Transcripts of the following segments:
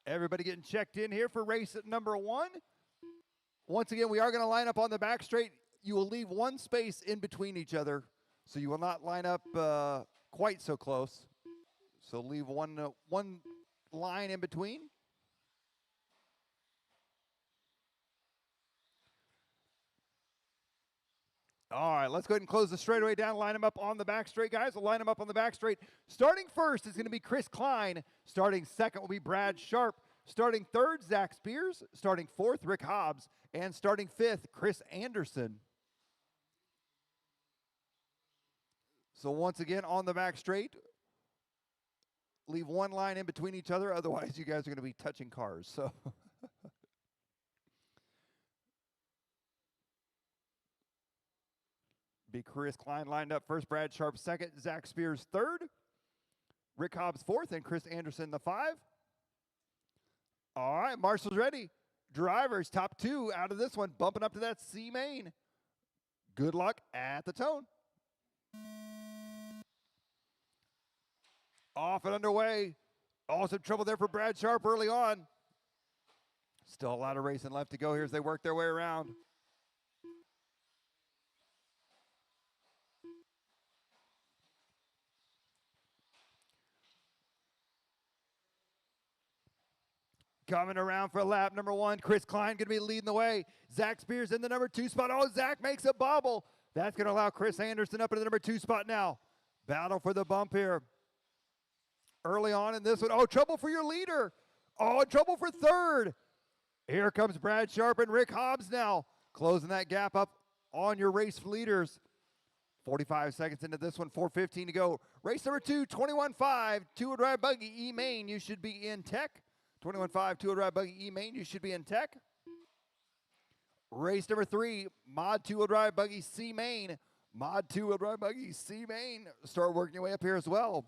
Everybody getting checked in here for race number 1. Once again, we are going to line up on the back straight. You will leave one space in between each other, so you will not line up quite so close. So leave one line in between. All right, let's go ahead and close the straightaway down. Line them up on the back straight, guys. We'll line them up on the back straight. Starting first is going to be Chris Klein. Starting second will be Brad Sharp. Starting third, Zach Spears. Starting fourth, Rick Hobbs. And starting fifth, Chris Anderson. So once again, on the back straight, leave one line in between each other. Otherwise, you guys are going to be touching cars. So be Chris Klein lined up first, Brad Sharp second, Zach Spears third, Rick Hobbs fourth, and Chris Anderson the 5. All right, Marshall's ready. Drivers, top 2 out of this one, bumping up to that C main. Good luck at the tone. Off and underway. Oh, some trouble there for Brad Sharp early on. Still a lot of racing left to go here as they work their way around. Coming around for lap number 1, Chris Klein going to be leading the way. Zach Spears in the number 2 spot. Oh, Zach makes a bobble. That's going to allow Chris Anderson up into the number 2 spot now. Battle for the bump here. Early on in this one. Oh, trouble for your leader. Oh, trouble for third. Here comes Brad Sharp and Rick Hobbs now. Closing that gap up on your race leaders. 45 seconds into this one, 4:15 to go. Race number 2, 21.5, two-wheel drive buggy E-Main. You should be in tech. 21.5, two-wheel drive buggy E-Main. You should be in tech. Race number 3, mod two-wheel drive buggy C-Main. Mod two-wheel drive buggy C-Main. Start working your way up here as well.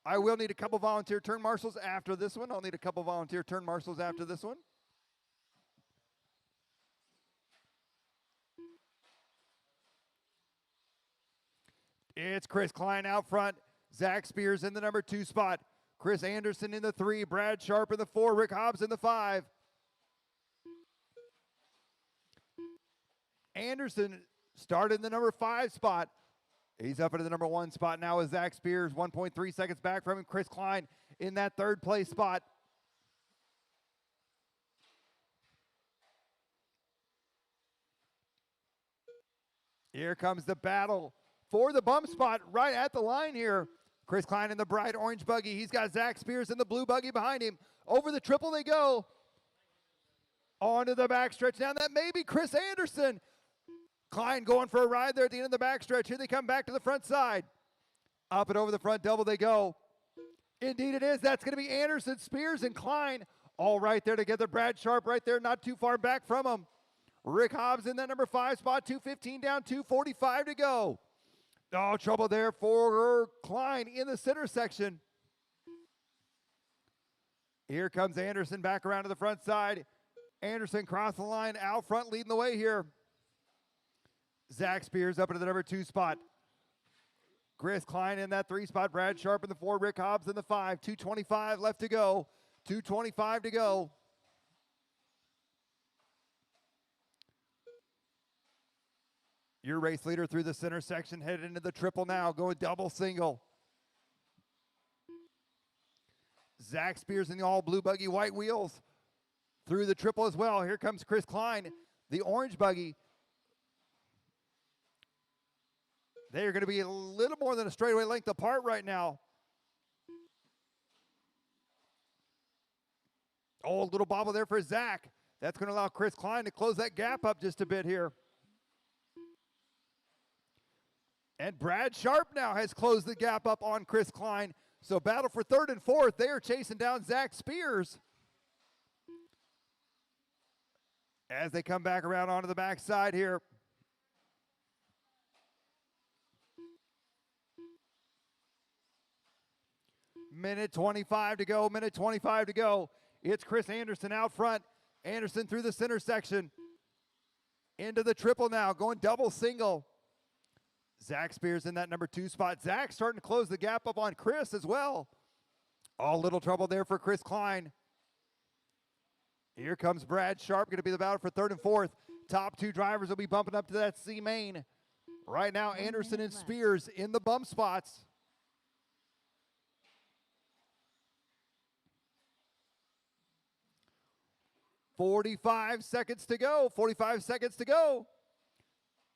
I will need a couple volunteer turn marshals after this one. I'll need a couple volunteer turn marshals after this one. It's Chris Klein out front. Zach Spears in the number 2 spot. Chris Anderson in the 3. Brad Sharp in the 4. Rick Hobbs in the 5. Anderson started in the number 5 spot. He's up into the number 1 spot now with Zach Spears, 1.3 seconds back from him. Chris Klein in that 3rd place spot. Here comes the battle for the bump spot right at the line here. Chris Klein in the bright orange buggy. He's got Zach Spears in the blue buggy behind him. Over the triple they go. Onto the backstretch now. That may be Chris Anderson. Klein going for a ride there at the end of the backstretch. Here they come back to the front side. Up and over the front double they go. Indeed it is. That's going to be Anderson, Spears, and Klein all right there together. Brad Sharp right there, not too far back from him. Rick Hobbs in that number 5 spot, 2:15 down, 2:45 to go. Oh, trouble there for Klein in the center section. Here comes Anderson back around to the front side. Anderson crossed the line out front leading the way here. Zach Spears up into the number 2 spot. Chris Klein in that 3 spot. Brad Sharp in the 4. Rick Hobbs in the 5. 2:25 left to go. 2:25 to go. Your race leader through the center section headed into the triple now. Going double single. Zach Spears in the all blue buggy, white wheels. Through the triple as well. Here comes Chris Klein, the orange buggy. They are going to be a little more than a straightaway length apart right now. Oh, a little bobble there for Zach. That's going to allow Chris Klein to close that gap up just a bit here. And Brad Sharp now has closed the gap up on Chris Klein. So battle for 3rd and 4th. They are chasing down Zach Spears. As they come back around onto the backside here. Minute 25 to go, minute 25 to go. It's Chris Anderson out front. Anderson through the center section. Into the triple now, going double single. Zach Spears in that number 2 spot. Zach starting to close the gap up on Chris as well. All little trouble there for Chris Klein. Here comes Brad Sharp, going to be the battle for third and fourth. Top two drivers will be bumping up to that C main. Right now, Anderson and Spears in the bump spots. "45 seconds to go. 45 seconds to go.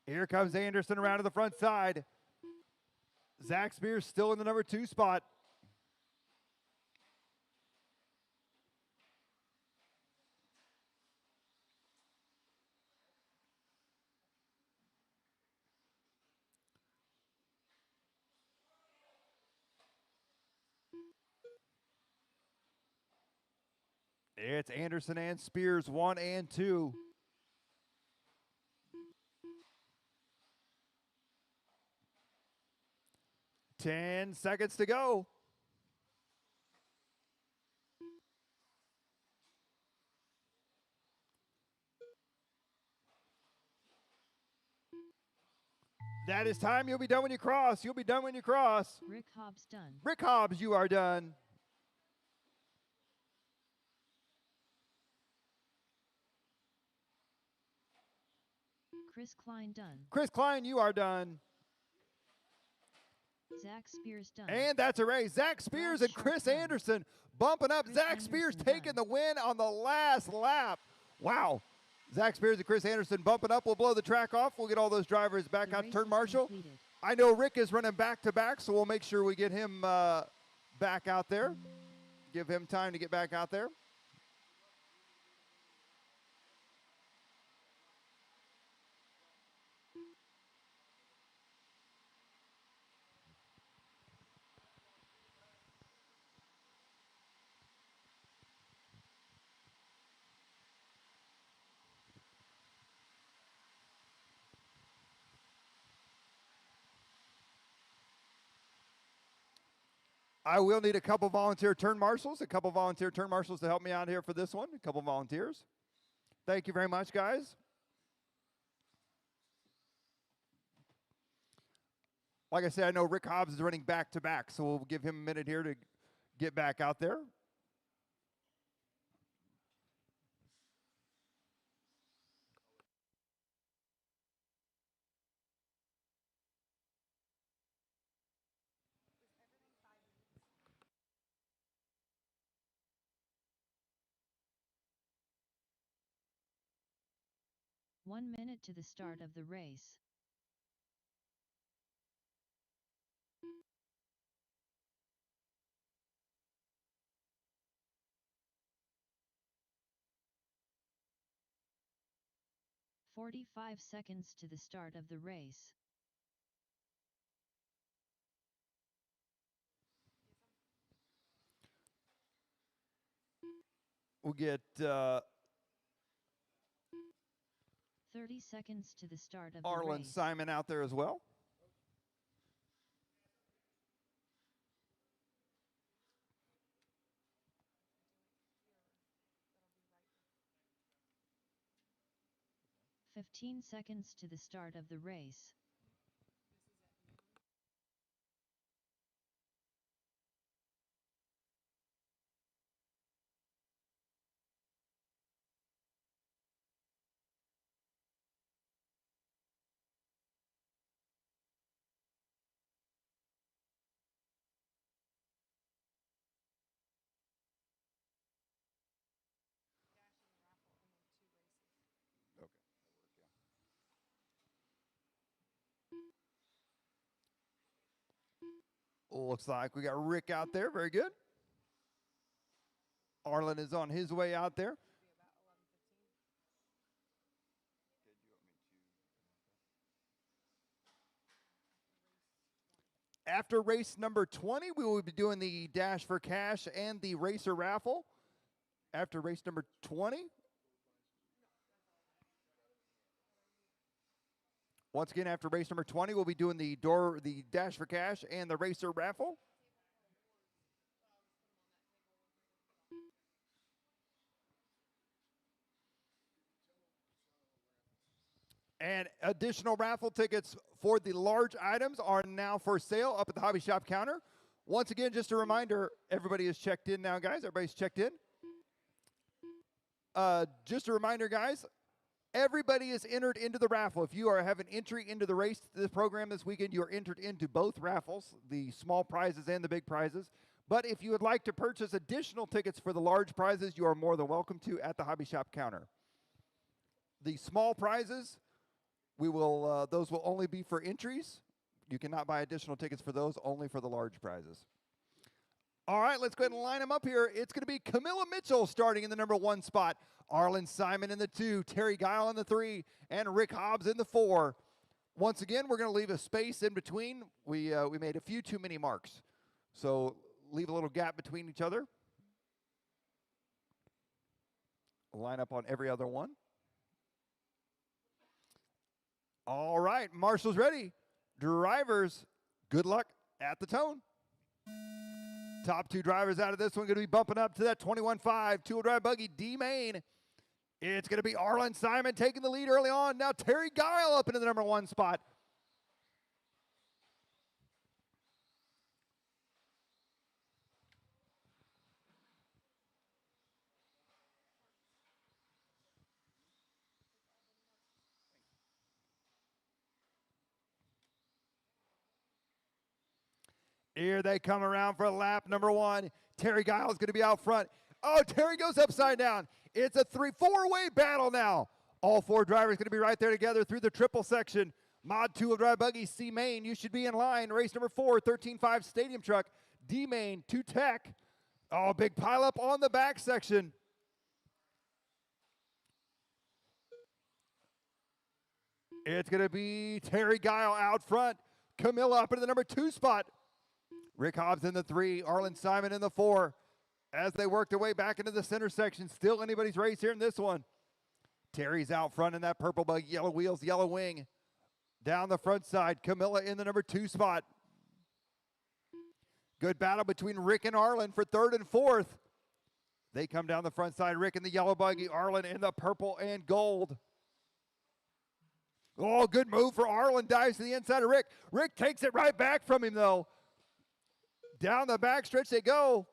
Here comes Anderson around to the front side. Zach Spears still in the number 2 spot. It's Anderson and Spears, 1 and 2. Ten seconds to go. That is time. You'll be done when you cross. You'll be done when you cross. Rick Hobbs done. Rick Hobbs, you are done. Chris Klein done. Chris Klein, you are done. Zach Spears done. And that's a race. Zach Spears and Chris Anderson bumping up. Zach Spears taking the win on the last lap. Wow. Zach Spears and Chris Anderson bumping up. We'll blow the track off. We'll get all those drivers back out to turn marshal. I know Rick is running back-to-back, so we'll make sure we get him back out there. Give him time to get back out there. I will need a couple volunteer turn marshals, to help me out here for this one. A couple volunteers. Thank you very much, guys. Like I said, I know Rick Hobbs is running back-to-back, so we'll give him a minute here to get back out there. One minute to the start of the race. "45 seconds to the start of the race. We'll get 30 seconds to the start of the Arlen race. Simon out there as well. "15 seconds to the start of the race. Looks like we got Rick out there. Very good. Arlen is on his way out there. After race number 20, we will be doing the Dash for Cash and the Racer Raffle. After race number 20. Once again, after race number 20, we'll be doing the Dash for Cash and the Racer Raffle. And additional raffle tickets for the large items are now for sale up at the hobby shop counter. Once again, just a reminder, everybody is checked in now, guys. Everybody's checked in. Just a reminder, guys, everybody is entered into the raffle. If you have an entry into the race, this program this weekend, you are entered into both raffles, the small prizes and the big prizes. But if you would like to purchase additional tickets for the large prizes, you are more than welcome to at the hobby shop counter. The small prizes, those will only be for entries. You cannot buy additional tickets for those, only for the large prizes. All right, let's go ahead and line them up here. It's going to be Camilla Mitchell starting in the number 1 spot, Arlen Simon in the 2, Terry Guile in the 3, and Rick Hobbs in the 4. Once again, we're going to leave a space in between. We made a few too many marks, so leave a little gap between each other. Line up on every other one. All right, Marshall's ready. Drivers, good luck at the tone. Top 2 drivers out of this one going to be bumping up to that 21.5 two-wheel drive buggy D-Main. It's going to be Arlen Simon taking the lead early on. Now Terry Guile up into the number 1 spot. Here they come around for lap number 1. Terry Guile is going to be out front. Oh, Terry goes upside down. It's a 4-way battle now. All 4 drivers going to be right there together through the triple section. Mod 2-wheel drive buggy C-Main, you should be in line. Race number 4, 13.5 stadium truck. D-Main, 2 Tech. Oh, big pileup on the back section. It's going to be Terry Guile out front. Camilla up into the number 2 spot. Rick Hobbs in the 3, Arlen Simon in the 4. As they work their way back into the center section, still anybody's race here in this one. Terry's out front in that purple bug, yellow wheels, yellow wing. Down the front side, Camilla in the number 2 spot. Good battle between Rick and Arlen for 3rd and 4th. They come down the front side, Rick in the yellow buggy, Arlen in the purple and gold. Oh, good move for Arlen, dives to the inside of Rick. Rick takes it right back from him, though. Down the back stretch they go.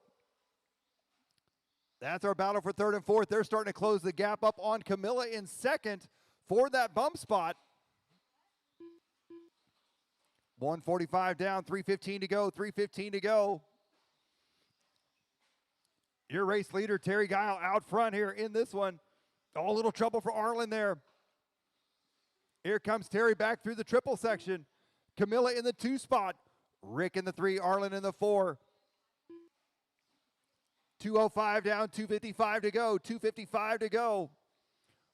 That's our battle for 3rd and 4th. They're starting to close the gap up on Camilla in 2nd for that bump spot. 1:45 down, 3:15 to go, 3:15 to go. Your race leader, Terry Guile, out front here in this one. Oh, a little trouble for Arlen there. Here comes Terry back through the triple section. Camilla in the 2 spot. Rick in the 3, Arlen in the 4. 2:05 down, 2:55 to go, 2:55 to go.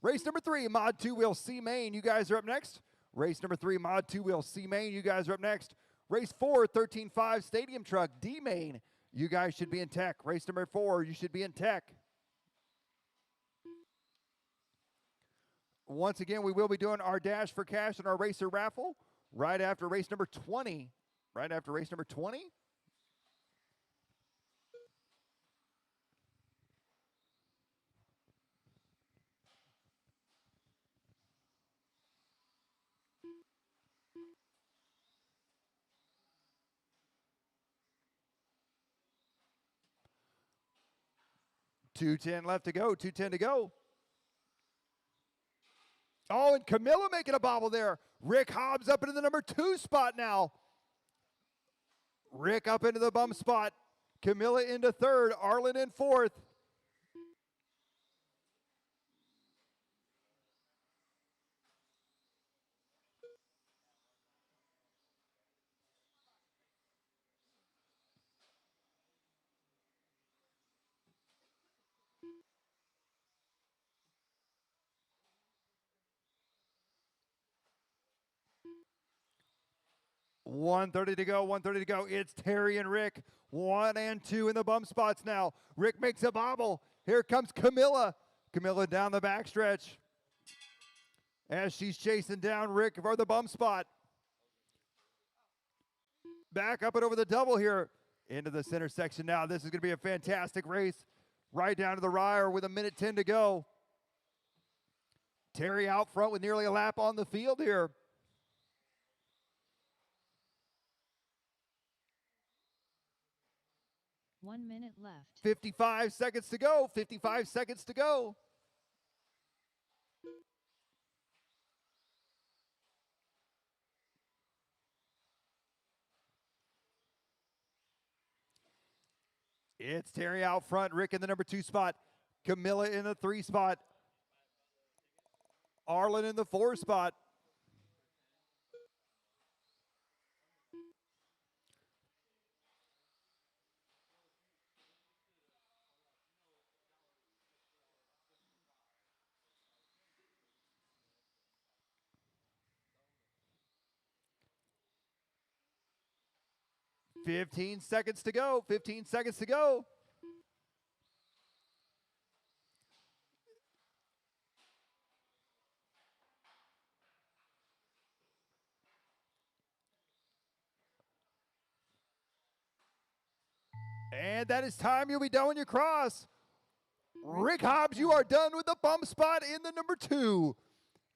Race number 3, Mod 2-wheel C-Main, you guys are up next. Race number 3, Mod 2-wheel C-Main, you guys are up next. Race 4, 13.5 stadium truck D-Main, you guys should be in tech. Race number 4, you should be in tech. Once again, we will be doing our Dash for Cash and our Racer raffle right after race number 20. Right after race number 20. $210 left to go, $210 to go. Oh, and Camilla making a bobble there. Rick Hobbs up into the number 2 spot now. Rick up into the bump spot. Camilla into 3rd. Arlen in 4th. $130 to go, $130 to go. It's Terry and Rick. 1 and 2 in the bump spots now. Rick makes a bobble. Here comes Camilla. Camilla down the backstretch as she's chasing down Rick for the bump spot. Back up and over the double here into the center section now. This is going to be a fantastic race. Right down to the wire with 1:10 to go. Terry out front with nearly a lap on the field here. 1 minute left. 55 seconds to go. 55 seconds to go. It's Terry out front. Rick in the number 2 spot. Camilla in the 3 spot. Arlen in the 4 spot. Fifteen seconds to go. 15 seconds to go. And that is time. You'll be done when you cross. Rick Hobbs, you are done with the bump spot in the number 2.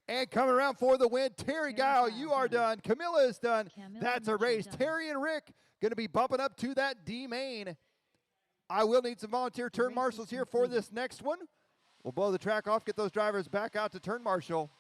And coming around for the win, Terry Guile, you are done. Camilla is done. That's a race. Terry and Rick going to be bumping up to that D main. I will need some volunteer turn marshals here for this next one. We'll blow the track off, get those drivers back out to turn marshal.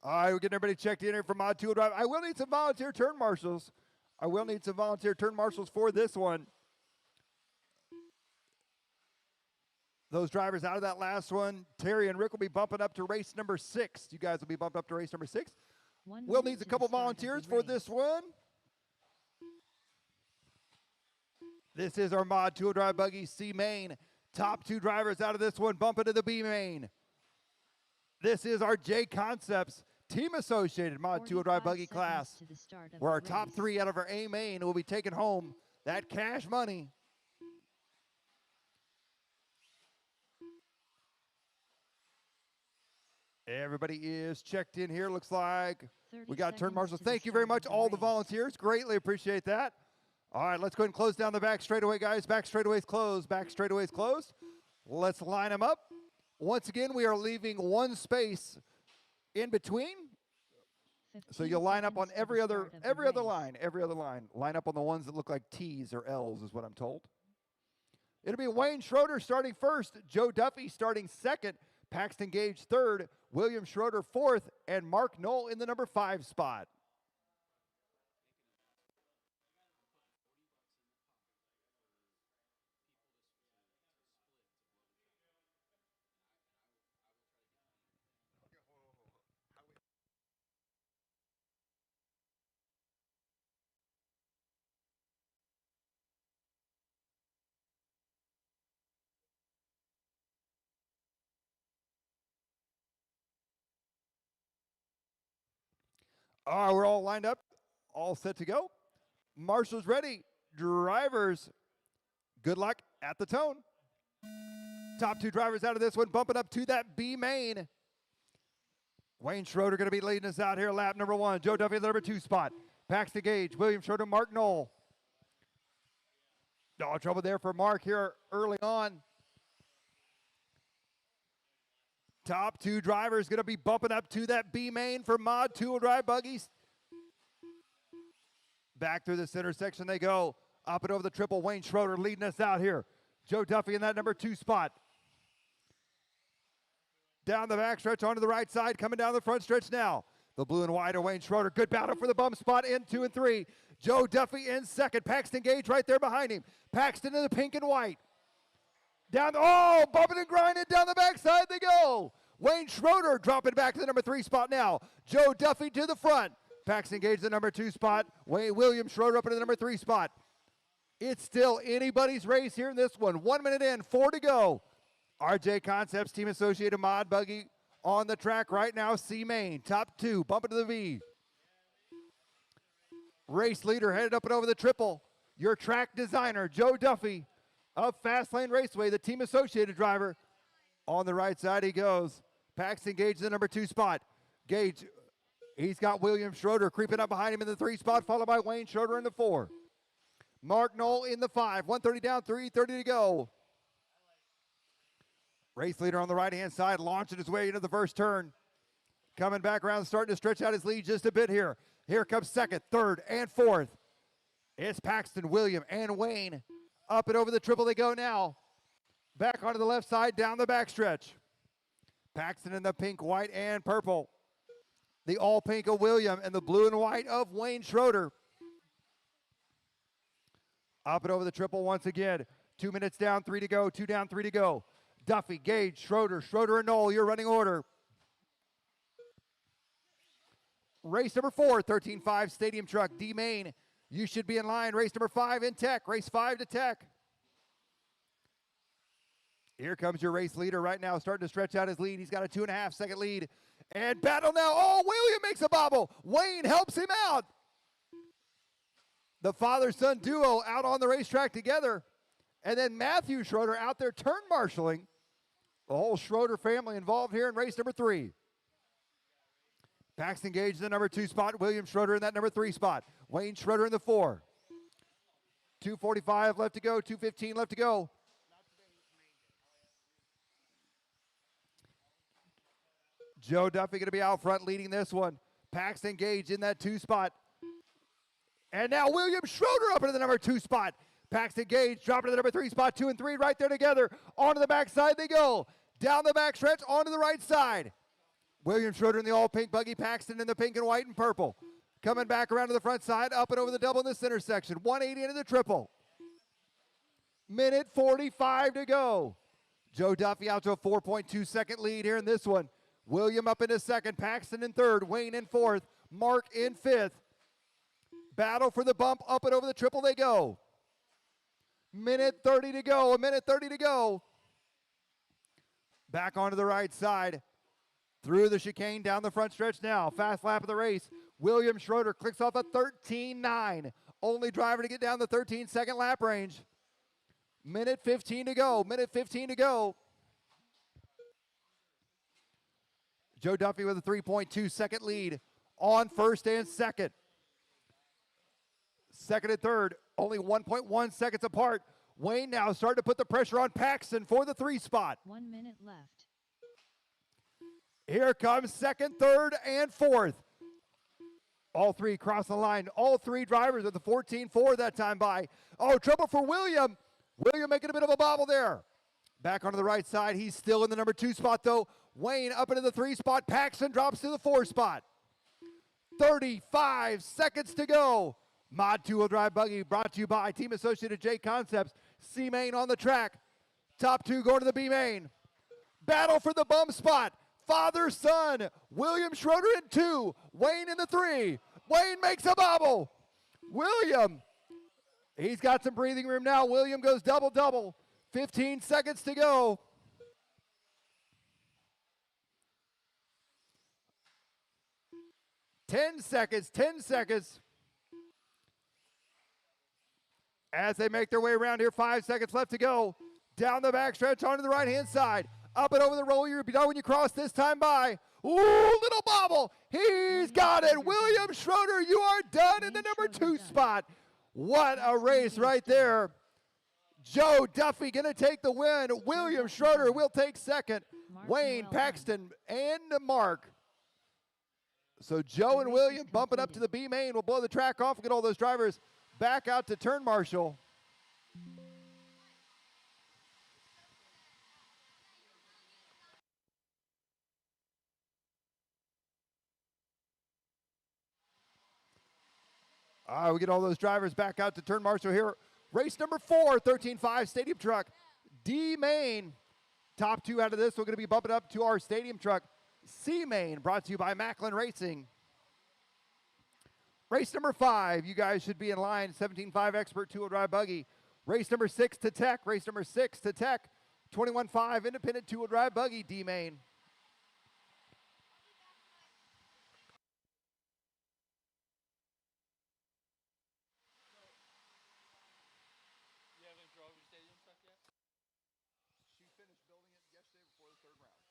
All right, we're getting everybody checked in here for Mod 2 Drive. I will need some volunteer turn marshals. I will need some volunteer turn marshals for this one. Those drivers out of that last one, Terry and Rick will be bumping up to race number 6. You guys will be bumped up to race number 6. Will needs a couple volunteers for this one. This is our Mod 2 Drive Buggy C main. Top 2 drivers out of this one bump into the B main. This is our JConcepts Team Associated Mod 2 Drive Buggy class, where our top 3 out of our A main will be taking home that cash money. Everybody is checked in here. Looks like we got turn marshals. Thank you very much, all the volunteers. Greatly appreciate that. All right, let's go ahead and close down the back straightaway, guys. Back straightaway's closed. Back straightaway's closed. Let's line them up. Once again, we are leaving one space in between. So you'll line up on every other line. Line up on the ones that look like T's or L's is what I'm told. It'll be Wayne Schroeder starting first, Joe Duffy starting second, Paxton Gage third, William Schroeder fourth, and Mark Knoll in the number 5 spot. All right, we're all lined up, all set to go. Marshals ready. Drivers, good luck at the tone. Top 2 drivers out of this one, bumping up to that B main. Wayne Schroeder going to be leading us out here, lap number 1. Joe Duffy, the number 2 spot. Paxton Gage, William Schroeder, Mark Knoll. No trouble there for Mark here early on. Top 2 drivers going to be bumping up to that B main for Mod 2 Drive Buggies. Back through this intersection they go. Up and over the triple. Wayne Schroeder leading us out here. Joe Duffy in that number 2 spot. Down the back stretch onto the right side. Coming down the front stretch now. The blue and white are Wayne Schroeder. Good battle for the bump spot in 2 and 3. Joe Duffy in second. Paxton Gage right there behind him. Paxton in the pink and white. Down, oh, bumping and grinding down the backside they go. Wayne Schroeder dropping back to the number 3 spot now. Joe Duffy to the front. Paxton Gage the number 2 spot. William Schroeder up into the number 3 spot. It's still anybody's race here in this one. 1 minute in, 4 to go. Our JConcepts Team Associated Mod Buggy on the track right now. C Main, top 2, bumping to the V. Race leader headed up and over the triple. Your track designer, Joe Duffy of Fast Lane Raceway, the Team Associated driver. On the right side he goes. Paxton Gage the number 2 spot. Gage, he's got William Schroeder creeping up behind him in the 3 spot, followed by Wayne Schroeder in the 4. Mark Knoll in the 5. 130 down, 3:30 to go. Race leader on the right-hand side, launching his way into the first turn. Coming back around, starting to stretch out his lead just a bit here. Here comes 2nd, 3rd, and 4th. It's Paxton, William, and Wayne. Up and over the triple they go now. Back onto the left side, down the backstretch. Paxton in the pink, white, and purple. The all pink of William and the blue and white of Wayne Schroeder. Up and over the triple once again. 2 minutes down, 3 to go. 2 down, 3 to go. Duffy, Gage, Schroeder, and Knoll, your running order. Race number 4, 13-5 Stadium Truck, D Main. You should be in line. Race number 5 in Tech. Race 5 to Tech. Here comes your race leader right now, starting to stretch out his lead. He's got a 2.5 second lead. And battle now. Oh, William makes a bobble. Wayne helps him out. The father-son duo out on the racetrack together. And then Matthew Schroeder out there turn marshaling. The whole Schroeder family involved here in race number 3. Paxton Gage in the number 2 spot. William Schroeder in that number 3 spot. Wayne Schroeder in the 4. 2:45 left to go. 2:15 left to go. Joe Duffy going to be out front leading this one. Paxton Gage in that 2 spot. And now William Schroeder up into the number 2 spot. Paxton Gage dropping to the number 3 spot. 2 and 3 right there together. Onto the backside they go. Down the back stretch, onto the right side. William Schroeder in the all pink buggy. Paxton in the pink and white and purple. Coming back around to the front side, up and over the double in the center section. 180 into the triple. Minute 45 to go. Joe Duffy out to a 4.2 second lead here in this one. William up into 2nd, Paxton in 3rd, Wayne in 4th, Mark in 5th. Battle for the bump, up and over the triple they go. Minute 30 to go, a minute 30 to go. Back onto the right side. Through the chicane, down the front stretch now. Fast lap of the race. William Schroeder clicks off a 13.9. Only driver to get down the 13-second lap range. Minute 15 to go, minute 15 to go. Joe Duffy with a 3.2 second lead on 1st and 2nd. 2nd and 3rd, only 1.1 seconds apart. Wayne now starting to put the pressure on Paxton for the 3 spot. 1 minute left. Here comes 2nd, 3rd, and 4th. All 3 cross the line. All 3 drivers at the 14.4 that time by. Oh, trouble for William. William making a bit of a bobble there. Back onto the right side. He's still in the number 2 spot, though. Wayne up into the 3 spot. Paxton drops to the 4 spot. 35 seconds to go. Mod 2-wheel drive buggy brought to you by Team Associated JConcepts. C Main on the track. Top 2 going to the B Main. Battle for the bum spot. Father, son. William Schroeder in 2. Wayne in the 3. Wayne makes a bobble. William. He's got some breathing room now. William goes double-double. 15 seconds to go. Ten seconds. As they make their way around here, 5 seconds left to go. Down the backstretch onto the right-hand side. Up and over the roll. You'll be done when you cross this time by. Ooh, little bobble. He's got it. William Schroeder, you are done in the number 2 spot. What a race right there. Joe Duffy going to take the win. William Schroeder will take 2nd. Wayne, Paxton, and Mark. So Joe and William bumping up to the B Main. We'll blow the track off and get all those drivers back out to turn marshal. All right, we get all those drivers back out to turn marshal here. Race number 4, 13.5 Stadium Truck. D Main. Top two out of this, we're going to be bumping up to our stadium truck, C Main, brought to you by Macklin Racing. Race number 5, you guys should be in line. 17.5 Expert two-wheel drive buggy. Race number 6 to Tech. Race number 6 to Tech. 21.5 Independent two-wheel drive buggy, D Main. She finished building it yesterday before the 3rd round.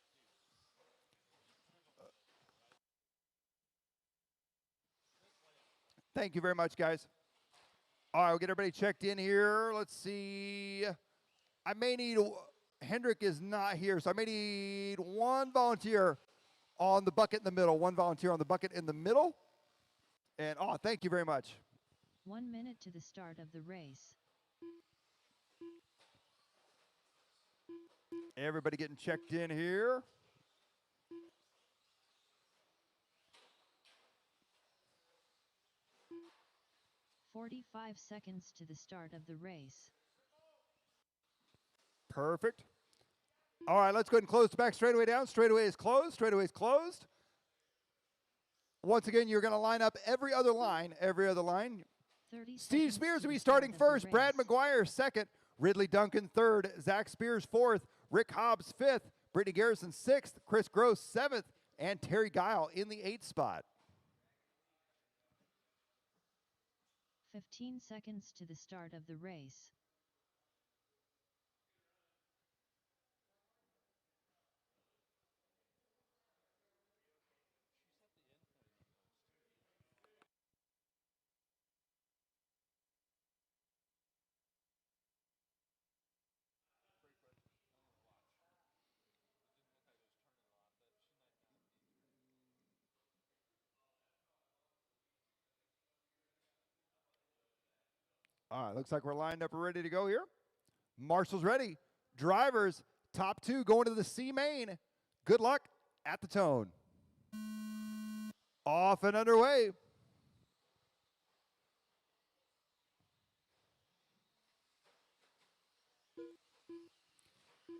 Thank you very much, guys. All right, we'll get everybody checked in here. Let's see. I may need, Hendrick is not here, so I may need one volunteer on the bucket in the middle. One volunteer on the bucket in the middle. And, thank you very much. 1 minute to the start of the race. Everybody getting checked in here. "45 seconds to the start of the race. Perfect. All right, let's go ahead and close the back straightaway down. Straightaway is closed. Straightaway is closed. Once again, you're going to line up every other line. 30 Steve seconds Spears to will be the starting start of the first. Brad race. McGuire second. Ridley Duncan third. Zach Spears fourth. Rick Hobbs fifth. Brittany Garrison sixth. Chris Gross seventh. And Terry Guile in the 8th spot. 15 seconds to the start of the race. All right, looks like we're lined up and ready to go here. Marshall's ready. Drivers, top 2 going to the C main. Good luck at the tone. Off and underway.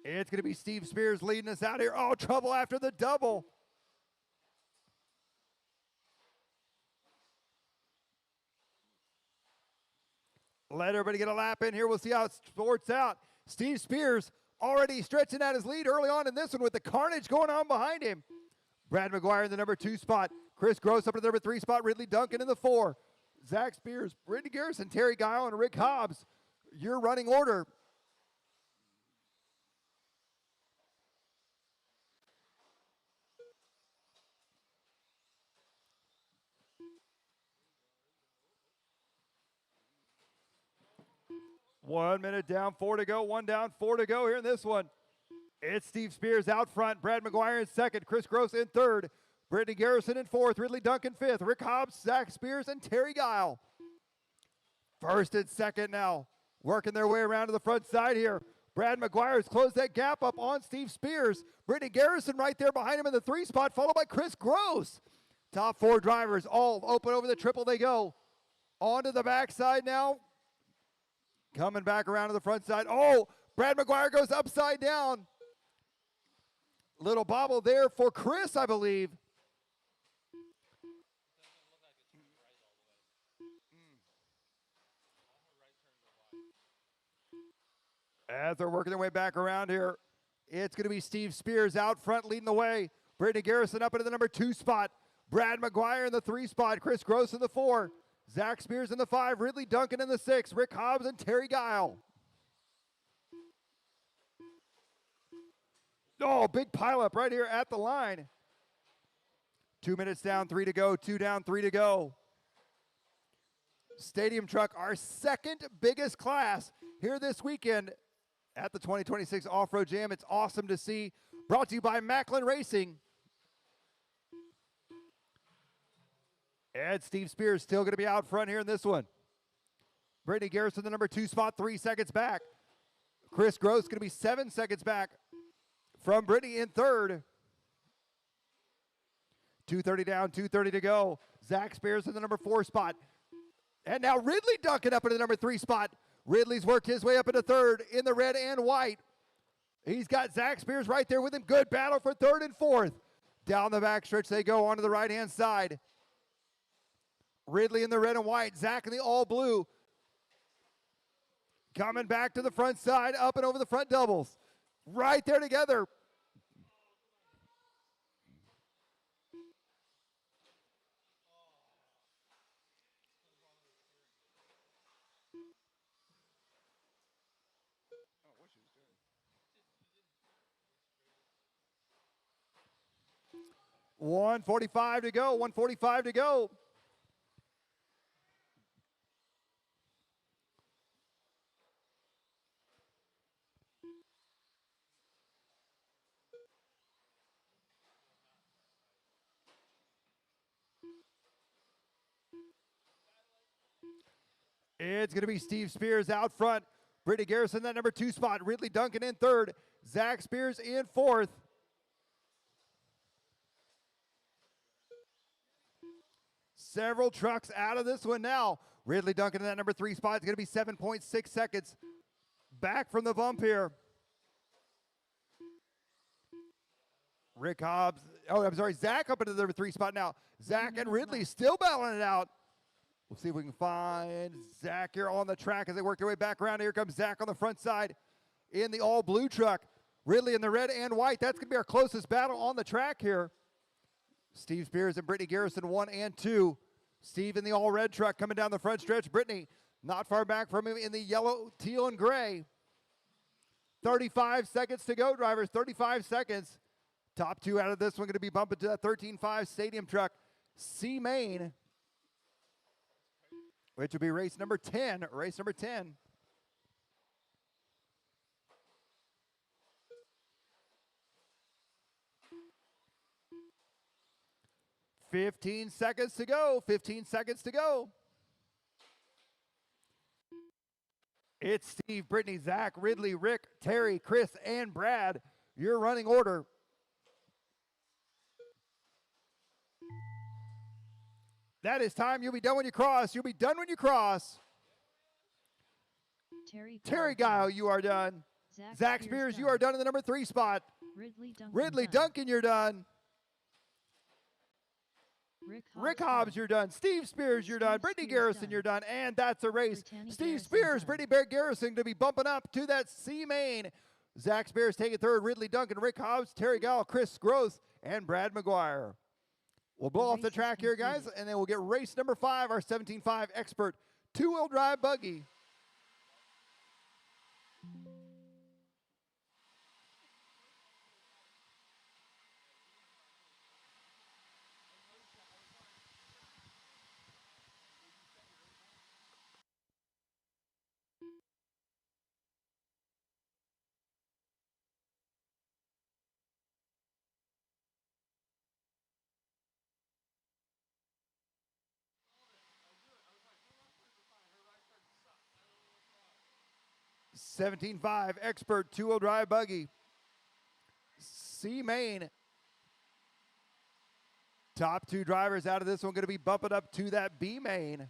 It's going to be Steve Spears leading us out here. Oh, trouble after the double. Let everybody get a lap in here. We'll see how it sorts out. Steve Spears already stretching out his lead early on in this one with the carnage going on behind him. Brad McGuire in the number 2 spot. Chris Gross up to the number 3 spot. Ridley Duncan in the 4. Zach Spears, Brittany Garrison, Terry Guile, and Rick Hobbs. Your running order. One minute down, 4 to go. One down, 4 to go here in this one. It's Steve Spears out front. Brad McGuire in second. Chris Gross in third. Brittany Garrison in fourth. Ridley Duncan fifth. Rick Hobbs, Zach Spears, and Terry Guile. First and second now. Working their way around to the front side here. Brad McGuire has closed that gap up on Steve Spears. Brittany Garrison right there behind him in the 3 spot, followed by Chris Gross. Top 4 drivers all open over the triple they go. Onto the backside now. Coming back around to the front side. Oh, Brad McGuire goes upside down. Little bobble there for Chris, I believe. As they're working their way back around here, it's going to be Steve Spears out front leading the way. Brittany Garrison up into the number 2 spot. Brad McGuire in the 3 spot. Chris Gross in the 4. Zach Spears in the 5. Ridley Duncan in the 6. Rick Hobbs and Terry Guile. Oh, big pileup right here at the line. 2 minutes down, 3 to go. 2 down, 3 to go. Stadium truck, our second biggest class here this weekend at the 2026 Off-Road Jam. It's awesome to see. Brought to you by Macklin Racing. And Steve Spears still going to be out front here in this one. Brittany Garrison, the number 2 spot, 3 seconds back. Chris Gross going to be 7 seconds back from Brittany in third. 2:30 down, 2:30 to go. Zach Spears in the number 4 spot. And now Ridley Duncan up into the number 3 spot. Ridley's worked his way up into third in the red and white. He's got Zach Spears right there with him. Good battle for third and fourth. Down the backstretch they go onto the right-hand side. Ridley in the red and white. Zach in the all blue. Coming back to the front side, up and over the front doubles. Right there together. $145 to go, $145 to go. It's going to be Steve Spears out front. Brittany Garrison, that number 2 spot. Ridley Duncan in third. Zach Spears in fourth. Several trucks out of this one now. Ridley Duncan in that number 3 spot. It's going to be 7.6 seconds back from the bump here. Rick Hobbs. Oh, I'm sorry. Zach up into the number 3 spot now. Zach and Ridley still battling it out. We'll see if we can find Zach here on the track as they work their way back around. Here comes Zach on the front side in the all blue truck. Ridley in the red and white. That's going to be our closest battle on the track here. Steve Spears and Brittany Garrison 1 and 2. Steve in the all red truck coming down the front stretch. Brittany not far back from him in the yellow, teal, and gray. 35 seconds to go, drivers. 35 seconds. Top 2 out of this one going to be bumping to that 13.5 stadium truck. C Main, which will be race number 10. Race number 10. $15 seconds to go. 15 seconds to go. It's Steve, Brittany, Zach, Ridley, Rick, Terry, Chris, and Brad. Your running order. That is time. You'll be done when you cross. You'll be done when you cross. Terry Guile, you are done. Zach Spears, you are done in the number 3 spot. Ridley Duncan, you're done. Rick Hobbs, you're done. Steve Spears, you're done. Brittany Garrison, you're done. And that's a race. Steve Spears, Brittany Garrison to be bumping up to that C Main. Zach Spears taking third. Ridley Duncan, Rick Hobbs, Terry Guile, Chris Gross, and Brad McGuire. We'll blow off the track here, guys, and then we'll get race number 5, our 17.5 expert 2-wheel drive buggy. $17.5 expert 2-wheel drive buggy. C Main. Top 2 drivers out of this one going to be bumping up to that B Main.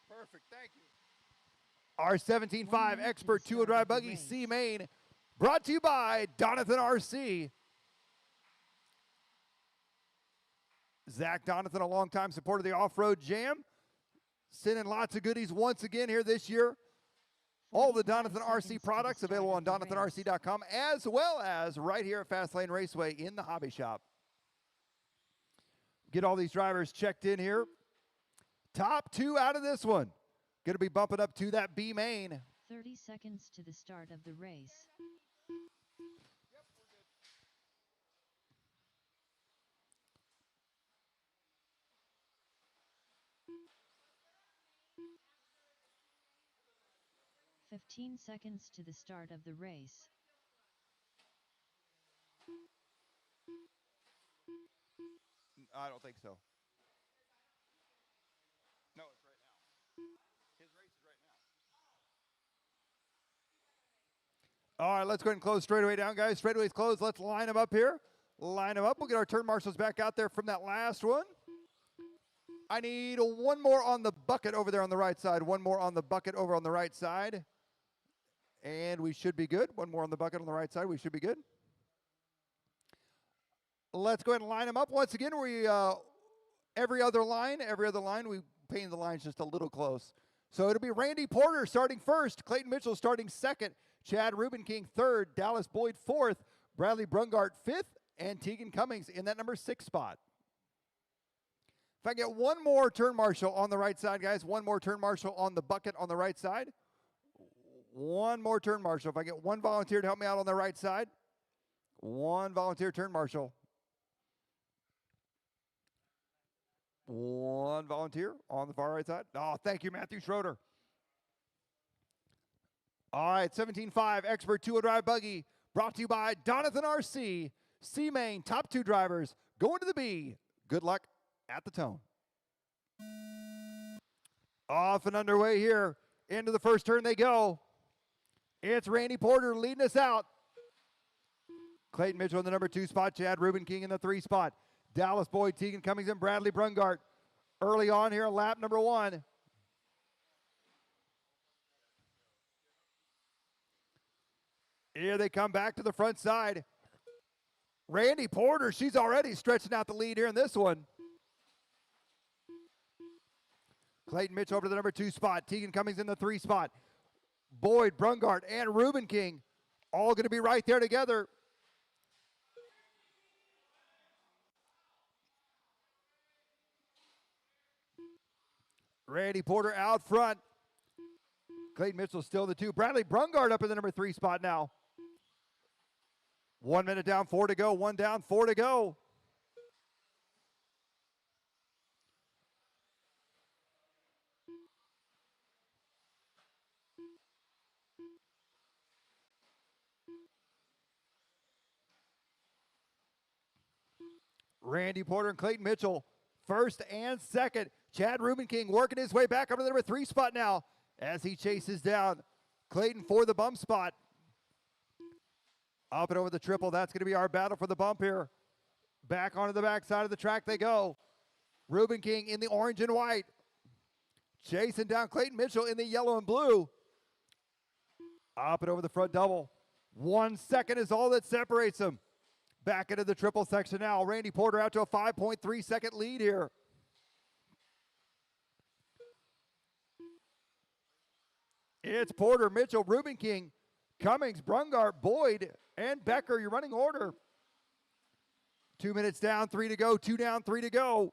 Perfect, thank you. Our 17.5 expert 2-wheel drive buggy C Main, brought to you by Donathan RC. Zach Donathan, a longtime supporter of the Off-Road Jam, sending lots of goodies once again here this year. All the Donathan RC products available on DonathanRC.com, as well as right here at Fastlane Raceway in the hobby shop. Get all these drivers checked in here. Top 2 out of this one. Going to be bumping up to that B Main. 30 seconds to the start of the race. Yep, we're good. 15 seconds to the start of the race. I don't think so. No, it's right now. All right, let's go ahead and close straightaway down, guys. Straightaway's closed. Let's line them up here. Line them up. We'll get our turn marshals back out there from that last one. I need one more on the bucket over there on the right side. One more on the bucket over on the right side. And we should be good. One more on the bucket on the right side. We should be good. Let's go ahead and line them up. Once again, every other line, we painted the lines just a little close. So it'll be Randy Porter starting first, Clayton Mitchell starting second, Chad Ruben King third, Dallas Boyd fourth, Bradley Brungart fifth, and Tegan Cummings in that number 6 spot. If I get one more turn marshal on the right side, guys, one more turn marshal on the bucket on the right side. One more turn marshal. If I get one volunteer to help me out on the right side, one volunteer turn marshal. One volunteer on the far right side. Oh, thank you, Matthew Schroeder. All right, 17.5 Expert 2-wheel drive buggy brought to you by Donathan RC. C-Main, top 2 drivers, going to the B. Good luck at the tone. Off and underway here. Into the first turn they go. It's Randy Porter leading us out. Clayton Mitchell in the number 2 spot. Chad Ruben King in the 3 spot. Dallas Boyd, Tegan Cummings, and Bradley Brungart. Early on here, lap number 1. Here they come back to the front side. Randy Porter, she's already stretching out the lead here in this one. Clayton Mitchell over to the number 2 spot. Tegan Cummings in the 3 spot. Boyd, Brungart, and Ruben King all going to be right there together. Randy Porter out front. Clayton Mitchell still in the 2. Bradley Brungart up in the number 3 spot now. 1 minute down, 4 to go. 1 down, 4 to go. Randy Porter and Clayton Mitchell, first and second. Chad Ruben King working his way back up to the number 3 spot now as he chases down Clayton for the bump spot. Up and over the triple. That's going to be our battle for the bump here. Back onto the backside of the track they go. Ruben King in the orange and white. Chasing down Clayton Mitchell in the yellow and blue. Up and over the front double. 1 second is all that separates them. Back into the triple section now. Randy Porter out to a 5.3 second lead here. It's Porter, Mitchell, Ruben King, Cummings, Brungart, Boyd, and Becker, your running order. 2 minutes down, 3 to go. 2 down, 3 to go.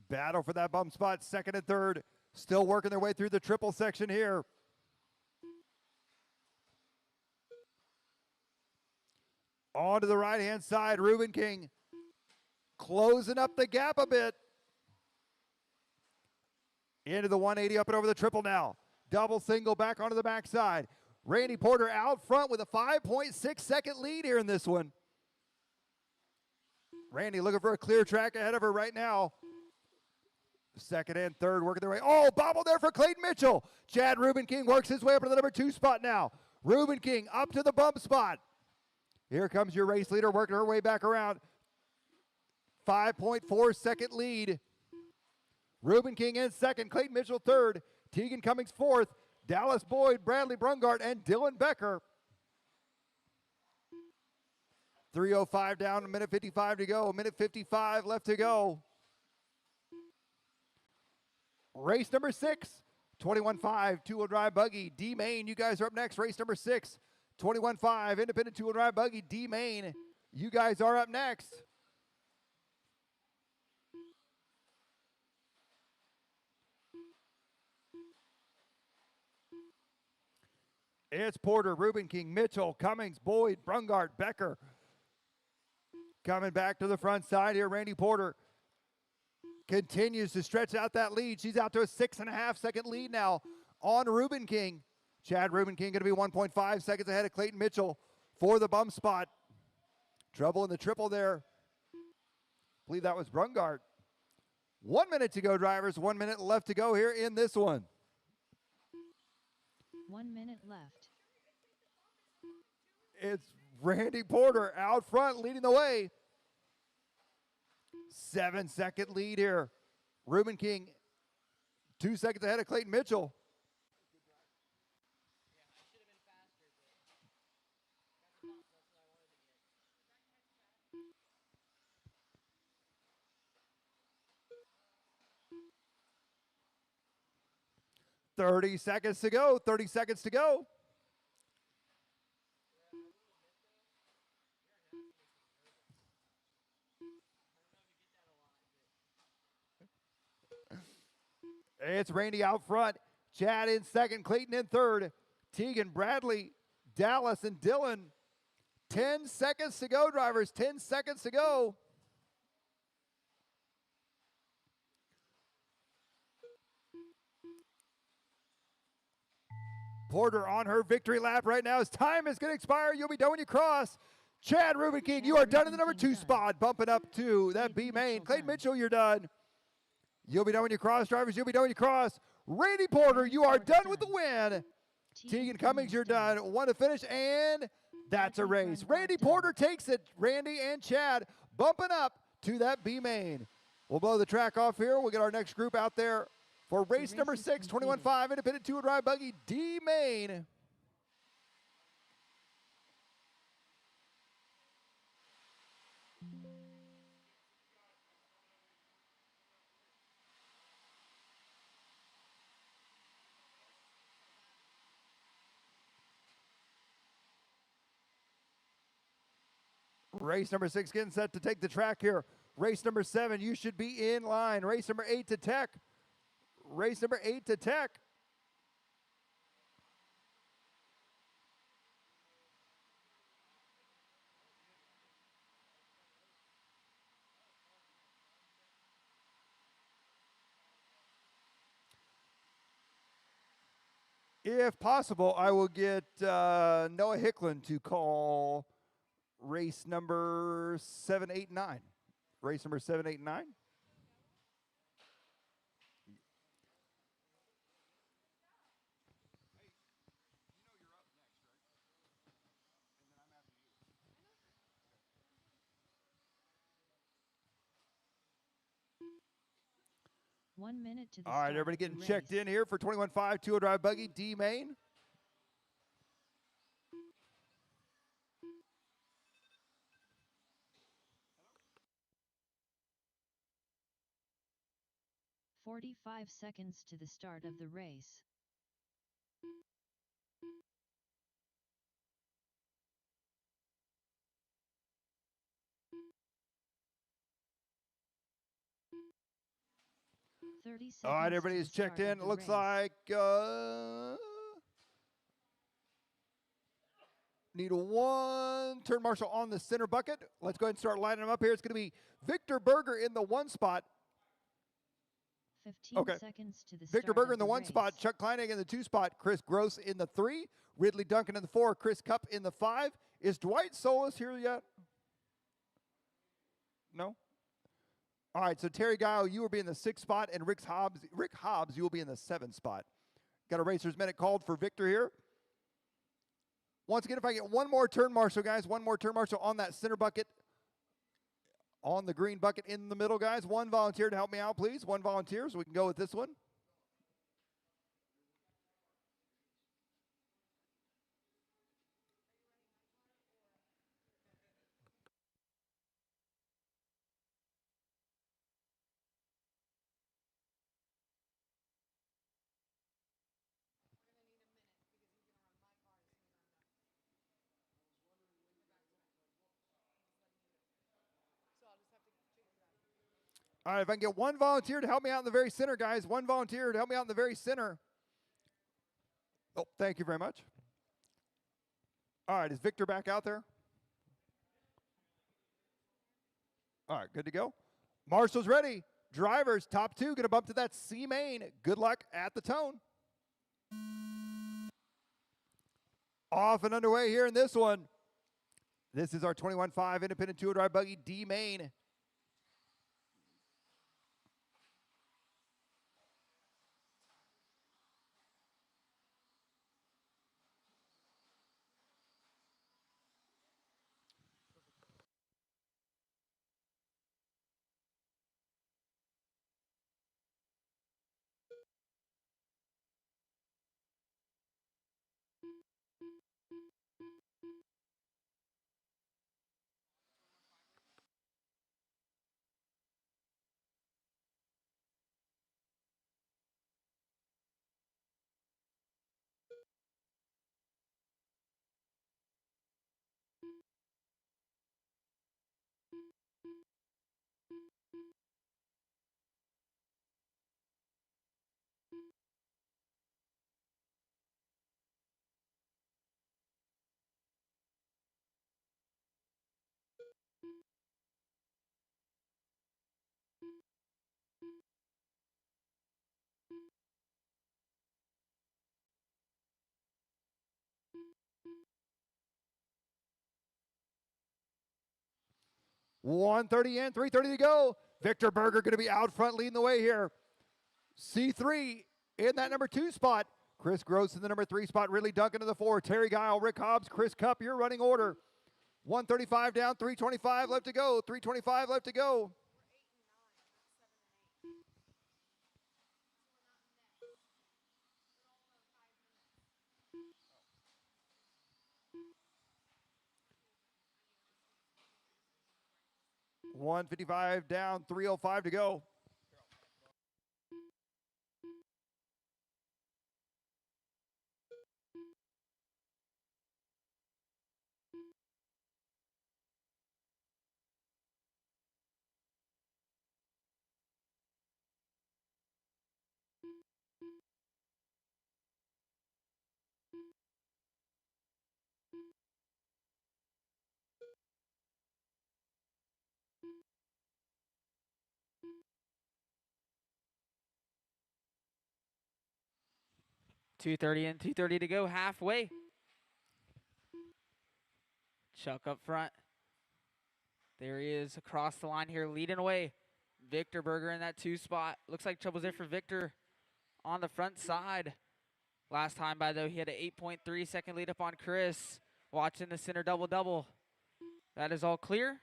Battle for that bump spot, second and third. Still working their way through the triple section here. On to the right-hand side, Ruben King closing up the gap a bit. Into the 180, up and over the triple now. Double single back onto the backside. Randy Porter out front with a 5.6 second lead here in this one. Randy looking for a clear track ahead of her right now. Second and third working their way. Oh, bobble there for Clayton Mitchell. Chad Ruben King works his way up to the number 2 spot now. Ruben King up to the bump spot. Here comes your race leader working her way back around. 5.4 second lead. Ruben King in second. Clayton Mitchell third. Tegan Cummings fourth. Dallas Boyd, Bradley Brungart, and Dylan Becker. 3:05 down, a minute 55 to go. A minute 55 left to go. Race number 6, 21.5 two-wheel drive buggy. D Main, you guys are up next. Race number 6, 21.5 independent two-wheel drive buggy. D Main, you guys are up next. It's Porter, Ruben King, Mitchell, Cummings, Boyd, Brungart, Becker. Coming back to the front side here, Randy Porter continues to stretch out that lead. She's out to a 6.5 second lead now on Ruben King. Chad Ruben King going to be 1.5 seconds ahead of Clayton Mitchell for the bump spot. Trouble in the triple there. I believe that was Brungart. 1 minute to go, drivers. 1 minute left to go here in this one. 1 minute left. It's Randy Porter out front leading the way. 7-second lead here. Ruben King 2 seconds ahead of Clayton Mitchell. 30 seconds to go. 30 seconds to go. It's Randy out front. Chad in second. Clayton in third. Tegan, Bradley, Dallas, and Dylan. 10 seconds to go, drivers. 10 seconds to go. Porter on her victory lap right now. His time is going to expire. You'll be done when you cross. Chad Ruben King, you are done in the number 2 spot, bumping up to that B main. Clayton Mitchell, you're done. You'll be done when you cross, drivers. You'll be done when you cross. Randy Porter, you are done with the win. Tegan Cummings, you're done. One to finish, and that's a race. Randy Porter takes it. Randy and Chad bumping up to that B main. We'll blow the track off here. We'll get our next group out there for race number 6, 21.5 Independent 2-wheel drive buggy D main. Race number 6 getting set to take the track here. Race number 7, you should be in line. Race number 8 to Tech. Race number 8 to Tech. If possible, I will get Noah Hicklin to call race number 7, 8, 9. Race number 7, 8, 9. One minute to the All right, start everybody of the getting race. checked in here for 21.5 2-wheel drive buggy D main. "45 seconds to the start of the race. All right, everybody's checked in. It looks like need a 1 turn marshal on the center bucket. Let's go ahead and start lining them up here. It's going to be Victor Berger in the 1 spot. 15 seconds to the start Victor Berger of in the the 1 race. spot. Chuck Kleinig in the 2 spot. Chris Gross in the 3. Ridley Duncan in the 4. Chris Cupp in the 5. Is Dwight Solis here yet? No? All right, so Terry Guile, you will be in the 6th spot, and Rick Hobbs, you will be in the 7th spot. Got a racer's minute called for Victor here. Once again, if I get one more turn marshal, guys, one more turn marshal on that center bucket, on the green bucket in the middle, guys. One volunteer to help me out, please. One volunteer, so we can go with this one. All right, if I can get one volunteer to help me out in the very center, guys. One volunteer to help me out in the very center. Oh, thank you very much. All right, is Victor back out there? All right, good to go. Marshall's ready. Drivers, top 2, going to bump to that C main. Good luck at the tone. Off and underway here in this one. This is our 21.5 independent two-wheel drive buggy D main. $130 in, $330 to go. Victor Berger going to be out front leading the way here. C3 in that number 2 spot. Chris Gross in the number 3 spot. Ridley Duncan in the 4. Terry Guile, Rick Hobbs, Chris Cupp, your running order. 135 down, 325 left to go. 325 left to go. $155 down, $305 to go. $230 in, $230 to go, halfway. Chuck up front. There he is across the line here, leading away. Victor Berger in that 2 spot. Looks like trouble's there for Victor on the front side. Last time by, though, he had an 8.3 second lead up on Chris. Watching the center double-double. That is all clear.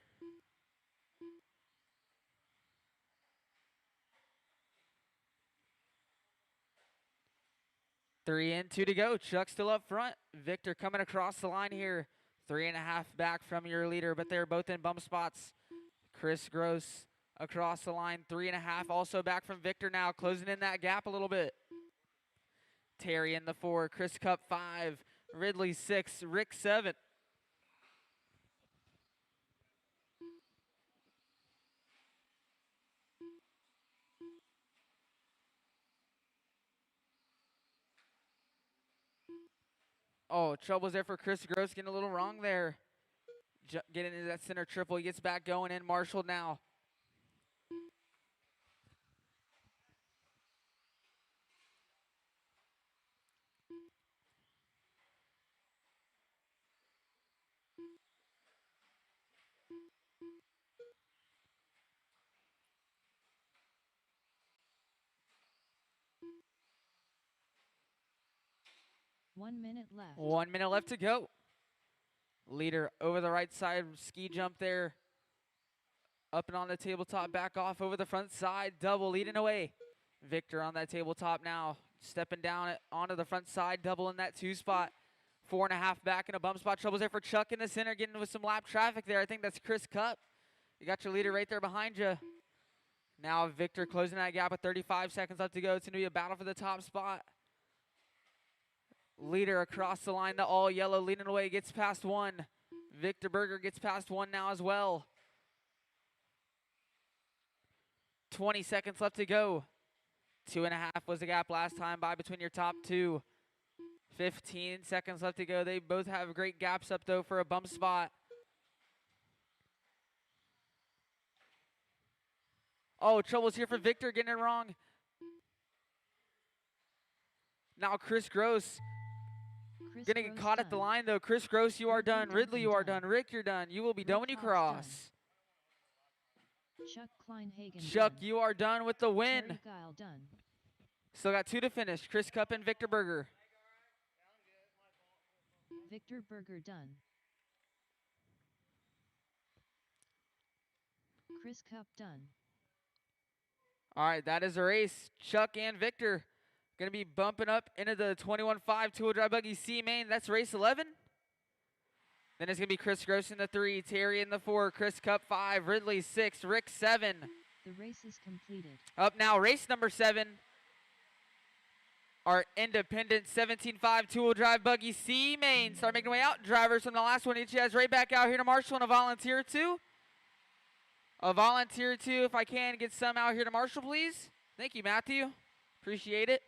Three in, 2 to go. Chuck still up front. Victor coming across the line here. 3.5 back from your leader, but they're both in bump spots. Chris Gross across the line, 3.5. Also back from Victor now, closing in that gap a little bit. Terry in the 4, Chris Cupp 5, Ridley 6, Rick 7. Oh, trouble's there for Chris Gross, getting a little wrong there. Getting into that center triple, he gets back going in, marshaled now. One minute left. 1 minute left to go. Leader over the right side, ski jump there. Up and on the tabletop, back off over the front side, double leading away. Victor on that tabletop now, stepping down onto the front side, double in that 2 spot. 4.5 back in a bump spot. Trouble's there for Chuck in the center, getting with some lap traffic there. I think that's Chris Cupp. You got your leader right there behind you. Now Victor closing that gap with 35 seconds left to go. It's going to be a battle for the top spot. Leader across the line, the all yellow leading away, gets past 1. Victor Berger gets past 1 now as well. 20 seconds left to go. 2.5 was the gap last time by between your top 2. 15 seconds left to go. They both have great gaps up though for a bump spot. Oh, trouble's here for Victor, getting it wrong. Now Chris Gross Chris Gonna get Gross caught at the done. line though. Chris Gross, you are Ridley done. Ridley, you Duncan are done. done. Rick, you're done. You will be done Rick when you Hobbs cross. Chuck Kleinhagen Chuck, done. you are done with the win. Terry Guile done. Still got 2 to finish. Chris Cup and Victor Berger. Victor Berger done. Chris Cup done. All right, that is a race. Chuck and Victor going to be bumping up into the 21.5 two-wheel drive buggy C main. That's race 11. Then it's going to be Chris Gross in the 3, Terry in the 4, Chris Cup 5, Ridley 6, Rick 7. The race is completed. Up now, race number 7. Our independent 17.5 two-wheel drive buggy C main. Start making way out. Drivers from the last one, each has right back out here to Marshall and a volunteer 2. A volunteer 2, if I can, get some out here to Marshall, please. Thank you, Matthew. Appreciate it.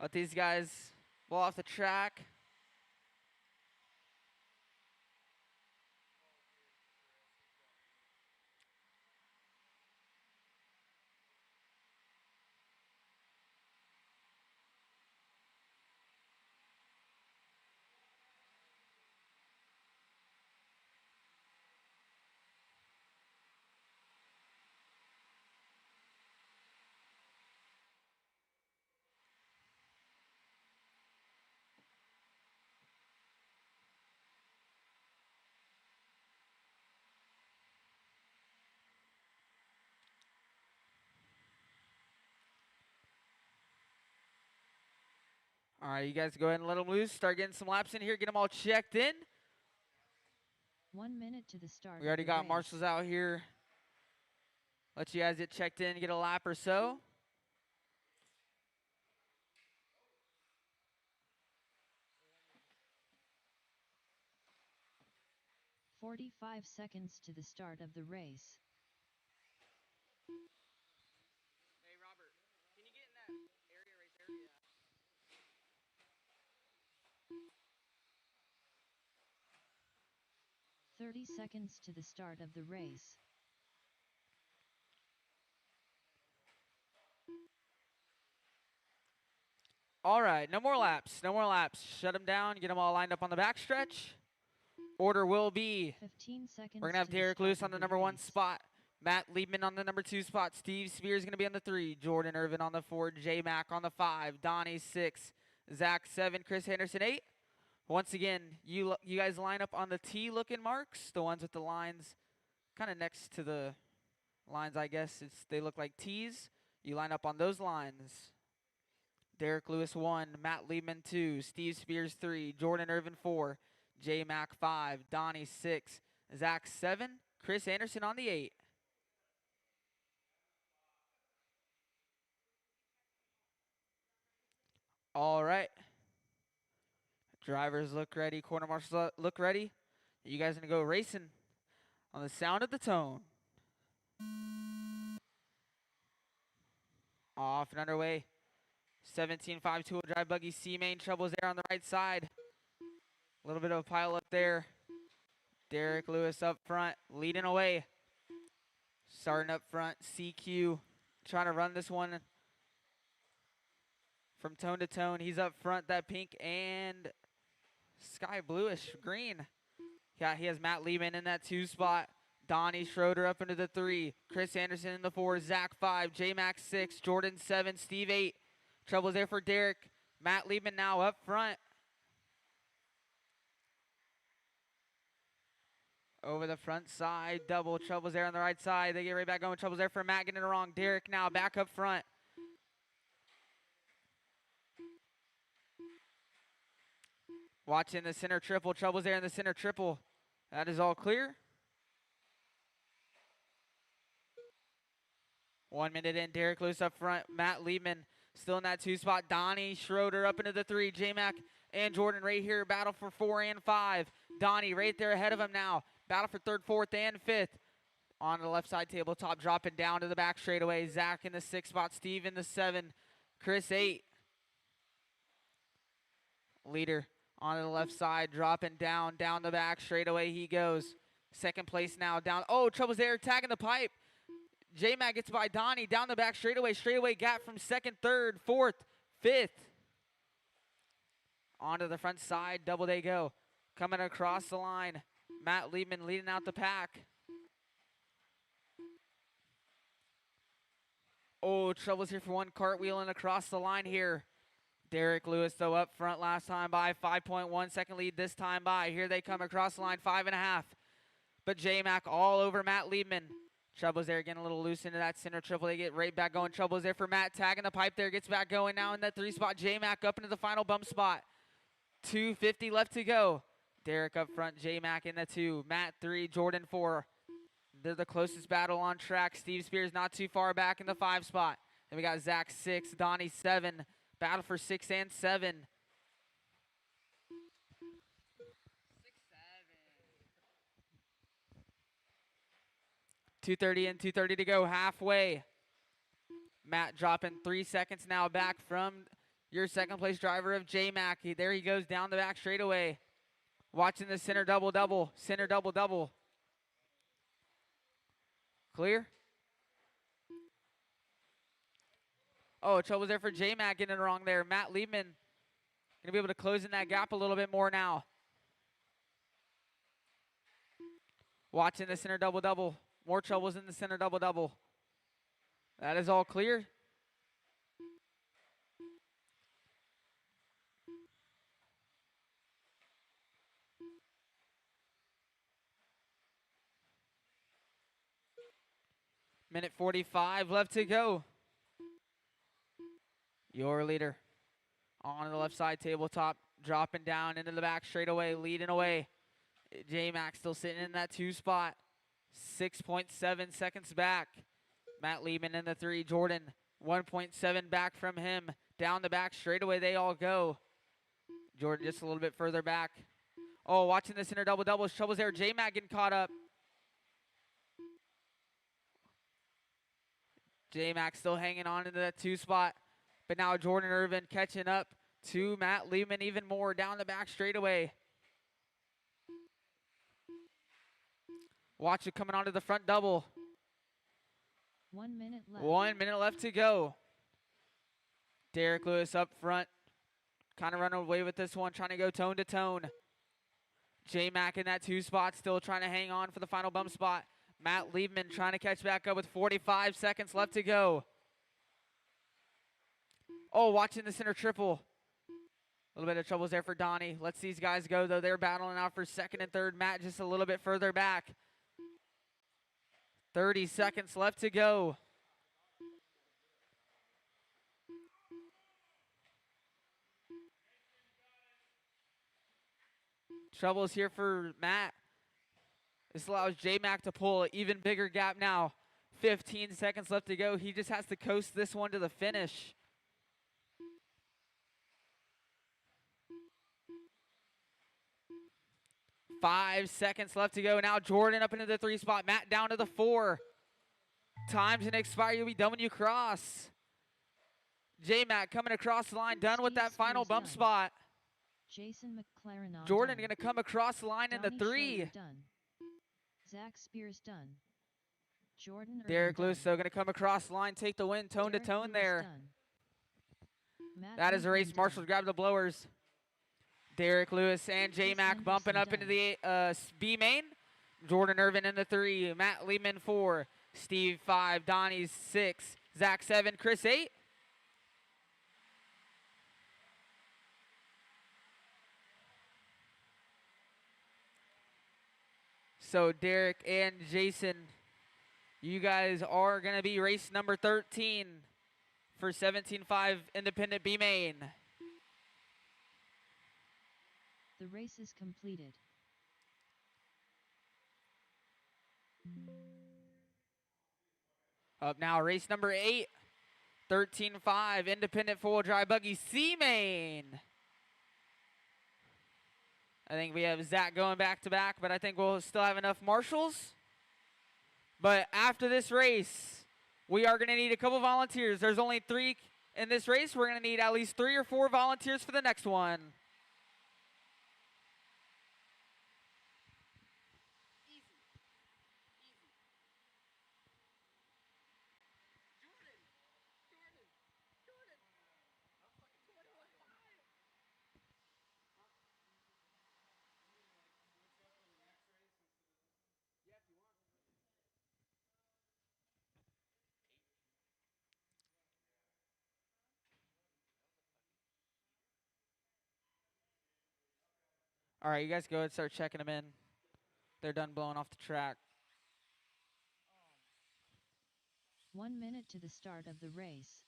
Let these guys blow off the track. All right, you guys go ahead and let them loose. Start getting some laps in here. Get them all checked in. 1 minute to the start. We already of the got race. marshals out here. Let you guys get checked in, get a lap or so. "45 seconds to the start of the race. Hey, Robert, can you get in that area right there? Yeah. 30 seconds to the start of the race. All right, no more laps. No more laps. Shut them down. Get them all lined up on the backstretch. Order will be, 15 seconds. we're going to have to the Derek start Lewis of on the the number 1 race. spot. Matt Liebman on the number 2 spot. Steve Spears going to be on the 3. Jordan Irvin on the 4. J Mac on the 5. Donnie 6. Zach 7. Chris Henderson 8. Once again, you guys line up on the T-looking marks, the ones with the lines kind of next to the lines, I guess. They look like T's. You line up on those lines. Derek Lewis 1, Matt Liebman 2, Steve Spears 3, Jordan Irvin 4, J Mac 5, Donnie 6, Zach 7, Chris Anderson on the 8. All right. Drivers look ready. Corner marshals look ready. You guys are going to go racing on the sound of the tone. Off and underway. 17.5 two-wheel drive buggy C main troubles there on the right side. A little bit of a pile up there. Derek Lewis up front, leading away. Starting up front, CQ trying to run this one from tone to tone. He's up front, that pink and sky bluish green. Yeah, he has Matt Liebman in that 2 spot. Donnie Schroeder up into the 3. Chris Anderson in the 4. Zach 5. J Max 6. Jordan 7. Steve 8. Troubles there for Derek. Matt Liebman now up front. Over the front side. Double troubles there on the right side. They get right back going. Troubles there for Matt getting it wrong. Derek now back up front. Watching the center triple. Troubles there in the center triple. That is all clear. 1 minute in. Derek Lewis up front. Matt Liebman still in that 2 spot. Donnie Schroeder up into the 3. J-Mac and Jordan right here. Battle for 4 and 5. Donnie right there ahead of him now. Battle for 3rd, 4th, and 5th. On the left side tabletop. Dropping down to the back straightaway. Zach in the 6 spot. Steve in the 7. Chris 8. Leader on the left side. Dropping down the back straightaway he goes. 2nd place now. Down. Oh, trouble's there. Tagging the pipe. J-Mac gets by Donnie down the back straightaway. Straightaway gap from 2nd, 3rd, 4th, fifth. Onto the front side, double they go. Coming across the line, Matt Liebman leading out the pack. Oh, troubles here for one, cartwheeling across the line here. Derek Lewis, though, up front last time by 5.1 second lead this time by. Here they come across the line, 5.5. But J-Mac all over Matt Liebman. Troubles there, getting a little loose into that center triple. They get right back going. Troubles there for Matt, tagging the pipe there, gets back going now in that 3 spot. J-Mac up into the final bump spot. 2:50 left to go. Derek up front, J-Mac in the 2. Matt 3, Jordan 4. They're the closest battle on track. Steve Spears not too far back in the 5 spot. Then we got Zach 6, Donnie 7. Battle for 6 and 7. 2:30 and 2:30 to go, halfway. Matt dropping 3 seconds now back from your second place driver of J-Mac. There he goes down the back straightaway. Watching the center double-double. Center double-double. Clear? Oh, trouble's there for J-Mac, getting it wrong there. Matt Liebman going to be able to close in that gap a little bit more now. Watching the center double-double. More troubles in the center double-double. That is all clear. Minute 45 left to go. Your leader on the left side tabletop, dropping down into the back straightaway, leading away. J-Mac still sitting in that 2 spot. 6.7 seconds back. Matt Liebman in the 3. Jordan 1.7 back from him. Down the back straightaway they all go. Jordan just a little bit further back. Oh, watching the center double-double. Troubles there. J-Mac getting caught up. J-Mac still hanging on into that 2 spot. But now Jordan Irvin catching up to Matt Liebman even more down the back straightaway. Watch it coming onto the front double. 1 minute left. 1 minute left to go. Derek Lewis up front. Kind of running away with this one, trying to go tone to tone. J-Mac in that 2 spot, still trying to hang on for the final bump spot. Matt Liebman trying to catch back up with 45 seconds left to go. Oh, watching the center triple. A little bit of troubles there for Donnie. Let's these guys go, though. They're battling out for second and third. Matt just a little bit further back. 30 seconds left to go. Troubles here for Matt. This allows J-Mac to pull an even bigger gap now. 15 seconds left to go. He just has to coast this one to the finish. Five seconds left to go. Now Jordan up into the 3 spot. Matt down to the 4. Time's gonna expire. You'll be done when you cross. J-Mac coming across the line, done with that final bump spot. Jason McLaren on Jordan done. gonna come across the line in the Donnie 3. Schroeder done. Zach Spears done. Jordan Irvin Derek done. Lewis though gonna come across the line, take the win, tone Derek to tone Lewis there. done. Matt That is a Liebman race. done. Marshall grab the blowers. Derek Lewis and J-Mac Chris bumping up Anderson into the B main. Jordan Irvin in the 3. Matt Liebman 4. Steve 5. Donnie 6. Zach 7. Chris 8. So Derek and Jason, you guys are going to be race number 13 for 17.5 Independent B main. The race is completed. Up now, race number 8, 13.5 Independent 4-wheel drive buggy C main. I think we have Zach going back to back, but I think we'll still have enough marshals. But after this race, we are going to need a couple volunteers. There's only 3 in this race. We're going to need at least 3 or 4 volunteers for the next one. All right, you guys go ahead and start checking them in. They're done blowing off the track. 1 minute to the start of the race.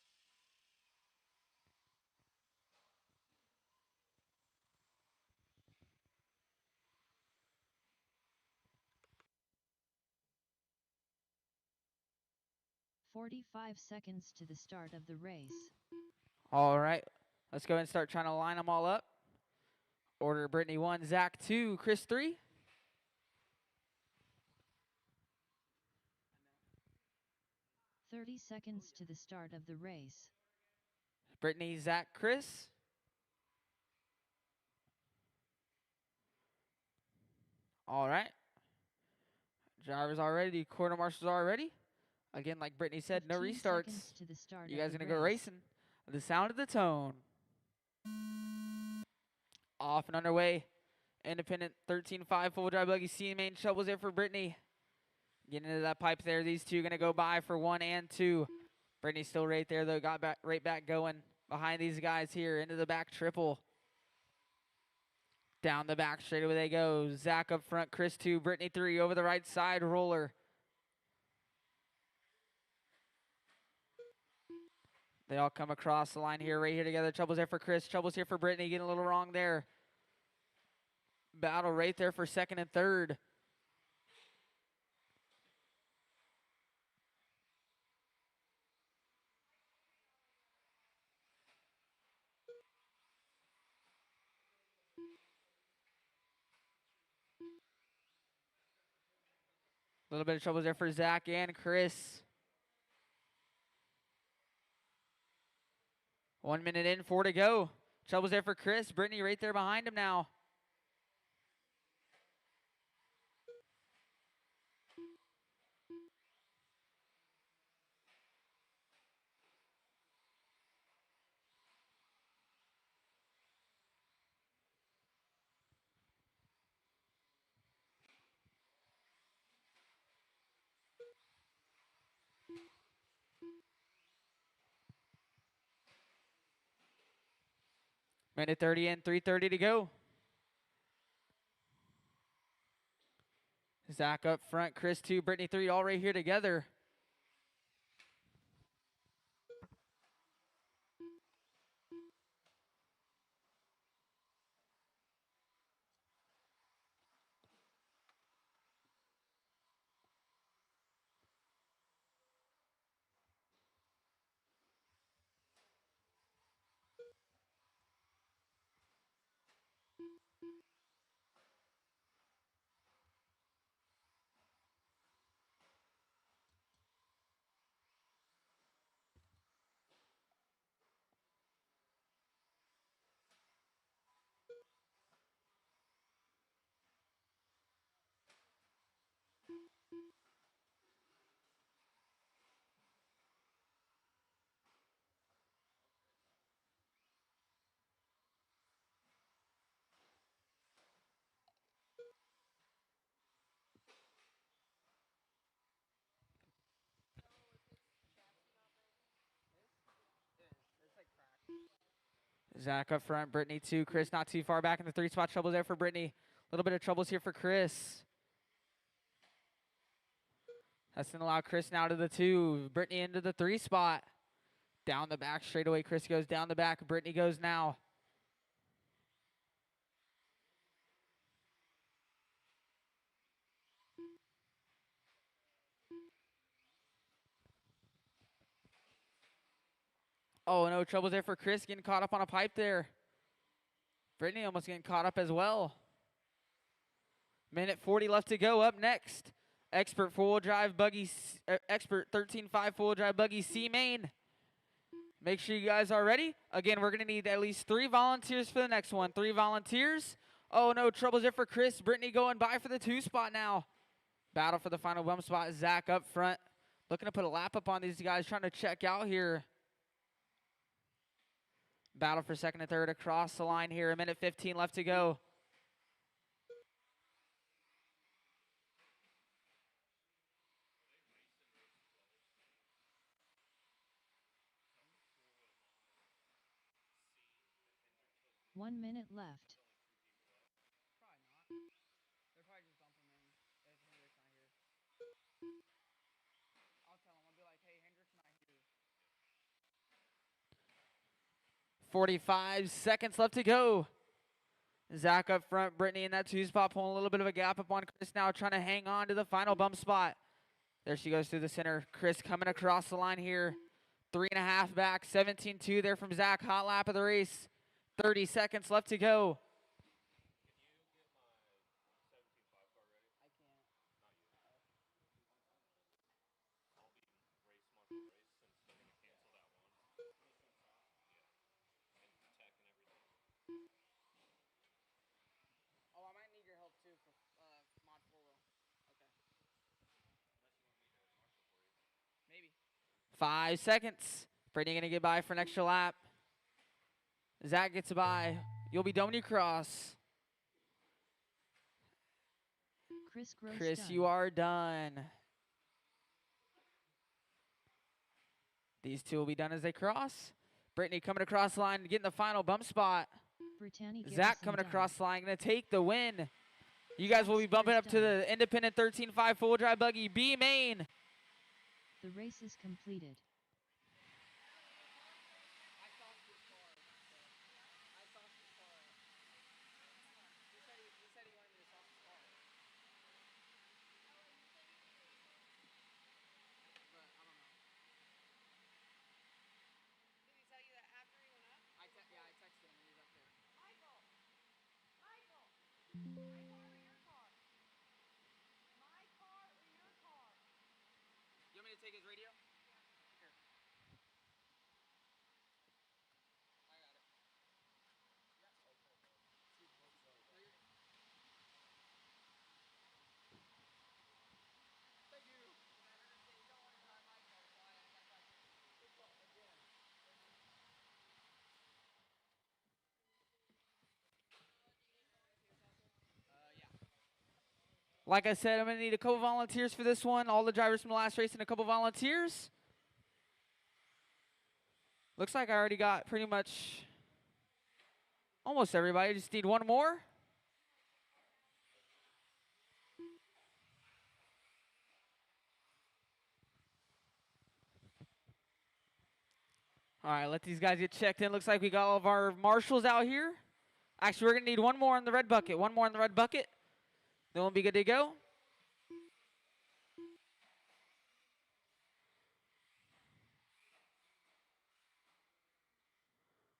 "45 seconds to the start of the race. All right, let's go ahead and start trying to line them all up. Order Brittany 1, Zach 2, Chris 3. 30 seconds to the start of the race. Brittany, Zach, Chris. All right. Drivers are ready. Quarter marshals are ready. Again, like Brittany said, no 15 restarts. seconds to the start You of guys the gonna go race. racing. The sound of the tone. Off and underway. Independent 13.5 full drive buggy. C main shovels in for Brittany. Getting into that pipe there. These two gonna go by for 1 and 2. Brittany's still right there though. Got back right back going behind these guys here into the back triple. Down the back straightaway they go. Zach up front, Chris 2, Brittany 3 over the right side roller. They all come across the line here, right here together. Trouble's there for Chris. Trouble's here for Brittany. Getting a little wrong there. Battle right there for second and third. A little bit of trouble there for Zach and Chris. 1 minute in, 4 to go. Trouble's there for Chris. Brittany right there behind him now. Minute 30 in, 3:30 to go. Zach up front, Chris 2, Brittany 3, all right here together. Zach up front, Brittany 2, Chris not too far back in the 3 spot. Trouble there for Brittany. A little bit of troubles here for Chris. That's going to allow Chris now to the 2. Brittany into the 3 spot. Down the back straightaway. Chris goes down the back. Brittany goes now. Oh, no troubles there for Chris. Getting caught up on a pipe there. Brittany almost getting caught up as well. Minute 40 left to go. Up next, Expert 13.5 full drive buggy C main. Make sure you guys are ready. Again, we're going to need at least 3 volunteers for the next one. 3 volunteers. Oh, no troubles there for Chris. Brittany going by for the 2 spot now. Battle for the final bump spot. Zach up front. Looking to put a lap up on these guys. Trying to check out here. Battle for second and third across the line here. A minute 15 left to go. "1 minute left. 45 seconds left to go. Zach up front, Brittany in that 2 spot, pulling a little bit of a gap up on Chris now, trying to hang on to the final bump spot. There she goes through the center. Chris coming across the line here. 3.5 back, 17-2 there from Zach. Hot lap of the race. 30 seconds left to go. Oh, I might need your help too for mod 4 wheel. Okay. Maybe. 5 seconds. Brittany gonna get by for an extra lap. Zach gets by. You'll be done when you cross. Chris, done. you are done. These two will be done as they cross. Brittany coming across the line, getting the final bump spot. Zach coming across the line, going to take the win. You guys will be bumping up to the independent 13.5 full dry buggy B main. The race is completed. You want me to take his radio? Here. I got it. Thank you. Like I said, I'm going to need a couple volunteers for this one. All the drivers from the last race and a couple volunteers. Looks like I already got pretty much almost everybody. Just need one more. All right, let these guys get checked in. Looks like we got all of our marshals out here. Actually, we're going to need one more in the red bucket. One more in the red bucket. Then we'll be good to go.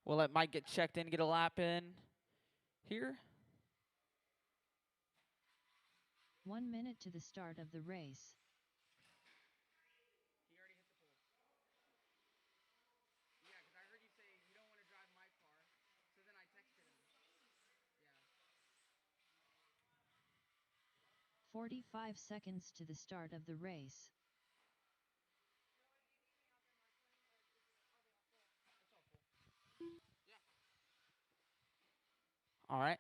We'll let Mike get checked in, get a lap in here. 1 minute to the start of the race. He already hit the pole. Yeah, because I heard you say you don't want to drive my car. So then I texted him. Yeah. 45 seconds to the start of the race. All right.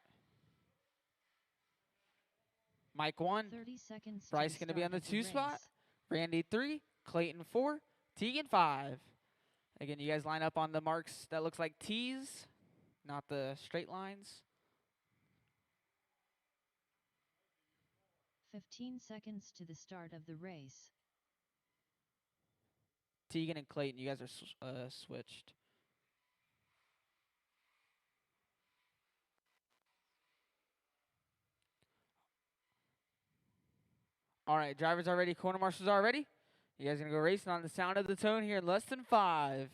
Mike 1. 30 seconds. Bryce going to be on the 2 spot. Randy 3. Clayton 4. Tegan 5. Again, you guys line up on the marks that looks like T's, not the straight lines. 15 seconds to the start of the race. Tegan and Clayton, you guys are switched. All right, drivers are ready. Corner marshals are ready. You guys are going to go racing on the sound of the tone here in less than 5.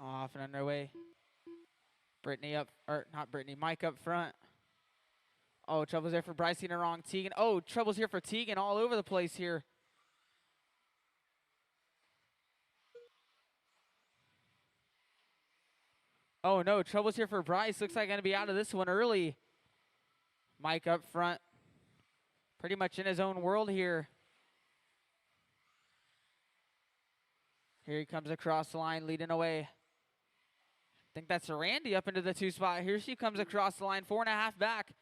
Off and underway. Brittany up, or not Brittany, Mike up front. Oh, trouble's there for Bryce getting it wrong. Tegan. Oh, trouble's here for Tegan all over the place here. Oh, no, trouble's here for Bryce. Looks like going to be out of this one early. Mike up front. Pretty much in his own world here. Here he comes across the line, leading away. I think that's Randy up into the 2 spot. Here she comes across the line, 4.5 back.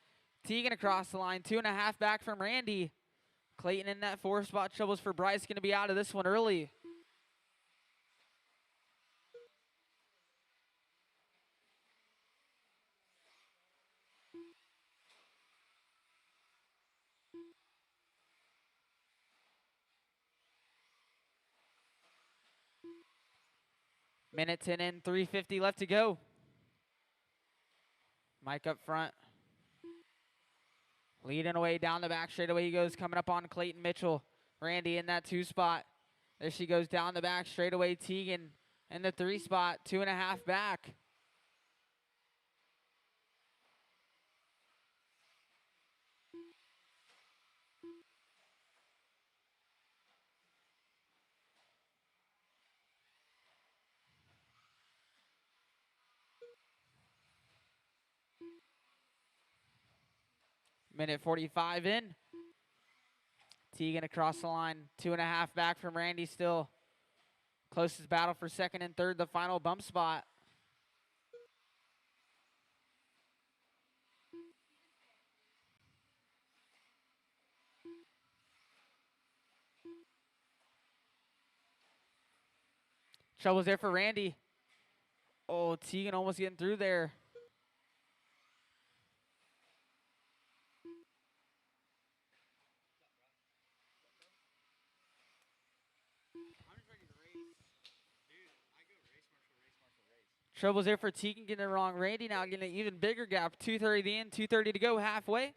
Tegan across the line, 2.5 back from Randy. Clayton in that 4 spot. Troubles for Bryce, going to be out of this one early. Minute 10 in, 3:50 left to go. Mike up front. Leading away down the back straightaway he goes, coming up on Clayton Mitchell. Randy in that 2 spot. There she goes down the back straightaway. Tegan in the 3 spot, 2.5 back. Minute 45 in. Tegan across the line, 2.5 back from Randy still. Closest battle for second and third, the final bump spot. Trouble's there for Randy. Oh, Tegan almost getting through there. Trouble's there for Tegan getting it wrong. Randy now getting an even bigger gap. 2:30 to end, 2:30 to go, halfway.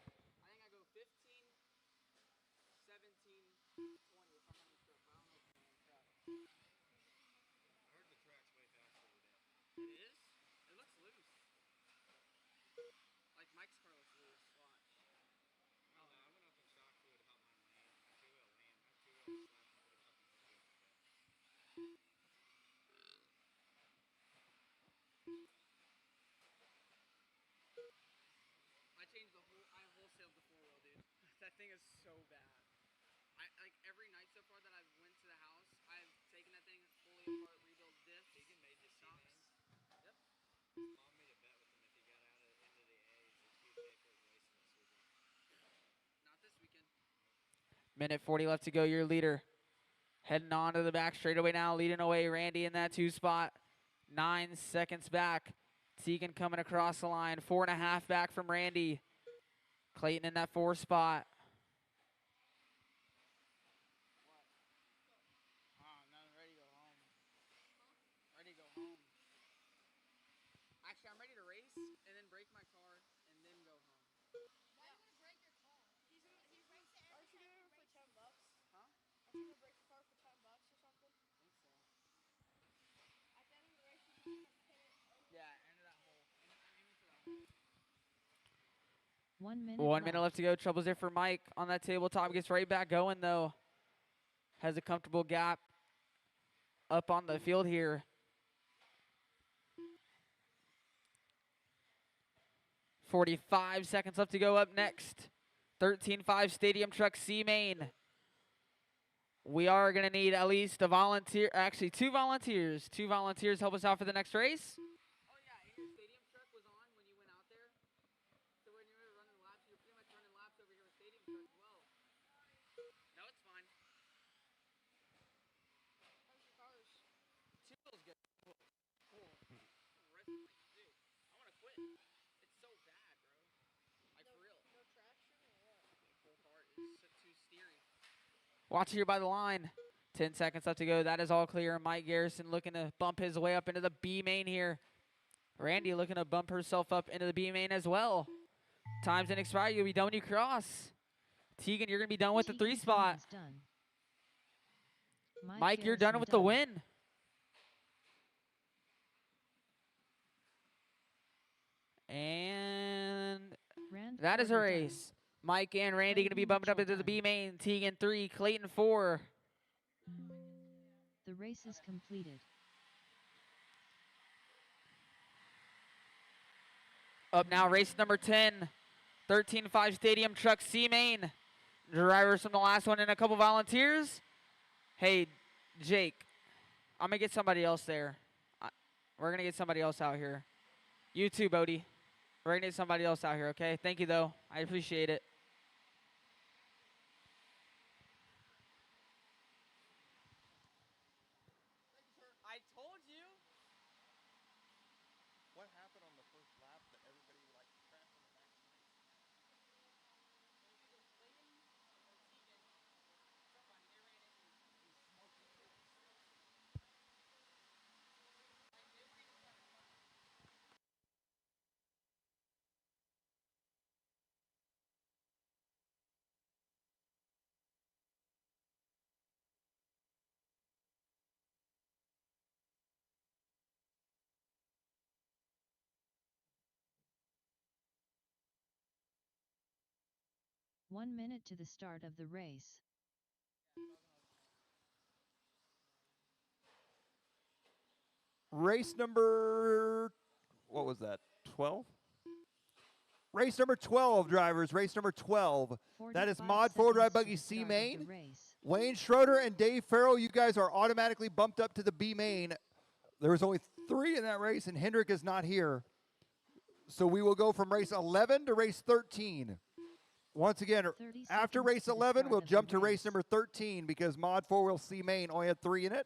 I wholesaled the 4-wheel, dude. That thing is so bad. Like every night so far that I've went to the house, I've taken that thing fully apart, rebuilt diff. Tegan made you see names. Yep. His mom made a bet with him if he got out of into the A's, if he would pay for his racing this weekend. Not this weekend. Minute 40 left to go. Your leader heading on to the back straightaway now, leading away. Randy in that 2 spot. 9 seconds back. Tegan coming across the line. 4.5 back from Randy. Clayton in that 4 spot. Ready to go home. Ready to go home. Actually, I'm ready to race and then break my car and then go home. Why are you gonna break your car? He's raced it. Aren't you doing it for $10? Huh? Aren't you gonna break your car for $10 or something? I think so. At the end of the race, you just gonna pin it over. Yeah, end of that hole. I'm aiming for that hole. 1 minute 1 minute left to go. Trouble's there for Mike on that tabletop. Gets right back going, though. Has a comfortable gap up on the field here. 45 seconds left to go. Up next, 13.5 Stadium Truck C Main. We are going to need at least a volunteer, actually 2 volunteers. 2 volunteers help us out for the next race. Oh, yeah, and your Stadium Truck was on when you went out there? So when you were running laps, you're pretty much running laps over here with Stadium Truck as well. No, it's fine. How's your cars? Two feels good. Cool. Dude, I want to quit. It's so bad, bro. Like, for real. No traction or what? The whole car is too steery. Watch here by the line. 10 seconds left to go. That is all clear. Mike Garrison looking to bump his way up into the B main here. Randy looking to bump herself up into the B main as well. Time's in expired. You'll be done when you cross. Tegan, you're going to be done with the 3 spot. Done. Mike, you're done with the win. And that is a race. Mike and Randy going to be bumping up into the B main. Tegan 3, Clayton 4. The race is completed. Up now, race number 10. 13.5 Stadium Truck C main. Drivers from the last one and a couple volunteers. Hey, Jake, I'm going to get somebody else there. We're going to get somebody else out here. You too, Bodie. We're going to get somebody else out here, okay? Thank you, though. I appreciate it. I told you. What happened on the first lap that everybody like crashed on the back? 1 minute to the start of the race. Race number, what was that, 12? Race number 12, drivers, race number 12. That is 45 Mod 4 Drive seconds to Buggy the C start of main. the race. Wayne Schroeder and Dave Farrell, you guys are automatically bumped up to the B main. There was only 3 in that race, and Hendrick is not here. So we will go from race 11 to race 13. Once again, 30 after seconds race to the 11, start we'll of the jump to race race. number 13 because Mod 4 Wheel C main only had 3 in it.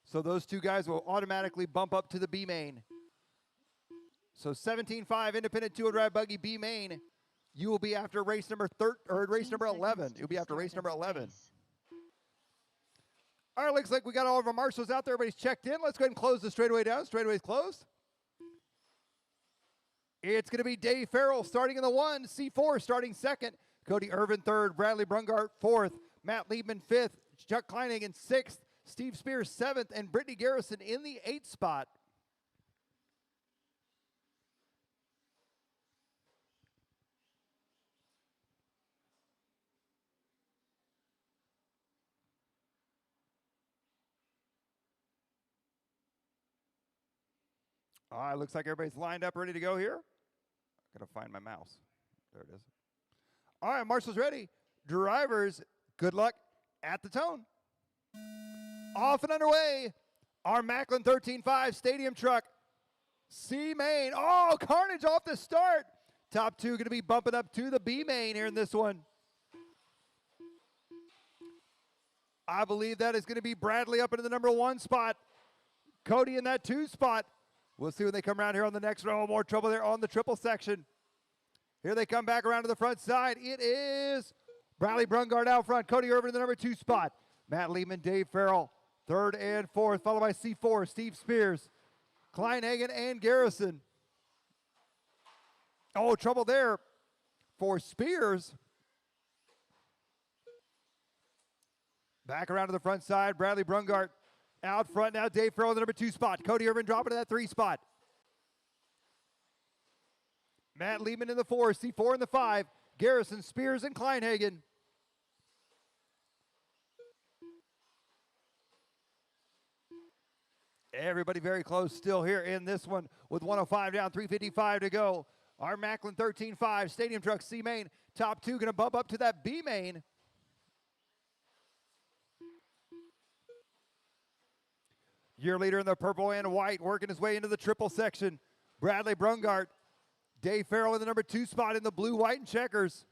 So those 2 guys will automatically bump up to the B main. So 17.5 independent 2-wheel drive buggy B main. You will be after race number 11. You'll be after race number 11. All right, looks like we got all of our marshals out there. Everybody's checked in. Let's go ahead and close the straightaway down. Straightaway's closed. It's going to be Dave Farrell starting in the 1, C4 starting second, Cody Irvin third, Bradley Brungart fourth, Matt Liebman fifth, Chuck Kleinhagen sixth, Steve Spears seventh, and Brittany Garrison in the 8th spot. All right, looks like everybody's lined up, ready to go here. I gotta find my mouse. There it is. All right, marshals ready. Drivers, good luck at the tone. Off and underway. Our Macklin 13.5 stadium truck. C main. Oh, carnage off the start. Top 2 going to be bumping up to the B main here in this one. I believe that is going to be Bradley up into the number 1 spot. Cody in that 2 spot. We'll see when they come around here on the next row. More trouble there on the triple section. Here they come back around to the front side. It is Bradley Brungart out front. Cody Irvin in the number 2 spot. Matt Lehman, Dave Farrell, 3rd and 4th, followed by C4, Steve Spears, Kleinhagen, and Garrison. Oh, trouble there for Spears. Back around to the front side. Bradley Brungart out front now. Dave Farrell in the number 2 spot. Cody Irvin dropping to that 3 spot. Matt Lehman in the 4, C4 in the 5. Garrison, Spears, and Kleinhagen. Everybody very close still here in this one with 105 down, 355 to go. Our Macklin 13.5 stadium truck C main. Top 2 going to bump up to that B main. Your leader in the purple and white working his way into the triple section. Bradley Brungart. Dave Farrell in the number 2 spot in the blue, white, and checkers.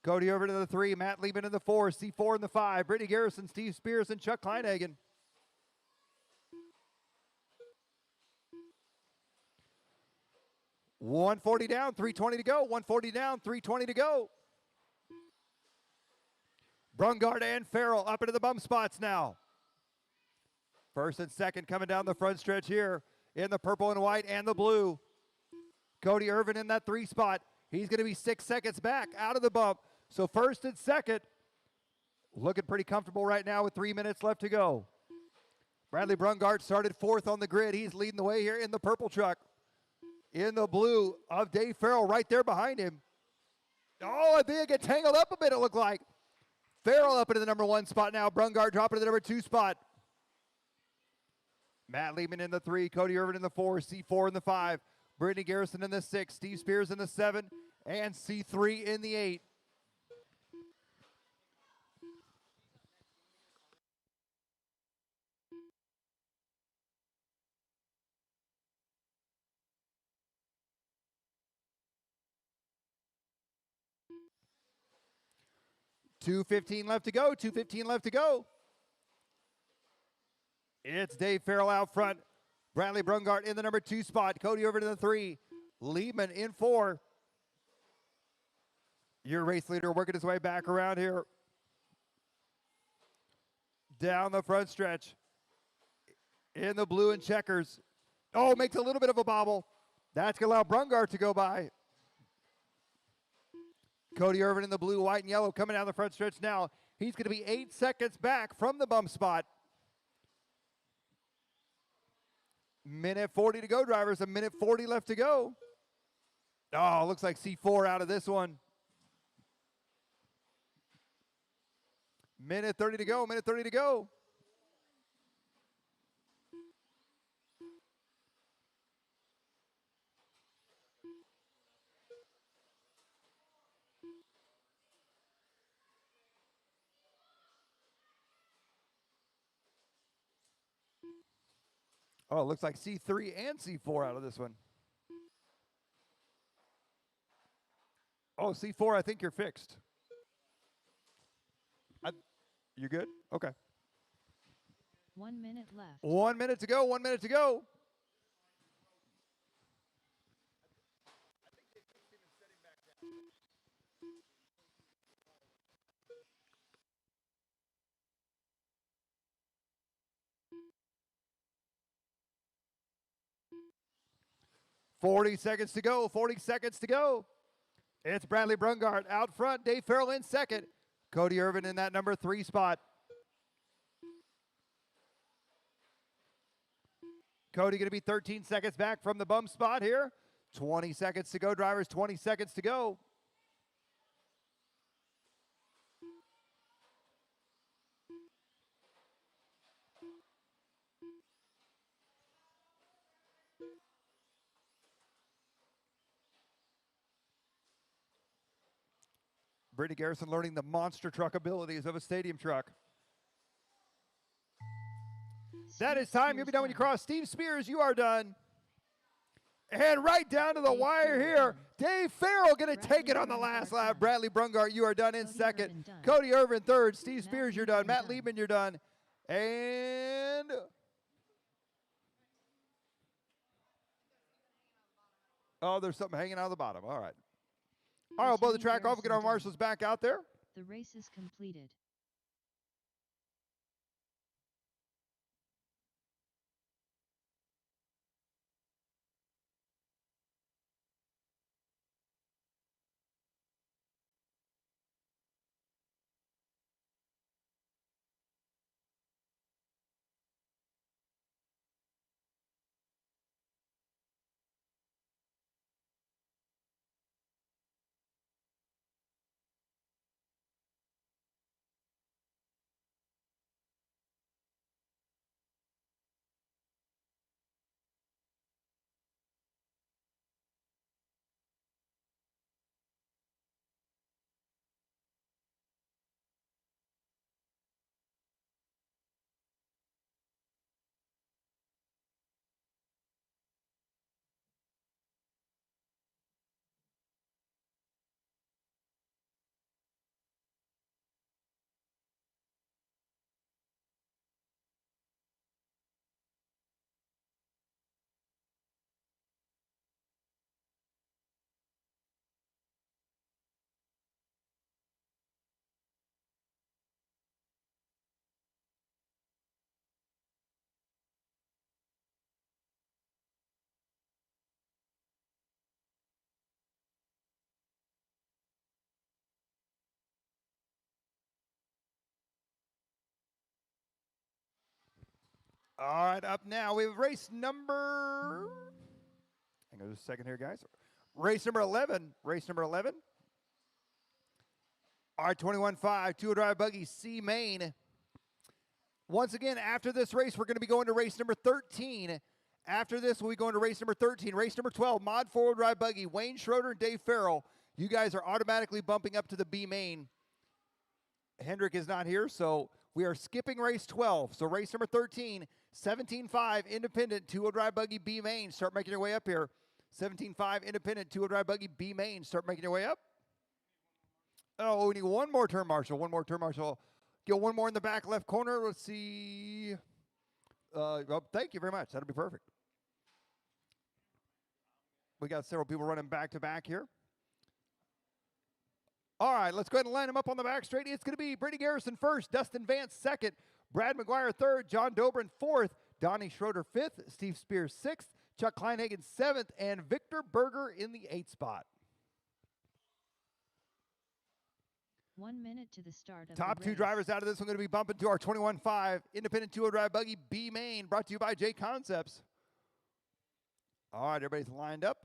Cody over to the 3. Matt Liebman in the 4. C4 in the 5. Brittany Garrison, Steve Spears, and Chuck Kleinhagen. $140 down, $320 to go. $140 down, $320 to go. Brungart and Farrell up into the bump spots now. First and second coming down the front stretch here in the purple and white and the blue. Cody Irvin in that 3 spot. He's going to be 6 seconds back out of the bump. So first and second, looking pretty comfortable right now with 3 minutes left to go. Bradley Brungart started 4th on the grid. He's leading the way here in the purple truck. In the blue of Dave Farrell right there behind him. Oh, I think it get tangled up a bit, it looked like. Farrell up into the number 1 spot now. Brungart dropping to the number 2 spot. Matt Lehman in the 3. Cody Irvin in the 4. C4 in the 5. Brittany Garrison in the 6. Steve Spears in the 7. And C3 in the 8. $2:15 left to go. $2:15 left to go. It's Dave Farrell out front. Bradley Brungart in the number 2 spot. Cody over to the 3. Liebman in 4. Your race leader working his way back around here. Down the front stretch. In the blue and checkers. Oh, makes a little bit of a bobble. That's going to allow Brungart to go by. Cody Irvin in the blue, white, and yellow coming down the front stretch now. He's going to be 8 seconds back from the bump spot. Minute 40 to go, drivers. A minute 40 left to go. Oh, looks like C4 out of this one. Minute 30 to go, minute 30 to go. Oh, it looks like C3 and C4 out of this one. Oh, C4, I think you're fixed. You good? Okay. 1 minute left. 1 minute to go, 1 minute to go. Forty seconds to go, 40 seconds to go. It's Bradley Brungart out front, Dave Farrell in second. Cody Irvin in that number 3 spot. Cody going to be 13 seconds back from the bump spot here. 20 seconds to go, drivers, 20 seconds to go. Brittany Garrison learning the monster truck abilities of a stadium truck. That is time. You'll be done when you cross. Steve Spears, you are done. And right down to the wire here, Dave Farrell going to take it on the last lap. Bradley Brungart, you are done in second. Cody Irvin third. Steve Spears, you're done. Matt Liebman, you're done. And oh, there's something hanging out of the bottom. All right. All right, we'll blow the track off. We'll get our marshals back out there. The race is completed. All right, up now, we have race number, hang on just a second here, guys. Race number 11, R21.5, two-wheel drive buggy, C main. Once again, after this race, we're going to be going to race number 13. After this, we'll be going to race number 13. Race number 12, mod four-wheel drive buggy, Wayne Schroeder and Dave Farrell. You guys are automatically bumping up to the B main. Hendrick is not here, so we are skipping race 12. So race number 13, 17.5 independent two-wheel drive buggy B main. Start making your way up here. 17.5 independent two-wheel drive buggy B main. Start making your way up. Oh, we need one more turn marshal. One more turn marshal. Get one more in the back left corner. Let's see. Well, thank you very much. That'll be perfect. We got several people running back to back here. All right, let's go ahead and line them up on the back straight. It's going to be Brady Garrison first, Dustin Vance second, Brad McGuire third, John Dobrin fourth, Donnie Schroeder fifth, Steve Spears sixth, Chuck Kleinhagen seventh, and Victor Berger in the 8th spot. 1 minute to the start of Top the two race. drivers out of this one going to be bumping to our 21.5 independent two-wheel drive buggy B main, brought to you by JConcepts. All right, everybody's lined up.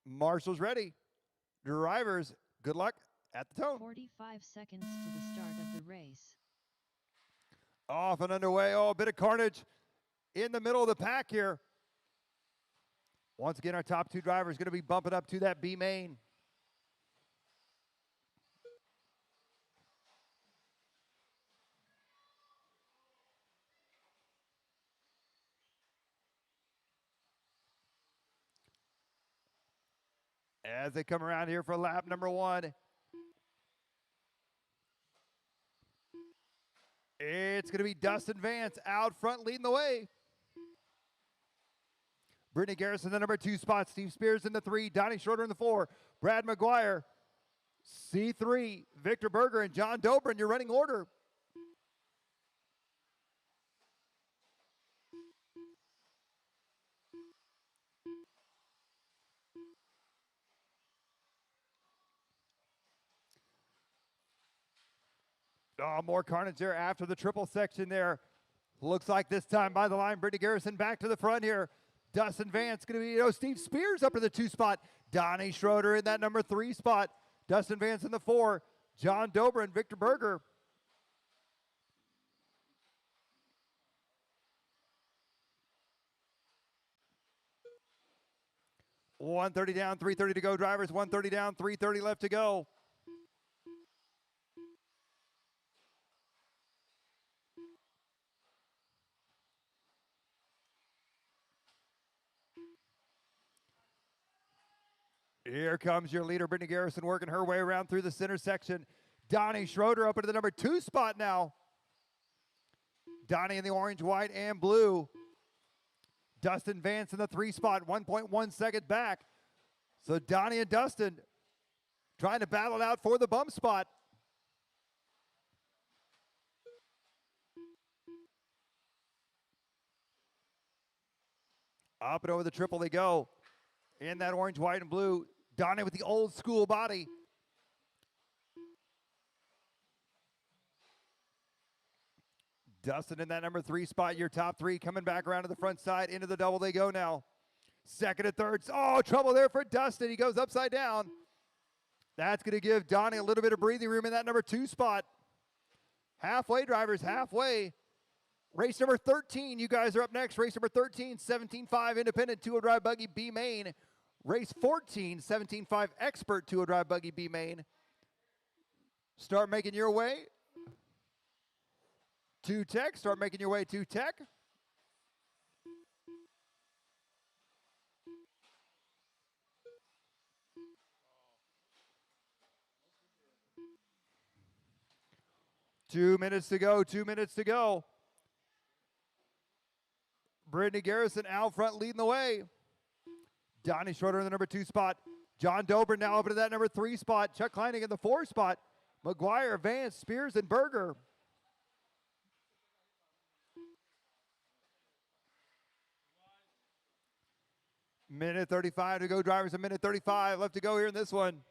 Marshall's ready. Drivers, good luck. at the tone. 45 seconds to the start of the race. Off and underway. Oh, a bit of carnage in the middle of the pack here. Once again, our top two drivers going to be bumping up to that B main. As they come around here for lap number one. It's going to be Dustin Vance out front leading the way. Brittany Garrison, the number 2 spot. Steve Spears in the 3. Donnie Schroeder in the 4. Brad McGuire, C3. Victor Berger and John Dobrin, your running order. Oh, more carnage there after the triple section there. Looks like this time by the line, Brittany Garrison back to the front here. Dustin Vance going to be, Steve Spears up to the 2 spot. Donnie Schroeder in that number 3 spot. Dustin Vance in the 4. John Dobrin, Victor Berger. $130 down, $330 to go, drivers. $130 down, $330 left to go. Here comes your leader, Brittany Garrison, working her way around through the center section. Donnie Schroeder up into the number 2 spot now. Donnie in the orange, white, and blue. Dustin Vance in the 3 spot, 1.1 second back. So Donnie and Dustin trying to battle it out for the bump spot. Up and over the triple they go. In that orange, white, and blue. Donnie with the old school body. Dustin in that number 3 spot, your top 3 coming back around to the front side. Into the double they go now. Second and third. Oh, trouble there for Dustin. He goes upside down. That's going to give Donnie a little bit of breathing room in that number 2 spot. Halfway, drivers, halfway. Race number 13, you guys are up next. Race number 13, 17.5 independent two-wheel drive buggy B main. Race 14, 17.5 expert two-wheel drive buggy B main. Start making your way to Tech. Start making your way to Tech. Two minutes to go, 2 minutes to go. Brittany Garrison out front leading the way. Donnie Schroeder in the number 2 spot. John Dobrin now up into that number 3 spot. Chuck Kleining in the 4 spot. McGuire, Vance, Spears, and Berger. Minute 35 to go, drivers. A minute 35 left to go here in this one.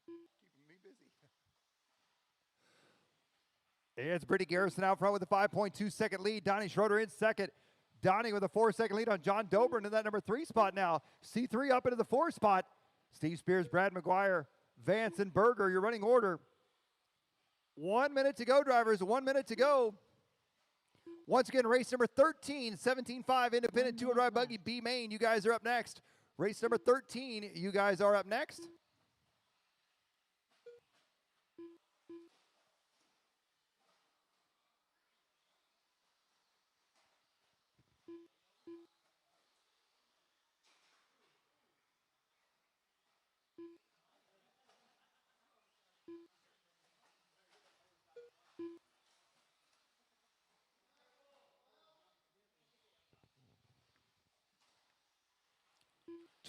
Keeping me busy. It's Brittany Garrison out front with a 5.2 second lead. Donnie Schroeder in second. Donnie with a 4 second lead on John Dobrin in that number 3 spot now. C3 up into the 4 spot. Steve Spears, Brad McGuire, Vance, and Berger, your running order. 1 minute to go, drivers. 1 minute to go. Once again, race number 13, 17.5 independent two-wheel drive buggy B main. You guys are up next. Race number 13, you guys are up next.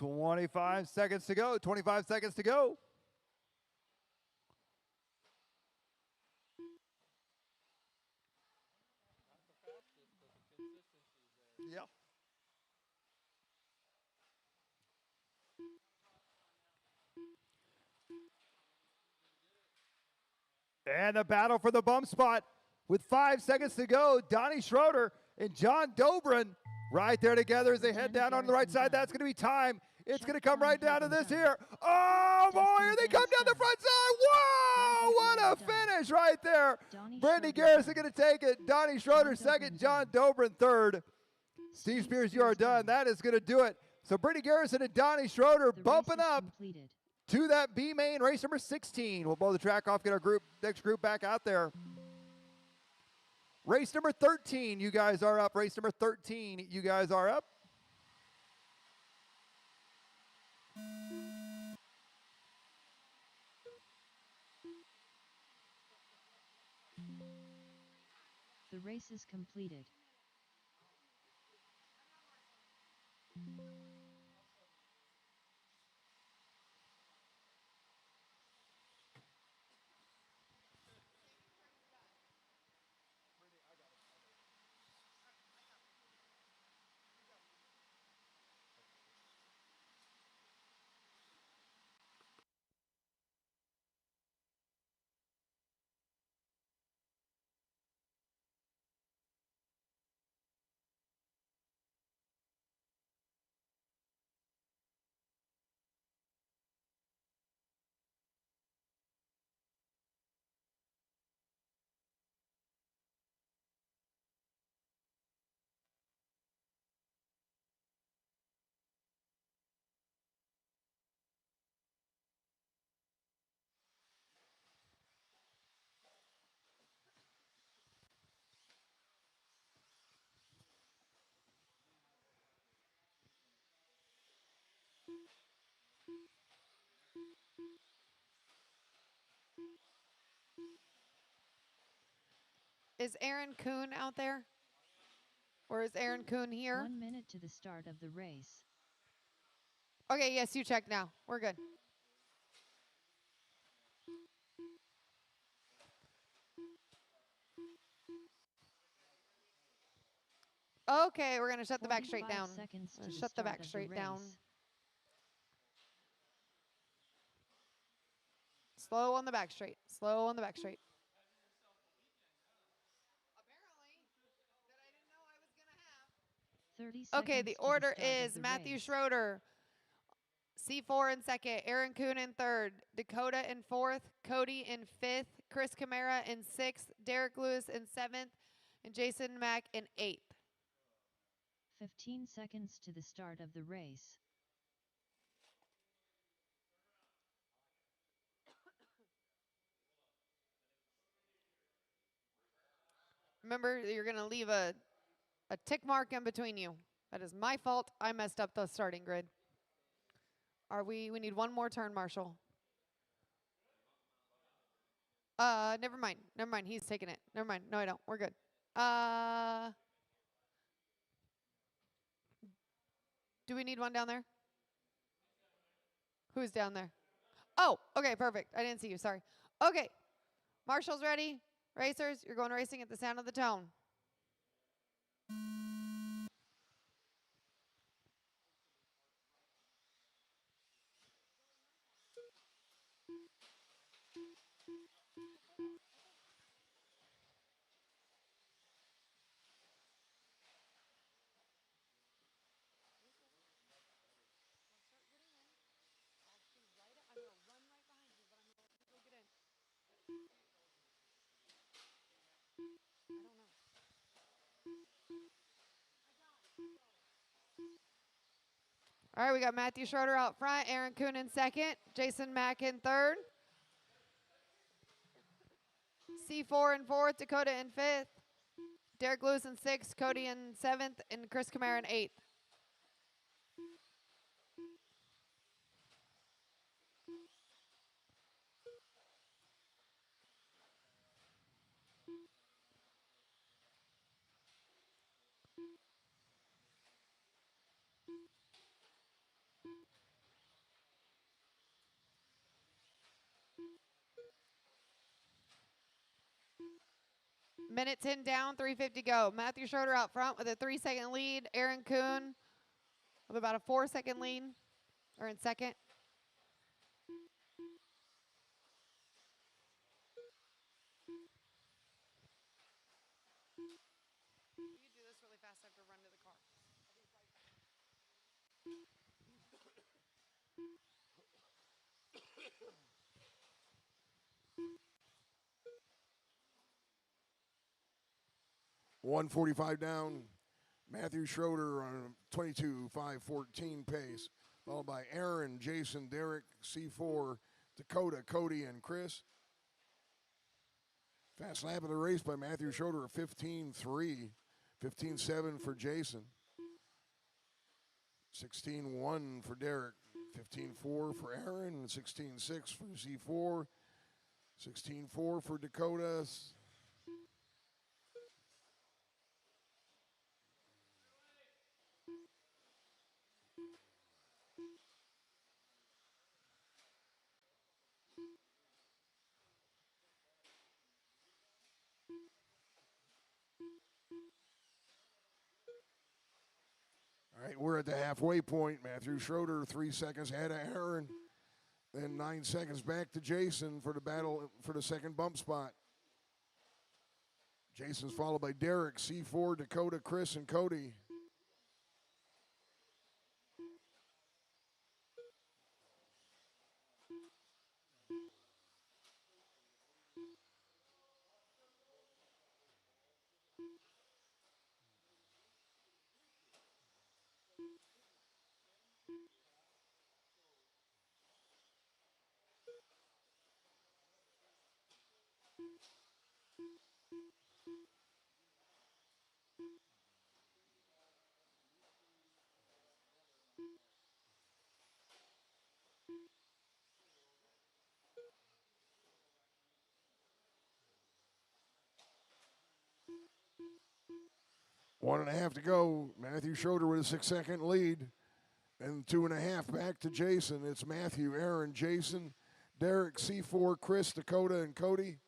$25 seconds to go. 25 seconds to go. Yep. And the battle for the bump spot. with 5 seconds to go. Donnie Schroeder and John Dobrin right there together as they head down on the right side. That's going to be time. It's going to come right down to this here. Oh, boy, here they come down the front side. Whoa, what a finish right there. Brandy Garrison going to take it. Donnie Schroeder second, John Dobrin third. Steve Spears, you are done. That is going to do it. So Brittany Garrison and Donnie Schroeder bumping up to that B main race number 16. We'll blow the track off, get our next group back out there. Race number 13, you guys are up. Race number 13, you guys are up. The race is completed. Is Aaron Kuhn out there? Or is Aaron Kuhn here? 1 minute to the start of the race. Okay, yes, you check now. We're good. Okay, we're going to shut the back straight 45 down. seconds to the Shut the start back of straight the down. race. Slow on the back straight. Slow on the back straight. Apparently, that I didn't know I was going to have. 30 seconds Okay, the to order start of is the Matthew race. Schroeder, C4 in second, Aaron Kuhn in third, Dakota in fourth, Cody in fifth, Chris Camara in sixth, Derek Lewis in seventh, and Jason Mack in eighth. 15 seconds to the start of the race. Remember, you're going to leave a tick mark in between you. That is my fault. I messed up the starting grid. We need one more turn, Marshall. Never mind. Never mind. He's taking it. Never mind. No, I don't. We're good. Do we need one down there? Who's down there? Oh, okay, perfect. I didn't see you. Sorry. Okay. Marshall's ready. Racers, you're going racing at the sound of the tone. All right, we got Matthew Schroeder out front, Aaron Kuhn in second, Jason Mack in third, C4 in fourth, Dakota in fifth, Derek Lewis in sixth, Cody in seventh, and Chris Camara in eighth. Minute 10 down, 3:50 go. Matthew Schroeder out front with a 3-second lead. Aaron Kuhn with about a 4-second lead, or in second. just have to run to the car. 1:45 down. Matthew Schroeder on a 22:5:14 pace, followed by Aaron, Jason, Derek, C4, Dakota, Cody, and Chris. Fast lap of the race by Matthew Schroeder, 15:3, 15:7 for Jason, 16:1 for Derek, 15:4 for Aaron, 16:6 for C4, 16:4 for Dakota. All right, we're at the halfway point. Matthew Schroeder 3 seconds ahead of Aaron. Then 9 seconds back to Jason for the battle for the second bump spot. Jason's followed by Derek, C4, Dakota, Chris, and Cody. One and a half to go. Matthew Schroeder with a 6-second lead. And 2.5 back to Jason. It's Matthew, Aaron, Jason, Derek, C4, Chris, Dakota, and Cody.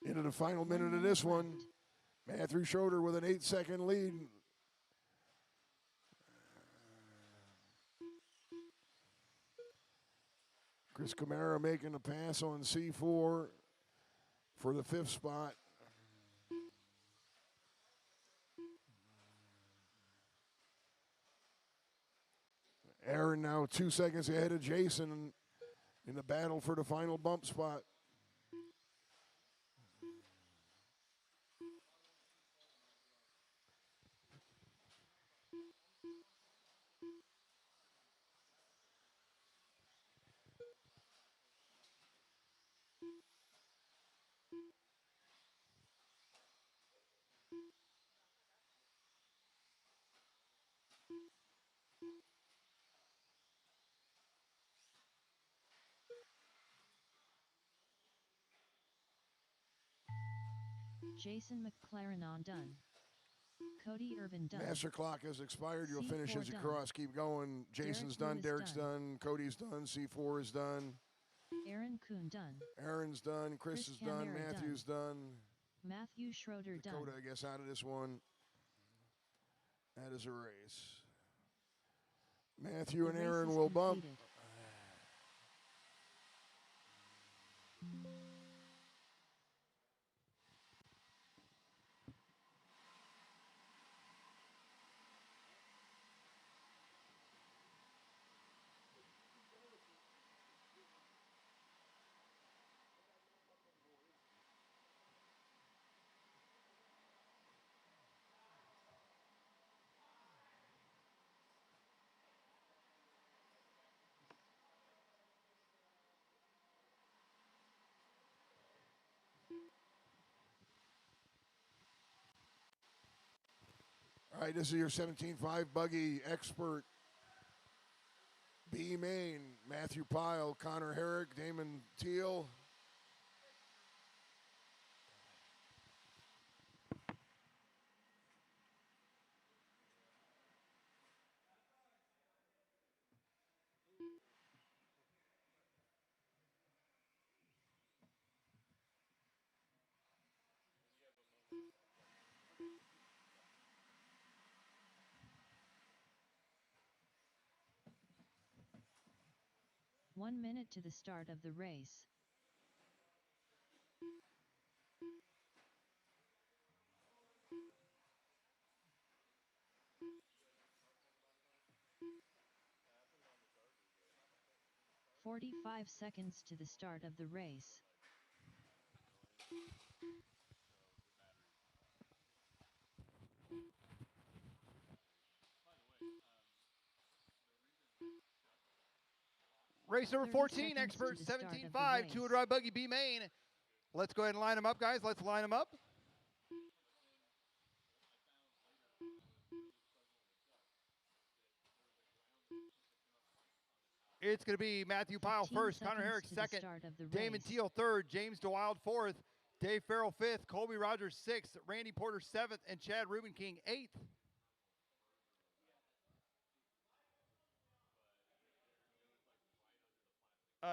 Into the final minute of this one. Matthew Schroeder with an 8-second lead. Chris Camara making a pass on C4 for the 5th spot. Aaron now 2 seconds ahead of Jason in the battle for the final bump spot. Jason McLaren on done. Cody Irvin done. Master clock has expired. You'll finish C4 as you done. cross. Keep going. Jason's Derek done. Lewis Derek's done. done. Cody's done. C4 is done. Aaron Kuhn done. Aaron's done. Chris is done. Camara Matthew's done. Matthew Schroeder Dakota, done. I guess, out of this one. That is a race. Matthew The and race Aaron is will bump. completed. All right, this is your 17.5 buggy expert. B Main, Matthew Pyle, Connor Herrick, Damon Teal. 1 minute to the start of the race. "45 seconds to the start of the race. Race number 30 14, seconds to expert the start of the 17.5, two-wheel race. drive buggy B main. Let's go ahead and line them up, guys. Let's line them up. It's going to be Matthew Pyle 15 first, Connor seconds Herrick to the second, start of the Damon race. Teal third, James DeWild fourth, Dave Farrell fifth, Colby Rogers sixth, Randy Porter seventh, and Chad Ruben King eighth.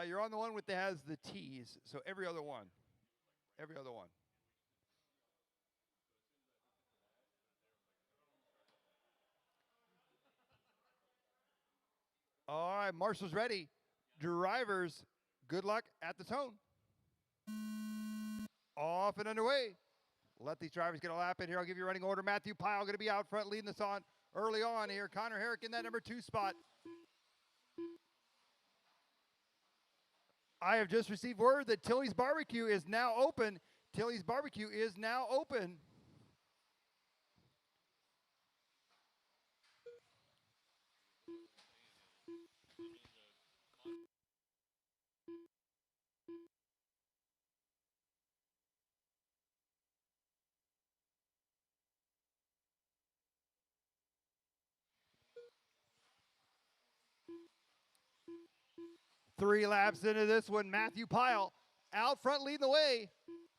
You're on the one with that has the T's, so every other one. Every other one. All right, Marshall's ready. Drivers, good luck at the tone. Off and underway. Let these drivers get a lap in here. I'll give you a running order. Matthew Pyle going to be out front leading this on early on here. Connor Herrick in that number 2 spot. I have just received word that Tilly's Barbecue is now open. Tilly's Barbecue is now open. Three laps into this one, Matthew Pyle out front leading the way.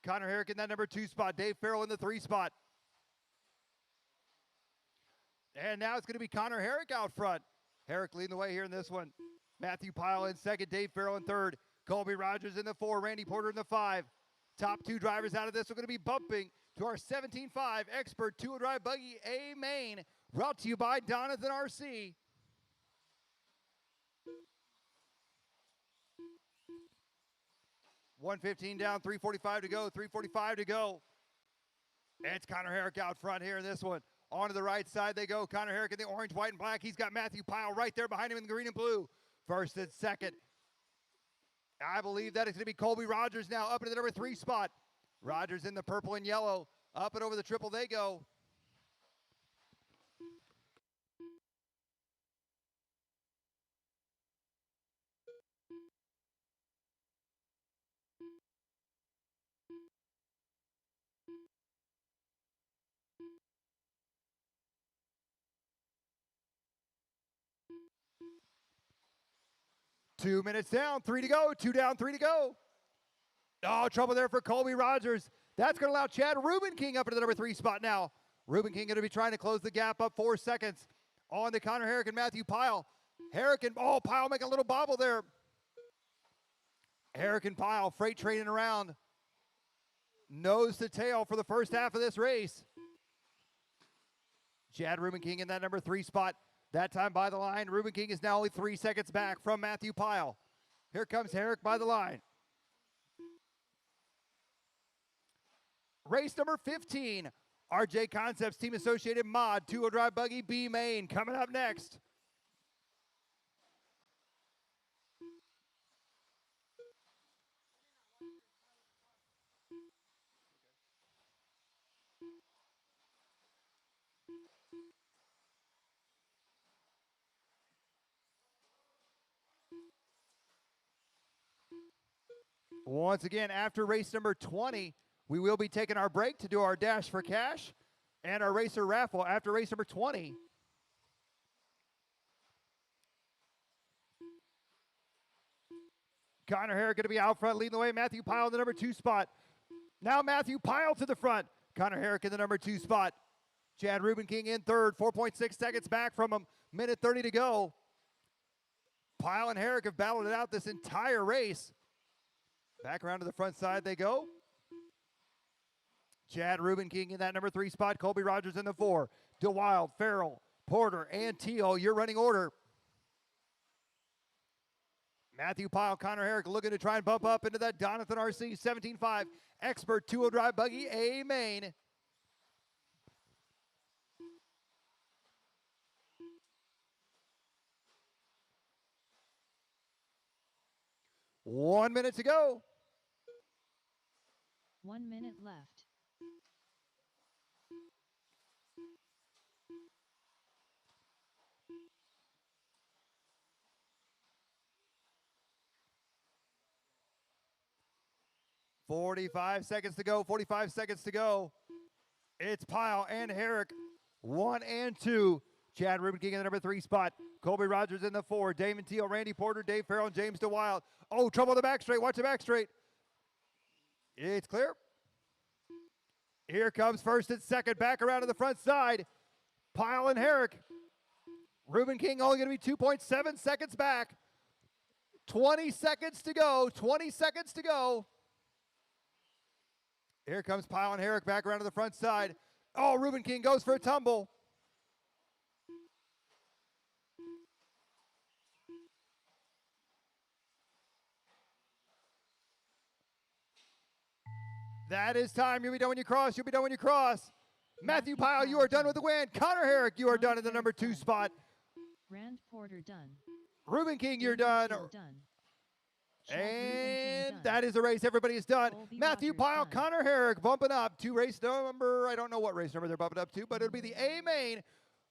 Connor Herrick in that number 2 spot. Dave Farrell in the 3 spot. And now it's going to be Connor Herrick out front. Herrick leading the way here in this one. Matthew Pyle in second, Dave Farrell in third. Colby Rogers in the 4, Randy Porter in the 5. Top 2 drivers out of this are going to be bumping to our 17.5 expert 2-wheel drive buggy A main, brought to you by Donathan RC. $115 down, 3:45 to go, 3:45 to go. And it's Connor Herrick out front here in this one. On to the right side they go. Connor Herrick in the orange, white, and black. He's got Matthew Pyle right there behind him in the green and blue. First and second. I believe that is going to be Colby Rogers now up into the number 3 spot. Rogers in the purple and yellow. Up and over the triple they go. Two minutes down, 3 to go. 2 down, 3 to go. Oh, trouble there for Colby Rogers. That's going to allow Chad Ruben King up into the number 3 spot now. Ruben King going to be trying to close the gap up 4 seconds. On to Connor Herrick and Matthew Pyle. Herrick and, oh, Pyle making a little bobble there. Herrick and Pyle freight trading around. Nose to tail for the first half of this race. Chad Ruben King in that number 3 spot. That time by the line. Ruben King is now only 3 seconds back from Matthew Pyle. Here comes Herrick by the line. Race number 15, our JConcepts Team Associated Mod 2-wheel drive buggy B main coming up next. Once again, after race number 20, we will be taking our break to do our dash for cash and our racer raffle after race number 20. Connor Herrick going to be out front leading the way. Matthew Pyle in the number 2 spot. Now Matthew Pyle to the front. Connor Herrick in the number 2 spot. Chad Ruben King in third, 4.6 seconds back from him. Minute 30 to go. Pyle and Herrick have battled it out this entire race. Back around to the front side they go. Chad Ruben King in that number 3 spot. Colby Rogers in the 4. DeWild, Farrell, Porter, and Teal, your running order. Matthew Pyle, Connor Herrick looking to try and bump up into that Donathan RC 17.5 Expert two-wheel drive buggy A main. One minute to go. 1 minute left. .45 seconds to go. 45 seconds to go. It's Pyle and Herrick, 1 and 2. Chad Ruben King in the number 3 spot. Colby Rogers in the 4. Damon Teal, Randy Porter, Dave Farrell, and James DeWild. Oh, trouble on the back straight. Watch the back straight. It's clear. Here comes first and second. Back around to the front side. Pyle and Herrick. Ruben King only going to be 2.7 seconds back. 20 seconds to go. 20 seconds to go. Here comes Pyle and Herrick back around to the front side. Oh, Ruben King goes for a tumble. That is time. You'll be done when you cross. You'll be done when you cross. Matthew Pyle, you are done with the win. Connor Herrick, you are done in the number 2 spot. Rand Porter done. Ruben King, you're Damon done. Teal done. Chad Ruben King And done. that is the race. Everybody is done. Colby Matthew Rogers Pyle, done. Connor Herrick bumping up to race number, I don't know what race number they're bumping up to, but it'll be the A main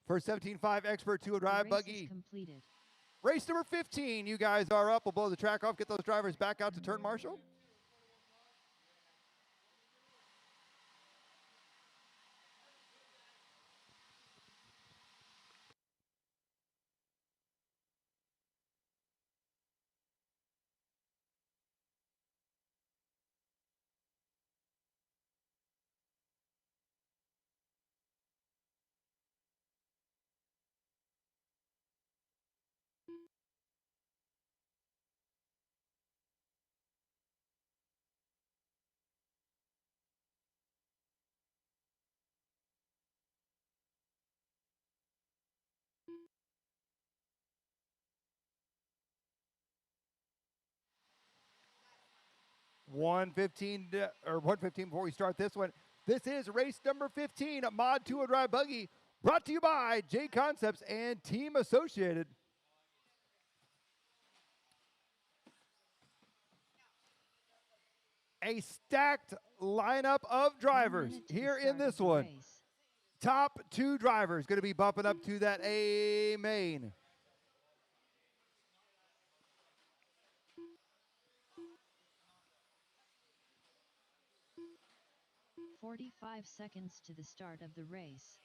for 17.5 Expert two-wheel The drive race buggy. is completed. Race number 15. You guys are up. We'll blow the track off, get those drivers back out to turn marshal. .115 before we start this one. This is race number 15, Mod two-wheel drive buggy, brought to you by JConcepts and Team Associated. A stacked lineup of 1 drivers minute to the here in start of this the one. race. Top 2 drivers going to be bumping up to that A main. .45 seconds to the start of the race.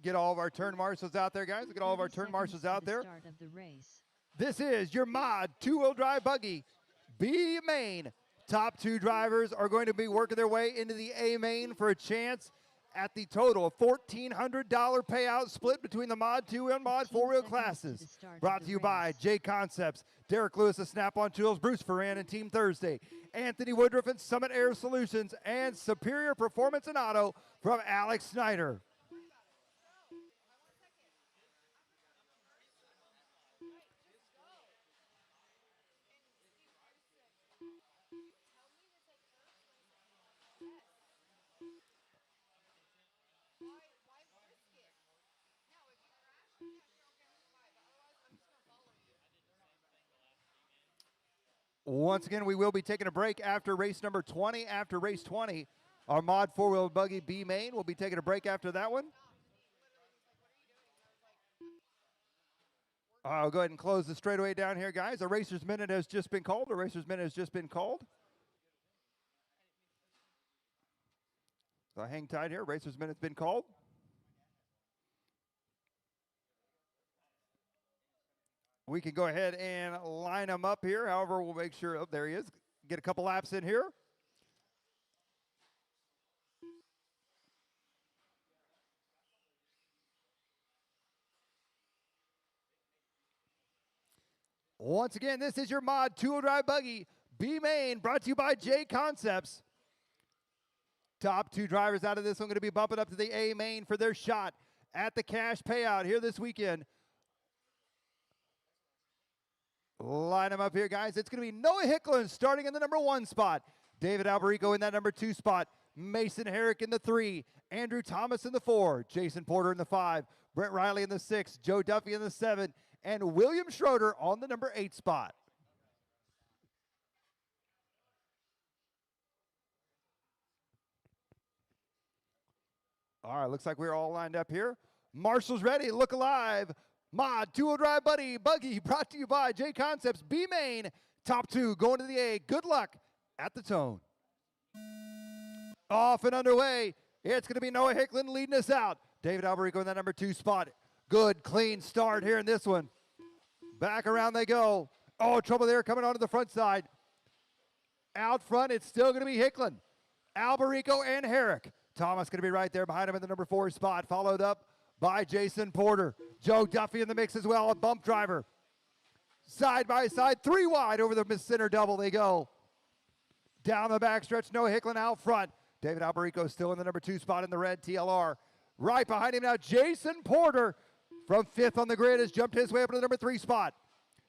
Get all of our turn marshals out there, guys. Get all of our 30 turn seconds marshals to out the there. Start of the race. This is your Mod two-wheel drive buggy, B main. Top 2 drivers are going to be working their way into the A main for a chance at the total of $1,400 payout split between the Mod 2 and Mod 15 4-wheel seconds to classes. the start of Brought the to you by race. JConcepts, Derek Lewis of Snap-on Tools, Bruce Ferran and Team Thursday, Anthony Woodruff and Summit Air Solutions, and Superior Performance and Auto from Alex Snyder. Once again, we will be taking a break after race number 20. After race 20, our Mod 4-wheel buggy B main will be taking a break after that one. I'll go ahead and close the straightaway down here, guys. A racer's minute has just been called. A racer's minute has just been called. So hang tight here. Racer's minute's been called. We can go ahead and line them up here. However, we'll make sure, oh, there he is. Get a couple laps in here. Once again, this is your Mod two-wheel drive buggy, B main, brought to you by JConcepts. Top 2 drivers out of this one going to be bumping up to the A main for their shot at the cash payout here this weekend. Line them up here, guys. It's going to be Noah Hicklin starting in the number 1 spot. David Alberico in that number 2 spot. Mason Herrick in the 3. Andrew Thomas in the 4. Jason Porter in the 5. Brent Riley in the 6. Joe Duffy in the 7. And William Schroeder on the number 8 spot. All right, looks like we're all lined up here. Marshall's ready. Look alive. Mod, 2-wheel drive buggy brought to you by JConcepts B Main. Top 2 going to the A. Good luck at the tone. Off and underway. It's going to be Noah Hicklin leading us out. David Alberico in that number 2 spot. Good, clean start here in this one. Back around they go. Oh, trouble there coming onto the front side. Out front, it's still going to be Hicklin, Alberico, and Herrick. Thomas going to be right there behind him in the number 4 spot, followed up by Jason Porter. Joe Duffy in the mix as well, a bump driver. Side by side, 3 wide over the center double they go. Down the backstretch, Noah Hicklin out front. David Alberico still in the number 2 spot in the red TLR. Right behind him now, Jason Porter from 5th on the grid has jumped his way up to the number 3 spot.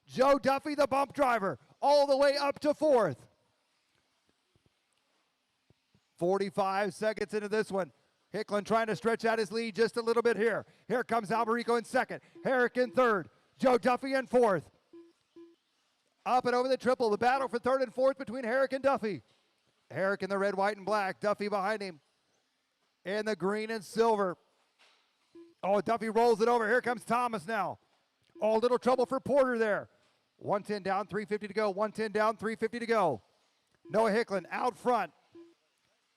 Joe Duffy, the bump driver, all the way up to 4th. 45 seconds into this one. Hicklin trying to stretch out his lead just a little bit here. Here comes Alberico in 2nd. Herrick in 3rd. Joe Duffy in 4th. Up and over the triple. The battle for 3rd and 4th between Herrick and Duffy. Herrick in the red, white, and black. Duffy behind him in the green and silver. Oh, Duffy rolls it over. Here comes Thomas now. Oh, little trouble for Porter there. 110 down, 350 to go. 110 down, 350 to go. Noah Hicklin out front.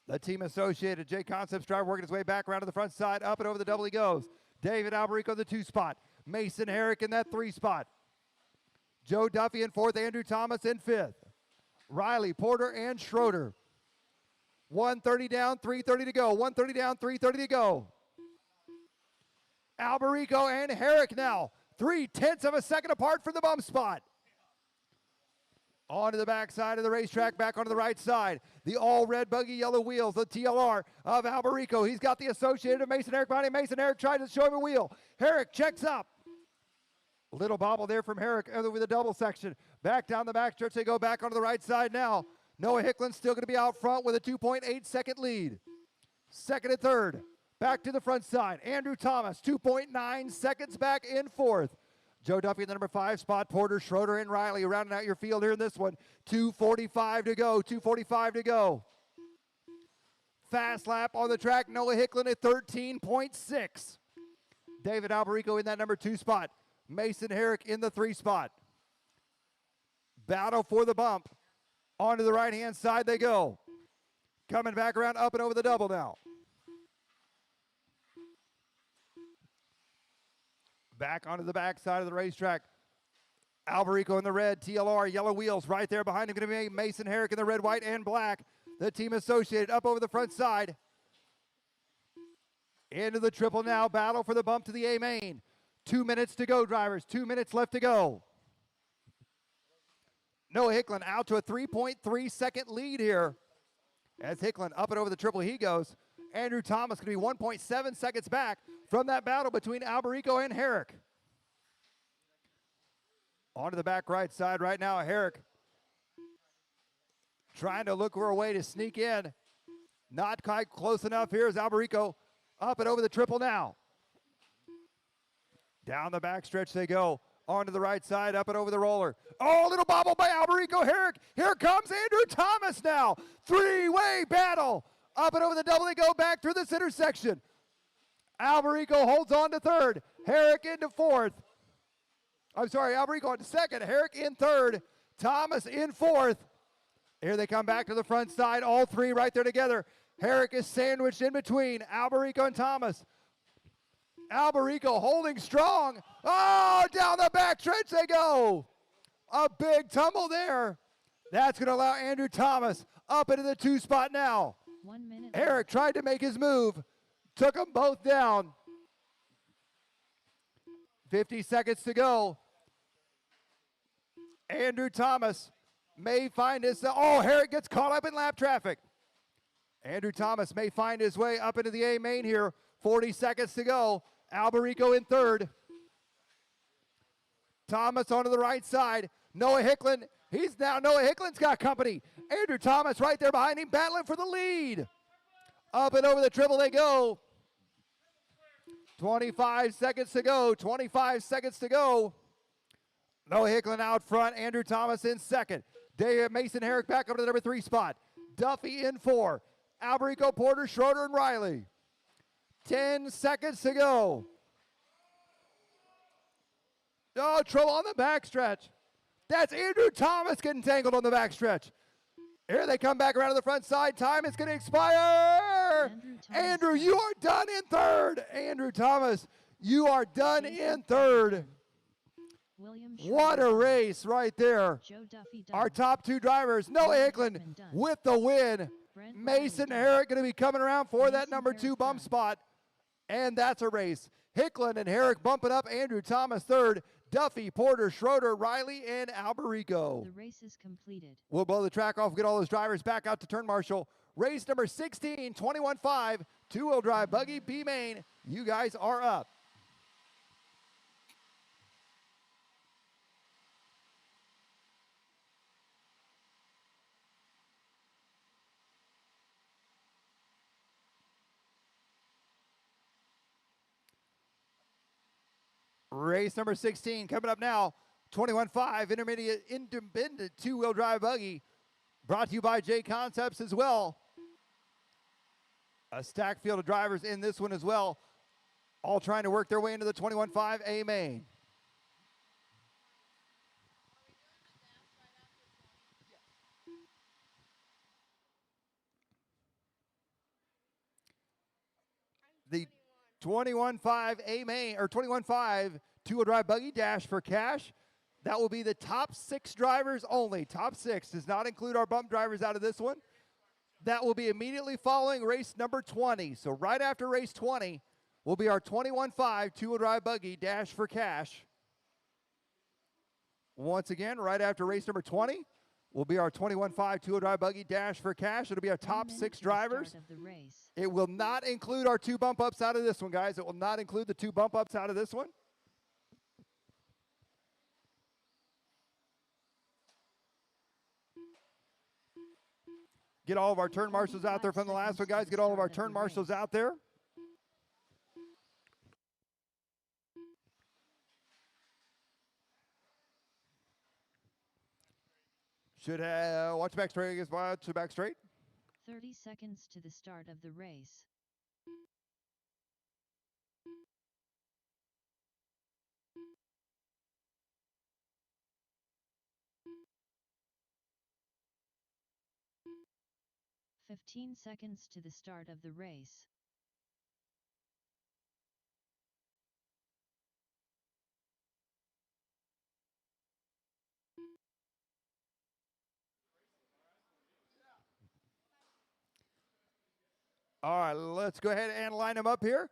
The team associated, JConcepts driver working his way back around to the front side. Up and over the double he goes. David Alberico the 2 spot. Mason Herrick in that 3 spot. Joe Duffy in 4th. Andrew Thomas in 5th. Riley, Porter, and Schroeder. 130 down, 330 to go. 130 down, 330 to go. Alberico and Herrick now 0.3 of a second apart from the bump spot. Onto the back side of the racetrack, back onto the right side. The all red buggy, yellow wheels, the TLR of Alberico. He's got the associated of Mason Herrick behind him. Mason Herrick tried to show him a wheel. Herrick checks up. A little bobble there from Herrick over the double section. Back down the back stretch, they go back onto the right side now. Noah Hicklin still going to be out front with a 2.8 second lead. 2nd and 3rd. Back to the front side. Andrew Thomas, 2.9 seconds back in 4th. Joe Duffy in the number 5 spot. Porter, Schroeder, and Riley rounding out your field here in this one. 2:45 to go. 2:45 to go. Fast lap on the track. Noah Hicklin at 13.6. David Alberico in that number 2 spot. Mason Herrick in the 3 spot. Battle for the bump. Onto the right-hand side they go. Coming back around, up and over the double now. Back onto the back side of the racetrack. Alberico in the red, TLR, yellow wheels right there behind him. Going to be Mason Herrick in the red, white, and black. The team associated up over the front side. Into the triple now. Battle for the bump to the A main. 2 minutes to go, drivers. 2 minutes left to go. Noah Hicklin out to a 3.3 second lead here. As Hicklin up and over the triple he goes. Andrew Thomas going to be 1.7 seconds back from that battle between Alberico and Herrick. Onto the back right side right now, Herrick trying to look for a way to sneak in. Not quite close enough. Here's Alberico up and over the triple now. Down the back stretch they go. Onto the right side, up and over the roller. Oh, little bobble by Alberico Herrick. Here comes Andrew Thomas now. 3-way battle. Up and over the double they go back through this intersection. Alberico holds on to 3rd. Herrick into 4th. I'm sorry, Alberico on to 2nd. Herrick in 3rd. Thomas in 4th. Here they come back to the front side. All 3 right there together. Herrick is sandwiched in between Alberico and Thomas. Alberico holding strong. Oh, down the back stretch they go. A big tumble there. That's going to allow Andrew Thomas up into the 2 spot now. 1 minute. Herrick tried to make his move. Took them both down. 50 seconds to go. Andrew Thomas may find his... Oh, Herrick gets caught up in lap traffic. Andrew Thomas may find his way up into the A main here. 40 seconds to go. Alberico in third. Thomas onto the right side. Noah Hicklin. Noah Hicklin's got company. Andrew Thomas right there behind him, battling for the lead. Up and over the triple they go. 25 seconds to go. 25 seconds to go. Noah Hicklin out front. Andrew Thomas in second. Mason Herrick back up to the number 3 spot. Duffy in 4. Alberico, Porter, Schroeder, and Riley. 10 seconds to go. Oh, trouble on the backstretch. That's Andrew Thomas getting tangled on the backstretch. Here they come back around to the front side. Time is going to expire. Andrew, you are done in third. Andrew Thomas, you are done in third. What a race right there. Our top 2 drivers, Noah Hicklin with the win. Mason Herrick going to be coming around for that number 2 bump spot. And that's a race. Hicklin and Herrick bumping up. Andrew Thomas third. Duffy, Porter, Schroeder, Riley, and Alberico. The race is completed. We'll blow the track off, get all those drivers back out to turn marshal. Race number 16, 21.5, 2-wheel drive buggy, B main. You guys are up. Race number 16 coming up now. 21.5 intermediate independent 2-wheel drive buggy. Brought to you by JConcepts as well. A stacked field of drivers in this one as well. All trying to work their way into the 21.5 A main. The 21.5 A main or 21.5 2-wheel drive buggy dash for cash. That will be the top 6 drivers only. Top 6 does not include our bump drivers out of this one. That will be immediately following race number 20. So right after race 20 will be our 21.5 2-wheel drive buggy dash for cash. Once again, right after race number 20 will be our 21.5 2-wheel drive buggy dash for cash. It'll be our top 6 drivers. It will not include our 2 bump ups out of this one, guys. It will not include the 2 bump ups out of this one. Get all of our turn marshals out there from the last one, guys. Get all of our turn marshals out there. Should have, watch back straight, I guess, watch back straight. 30 seconds to the start of the race. "15 seconds to the start of the race. All right, let's go ahead and line them up here.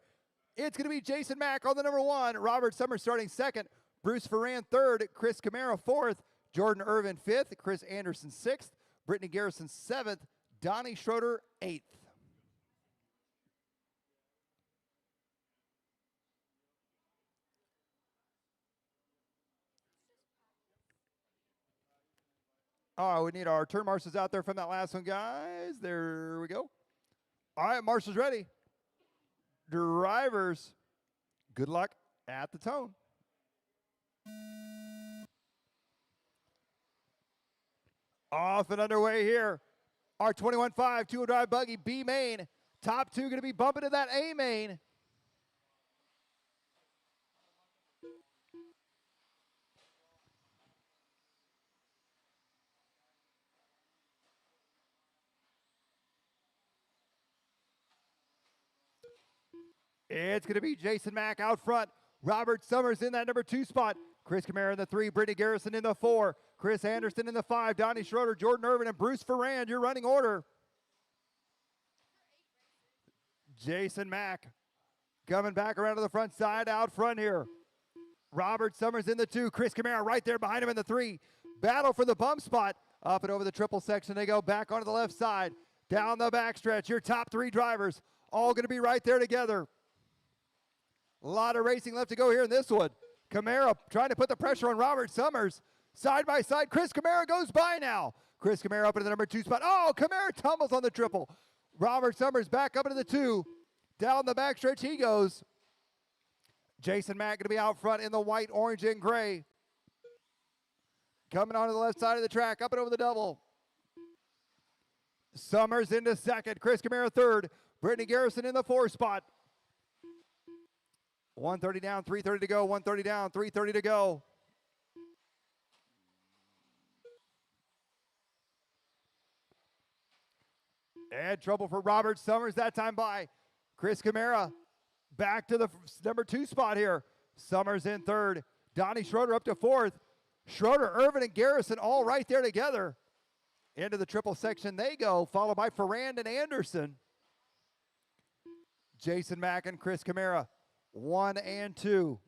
It's going to be Jason Mack on the number 1, Robert Summers starting second, Bruce Ferran third, Chris Camara fourth, Jordan Irvin fifth, Chris Anderson sixth, Brittany Garrison seventh, Donnie Schroeder eighth. All right, we need our turn marshals out there from that last one, guys. There we go. All right, marshals ready. Drivers, good luck at the tone. Off and underway here. Our 21.5 2-wheel drive buggy B main. Top 2 going to be bumping to that A main. It's going to be Jason Mack out front. Robert Summers in that number 2 spot. Chris Camara in the 3. Brittany Garrison in the 4. Chris Anderson in the 5. Donnie Schroeder, Jordan Irvin, and Bruce Ferran, your running order. Jason Mack coming back around to the front side out front here. Robert Summers in the 2. Chris Camara right there behind him in the 3. Battle for the bump spot. Up and over the triple section they go. Back onto the left side. down the backstretch. Your top 3 drivers all going to be right there together. A lot of racing left to go here in this one. Camara trying to put the pressure on Robert Summers. Side by side, Chris Camara goes by now. Chris Camara up into the number 2 spot. Oh, Camara tumbles on the triple. Robert Summers back up into the 2. Down the backstretch he goes. Jason Mack going to be out front in the white, orange, and gray. Coming onto the left side of the track, up and over the double. Summers into second. Chris Camara third. Brittany Garrison in the 4 spot. 130 down, 330 to go. 130 down, 330 to go. And trouble for Robert Summers that time by. Chris Camara back to the number 2 spot here. Summers in third. Donnie Schroeder up to 4th. Schroeder, Irvin, and Garrison all right there together. Into the triple section they go, followed by Ferrand and Anderson. Jason Mack and Chris Camara, 1 and 2.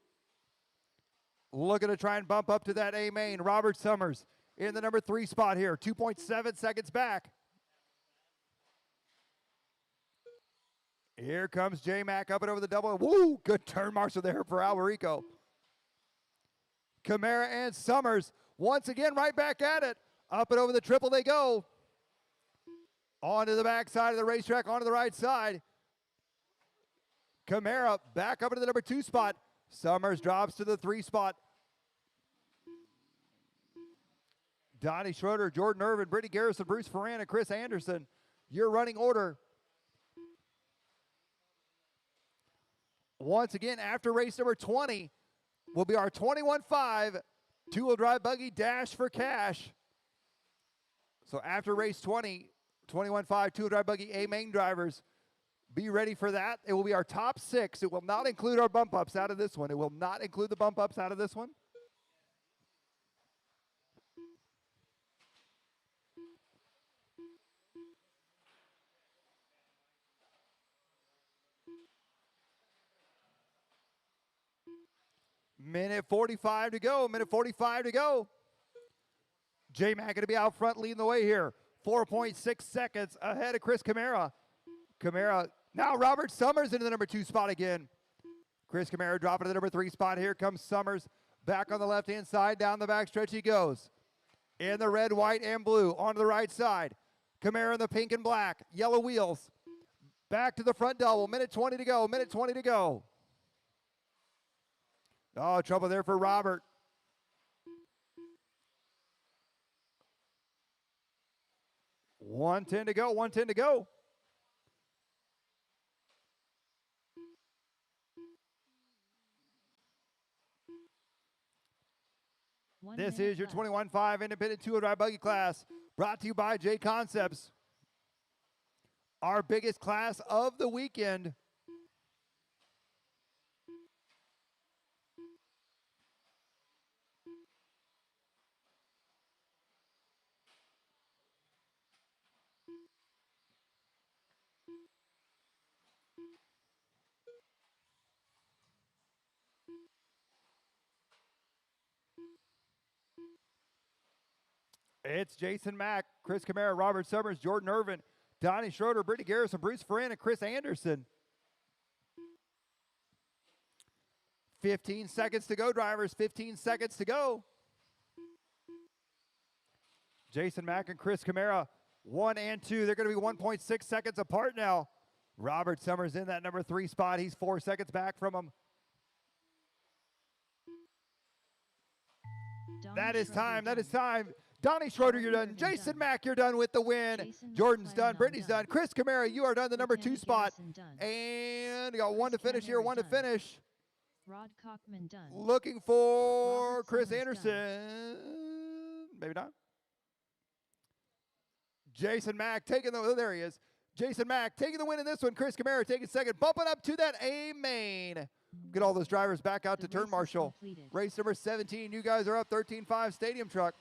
Looking to try and bump up to that A main. Robert Summers in the number 3 spot here, 2.7 seconds back. Here comes J Mack up and over the double. Woo, good turn marshal there for Alberico. Camara and Summers once again right back at it. Up and over the triple they go. Onto the back side of the racetrack, onto the right side. Camara back up into the number 2 spot. Summers drops to the 3 spot. Donnie Schroeder, Jordan Irvin, Brittany Garrison, Bruce Ferrand, and Chris Anderson. Your running order. Once again, after race number 20, will be our 21.5 two-wheel drive buggy dash for cash. So after race 20, 21.5 two-wheel drive buggy A main drivers, be ready for that. It will be our top 6. It will not include our bump ups out of this one. It will not include the bump ups out of this one. Minute 45 to go. Minute 45 to go. J-Mac going to be out front leading the way here. 4.6 seconds ahead of Chris Camara. Camara, now Robert Summers into the number 2 spot again. Chris Camara dropping to the number 3 spot. Here comes Summers back on the left-hand side. Down the backstretch he goes. In the red, white, and blue. Onto the right side. Camara in the pink and black. Yellow wheels. Back to the front double. Minute 20 to go. Minute 20 to go. Oh, trouble there for Robert. $110 to go, $110 to go. This is your 21.5 independent two-wheel drive buggy class, brought to you by JConcepts. Our biggest class of the weekend. It's Jason Mack, Chris Camara, Robert Summers, Jordan Irvin, Donnie Schroeder, Brittany Garrison, Bruce Ferrand, and Chris Anderson. 15 seconds to go, drivers. 15 seconds to go. Jason Mack and Chris Camara, 1 and 2. They're going to be 1.6 seconds apart now. Robert Summers in that number 3 spot. He's 4 seconds back from him. That is time. That is time. Donnie Schroeder, you're done. Jason Mack, you're done with the win. Jordan's done. Brittany's done. Chris Camara, you are done the number 2 spot. And you got 1 to finish here, 1 to finish. Rod Cockman done. Looking for Robert Chris Summers Anderson. Maybe not. Jason Mack taking the, oh, there he is. Jason Mack taking the win in this one. Chris Camara taking second. Bumping up to that A main. Get all those drivers back out to turn marshal. Race number 17. You guys are up 13-5 stadium truck.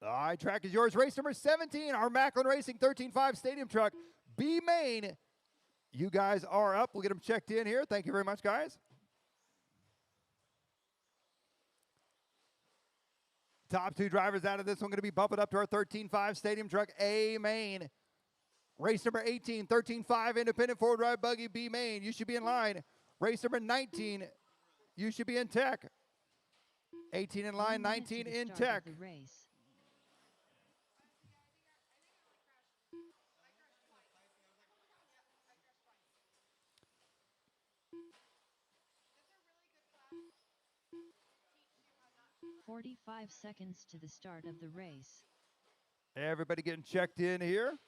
All right, track is yours. Race number 17, our Macklin Racing 13.5 Stadium Truck, B main. You guys are up. We'll get them checked in here. Thank you very much, guys. Top two drivers out of this one going to be bumping up to our 13.5 Stadium Truck A main. Race number 18, 13.5 Independent Forward Drive Buggy B main. You should be in line. Race number 19, you should be in tech. 18 in line, 1 minute to 19 the in start tech. of the race. – 45 seconds to the start of the race. Everybody getting checked in here.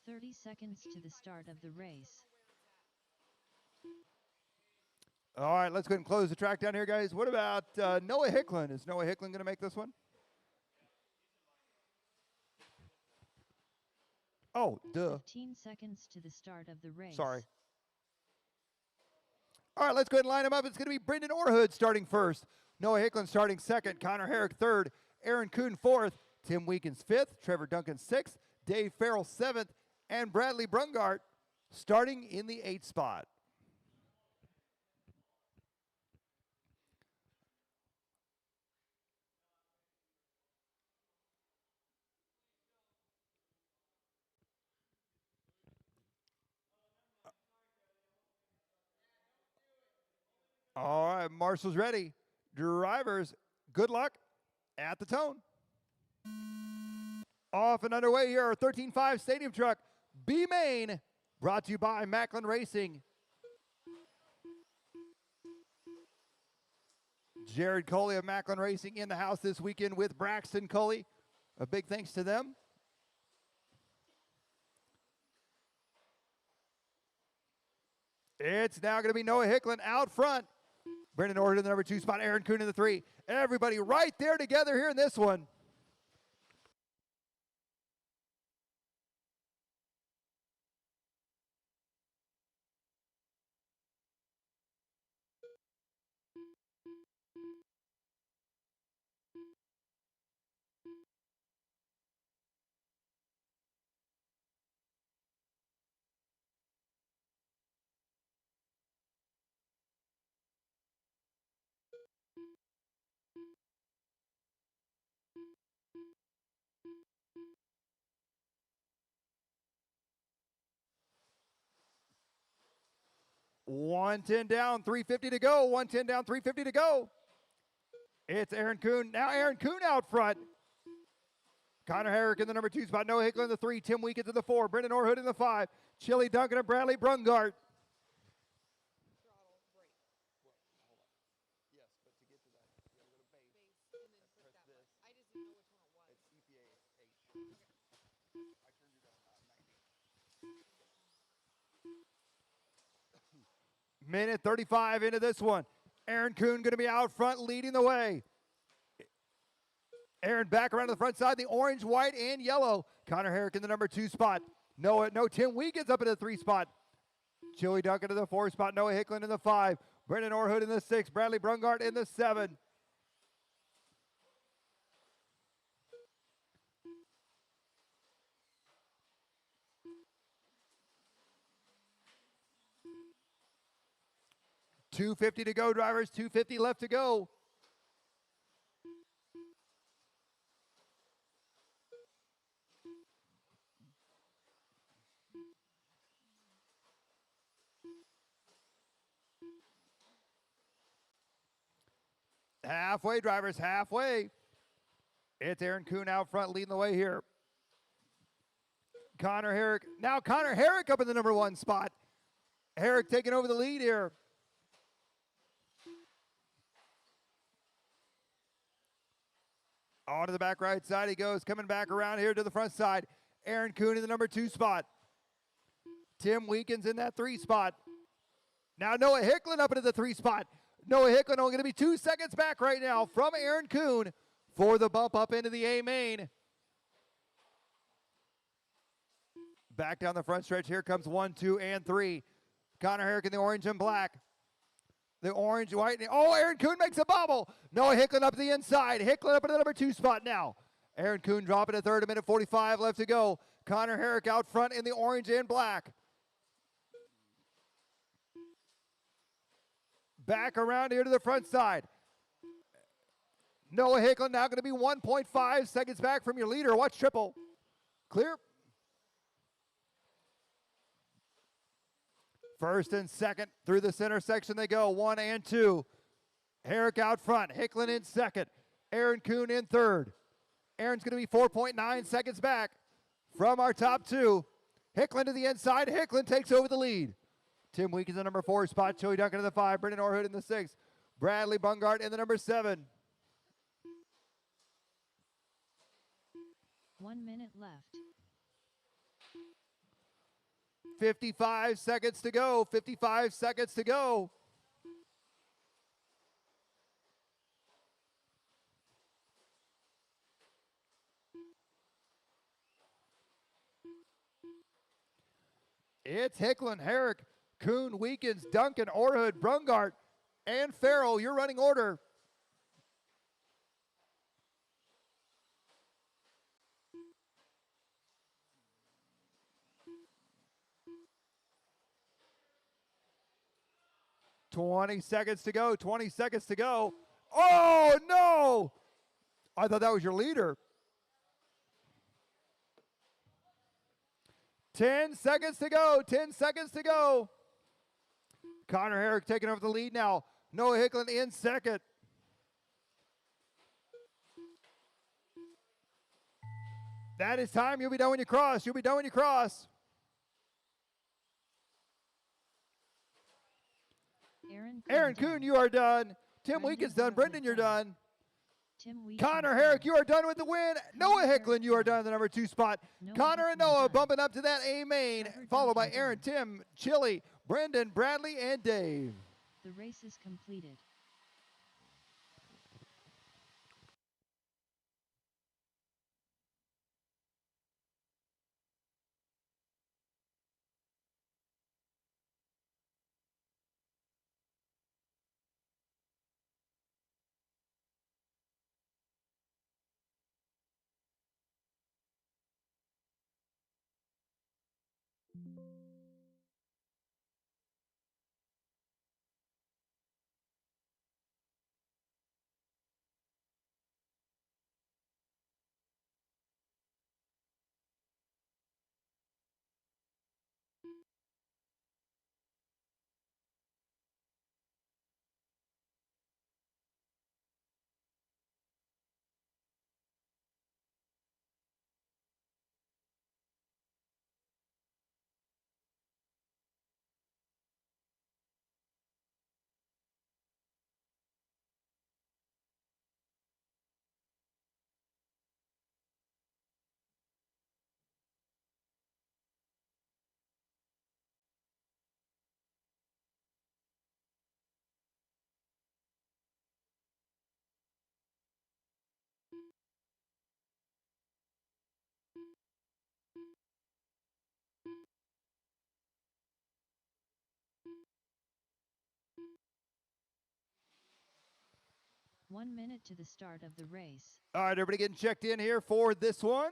30 seconds to the start of the race. All right, let's go ahead and close the track down here, guys. What about Noah Hicklin? Is Noah Hicklin going to make this one? Oh, duh. 15 seconds to the start of the race. Sorry. All right, let's go ahead and line them up. It's going to be Brendan Orhood starting first. Noah Hicklin starting second. Connor Herrick third. Aaron Kuhn fourth. Tim Weekins fifth. Trevor Duncan sixth. Dave Farrell seventh. And Bradley Brungart starting in the 8th spot. All right, Marshall's ready. Drivers, good luck at the tone. Off and underway here, our 13.5 Stadium Truck, B main, brought to you by Macklin Racing. Jared Coley of Macklin Racing in the house this weekend with Braxton Coley. A big thanks to them. It's now going to be Noah Hicklin out front. Brendan Orhood in the number 2 spot, Aaron Kuhn in the 3. Everybody right there together here in this one. $110 down, $350 to go. $110 down, $350 to go. It's Aaron Kuhn. Now Aaron Kuhn out front. Connor Herrick in the number 2 spot. Noah Hicklin in the 3. Tim Weekins in the 4. Brendan Orhood in the 5. Chili Duncan and Bradley Brungart. Minute 35 into this one. Aaron Kuhn going to be out front leading the way. Aaron back around to the front side, the orange, white, and yellow. Connor Herrick in the number 2 spot. No, Tim Weekins up in the 3 spot. Chili Duncan in the 4 spot. Noah Hicklin in the 5. Brendan Orhood in the 6. Bradley Brungart in the 7. $250 to go, drivers. $250 left to go. Halfway, drivers, halfway. It's Aaron Kuhn out front leading the way here. Connor Herrick. Now Connor Herrick up in the number 1 spot. Herrick taking over the lead here. On to the back right side he goes, coming back around here to the front side. Aaron Kuhn in the number 2 spot. Tim Weekins in that 3 spot. Now Noah Hicklin up into the 3 spot. Noah Hicklin only going to be 2 seconds back right now from Aaron Kuhn for the bump up into the A main. Back down the front stretch, here comes 1, 2, and 3. Connor Herrick in the orange and black. The orange, white, oh, Aaron Kuhn makes a bobble. Noah Hicklin up the inside. Hicklin up at the number 2 spot now. Aaron Kuhn dropping to third, 1:45 left to go. Connor Herrick out front in the orange and black. Back around here to the front side. Noah Hicklin now going to be 1.5 seconds back from your leader. Watch triple. Clear. First and second through the center section they go, 1 and 2. Herrick out front, Hicklin in second, Aaron Kuhn in third. Aaron's going to be 4.9 seconds back from our top 2. Hicklin to the inside, Hicklin takes over the lead. Tim Week is the number 4 spot, Joey Duncan in the 5, Brendan Orhood in the 6, Bradley Bungart in the number 7. 1 minute left. 55 seconds to go, 55 seconds to go. It's Hicklin, Herrick, Kuhn, Weekends, Duncan, Orhood, Brungart, and Farrell, your running order. $20 seconds to go, 20 seconds to go. Oh, no! I thought that was your leader. 10 seconds to go, 10 seconds to go. Connor Herrick taking over the lead now. Noah Hicklin in second. That is time. You'll be done when you cross. You'll be done when you cross. Aaron Kuhn, you are done. Tim Weekens done. Brendan, you're done. Connor Herrick, you are done with the win. Noah Hicklin, you are done at the number 2 spot. Connor and Noah bumping up to that A main, followed by Aaron, Tim, Chili, Brendan, Bradley, and Dave. The race is completed. One minute to the start of the race. All right, everybody getting checked in here for this one.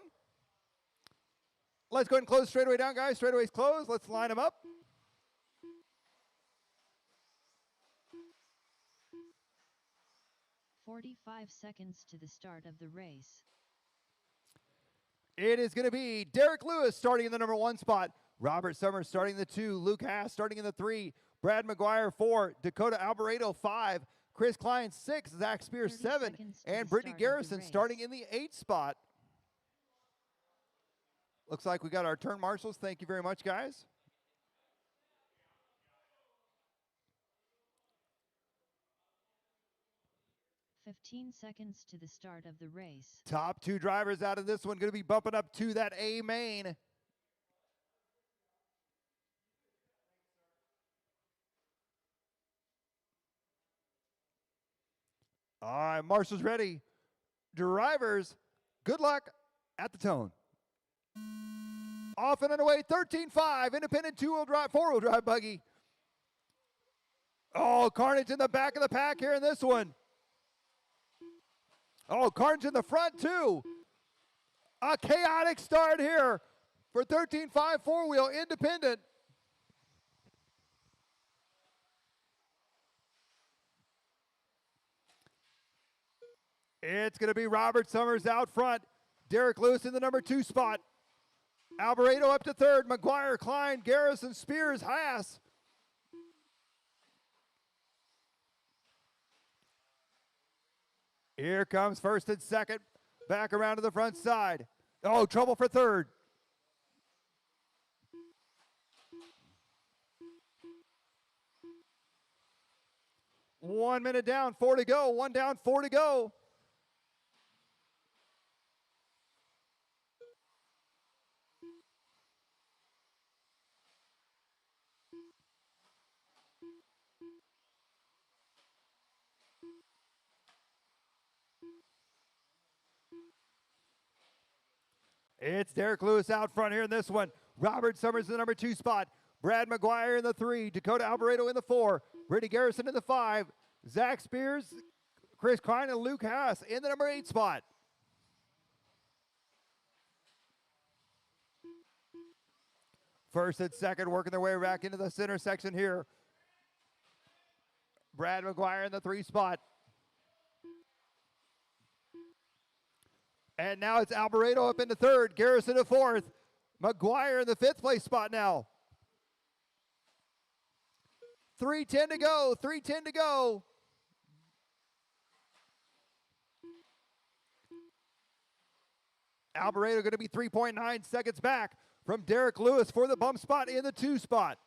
Let's go ahead and close straightaway down, guys. Straightaway's closed. Let's line them up. "45 seconds to the start of the race. It is going to be Derek Lewis starting in the number 1 spot. Robert Summers starting in the 2. Luke Haas starting in the 3. Brad McGuire 4. Dakota Alvarado 5. Chris Klein 6. Zach Spears 30 7. seconds to And the Brittany start of the Garrison race. starting in the 8th spot. Looks like we got our turn marshals. Thank you very much, guys. "15 seconds to the start of the race. Top 2 drivers out of this one going to be bumping up to that A main. All right, marshals ready. Drivers, good luck at the tone. Off and underway, 13.5, independent 2-wheel drive, 4-wheel drive buggy. Oh, Carnage in the back of the pack here in this one. Oh, Carnage in the front too. A chaotic start here for 13.5 four-wheel independent. It's going to be Robert Summers out front. Derek Lewis in the number 2 spot. Alvarado up to 3rd. McGuire, Klein, Garrison, Spears, Haas. Here comes 1st and 2nd. Back around to the front side. Oh, trouble for 3rd. One minute down, 4 to go. One down, 4 to go. It's Derek Lewis out front here in this one. Robert Summers in the number 2 spot. Brad McGuire in the 3. Dakota Alvarado in the 4. Brittany Garrison in the 5. Zach Spears, Chris Klein, and Luke Haas in the number 8 spot. First and second working their way back into the center section here. Brad McGuire in the 3 spot. And now it's Alvarado up into 3rd. Garrison to 4th. McGuire in the 5th place spot now. 3:10 to go. 3:10 to go. Alvarado going to be 3.9 seconds back from Derek Lewis for the bump spot in the 2 spot.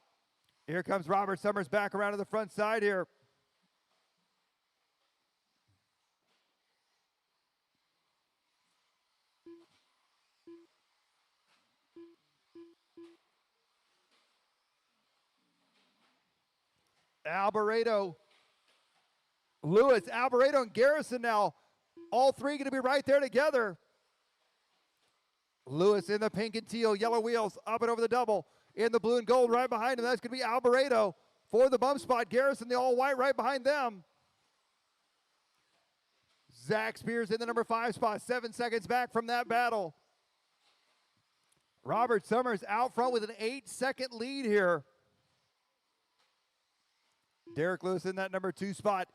Here comes Robert Summers back around to the front side here. Alvarado, Lewis, Alvarado, and Garrison now. All 3 going to be right there together. Lewis in the pink and teal, yellow wheels, up and over the double. In the blue and gold right behind him. That's going to be Alvarado for the bump spot. Garrison, the all white right behind them. Zach Spears in the number 5 spot, 7 seconds back from that battle. Robert Summers out front with an 8-second lead here. Derek Lewis in that number 2 spot.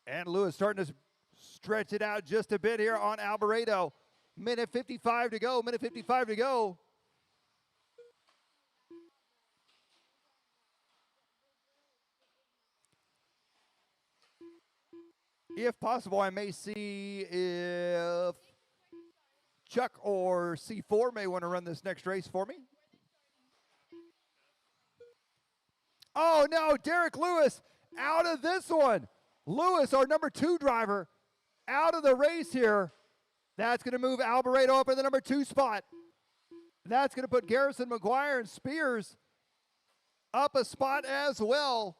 And Lewis starting to stretch it out just a bit here on Alvarado. Minute 55 to go, minute 55 to go. If possible, I may see if Chuck or C4 may want to run this next race for me. Oh no, Derek Lewis out of this one. Lewis, our number 2 driver, out of the race here. That's going to move Alvarado up in the number 2 spot. That's going to put Garrison, McGuire, and Spears up a spot as well.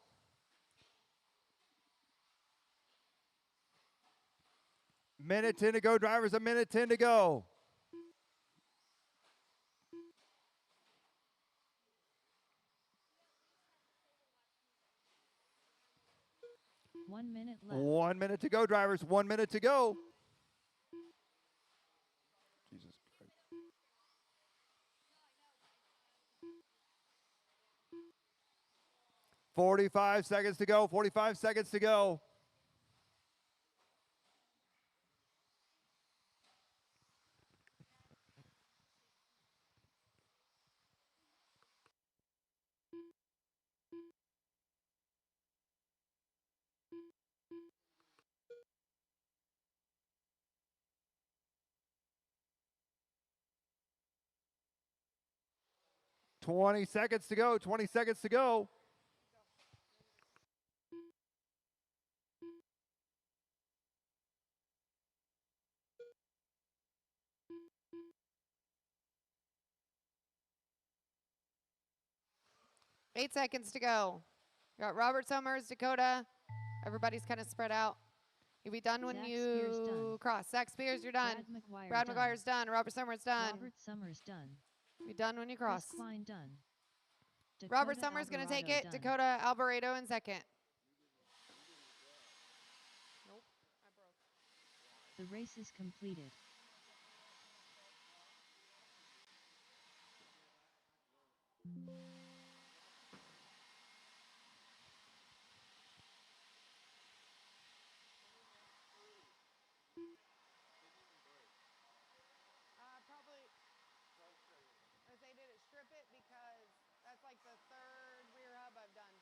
Minute 10 to go, drivers, a minute 10 to go. One minute left. 1 minute to go, drivers. 1 minute to go. Jesus Christ. "45 seconds to go. 45 seconds to go." "20 seconds to go. 20 seconds to go." Eight seconds to go. You got Robert Summers, Dakota. Everybody's kind of spread out. You'll be done when Zach Spears you done. cross. Zach Spears, you're done. Brad McGuire done. McGuire's done. Robert Summers done. Robert Summers done. Be done when you Chris cross. Klein done. Robert Dakota Summers going to take Alvarado it. done. Dakota Alvarado in second. Nope, I broke. The race is completed. Probably, if they did it, strip it because that's like the third rear hub I've done.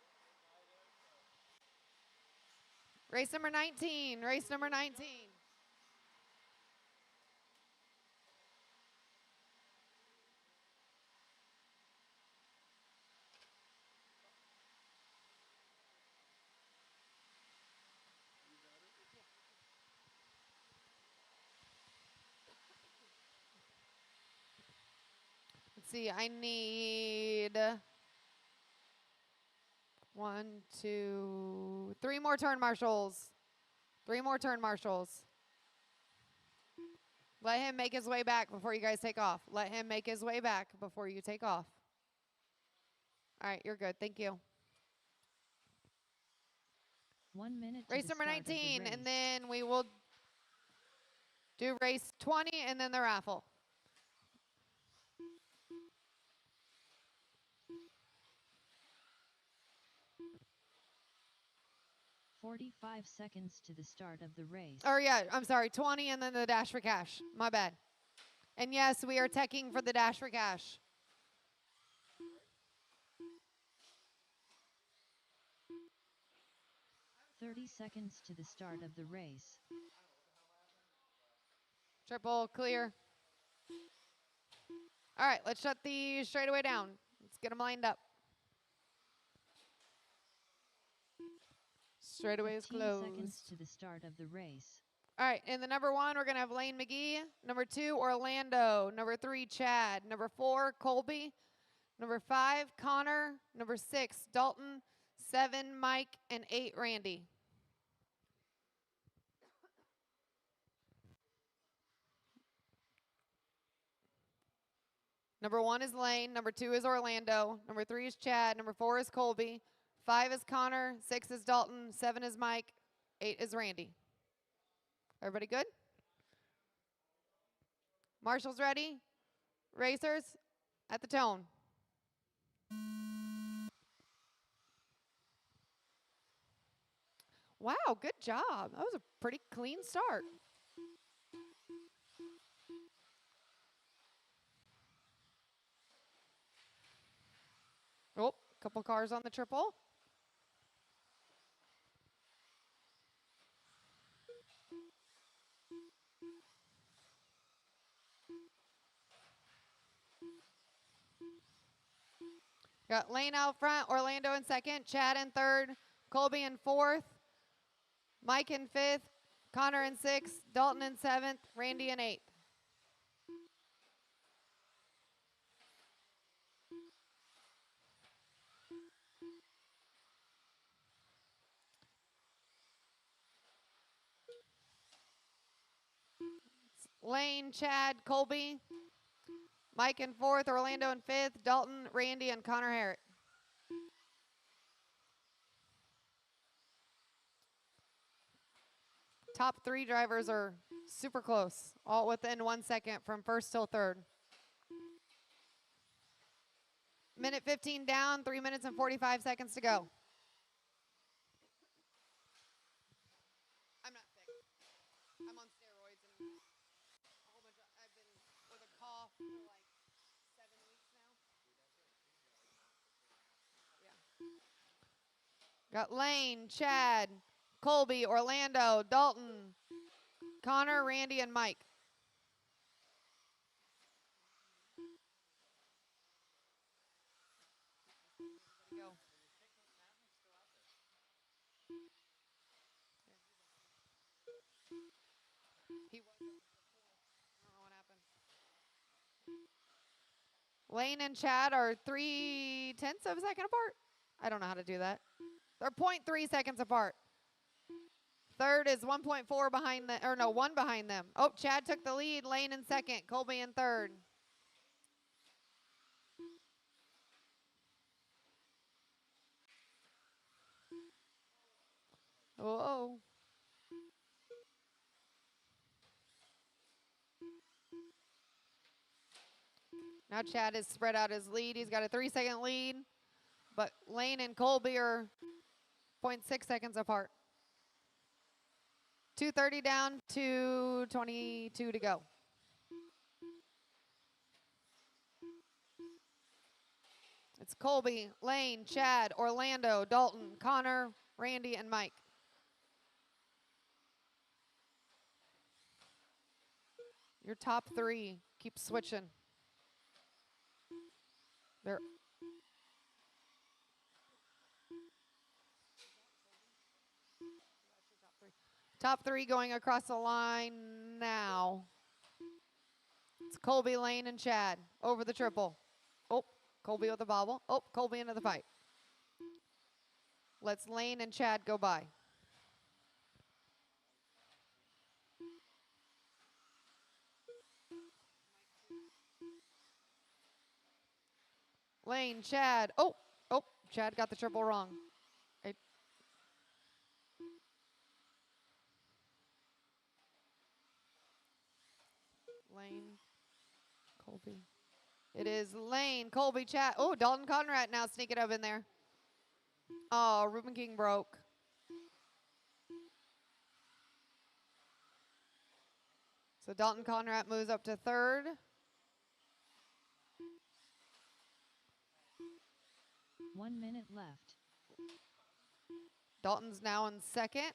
Race number 19. Race number 19. Let's see, I need 1, 2, 3 more turn marshals. 3 more turn marshals. Let him make his way back before you guys take off. Let him make his way back before you take off. All right, you're good. Thank you. 1 minute. Race number 19, and then we will do race 20 and then the raffle. $45 seconds to the start of the race. Or yeah, I'm sorry, 20 and then the dash for cash. My bad. And yes, we are teching for the dash for cash. $30 seconds to the start of the race. Triple clear. All right, let's shut the straightaway down. Let's get them lined up. Straightaway is 15 closed. seconds to the start of the race. All right, in the number 1, we're going to have Lane McGee. Number 2, Orlando. Number 3, Chad. Number 4, Colby. Number 5, Connor. Number 6, Dalton. 7, Mike. And 8, Randy. Number 1 is Lane. Number 2 is Orlando. Number 3 is Chad. Number 4 is Colby. 5 is Connor. 6 is Dalton. 7 is Mike. 8 is Randy. Everybody good? Marshals ready? Racers at the tone. Wow, good job. That was a pretty clean start. Oh, couple cars on the triple. Got Lane out front, Orlando in second, Chad in third, Colby in fourth, Mike in fifth, Connor in sixth, Dalton in seventh, Randy in eighth. Lane, Chad, Colby, Mike in fourth, Orlando in fifth, Dalton, Randy, and Connor Herrick. Top 3 drivers are super close, all within 1 second from first till third. Minute 15 down, 3 minutes and 45 seconds to go. I'm not sick. I'm on steroids and a whole bunch of, I've been with a cough for like 7 weeks now. Yeah. Got Lane, Chad, Colby, Orlando, Dalton, Connor, Randy, and Mike. Go. He was. I don't know what happened. Lane and Chad are 3/10 of a second apart. I don't know how to do that. They're 0.3 seconds apart. Third is 1.4 behind the, or no, 1 behind them. Oh, Chad took the lead. Lane in second. Colby in third. Whoa. Now Chad has spread out his lead. He's got a 3-second lead, but Lane and Colby are 0.6 seconds apart. 2:30 down, 2:22 to go. It's Colby, Lane, Chad, Orlando, Dalton, Connor, Randy, and Mike. Your top 3 keep switching. They're top 3 going across the line now. It's Colby, Lane, and Chad over the triple. Oh, Colby with the bobble. Oh, Colby into the fight. Let's Lane and Chad go by. Lane, Chad. Oh, Chad got the triple wrong. Lane, Colby. It is Lane, Colby, Chad. Oh, Dalton Conrad now sneaking up in there. Oh, Reuben King broke. So Dalton Conrad moves up to third. One minute left. Dalton's now in second.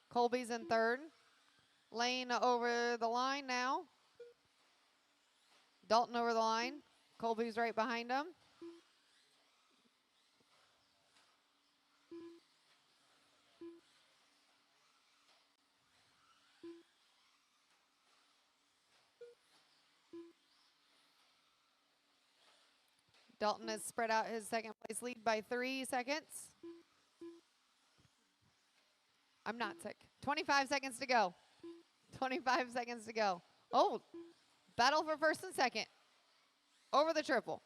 Colby's in third. Lane over the line now. Dalton over the line. Colby's right behind him. Dalton has spread out his second place lead by 3 seconds. I'm not sick. 25 seconds to go. 25 seconds to go. Oh, battle for first and second. Over the triple.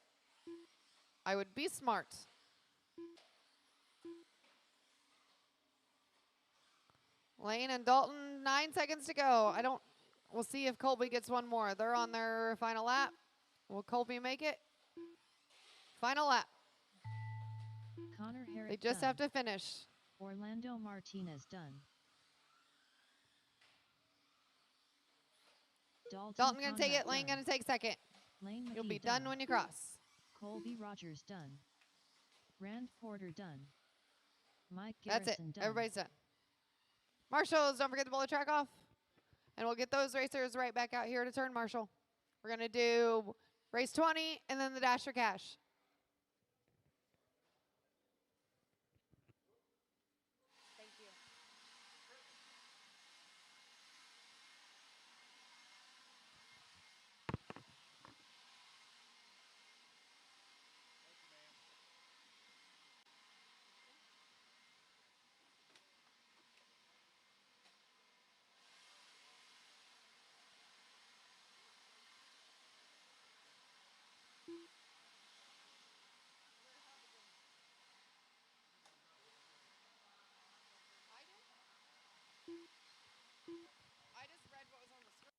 I would be smart. Lane and Dalton, 9 seconds to go. We'll see if Colby gets one more. They're on their final lap. Will Colby make it? Final lap. Connor Herrick They just done. have to finish. Orlando Martinez done. Dalton gonna take Conrad it. Lane done. gonna take second. Lane You'll McGee be done when you cross. Colby Rogers done. Rand Porter done. Mike That's Garrison it. done. Everybody's done. Marshals, don't forget to pull the track off. And we'll get those racers right back out here to turn marshal. We're gonna do race 20 and then the dash for cash. Thank you. I just read what was on the screen.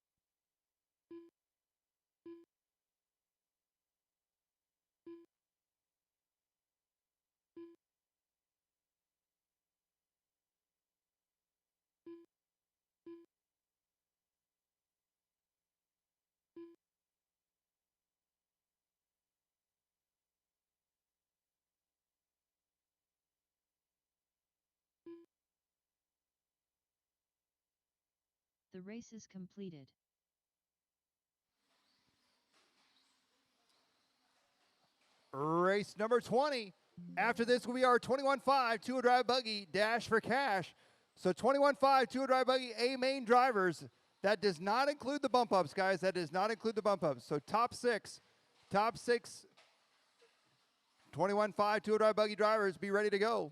The race is completed. Race number 20. After this will be our 21.5 two-wheel drive buggy dash for cash. So 21.5 two-wheel drive buggy A main drivers. That does not include the bump ups, guys. That does not include the bump ups. So top six 21.5 two-wheel drive buggy drivers, be ready to go.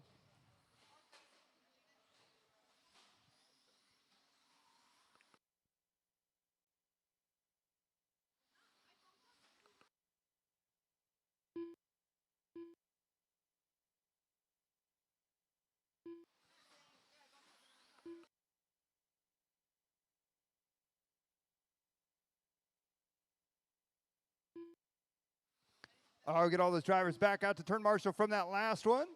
Oh, get all those drivers back out to turn marshal from that last one.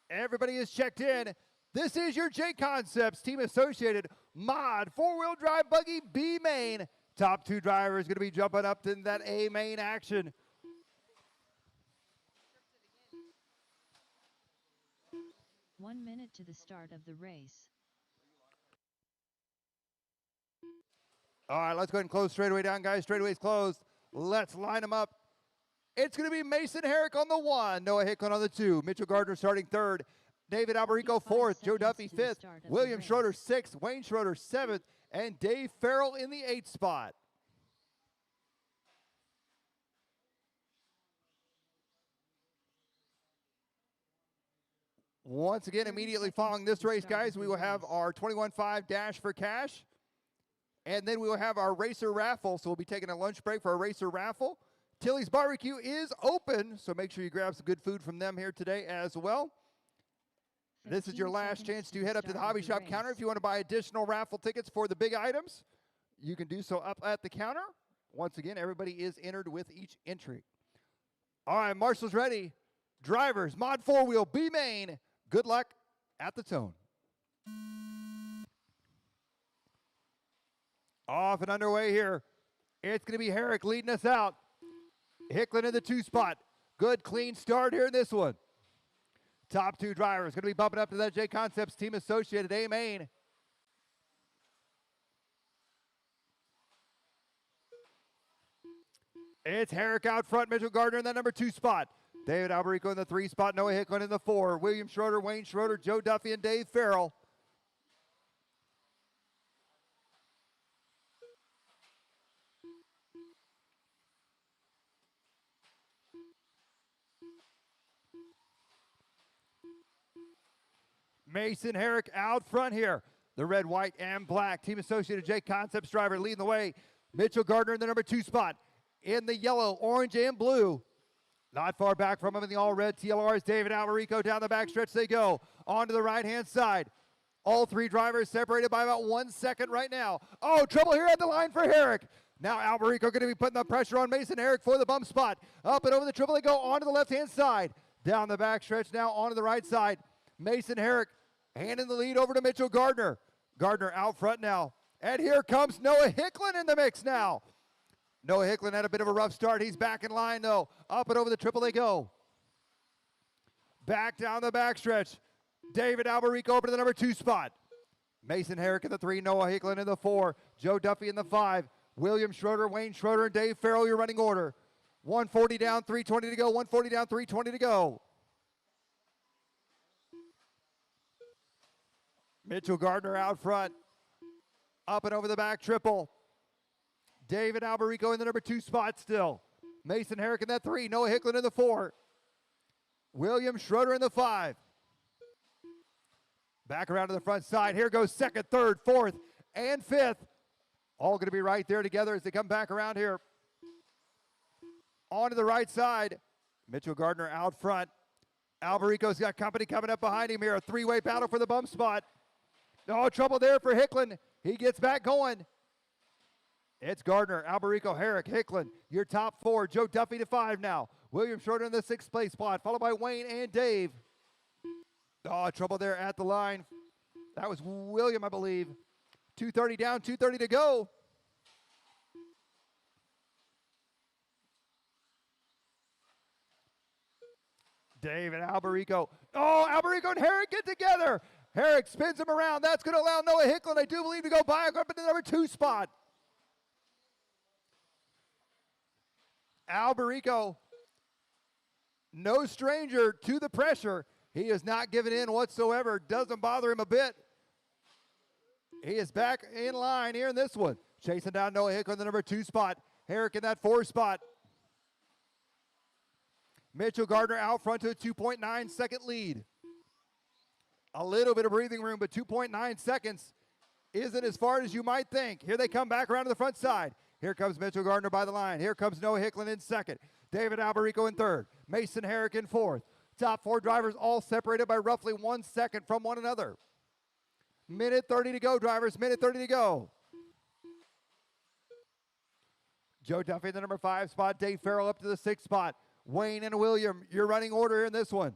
Everybody is checked in. This is your JConcepts Team Associated Mod 4-wheel drive buggy B main. Top 2 drivers going to be jumping up in that A main action. One minute to the start of the race. All right, let's go ahead and close straightaway down, guys. Straightaway's closed. Let's line them up. It's going to be Mason Herrick on the 1, Noah Hicklin on the 2, Mitchell Gardner starting 3rd, David Alberico 4th, Joe Duffy 5th, William Schroeder 6th, Wayne Schroeder 7th, and Dave Farrell in the 8th spot. Once again, immediately following this race, guys, we will have our 21.5 Dash for Cash. And then we will have our racer raffle. So we'll be taking a lunch break for our racer raffle. Tilly's Barbecue is open, so make sure you grab some good food from them here today as well. This is your last chance to head up to the hobby shop counter. If you want to buy additional raffle tickets for the big items, you can do so up at the counter. Once again, everybody is entered with each entry. All right, Marshall's ready. Drivers, Mod 4-wheel, B main. Good luck at the tone. Off and underway here. It's going to be Herrick leading us out. Hicklin in the 2 spot. Good, clean start here in this one. Top 2 drivers going to be bumping up to that JConcepts Team Associated A main. It's Herrick out front, Mitchell Gardner in that number 2 spot. David Alberico in the 3 spot, Noah Hicklin in the 4. William Schroeder, Wayne Schroeder, Joe Duffy, and Dave Farrell. Mason Herrick out front here. The red, white, and black Team Associated JConcepts driver leading the way. Mitchell Gardner in the number 2 spot. In the yellow, orange, and blue. Not far back from him in the all-red TLRs, David Alberico. Down the backstretch they go. On to the right-hand side. All 3 drivers separated by about 1 second right now. Oh, trouble here at the line for Herrick. Now Alberico going to be putting the pressure on Mason Herrick for the bump spot. Up and over the triple they go. On to the left-hand side. Down the backstretch now onto the right side. Mason Herrick handing the lead over to Mitchell Gardner. Gardner out front now. And here comes Noah Hicklin in the mix now. Noah Hicklin had a bit of a rough start. He's back in line, though. Up and over the triple they go. Back down the backstretch. David Alberico over to the number 2 spot. Mason Herrick in the 3, Noah Hicklin in the 4, Joe Duffy in the 5, William Schroeder, Wayne Schroeder, and Dave Farrell, your running order. 140 down, 320 to go. 140 down, 320 to go. Mitchell Gardner out front. Up and over the back triple. David Alberico in the number 2 spot still. Mason Herrick in that 3. Noah Hicklin in the 4. William Schroeder in the 5. Back around to the front side. Here goes 2nd, 3rd, 4th, and 5th. All going to be right there together as they come back around here. On to the right side. Mitchell Gardner out front. Alberico's got company coming up behind him here. A 3-way battle for the bump spot. No trouble there for Hicklin. He gets back going. It's Gardner, Alberico, Herrick, Hicklin, your top 4. Joe Duffy to 5 now. William Schroeder in the 6th place spot, followed by Wayne and Dave. Oh, trouble there at the line. That was William, I believe. 230 down, 230 to go. David Alberico. Oh, Alberico and Herrick get together. Herrick spins him around. That's going to allow Noah Hicklin, I do believe, to go by up into the number 2 spot. Alberico, no stranger to the pressure. He is not giving in whatsoever. Doesn't bother him a bit. He is back in line here in this one. Chasing down Noah Hicklin in the number 2 spot. Herrick in that 4 spot. Mitchell Gardner out front to a 2.9 second lead. A little bit of breathing room, but 2.9 seconds isn't as far as you might think. Here they come back around to the front side. Here comes Mitchell Gardner by the line. Here comes Noah Hicklin in 2nd. David Alberico in 3rd. Mason Herrick in 4th. Top 4 drivers all separated by roughly 1 second from one another. Minute 30 to go, drivers. Minute 30 to go. Joe Duffy in the number 5 spot. Dave Farrell up to the 6th spot. Wayne and William, your running order in this one.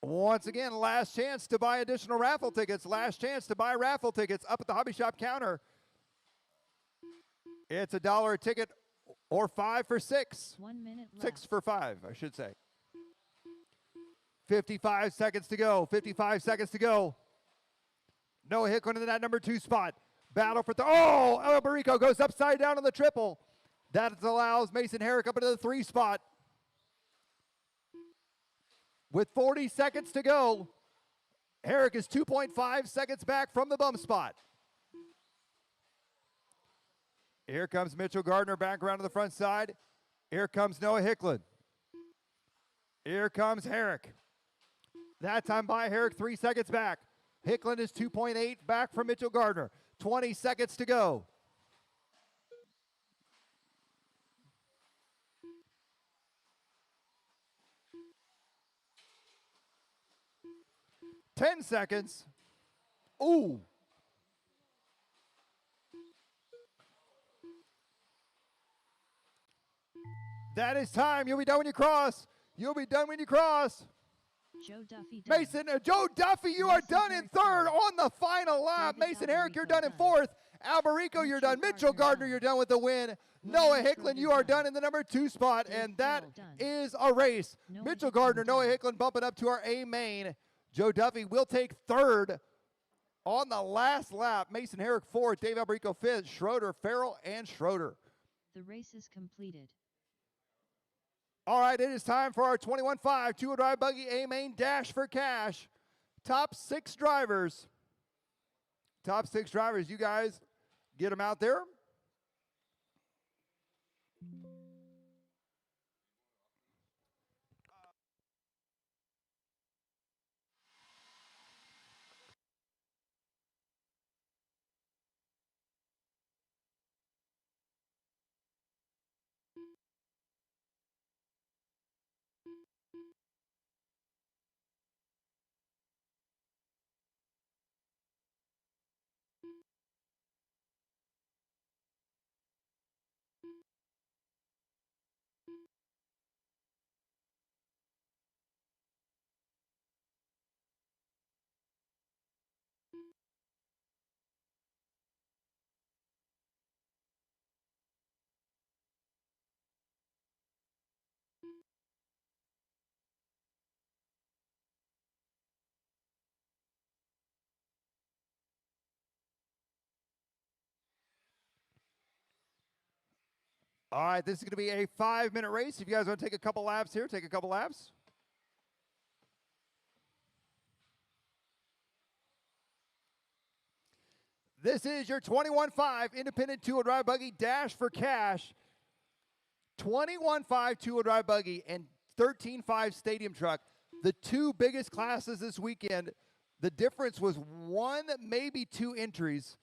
Once again, last chance to buy additional raffle tickets. Last chance to buy raffle tickets up at the hobby shop counter. It's $1 a ticket or 5 for 6. 1 minute left. 6 for 5, I should say. 55 seconds to go. 55 seconds to go. Noah Hicklin in that number 2 spot. Battle for El Barrico goes upside down on the triple. That allows Mason Herrick up into the 3 spot. With 40 seconds to go, Herrick is 2.5 seconds back from the bump spot. Here comes Mitchell Gardner back around to the front side. Here comes Noah Hicklin. Here comes Herrick. That time by Herrick, 3 seconds back. Hicklin is 2.8 back from Mitchell Gardner. 20 seconds to go. Ten seconds. Ooh. That is time. You'll be done when you cross. You'll be done when you cross. Joe Duffy done. Joe Duffy, you are Mason done in Herrick 3rd done. on the final lap. David Mason Herrick, you're done in Alberico 4th. Alberico, you're done. Mitchell Gardner, you're done with the win. Noah Hicklin, you are done in the number 2 spot, and that is a race. Mitchell Gardner, Noah Hicklin bumping up to our A main. Joe Duffy will take 3rd on the last lap. Mason Herrick 4th, Dave Alberico 5th, Schroeder, Farrell, and Schroeder. The race is completed. All right, it is time for our 21.5 two-wheel drive buggy A-Main Dash for Cash. Top 6 drivers. Top 6 drivers, you guys get them out there. All right, this is going to be a 5-minute race. If you guys want to take a couple laps here, take a couple laps. This is your 21.5 independent two-wheel drive buggy Dash for Cash. 21.5 two-wheel drive buggy and 13.5 stadium truck. The 2 biggest classes this weekend. The difference was 1, maybe 2 entries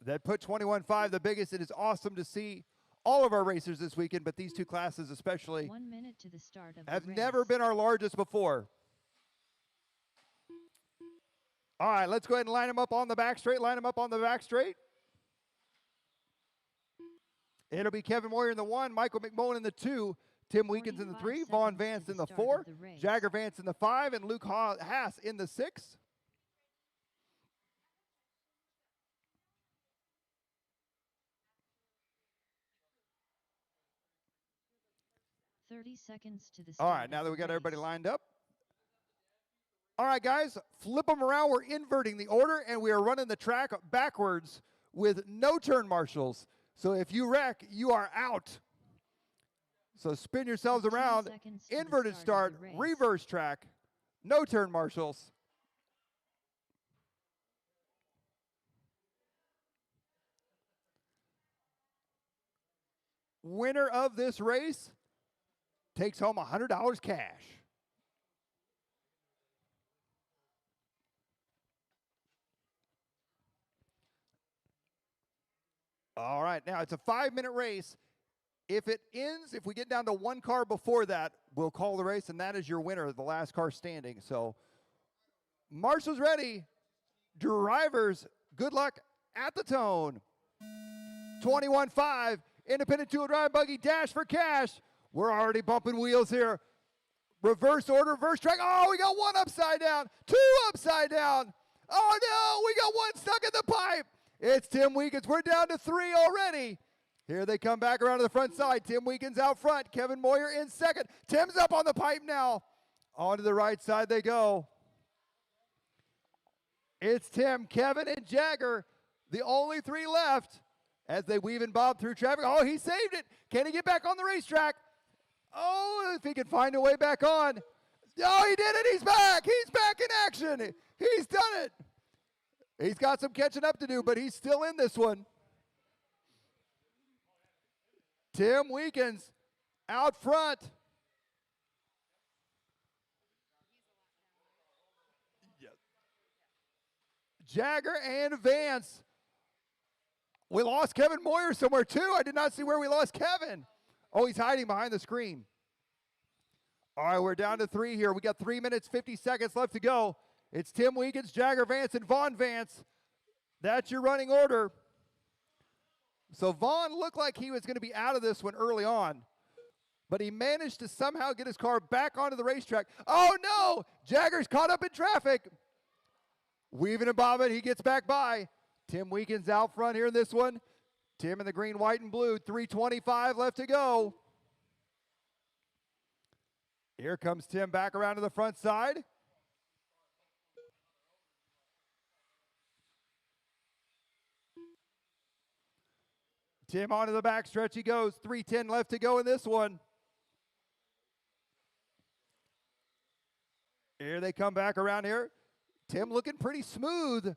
that put 21.5 the biggest. It is awesome to see all of our racers this weekend, but these 2 classes especially 1 minute to the start of have the race. never been our largest before. All right, let's go ahead and line them up on the back straight. Line them up on the back straight. It'll be Kevin Moyer in the 1, Michael McMullen in the 2, Tim Weekins in the 3, 45 Vaughn seconds Vance to in the the start 4, of the race. Jagger Vance in the 5, and Luke Haas in the 6. Seconds to the All start right, now of that the we got everybody race. lined up. All right, guys, flip them around. We're inverting the order, and we are running the track backwards with no turn marshals. So if you wreck, you are out. So spin yourselves 15 around, seconds to the inverted start start, of the race. reverse track, no turn marshals. Winner of this race takes home $100 cash. All right, now it's a 5-minute race. If it ends, if we get down to one car before that, we'll call the race, and that is your winner, the last car standing. So Marshall's ready. Drivers, good luck at the tone. 21.5, independent two-wheel drive buggy, dash for cash. We're already bumping wheels here. Reverse order, reverse track. Oh, we got one upside down, two upside down. Oh, no, we got one stuck in the pipe. It's Tim Weekins. We're down to three already. Here they come back around to the front side. Tim Weekins out front. Kevin Moyer in second. Tim's up on the pipe now. On to the right side they go. It's Tim, Kevin, and Jagger, the only three left as they weave and bob through traffic. Oh, he saved it. Can he get back on the racetrack? Oh, if he can find a way back on. Oh, he did it. He's back. He's back in action. He's done it. He's got some catching up to do, but he's still in this one. Tim Weekins out front. Jagger and Vance. We lost Kevin Moyer somewhere too. I did not see where we lost Kevin. Oh, he's hiding behind the screen. All right, we're down to three here. We got 3 minutes, 50 seconds left to go. It's Tim Weekins, Jagger Vance, and Vaughn Vance. That's your running order. So Vaughn looked like he was going to be out of this one early on, but he managed to somehow get his car back onto the racetrack. Oh, no! Jagger's caught up in traffic. Weaving and bobbing, he gets back by. Tim Weekins out front here in this one. Tim in the green, white, and blue. 3:25 left to go. Here comes Tim back around to the front side. Tim onto the back stretch he goes. 3:10 left to go in this one. Here they come back around here. Tim looking pretty smooth.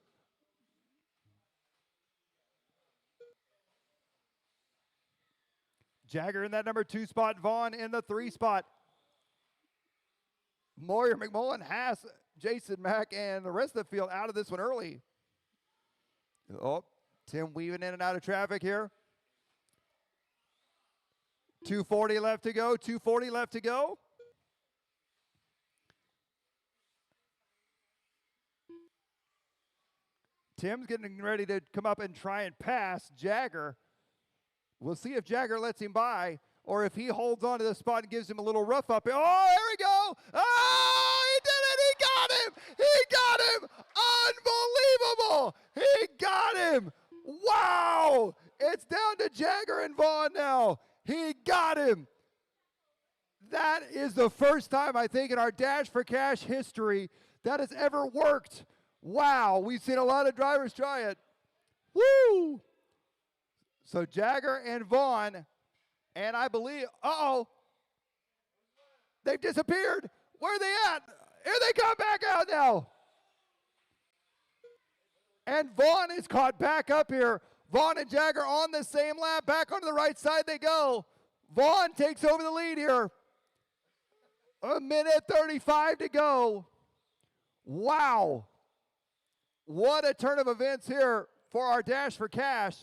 Jagger in that number 2 spot. Vaughn in the 3 spot. Moyer, McMullen, Haas, Jason Mack, and the rest of the field out of this one early. Oh, Tim weaving in and out of traffic here. 2:40 left to go. 2:40 left to go. Tim's getting ready to come up and try and pass Jagger. We'll see if Jagger lets him by or if he holds on to the spot and gives him a little rough up. Oh, there we go. Oh, he did it. He got him. He got him. Unbelievable. He got him. Wow. It's down to Jagger and Vaughn now. He got him. That is the first time, I think, in our Dash for Cash history that has ever worked. Wow, we've seen a lot of drivers try it. Woo! So Jagger and Vaughn, and I believe, they've disappeared. Where are they at? Here they come back out now. And Vaughn is caught back up here. Vaughn and Jagger on the same lap. Back onto the right side they go. Vaughn takes over the lead here. 1:35 to go. Wow. What a turn of events here for our Dash for Cash.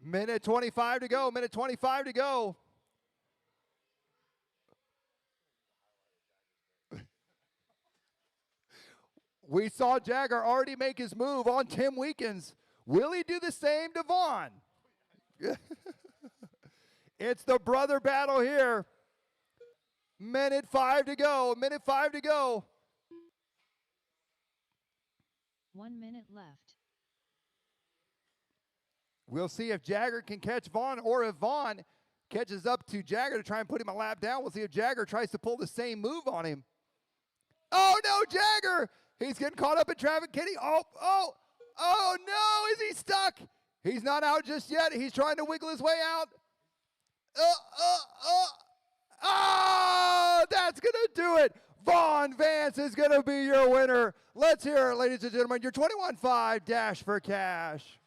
Minute 25 to go. Minute 25 to go. We saw Jagger already make his move on Tim Weekins. Will he do the same to Vaughn? It's the brother battle here. Minute 5 to go. Minute 5 to go. 1 minute left. We'll see if Jagger can catch Vaughn or if Vaughn catches up to Jagger to try and put him a lap down. We'll see if Jagger tries to pull the same move on him. Oh, no, Jagger. He's getting caught up in traffic. Can he? Oh, no. Is he stuck? He's not out just yet. He's trying to wiggle his way out. Oh, that's going to do it. Vaughn Vance is going to be your winner. Let's hear it, ladies and gentlemen. Your 21.5 Dash for Cash.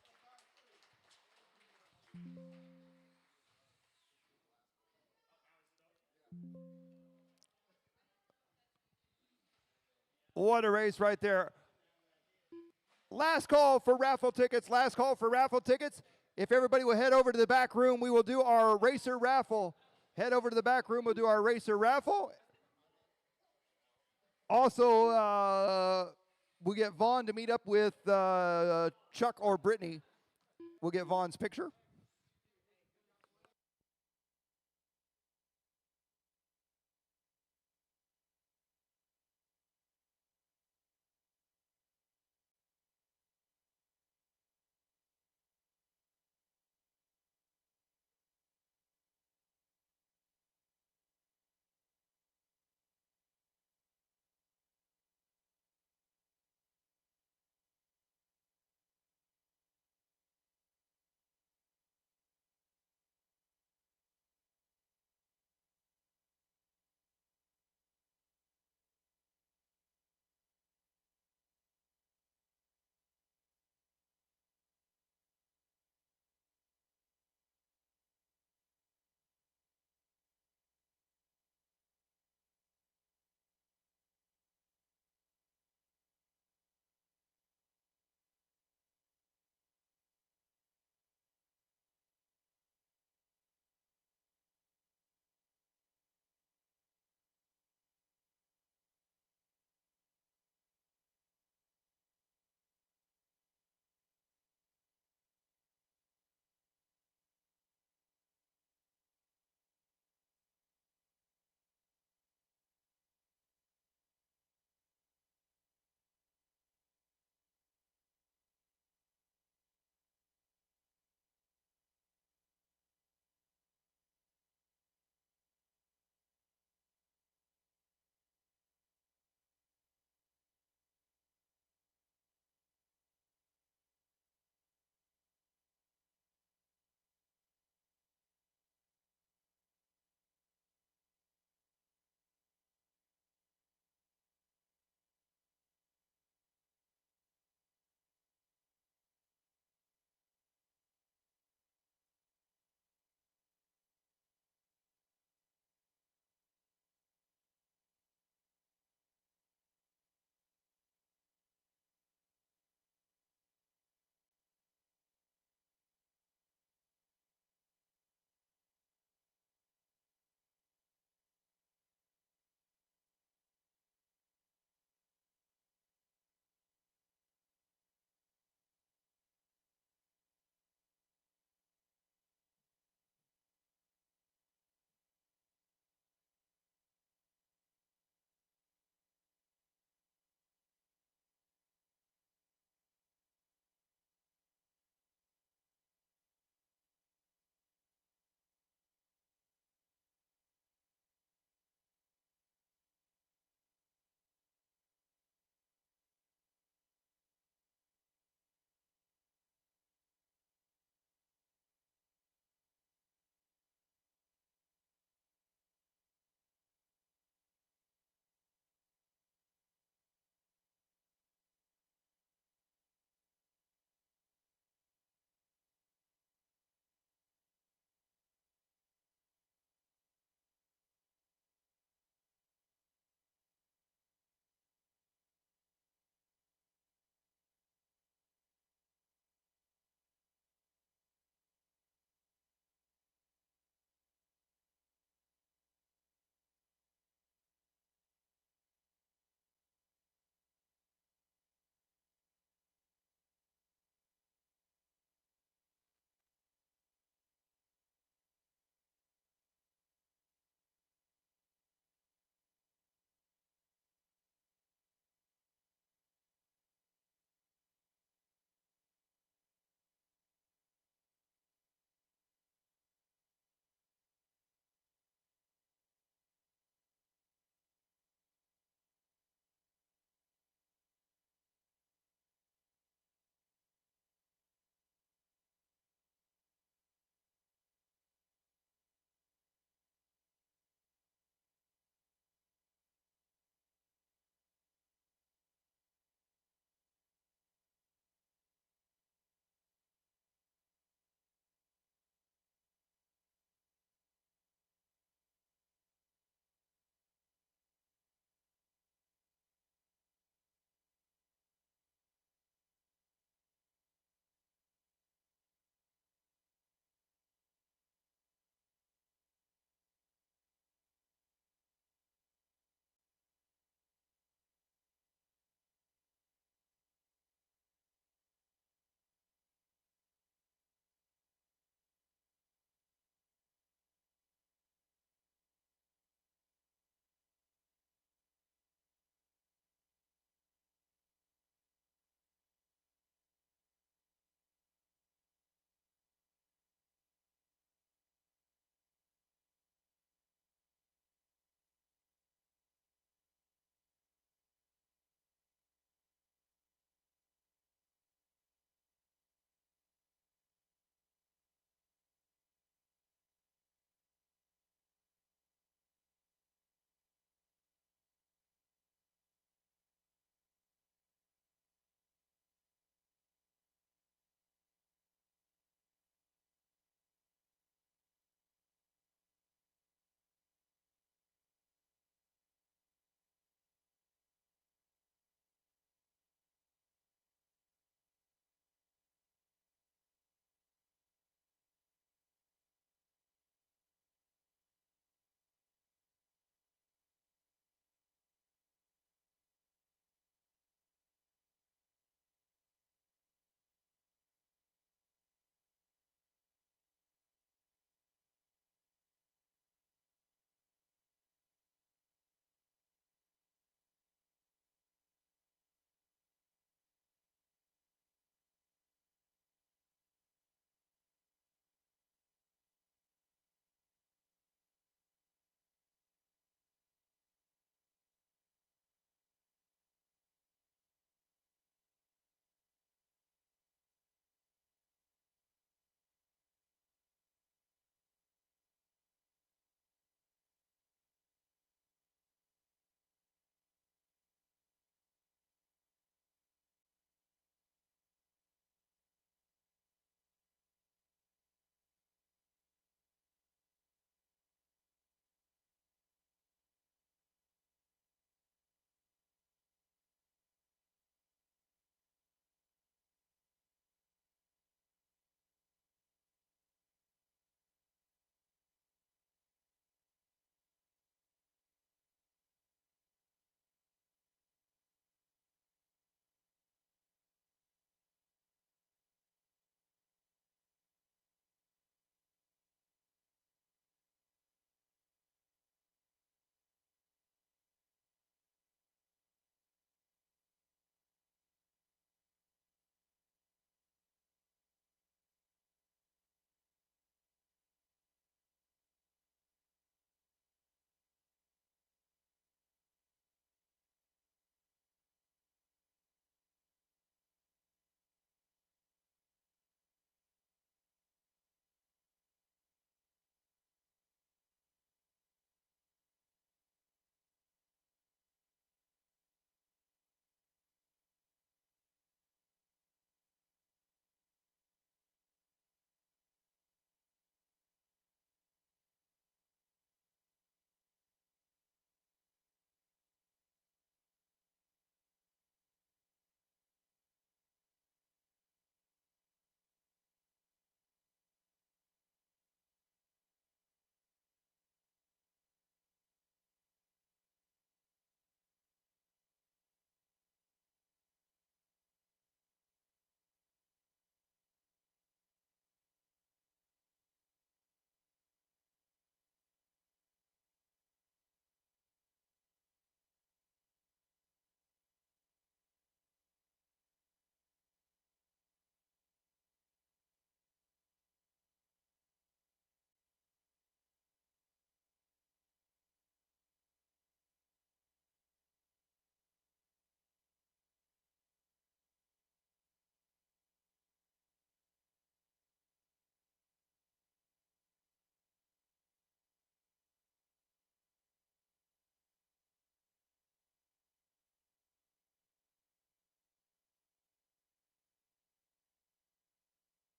What a race right there. Last call for raffle tickets. Last call for raffle tickets. If everybody will head over to the back room, we will do our racer raffle. Head over to the back room. We'll do our racer raffle. Also, we'll get Vaughn to meet up with Chuck or Brittany. We'll get Vaughn's picture.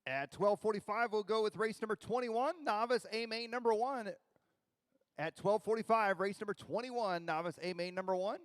At 12:45, we'll go with race number 21, novice A main number 1. At 12:45, race number 21, novice A main number 1.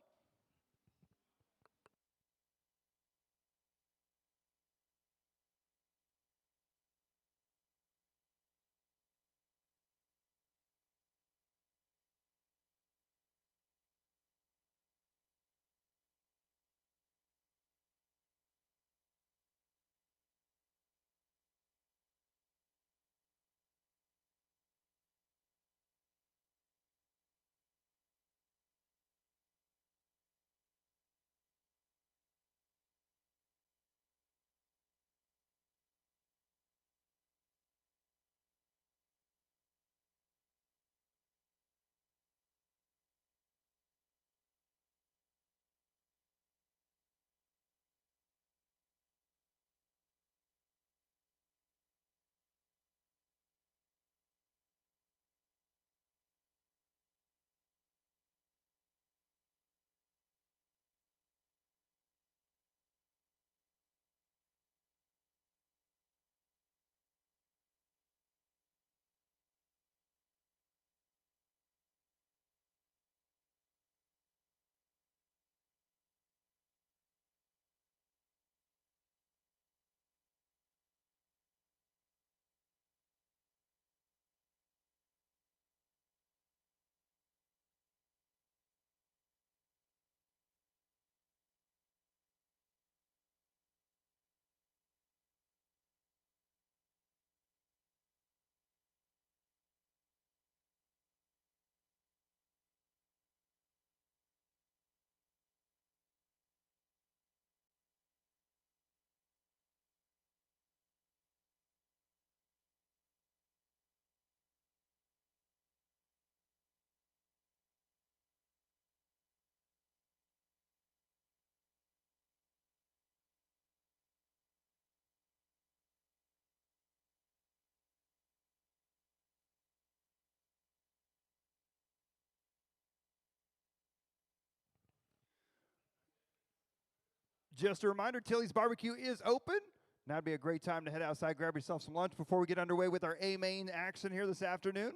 Just a reminder, Tilly's Barbecue is open. Now would be a great time to head outside, grab yourself some lunch before we get underway with our A main action here this afternoon.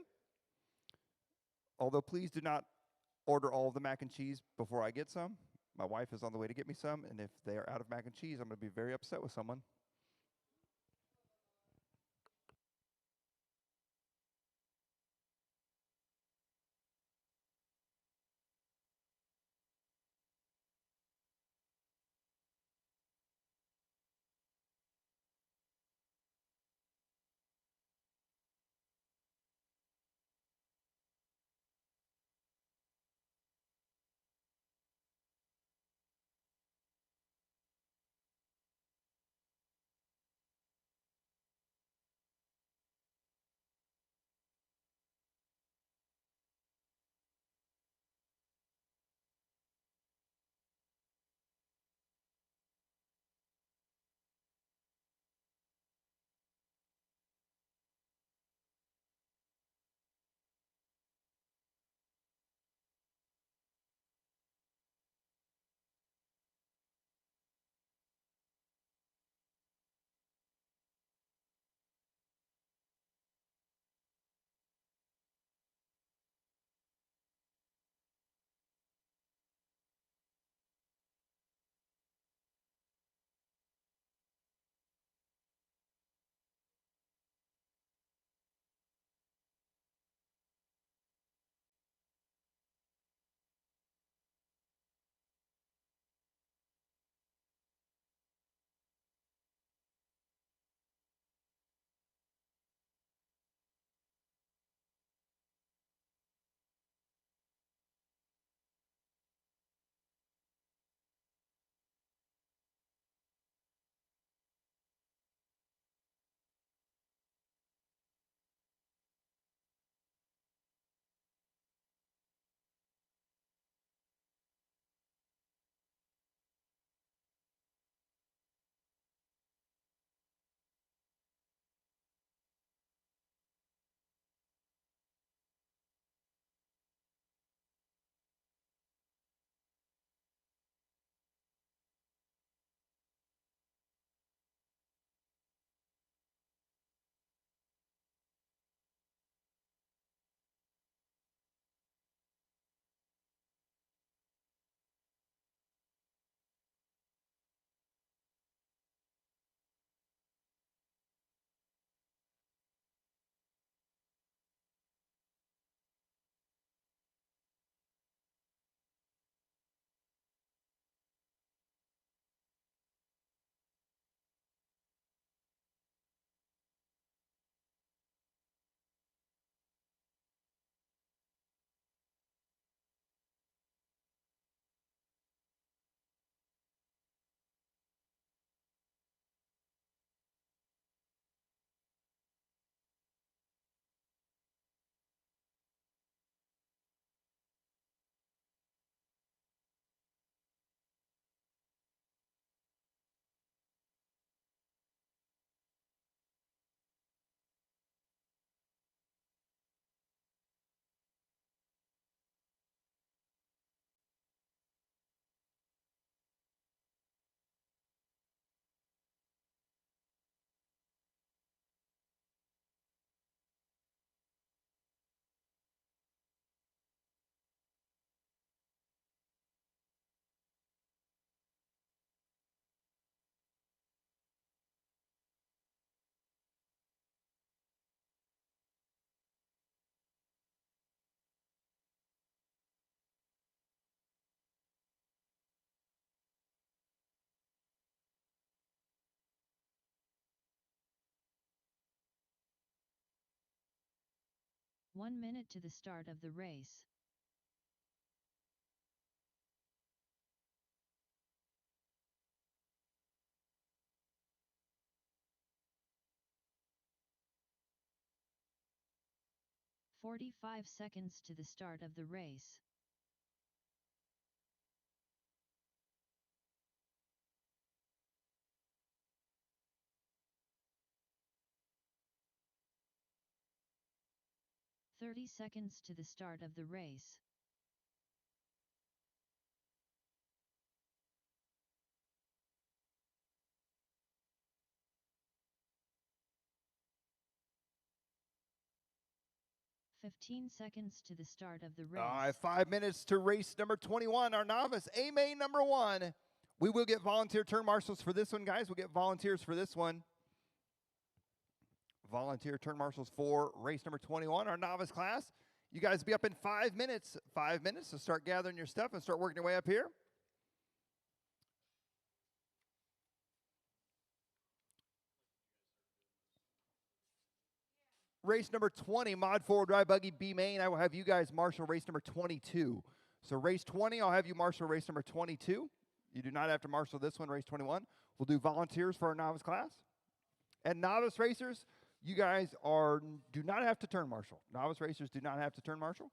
Although please do not order all of the mac and cheese before I get some. My wife is on the way to get me some, and if they are out of mac and cheese, I'm going to be very upset with someone. 1 minute to the start of the race. "45 seconds to the start of the race. "30 seconds to the start of the race. "15 seconds to the start of the race. All right, 5 minutes to race number 21, our novice A main number 1. We will get volunteer turn marshals for this one, guys. We'll get volunteers for this one. Volunteer turn marshals for race number 21, our novice class. You guys be up in 5 minutes. 5 minutes to start gathering your stuff and start working your way up here. Race number 20, Mod 4 Dry Buggy B main. I will have you guys marshal race number 22. So race 20, I'll have you marshal race number 22. You do not have to marshal this one, race 21. We'll do volunteers for our novice class. And novice racers, you guys do not have to turn marshal. Novice racers do not have to turn marshal.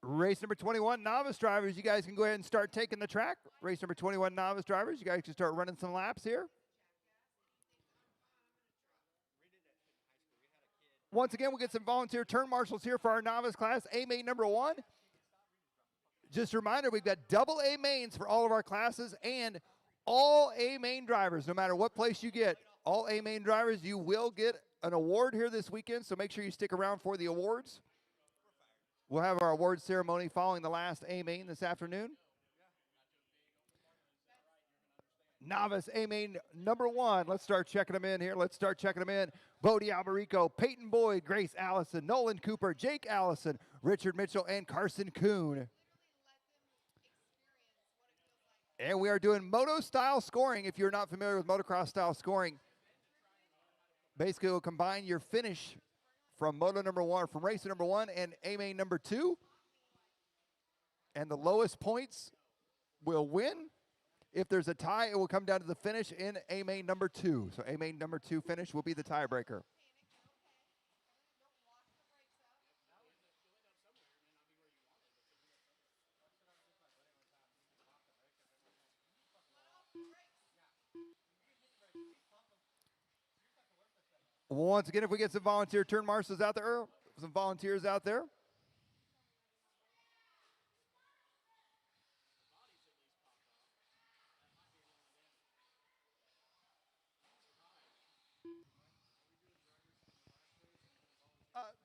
Race number 21, novice drivers, you guys can go ahead and start taking the track. Race number 21, novice drivers, you guys can start running some laps here. Once again, we'll get some volunteer turn marshals here for our novice class, A main number 1. Just a reminder, we've got double A mains for all of our classes and all A main drivers, no matter what place you get. All A main drivers, you will get an award here this weekend, so make sure you stick around for the awards. We'll have our awards ceremony following the last A main this afternoon. Novice A main number 1. Let's start checking them in here. Let's start checking them in. Bodie Alberico, Peyton Boyd, Grace Allison, Nolan Cooper, Jake Allison, Richard Mitchell, and Carson Kuhn. And we are doing moto-style scoring. If you're not familiar with motocross-style scoring, basically we'll combine your finish from moto number 1, from race number 1 and A main number 2. And the lowest points will win. If there's a tie, it will come down to the finish in A main number 2. So A main number 2 finish will be the tiebreaker. Once again, if we get some volunteer turn marshals out there, some volunteers out there.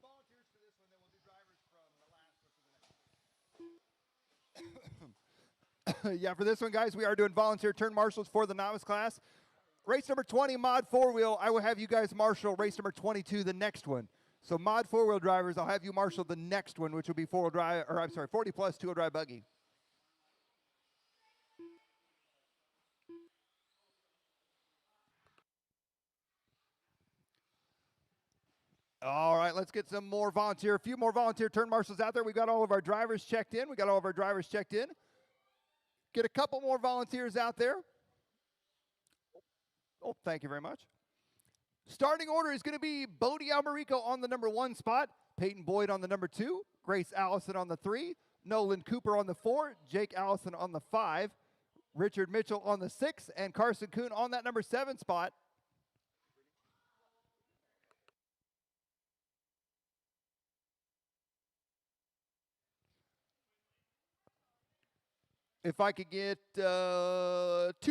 Volunteers for this one, then we'll do drivers from the last one to the next. Yeah, for this one, guys, we are doing volunteer turn marshals for the novice class. Race number 20, mod four-wheel, I will have you guys marshal race number 22, the next one. So mod four-wheel drivers, I'll have you marshal the next one, which will be four-wheel drive, or I'm sorry, 40 plus two-wheel drive buggy. All right, let's get some more volunteer, a few more volunteer turn marshals out there. We got all of our drivers checked in. Get a couple more volunteers out there. Oh, thank you very much. Starting order is going to be Bodie Almarico on the number 1 spot, Peyton Boyd on the number 2, Grace Allison on the 3, Nolan Cooper on the 4, Jake Allison on the 5, Richard Mitchell on the 6, and Carson Kuhn on that number 7 spot. If I could get 2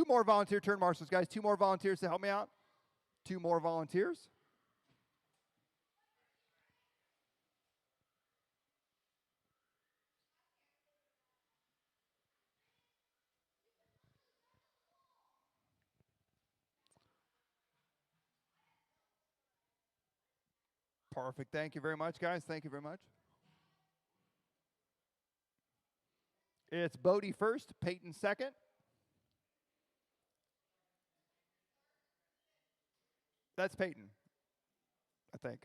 more volunteer turn marshals, guys, 2 more volunteers to help me out. 2 more volunteers. Perfect. Thank you very much, guys. Thank you very much. It's Bodie first, Peyton second. That's Peyton, I think.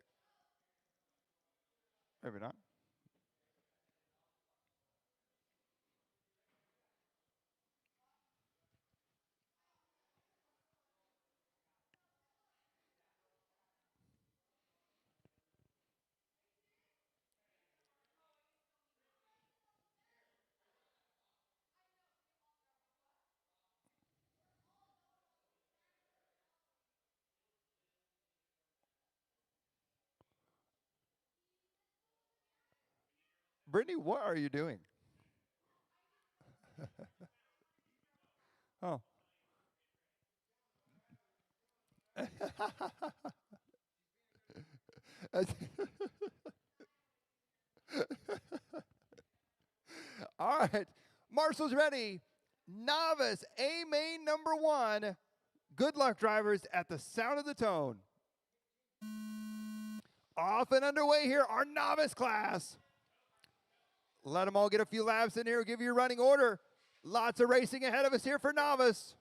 Maybe not. Brittany, what are you doing? Oh. All right. Marshall's ready. Novice A main number 1. Good luck, drivers, at the sound of the tone. Off and underway here, our novice class. Let them all get a few laps in here. We'll give you a running order. Lots of racing ahead of us here for novice.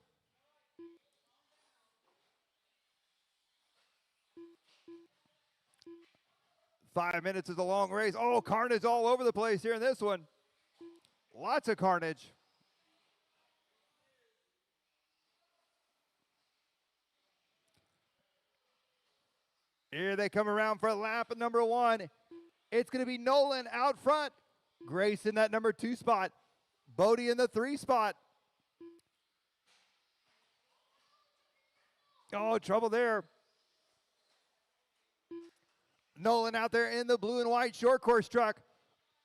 Five minutes is a long race. Oh, carnage all over the place here in this one. Lots of carnage. Here they come around for lap number 1. It's going to be Nolan out front. Grace in that number 2 spot. Bodie in the 3 spot. Oh, trouble there. Nolan out there in the blue and white short course truck.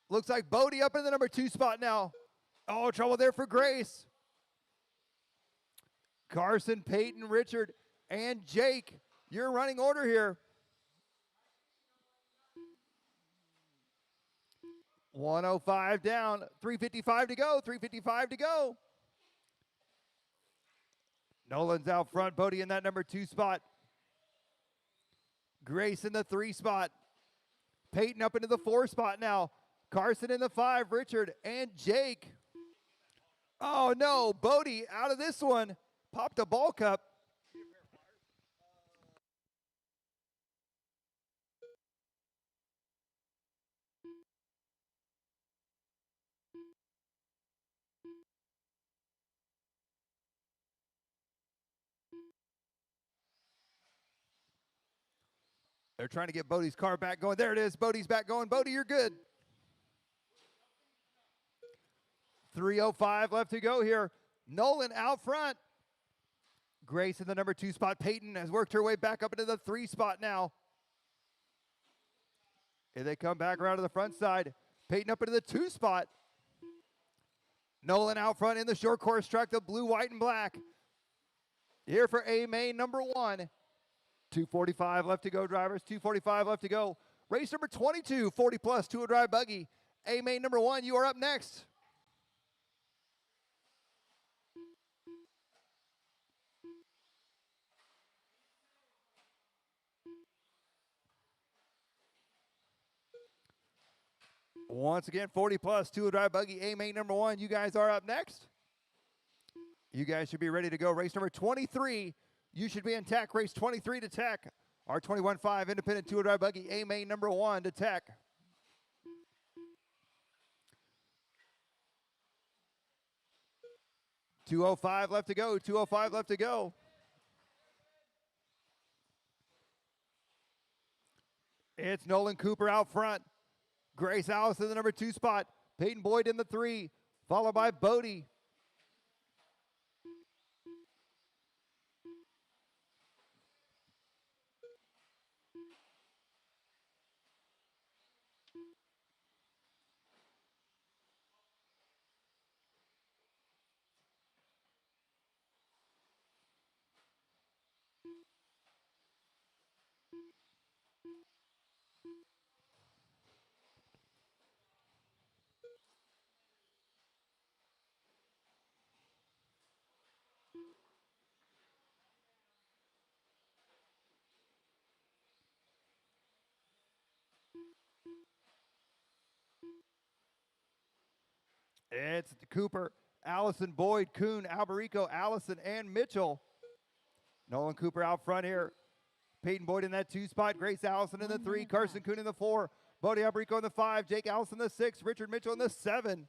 Looks like Bodie up in the number 2 spot now. Oh, trouble there for Grace. Carson, Peyton, Richard, and Jake. Your running order here. 105 down, 355 to go, 355 to go. Nolan's out front, Bodie in that number 2 spot. Grace in the 3 spot. Peyton up into the 4 spot now. Carson in the 5, Richard, and Jake. Oh no, Bodie out of this one. Popped a ball cup. They're trying to get Bodie's car back going. There it is. Bodie's back going. Bodie, you're good. 3:05 left to go here. Nolan out front. Grace in the number 2 spot. Peyton has worked her way back up into the 3 spot now. Here they come back around to the front side. Peyton up into the 2 spot. Nolan out front in the short course track, the blue, white, and black. Here for A main number 1. 2:45 left to go, drivers. 2:45 left to go. Race number 22, 40 plus, 2-wheel drive buggy. A main number 1, you are up next. Once again, 40 plus, 2-wheel drive buggy, A main number 1, you guys are up next. You guys should be ready to go. Race number 23, you should be in tech. Race 23 to tech. Our 21.5 independent 2-wheel drive buggy, A main number 1 to tech. .205 left to go. 2:05 left to go. It's Nolan Cooper out front. Grace Allison in the number 2 spot. Peyton Boyd in the 3, followed by Bodie. It's Cooper, Allison, Boyd, Kuhn, Alberico, Allison, and Mitchell. Nolan Cooper out front here. Peyton Boyd in that 2 spot. Grace Allison in the 3. Carson Kuhn in the 4. Bodie Alberico in the 5. Jake Allison in the 6. Richard Mitchell in the 7.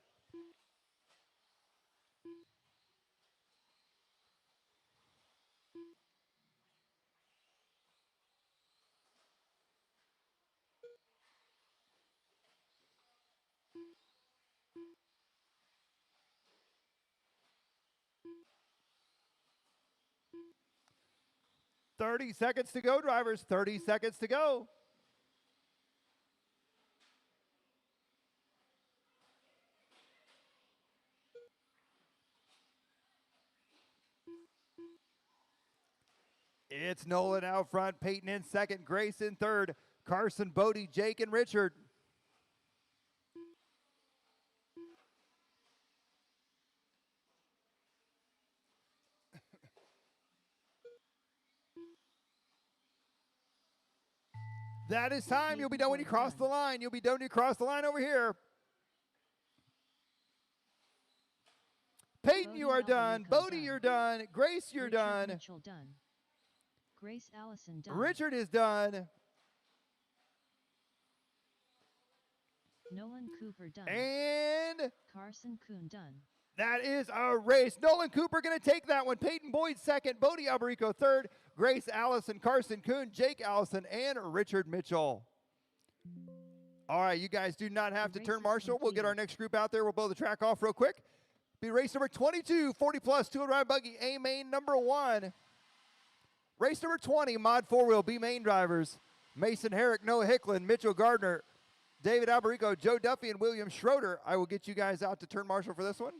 .30 seconds to go, drivers. 30 seconds to go. It's Nolan out front. Peyton in second. Grace in third. Carson, Bodie, Jake, and Richard. That is time. You'll be done when you cross the line. You'll be done when you cross the line over here. Peyton, you are done. Bodie, you're done. Grace, you're done. Mitchell done. Grace Allison done. Richard is done. Nolan Cooper done. And Carson Kuhn done. that is a race. Nolan Cooper going to take that one. Peyton Boyd second. Bodie Alberico third. Grace Allison, Carson Kuhn, Jake Allison, and Richard Mitchell. All right, you guys do not have to turn marshal. We'll get our next group out there. We'll blow the track off real quick. Be race number 22, 40 plus, 2-wheel drive buggy, A main number 1. Race number 20, mod 4-wheel, B main drivers. Mason Herrick, Noah Hicklin, Mitchell Gardner, David Alberico, Joe Duffy, and William Schroeder. I will get you guys out to turn marshal for this one.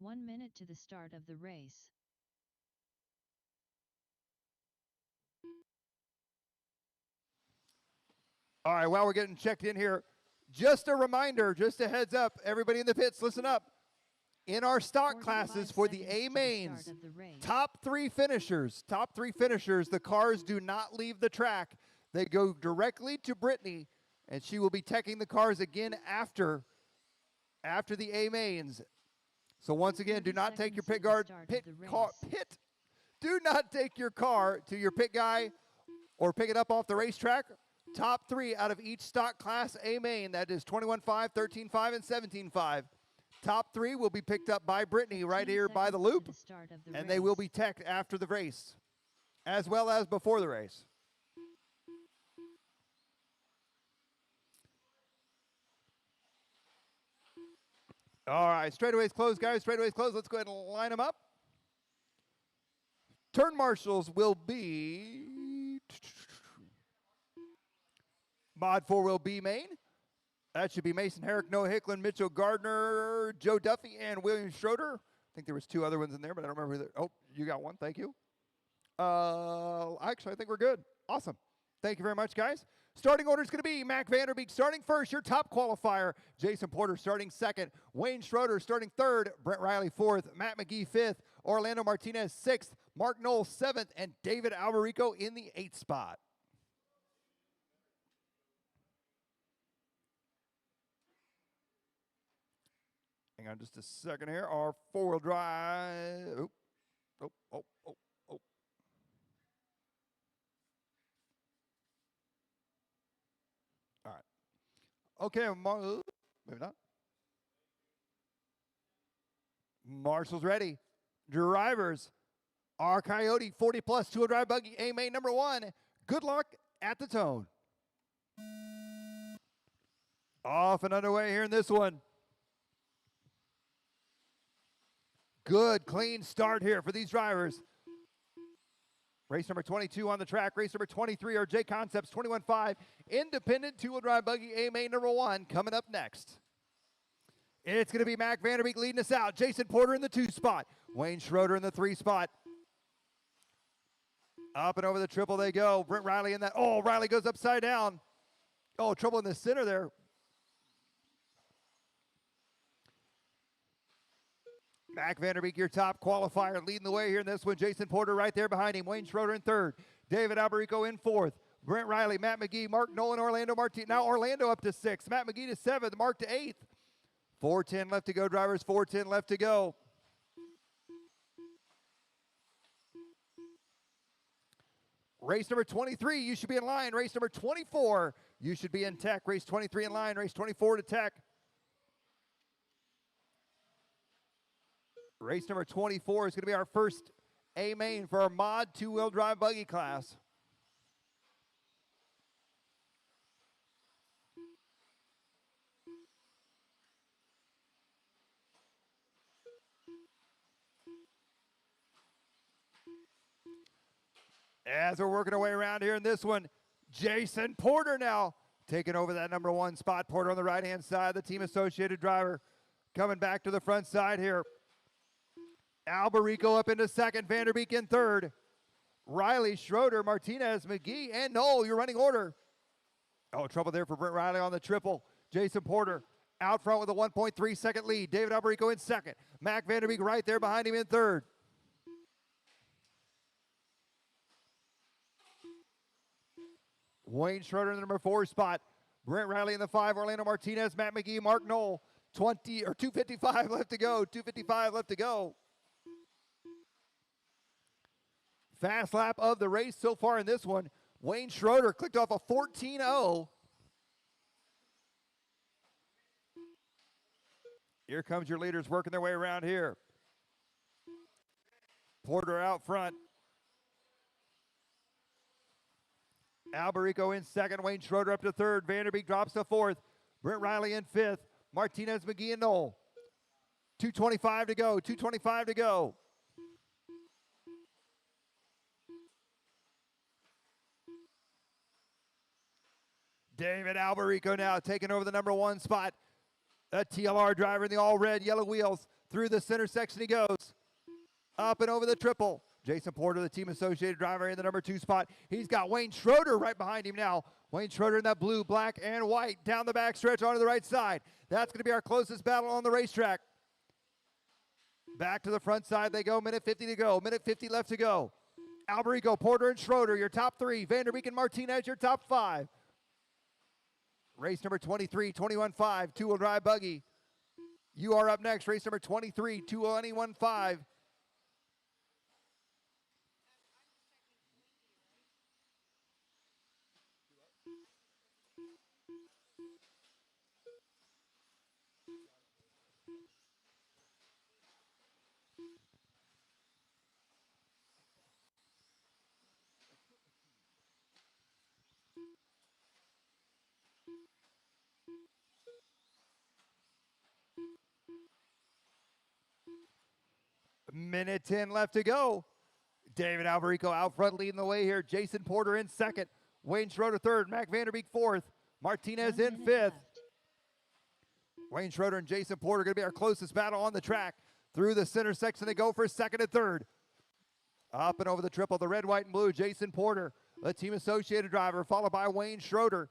One minute to the start of the race. All right, while we're getting checked in here, Just a reminder, just a heads up, everybody in the pits, listen up. In our stock 45 classes for the seconds A to the mains, start of the race. top three finishers, the cars do not leave the track. They go directly to Brittany, and she will be teching the cars again after the A mains. So once again, do 30 not take your seconds to pit the guard, start of pit the car, race. pit. Do not take your car to your pit guy or pick it up off the racetrack. Top three out of each stock class A main, that is 21.5, 13.5, and 17.5. Top three will be picked up by Brittany right 15 here by the seconds to loop, the start of the and they will race. be teched after the race, as well as before the race. All right, straightaways closed, guys. Straightaways closed. Let's go ahead and line them up. Turn marshals will be Mod 4 will be main. That should be Mason Herrick, Noah Hicklin, Mitchell Gardner, Joe Duffy, and William Schroeder. I think there was two other ones in there, but I don't remember who they. Oh, you got one. Thank you. Actually, I think we're good. Awesome. Thank you very much, guys. Starting order is going to be Mac Vanderbeek starting first, your top qualifier. Jason Porter starting second. Wayne Schroeder starting third. Brent Riley fourth. Matt McGee fifth. Orlando Martinez sixth. Mark Knoll seventh. And David Alberico in the eighth spot. Hang on just a second here. Our four-wheel drive. Oh. All right. Okay, maybe not. Marshall's ready. Drivers, our Coyote 40 plus two-wheel drive buggy A main number one. Good luck at the tone. Off and underway here in this one. Good, clean start here for these drivers. Race number 22 on the track. Race number 23 are JConcepts 21.5 independent two-wheel drive buggy A main number one coming up next. It's going to be Mac Vanderbeek leading us out. Jason Porter in the 2 spot. Wayne Schroeder in the 3 spot. Up and over the triple they go. Brent Riley in that. Oh, Riley goes upside down. Oh, trouble in the center there. Mac Vanderbeek, your top qualifier, leading the way here in this one. Jason Porter right there behind him. Wayne Schroeder in third. David Alberico in fourth. Brent Riley, Matt McGee, Mark Nolan, Orlando Martinez. Now Orlando up to 6th. Matt McGee to 7th. Mark to 8th. 4:10 left to go, drivers. 4:10 left to go. Race number 23, you should be in line. Race number 24, you should be in tech. Race 23 in line. Race 24 to tech. Race number 24 is going to be our first A main for our mod two-wheel drive buggy class. As we're working our way around here in this one, Jason Porter now taking over that number 1 spot. Porter on the right-hand side, the team associated driver coming back to the front side here. Alberico up into 2nd, Vanderbeek in 3rd. Riley, Schroeder, Martinez, McGee, and Knoll, your running order. Oh, trouble there for Brent Riley on the triple. Jason Porter out front with a 1.3 second lead. David Alberico in 2nd. Mac Vanderbeek right there behind him in 3rd. Wayne Schroeder in the number 4 spot. Brent Riley in the 5. Orlando Martinez, Matt McGee, Mark Knoll. 2:55 left to go. 2:55 left to go. Fast lap of the race so far in this one. Wayne Schroeder clicked off a 14.0. Here comes your leaders working their way around here. Porter out front. Alberico in 2nd. Wayne Schroeder up to 3rd. Vanderbeek drops to 4th. Brent Riley in 5th. Martinez, McGee, and Knoll. 2:25 to go. 2:25 to go. David Alberico now taking over the number 1 spot. A TLR driver in the all red, yellow wheels. Through the center section he goes. Up and over the triple. Jason Porter, the team associated driver in the number 2 spot. He's got Wayne Schroeder right behind him now. Wayne Schroeder in that blue, black, and white down the back stretch onto the right side. That's going to be our closest battle on the racetrack. Back to the front side they go. Minute 50 to go. Minute 50 left to go. Alberico, Porter, and Schroeder, your top 3. Vanderbeek and Martinez, your top 5. Race number 23, 21.5, two-wheel drive buggy. You are up next. Race number 23, 21.5. Minute 10 left to go. David Alberico out front leading the way here. Jason Porter in second. Wayne Schroeder third. Mac Vanderbeek fourth. Martinez 1 in minute fifth. left. Wayne Schroeder and Jason Porter going to be our closest battle on the track. Through the center section they go for second and third. Up and over the triple, the red, white, and blue. Jason Porter, the team associated driver, followed by Wayne Schroeder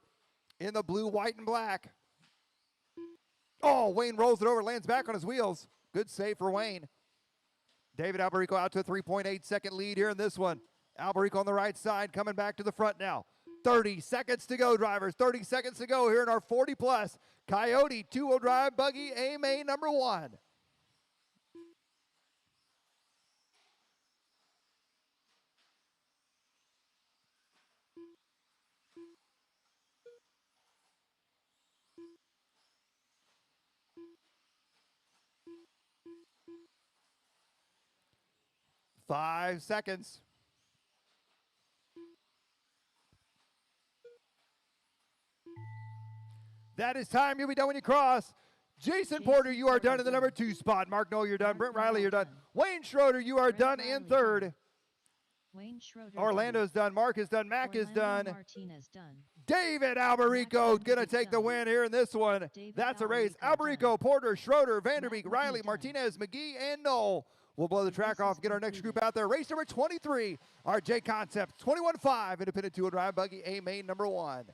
in the blue, white, and black. Oh, Wayne rolls it over, lands back on his wheels. Good save for Wayne. David Alberico out to a 3.8 second lead here in this one. Alberico on the right side coming back to the front now. 30 seconds to go, drivers. 30 seconds to go here in our 40-plus Coyote two-wheel drive buggy AMA number 1. Five seconds. That is time. You'll be done when you cross. Jason Porter, you are done in the number 2 spot. Mark Knoll, you're done. Brent Riley, you're done. Wayne Schroeder, you are done in third. Wayne Schroeder Orlando's done. Mark is done. Mac is done. Martinez done. David Alberico Mac going to Vanderbeek take the done. win here in this one. David That's a race. Alberico Alberico, Porter, Schroeder, Vanderbeek, Mac Riley, done. Martinez, McGee, and Knoll. We'll blow the track Race off, is get our next group completed. out there. Race number 23, our JConcepts 21.5 independent two-wheel drive buggy A main number 1.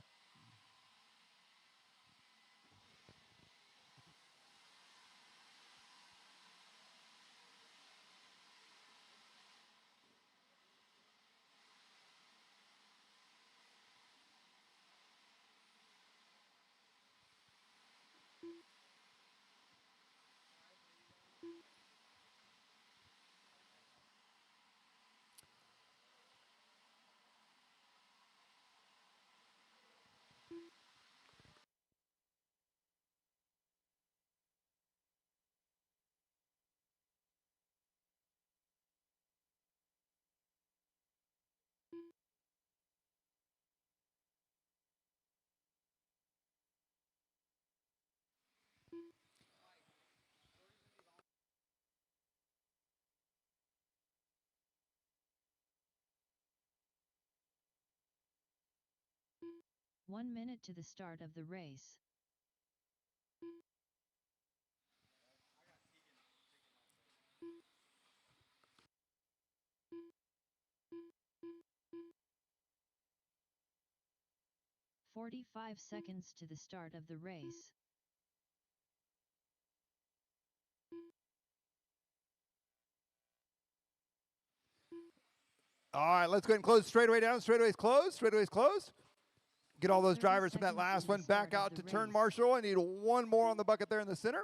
One minute to the start of the race. "45 seconds to the start of the race. All right, let's go ahead and close straightaway down. Straightaway's closed. Straightaway's closed. Get all those 30 drivers from that seconds to last the one back start out of to the turn race. Marshall. I need one more on the bucket there in the center.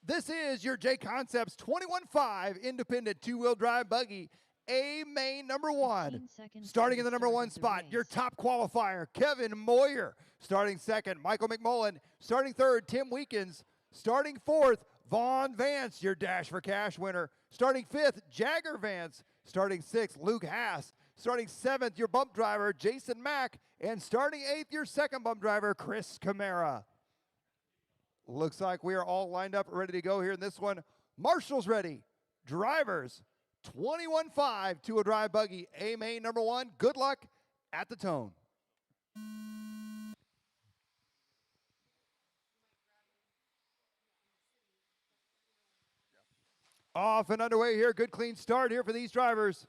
This is your JConcepts 21.5 independent two-wheel drive buggy A main number 1. 15 seconds Starting to in the the number start 1 of the spot, your race. top qualifier, Kevin Moyer. Starting second, Michael McMullen. Starting third, Tim Weekins. Starting fourth, Vaughn Vance, your Dash for Cash winner. Starting fifth, Jagger Vance. Starting sixth, Luke Haas. Starting seventh, your bump driver, Jason Mack. And starting eighth, your second bump driver, Chris Camara. Looks like we are all lined up, ready to go here in this one. Marshall's ready. Drivers, 21.5 to a drive buggy, A main number 1. Good luck at the tone. Off and underway here. Good clean start here for these drivers.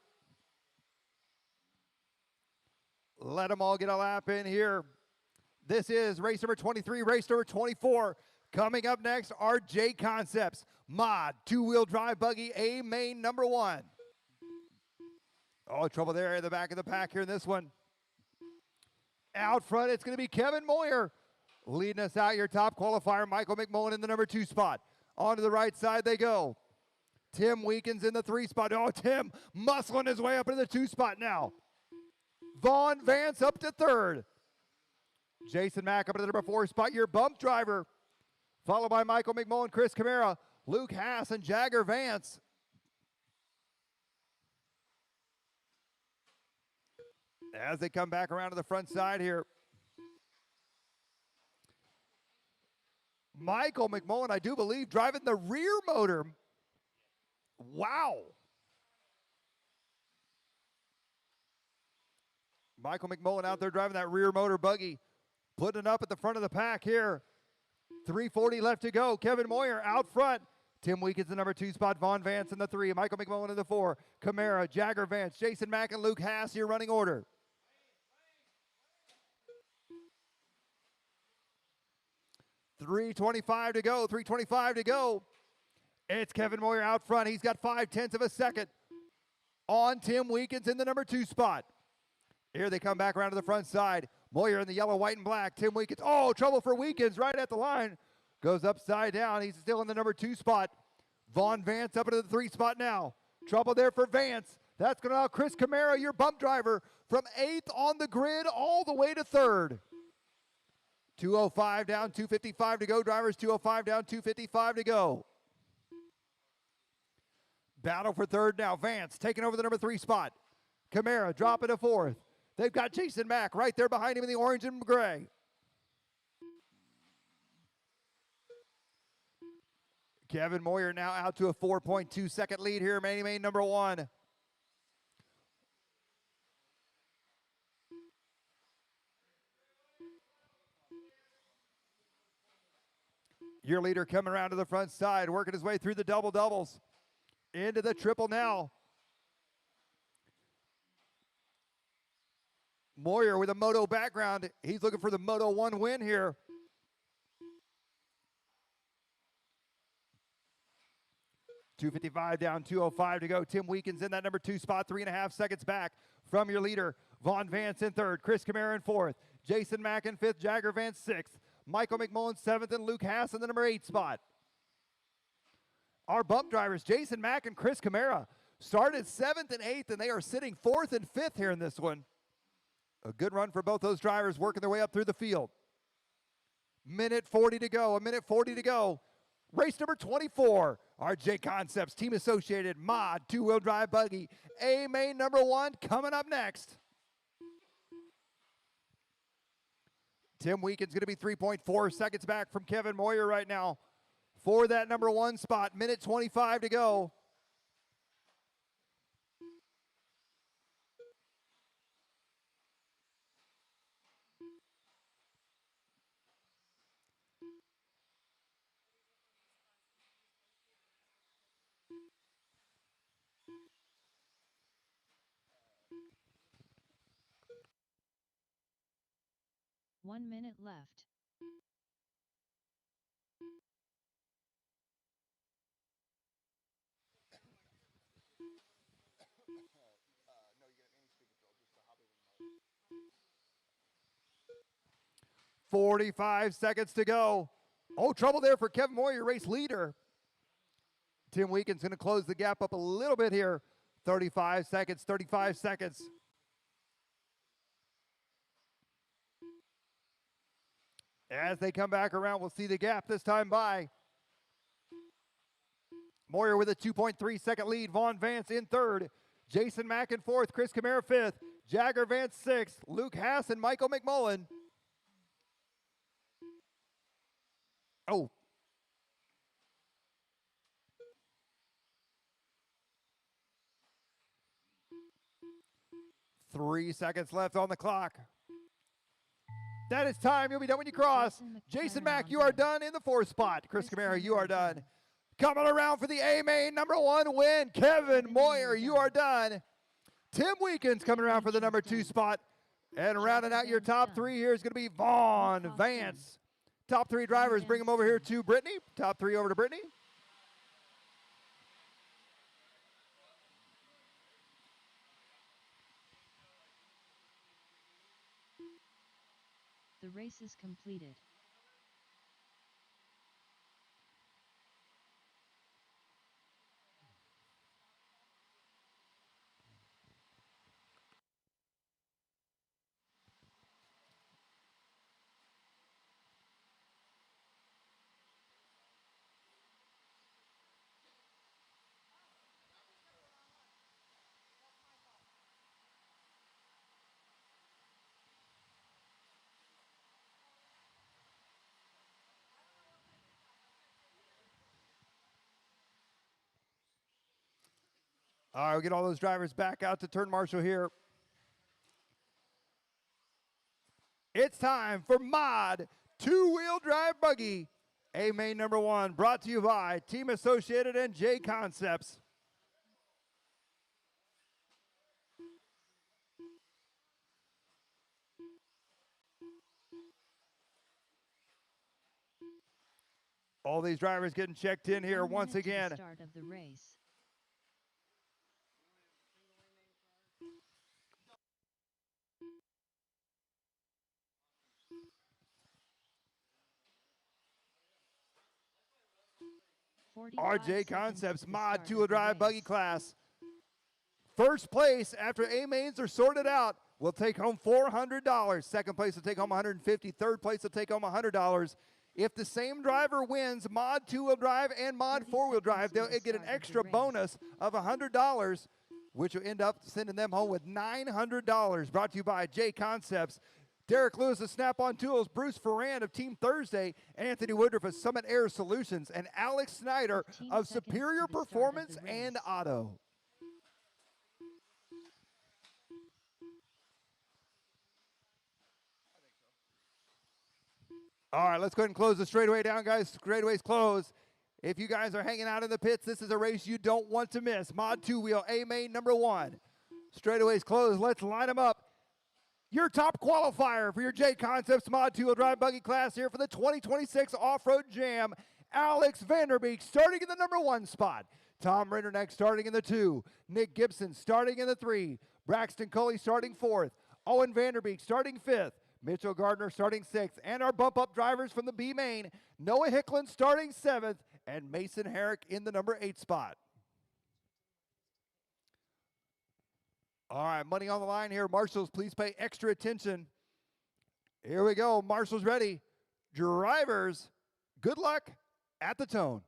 Let them all get a lap in here. This is race number 23, race number 24. Coming up next are JConcepts Mod two-wheel drive buggy A main number 1. Oh, trouble there in the back of the pack here in this one. Out front, it's going to be Kevin Moyer. Leading us out, your top qualifier, Michael McMullen in the number 2 spot. On to the right side they go. Tim Weekins in the 3 spot. Oh, Tim muscling his way up into the 2 spot now. Vaughn Vance up to 3rd. Jason Mack up into the number 4 spot, your bump driver. Followed by Michael McMullen, Chris Camara, Luke Haas, and Jagger Vance. As they come back around to the front side here. Michael McMullen, I do believe, driving the rear motor. Wow. Michael McMullen out there driving that rear motor buggy, putting it up at the front of the pack here. 3:40 left to go. Kevin Moyer out front. Tim Weekins the number 2 spot. Vaughn Vance in the 3. Michael McMullen in the 4. Camara, Jagger Vance, Jason Mack, and Luke Haas here running order. .325 to go. 3:25 to go. It's Kevin Moyer out front. He's got 0.5 of a second on Tim Weekins in the number 2 spot. Here they come back around to the front side. Moyer in the yellow, white, and black. Tim Weekins. Oh, trouble for Weekins right at the line. Goes upside down. He's still in the number 2 spot. Vaughn Vance up into the 3 spot now. Trouble there for Vance. That's going to allow Chris Camara, your bump driver, from 8th on the grid all the way to 3rd. 2:05 down, 2:55 to go. Drivers 2:05 down, 2:55 to go. Battle for 3rd now. Vance taking over the number 3 spot. Camara dropping to 4th. They've got Jason Mack right there behind him in the orange and gray. Kevin Moyer now out to a 4.2 second lead here, main number 1. Your leader coming around to the front side, working his way through the double-doubles. Into the triple now. Moyer with a moto background. He's looking for the Moto 1 win here. .255 down, 2:05 to go. Tim Weekins in that number 2 spot, 3.5 seconds back from your leader. Vaughn Vance in 3rd, Chris Camara in 4th, Jason Mack in 5th, Jagger Vance 6th, Michael McMullen 7th, and Luke Haas in the number 8 spot. Our bump drivers, Jason Mack and Chris Camara, started 7th and 8th, and they are sitting 4th and 5th here in this one. A good run for both those drivers working their way up through the field. Minute 40 to go, a minute 40 to go. Race number 24, our JConcepts Team Associated Mod two-wheel drive buggy, A main number 1 coming up next. Tim Weekins going to be 3.4 seconds back from Kevin Moyer right now for that number 1 spot. Minute 25 to go. One minute left. .45 seconds to go. Oh, trouble there for Kevin Moyer, your race leader. Tim Weekins going to close the gap up a little bit here. 35 seconds, 35 seconds. As they come back around, we'll see the gap this time by. Moyer with a 2.3 second lead. Vaughn Vance in 3rd. Jason Mack in 4th. Chris Camara 5th. Jagger Vance 6th. Luke Haas and Michael McMullen. Oh. Three seconds left on the clock. That is time. You'll be done when you cross. Jason Mack, you are done in the 4th spot. Chris Camara, you are done. Coming around for the A main number 1 win, Kevin Moyer, you are done. Tim Weekins coming around for the number 2 spot. And rounding out your top 3 here is going to be Vaughn Vance. Top 3 drivers, bring them over here to Brittany. Top 3 over to Brittany. The race is completed. All right, we'll get all those drivers back out to turn marshal here. It's time for Mod 2-wheel drive buggy. A main number 1, brought to you by Team Associated and JConcepts. All these drivers getting checked in here 1 once minute to the again. Start of the race. JConcepts Mod 2-wheel drive buggy class. First place after A mains are sorted out will take home $400. Second place will take home $150. Third place will take home $100. If the same driver wins Mod 2-wheel drive and Mod 4-wheel drive, they'll get an extra bonus of $100, which will end up sending them home with $900. Brought to you by JConcepts. Derek Lewis of Snap-on Tools, Bruce Ferrand of Team Thursday, Anthony Woodruff of Summit Air Solutions, and Alex Snyder 15 of seconds to Superior the start of Performance the race. and Auto. All right, let's go ahead and close the straightaway down, guys. Straightaway's closed. If you guys are hanging out in the pits, this is a race you don't want to miss. Mod 2-wheel, A main number 1. Straightaway's closed. Let's line them up. Your top qualifier for your JConcepts Mod 2-wheel drive buggy class here for the 2026 Off-Road Jam, Alex Vanderbeek starting in the number 1 spot. Tom Rinderneck starting in the 2. Nick Gibson starting in the 3. Braxton Coley starting 4th. Owen Vanderbeek starting 5th. Mitchell Gardner starting 6th. And our bump-up drivers from the B main, Noah Hicklin starting 7th, and Mason Herrick in the number 8 spot. All right, money on the line here. Marshals, please pay extra attention. Here we go. Marshals ready. Drivers, good luck at the tone.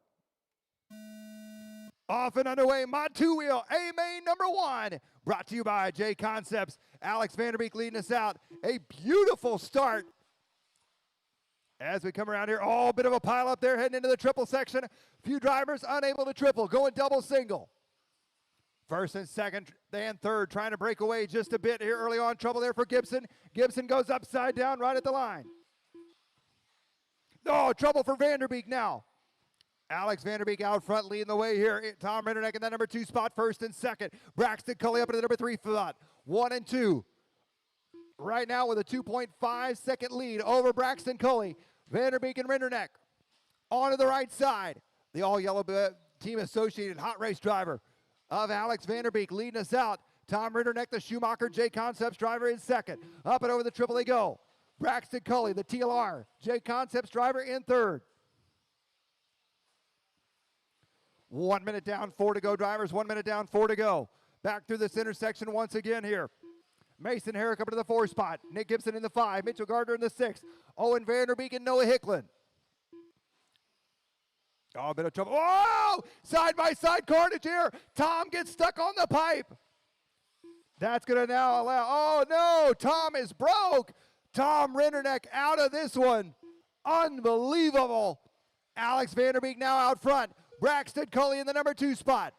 Off and underway, Mod 2-wheel, A main number 1. Brought to you by JConcepts. Alex Vanderbeek leading us out. A beautiful start. As we come around here, a bit of a pile up there heading into the triple section. Few drivers unable to triple, going double single. First and second, then third, trying to break away just a bit here early on. Trouble there for Gibson. Gibson goes upside down right at the line. Oh, trouble for Vanderbeek now. Alex Vanderbeek out front leading the way here. Tom Rinderneck in that number 2 spot, first and second. Braxton Cully up into the number 3 spot. 1 and 2. Right now with a 2.5 second lead over Braxton Cully. Vanderbeek and Rinderneck. On to the right side. The all-yellow Team Associated hot race driver of Alex Vanderbeek leading us out. Tom Rinderneck, the Schumacher JConcepts driver, in second. Up and over the triple they go. Braxton Cully, the TLR JConcepts driver, in third. 1 minute down, 4 to go, drivers. 1 minute down, 4 to go. Back through this intersection once again here. Mason Herrick up into the 4 spot. Nick Gibson in the 5. Mitchell Gardner in the 6. Owen Vanderbeek and Noah Hicklin. Oh, a bit of trouble. Oh! Side-by-side carnage here. Tom gets stuck on the pipe. That's going to now allow. Oh, no. Tom is broke. Tom Rinderneck out of this one. Unbelievable. Alex Vanderbeek now out front. Braxton Cully in the number 2 spot.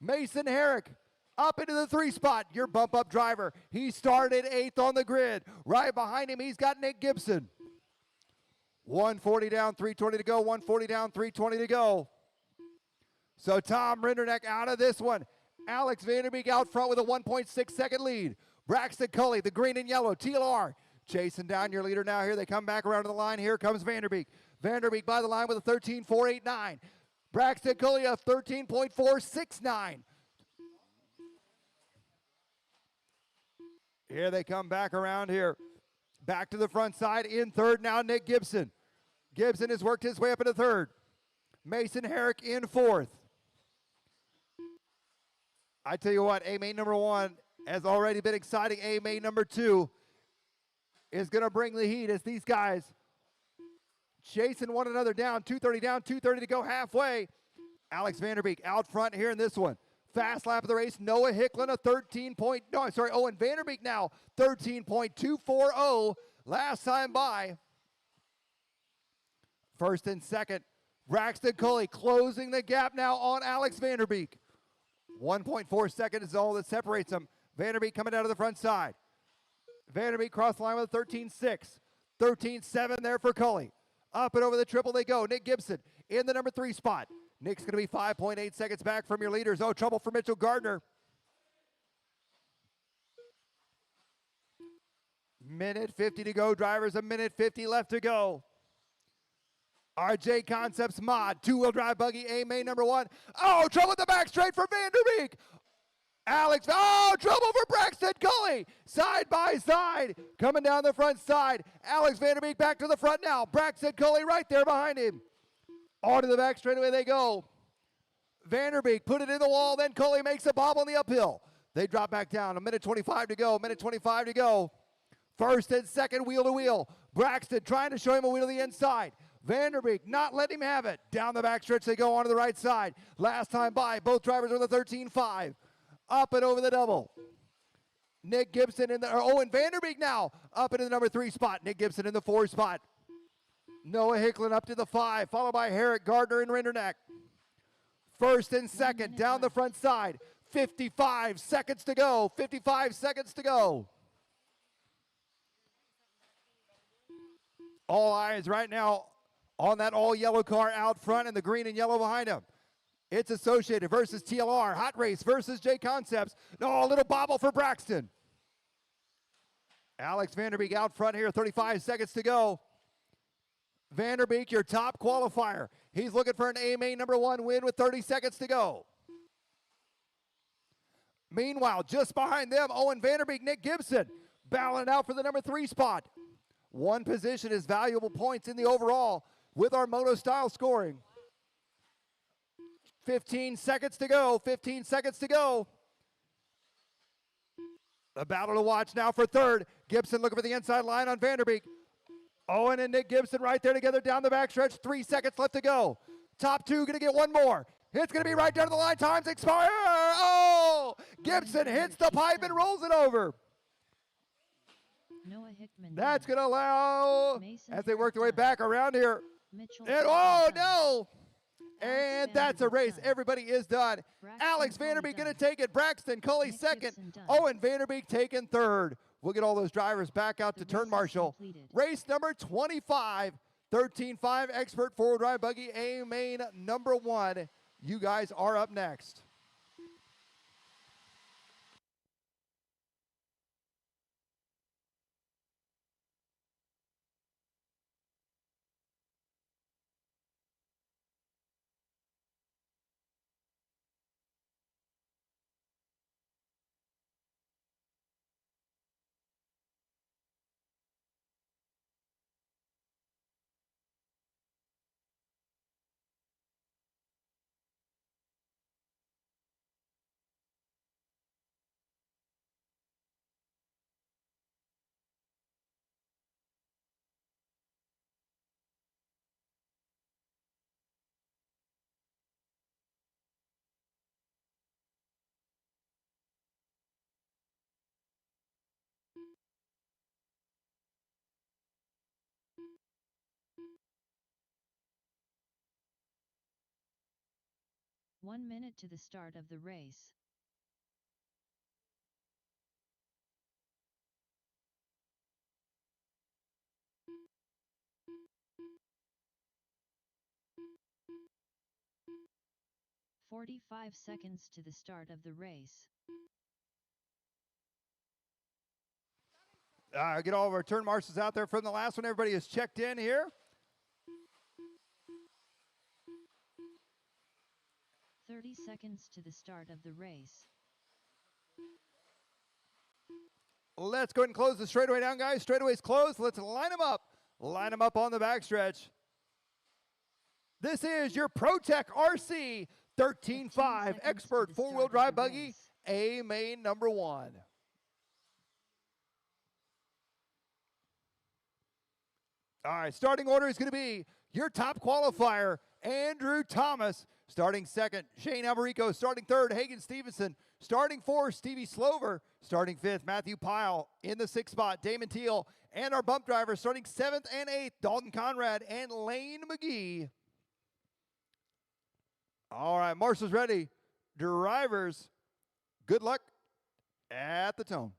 Mason Herrick up into the 3 spot. Your bump-up driver. He started 8th on the grid. Right behind him, he's got Nick Gibson. 140 down, 320 to go. 140 down, 320 to go. So Tom Rinderneck out of this one. Alex Vanderbeek out front with a 1.6 second lead. Braxton Cully, the green and yellow, TLR. Chasing down your leader now here. They come back around to the line. Here comes Vanderbeek. Vanderbeek by the line with a 13.489. Braxton Cully a 13.469. Here they come back around here. Back to the front side in third now, Nick Gibson. Gibson has worked his way up into third. Mason Herrick in fourth. I tell you what, A-main number 1 has already been exciting. A-main number 2 is going to bring the heat as these guys chasing one another down. 2:30 to go halfway. Alex Vanderbeek out front here in this one. Fast lap of the race, Noah Hicklin a Owen Vanderbeek now 13.240 last time by. First and second, Braxton Cully closing the gap now on Alex Vanderbeek. 1.4 seconds is all that separates them. Vanderbeek coming down to the front side. Vanderbeek cross the line with a 13.6. 13.7 there for Cully. Up and over the triple they go. Nick Gibson in the number 3 spot. Nick's going to be 5.8 seconds back from your leaders. Oh, trouble for Mitchell Gardner. Minute 50 to go, drivers. A minute 50 left to go. Our JConcepts mod, 2-wheel drive buggy, A-main number 1. Oh, trouble at the back straight for Vanderbeek. Trouble for Braxton Cully. Side by side, coming down the front side. Alex Vanderbeek back to the front now. Braxton Cully right there behind him. Onto the back straightaway they go. Vanderbeek put it in the wall, then Cully makes a bob on the uphill. They drop back down, a minute 25 to go, minute 25 to go. First and second wheel to wheel. Braxton trying to show him a wheel to the inside. Vanderbeek not letting him have it. Down the back stretch they go onto the right side. Last time by, both drivers with a 13.5. Up and over the double. Nick Gibson Owen Vanderbeek now up into the number 3 spot. Nick Gibson in the 4 spot. Noah Hicklin up to the 5, followed by Herrick, Gardner, and Rinderneck. First and second down the front side. 55 seconds to go. 55 seconds to go. All eyes right now on that all-yellow car out front and the green and yellow behind him. It's Associated versus TLR. Hot Race versus JConcepts. No, a little bobble for Braxton. Alex Vanderbeek out front here. 35 seconds to go. Vanderbeek, your top qualifier. He's looking for an A-main number 1 win with 30 seconds to go. Meanwhile, just behind them, Owen Vanderbeek, Nick Gibson, battling out for the number 3 spot. One position is valuable points in the overall with our moto style scoring. 15 seconds to go, 15 seconds to go. The battle to watch now for third. Gibson looking for the inside line on Vanderbeek. Owen and Nick Gibson right there together down the backstretch. 3 seconds left to go. Top 2 going to get one more. It's going to be right down to the line. Time's expire. Oh! Gibson hits the pipe and rolls it over. Noah Hickman. That's going to allow, Mason as they work their way Herrick back around here. Mitchell And, Gardner oh, no! And that's a Vanderbeek race. done. Everybody is done. Braxton Alex Cully Vanderbeek going to done. take it. Braxton Cully Nick second. Gibson done. Owen Vanderbeek taking third. We'll get all those drivers back out The to turn race is marshal. completed. Race number 25. 13.5 Expert 4-wheel drive buggy A-main number 1. You guys are up next. One minute to the start of the race. 45 seconds to the start of the race. Get all of our turn marshals out there from the last one. Everybody is checked in here. 30 seconds to the start of the race. Let's go ahead and close the straightaway down, guys. Straightaway's closed. Let's line them up. Line them up on the backstretch. This is your ProTech RC 13.5 Expert four-wheel drive buggy, A main number 1. All right, starting order is going to be your top qualifier, Andrew Thomas. Starting second, Shane Alberico. Starting third, Hagen Stevenson. Starting fourth, Stevie Slover. Starting fifth, Matthew Pyle. In the sixth spot, Damon Teal. And our bump driver starting seventh and eighth, Dalton Conrad and Lane McGee. All right, marshals ready. Drivers, good luck at the tone.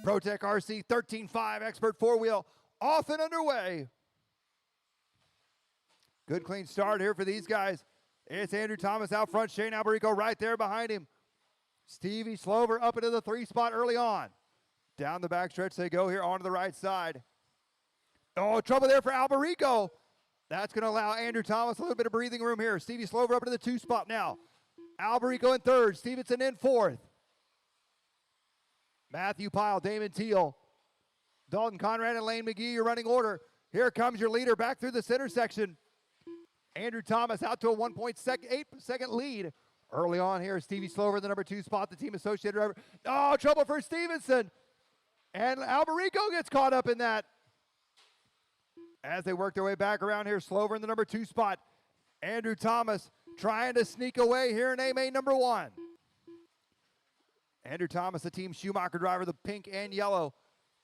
ProTech RC 13.5 Expert four-wheel off and underway. Good clean start here for these guys. It's Andrew Thomas out front, Shane Alberico right there behind him. Stevie Slover up into the 3 spot early on. Down the backstretch they go here onto the right side. Oh, trouble there for Alberico. That's going to allow Andrew Thomas a little bit of breathing room here. Stevie Slover up into the 2 spot now. Alberico in third, Stevenson in fourth. Matthew Pyle, Damon Teal, Dalton Conrad, and Lane McGee, your running order. Here comes your leader back through the center section. Andrew Thomas out to a 1.8-second lead. Early on here, Stevie Slover, the number 2 spot, the team associated driver. Oh, trouble for Stevenson. And Alberico gets caught up in that. As they work their way back around here, Slover in the number 2 spot. Andrew Thomas trying to sneak away here in A-main number 1. Andrew Thomas, the team Schumacher driver, the pink and yellow.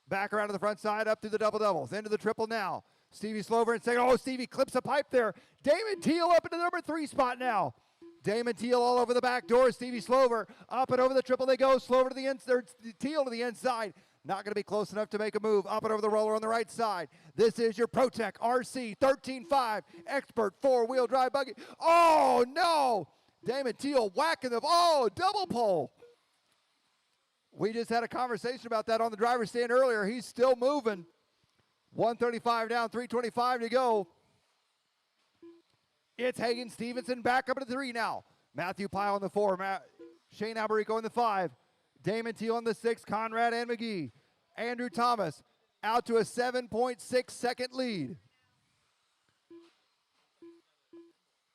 Back around to the front side, up through the double doubles, into the triple now. Stevie Slover in second. Oh, Stevie clips a pipe there. Damon Teal up into the number 3 spot now. Damon Teal all over the back door. Stevie Slover up and over the triple they go. Slover to the inside, Teal to the inside. Not going to be close enough to make a move. Up and over the roller on the right side. This is your ProTech RC 13.5 Expert four-wheel drive buggy. Oh, no. Damon Teal whacking the, oh, double pole. We just had a conversation about that on the driver's stand earlier. He's still moving. 135 down, 325 to go. It's Hagen Stevenson back up to 3 now. Matthew Pyle in the 4. Shane Alberico in the 5. Damon Teal in the 6. Conrad and McGee. Andrew Thomas out to a 7.6-second lead.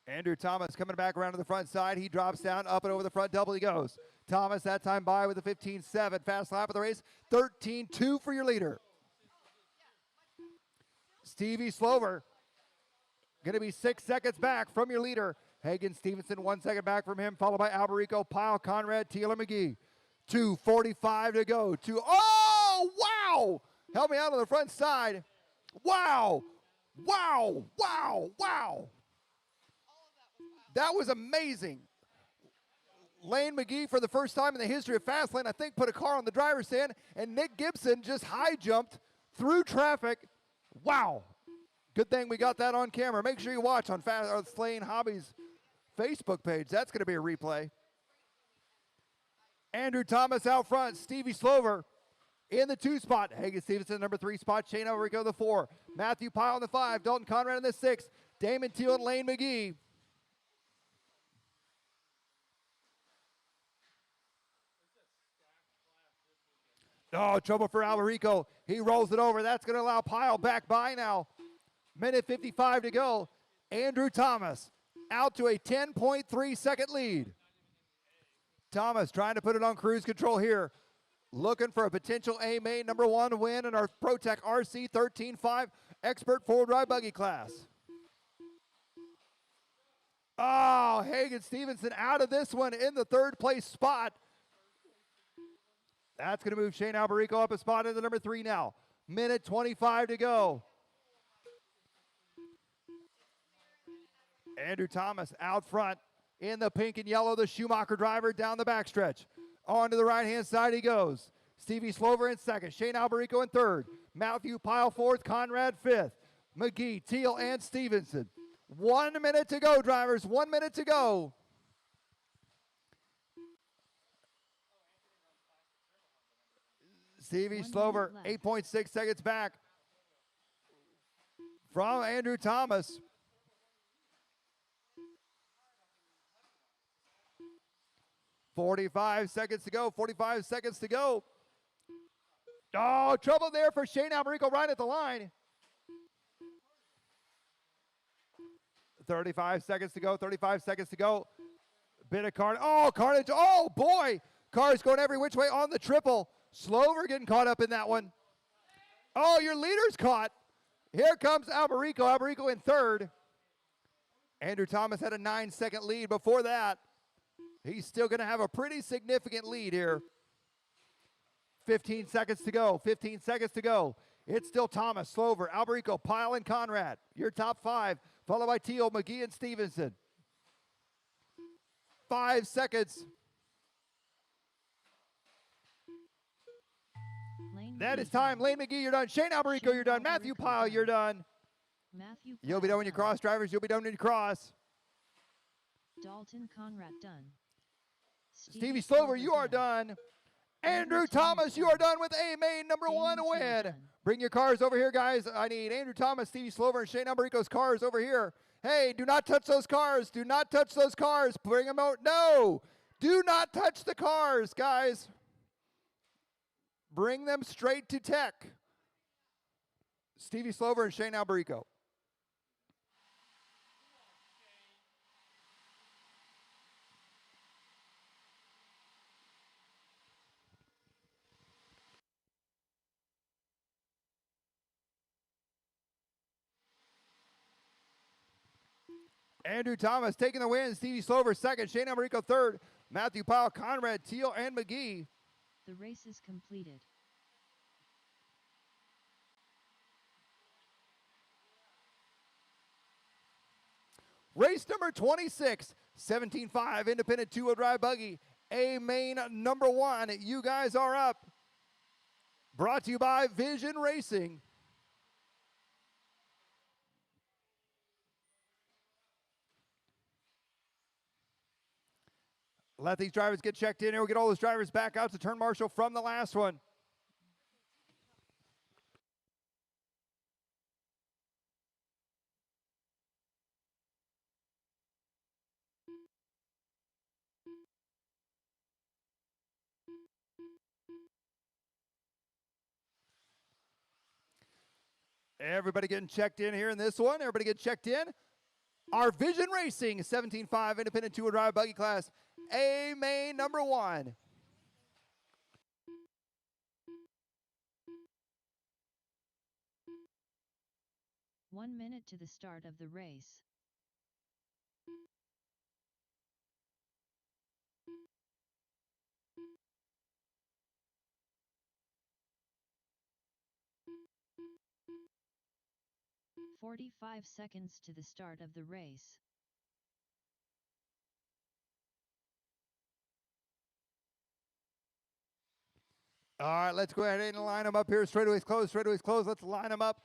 Andrew Thomas coming back around to the front side. He drops down, up and over the front double he goes. Thomas that time by with a 15.7. Fast lap of the race. 13.2 for your leader. Stevie Slover going to be 6 seconds back from your leader. Hagen Stevenson 1 second back from him, followed by Alberico, Pyle, Conrad, Teal, and McGee. 2:45 to go. Oh, wow! Help me out on the front side. Wow! Wow! Wow! Wow! That was amazing. Lane McGee, for the first time in the history of Fastlane, I think put a car on the driver's stand, and Nick Gibson just high jumped through traffic. Wow. Good thing we got that on camera. Make sure you watch on Fastlane Hobbies Facebook page. That's going to be a replay. Andrew Thomas out front. Stevie Slover in the 2 spot. Hagen Stevenson, number 3 spot. Shane Alberico, the 4. Matthew Pyle in the 5. Dalton Conrad in the 6. Damon Teal and Lane McGee. Oh, trouble for Alberico. He rolls it over. That's going to allow Pyle back by now. Minute 55 to go. Andrew Thomas out to a 10.3-second lead. Thomas trying to put it on cruise control here. Looking for a potential A-main number 1 win in our ProTech RC 13.5 Expert four-wheel drive buggy class. Oh, Hagen Stevenson out of this one in the 3rd place spot. That's going to move Shane Alberico up a spot into number 3 now. Minute 25 to go. Andrew Thomas out front in the pink and yellow, the Schumacher driver down the backstretch. On to the right-hand side he goes. Stevie Slover in 2nd. Shane Alberico in 3rd. Matthew Pyle 4th. Conrad 5th. McGee, Teal, and Stevenson 1 minute to go, drivers. 1 minute to go. Stevie 1 Slover, minute left. 8.6 seconds back from Andrew Thomas. .45 seconds to go. 45 seconds to go. Oh, trouble there for Shane Alberico right at the line. 35 seconds to go. 35 seconds to go. Bit of carnage. Oh, carnage. Oh, boy. Cars going every which way on the triple. Slover getting caught up in that one. Oh, your leader's caught. Here comes Alberico. Alberico in third. Andrew Thomas had a 9-second lead before that. He's still going to have a pretty significant lead here. 15 seconds to go. 15 seconds to go. It's still Thomas, Slover, Alberico, Pyle, and Conrad. Your top five, followed by Teal, McGee, and Stevenson. 5 seconds. Lane That McGee is time. done. Lane McGee, you're done. Shane Alberico, you're done. Matthew Alberico Pyle, done. you're done. Matthew You'll be done when you Pyle cross, drivers. You'll be done when you cross. Dalton Conrad done. Stevie Slover, you are done. Andrew Thomas, you are done with A main number Damon 1 Teal win. done. Bring your cars over here, guys. I need Andrew Thomas, Stevie Slover, and Shane Alberico's cars over here. Hey, do not touch those cars. Do not touch those cars. Bring them out. No, do not touch the cars, guys. Bring them straight to tech. Stevie Slover and Shane Alberico. Andrew Thomas taking the win. Stevie Slover second. Shane Alberico third. Matthew Pyle, Conrad, Teal, and McGee. The race is completed. Race number 26, 17.5 independent two-wheel drive buggy. A main number 1. You guys are up. Brought to you by Vision Racing. Let these drivers get checked in here. We'll get all those drivers back out to turn marshal from the last one. Everybody getting checked in here in this one. Everybody get checked in. Our Vision Racing 17.5 independent two-wheel drive buggy class. A main number 1. One minute to the start of the race. "45 seconds to the start of the race. All right, let's go ahead and line them up here. Straightaways closed, straightaways closed. Let's line them up.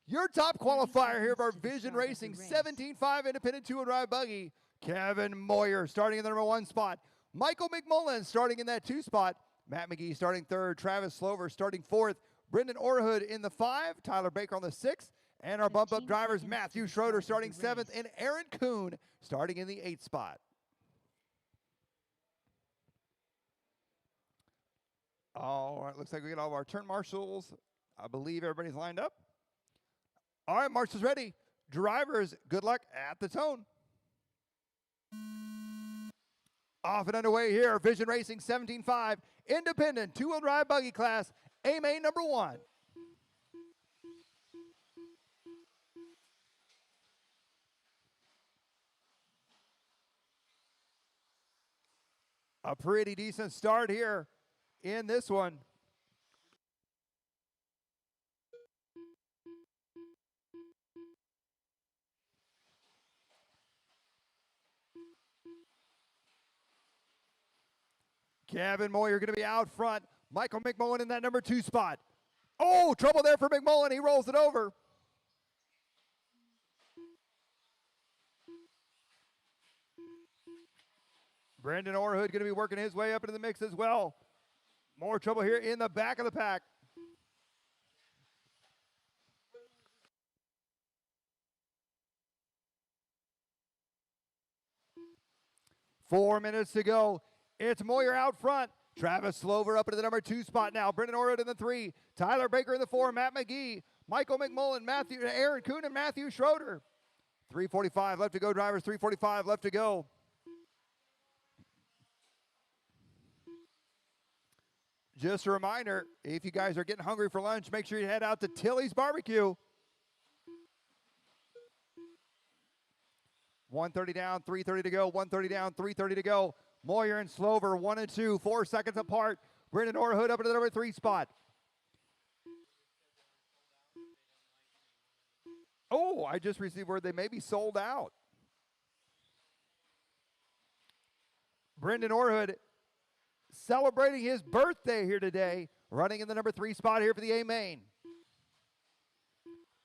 Your top 30 qualifier here of our seconds to the Vision start of the Racing race. 17.5 independent two-wheel drive buggy. Kevin Moyer starting in the number 1 spot. Michael McMullen starting in that 2 spot. Matt McGee starting 3rd. Travis Slover starting 4th. Brendan Orhood in the 5. Tyler Baker on the 6th. And our bump-up 15 drivers, seconds Matthew to the Schroeder start of starting the 7th. race. And Aaron Kuhn starting in the 8th spot. All right, looks like we got all of our turn marshals. I believe everybody's lined up. All right, marshals ready. Drivers, good luck at the tone. Off and underway here, Vision Racing 17.5, independent two-wheel drive buggy class, A main number 1. A pretty decent start here in this one. Kevin Moyer going to be out front. Michael McMullen in that number 2 spot. Oh, trouble there for McMullen. He rolls it over. Brandon Orhood going to be working his way up into the mix as well. More trouble here in the back of the pack. Four minutes to go. It's Moyer out front. Travis Slover up into the number 2 spot now. Brendan Orhood in the 3. Tyler Baker in the 4. Matt McGee. Michael McMullen. Aaron Kuhn and Matthew Schroeder. 3:45 left to go, drivers. 3:45 left to go. Just a reminder, if you guys are getting hungry for lunch, make sure you head out to Tilly's Barbecue. 1:30 down, 3:30 to go. 1:30 down, 3:30 to go. Moyer and Slover, 1 and 2, 4 seconds apart. Brendan Orhood up into the number 3 spot. Oh, I just received word they may be sold out. Brendan Orhood celebrating his birthday here today, running in the number 3 spot here for the A main.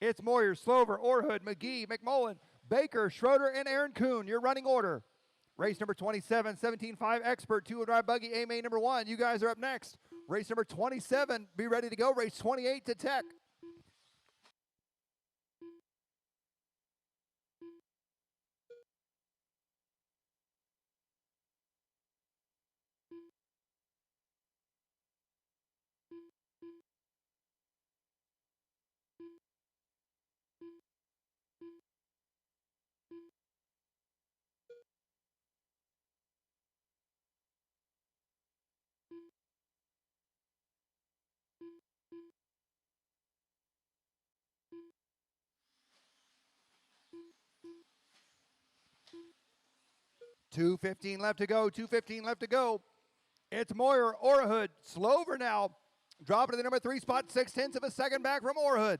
It's Moyer, Slover, Orhood, McGee, McMullen, Baker, Schroeder, and Aaron Kuhn, your running order. Race number 27, 17.5 Expert, 2-wheel drive buggy, A main number 1. You guys are up next. Race number 27, be ready to go. Race 28 to Tech. $2:15 left to go. 2:15 left to go. It's Moyer, Orhood, Slover now. Dropping to the number 3 spot, 0.6 of a second back from Orhood.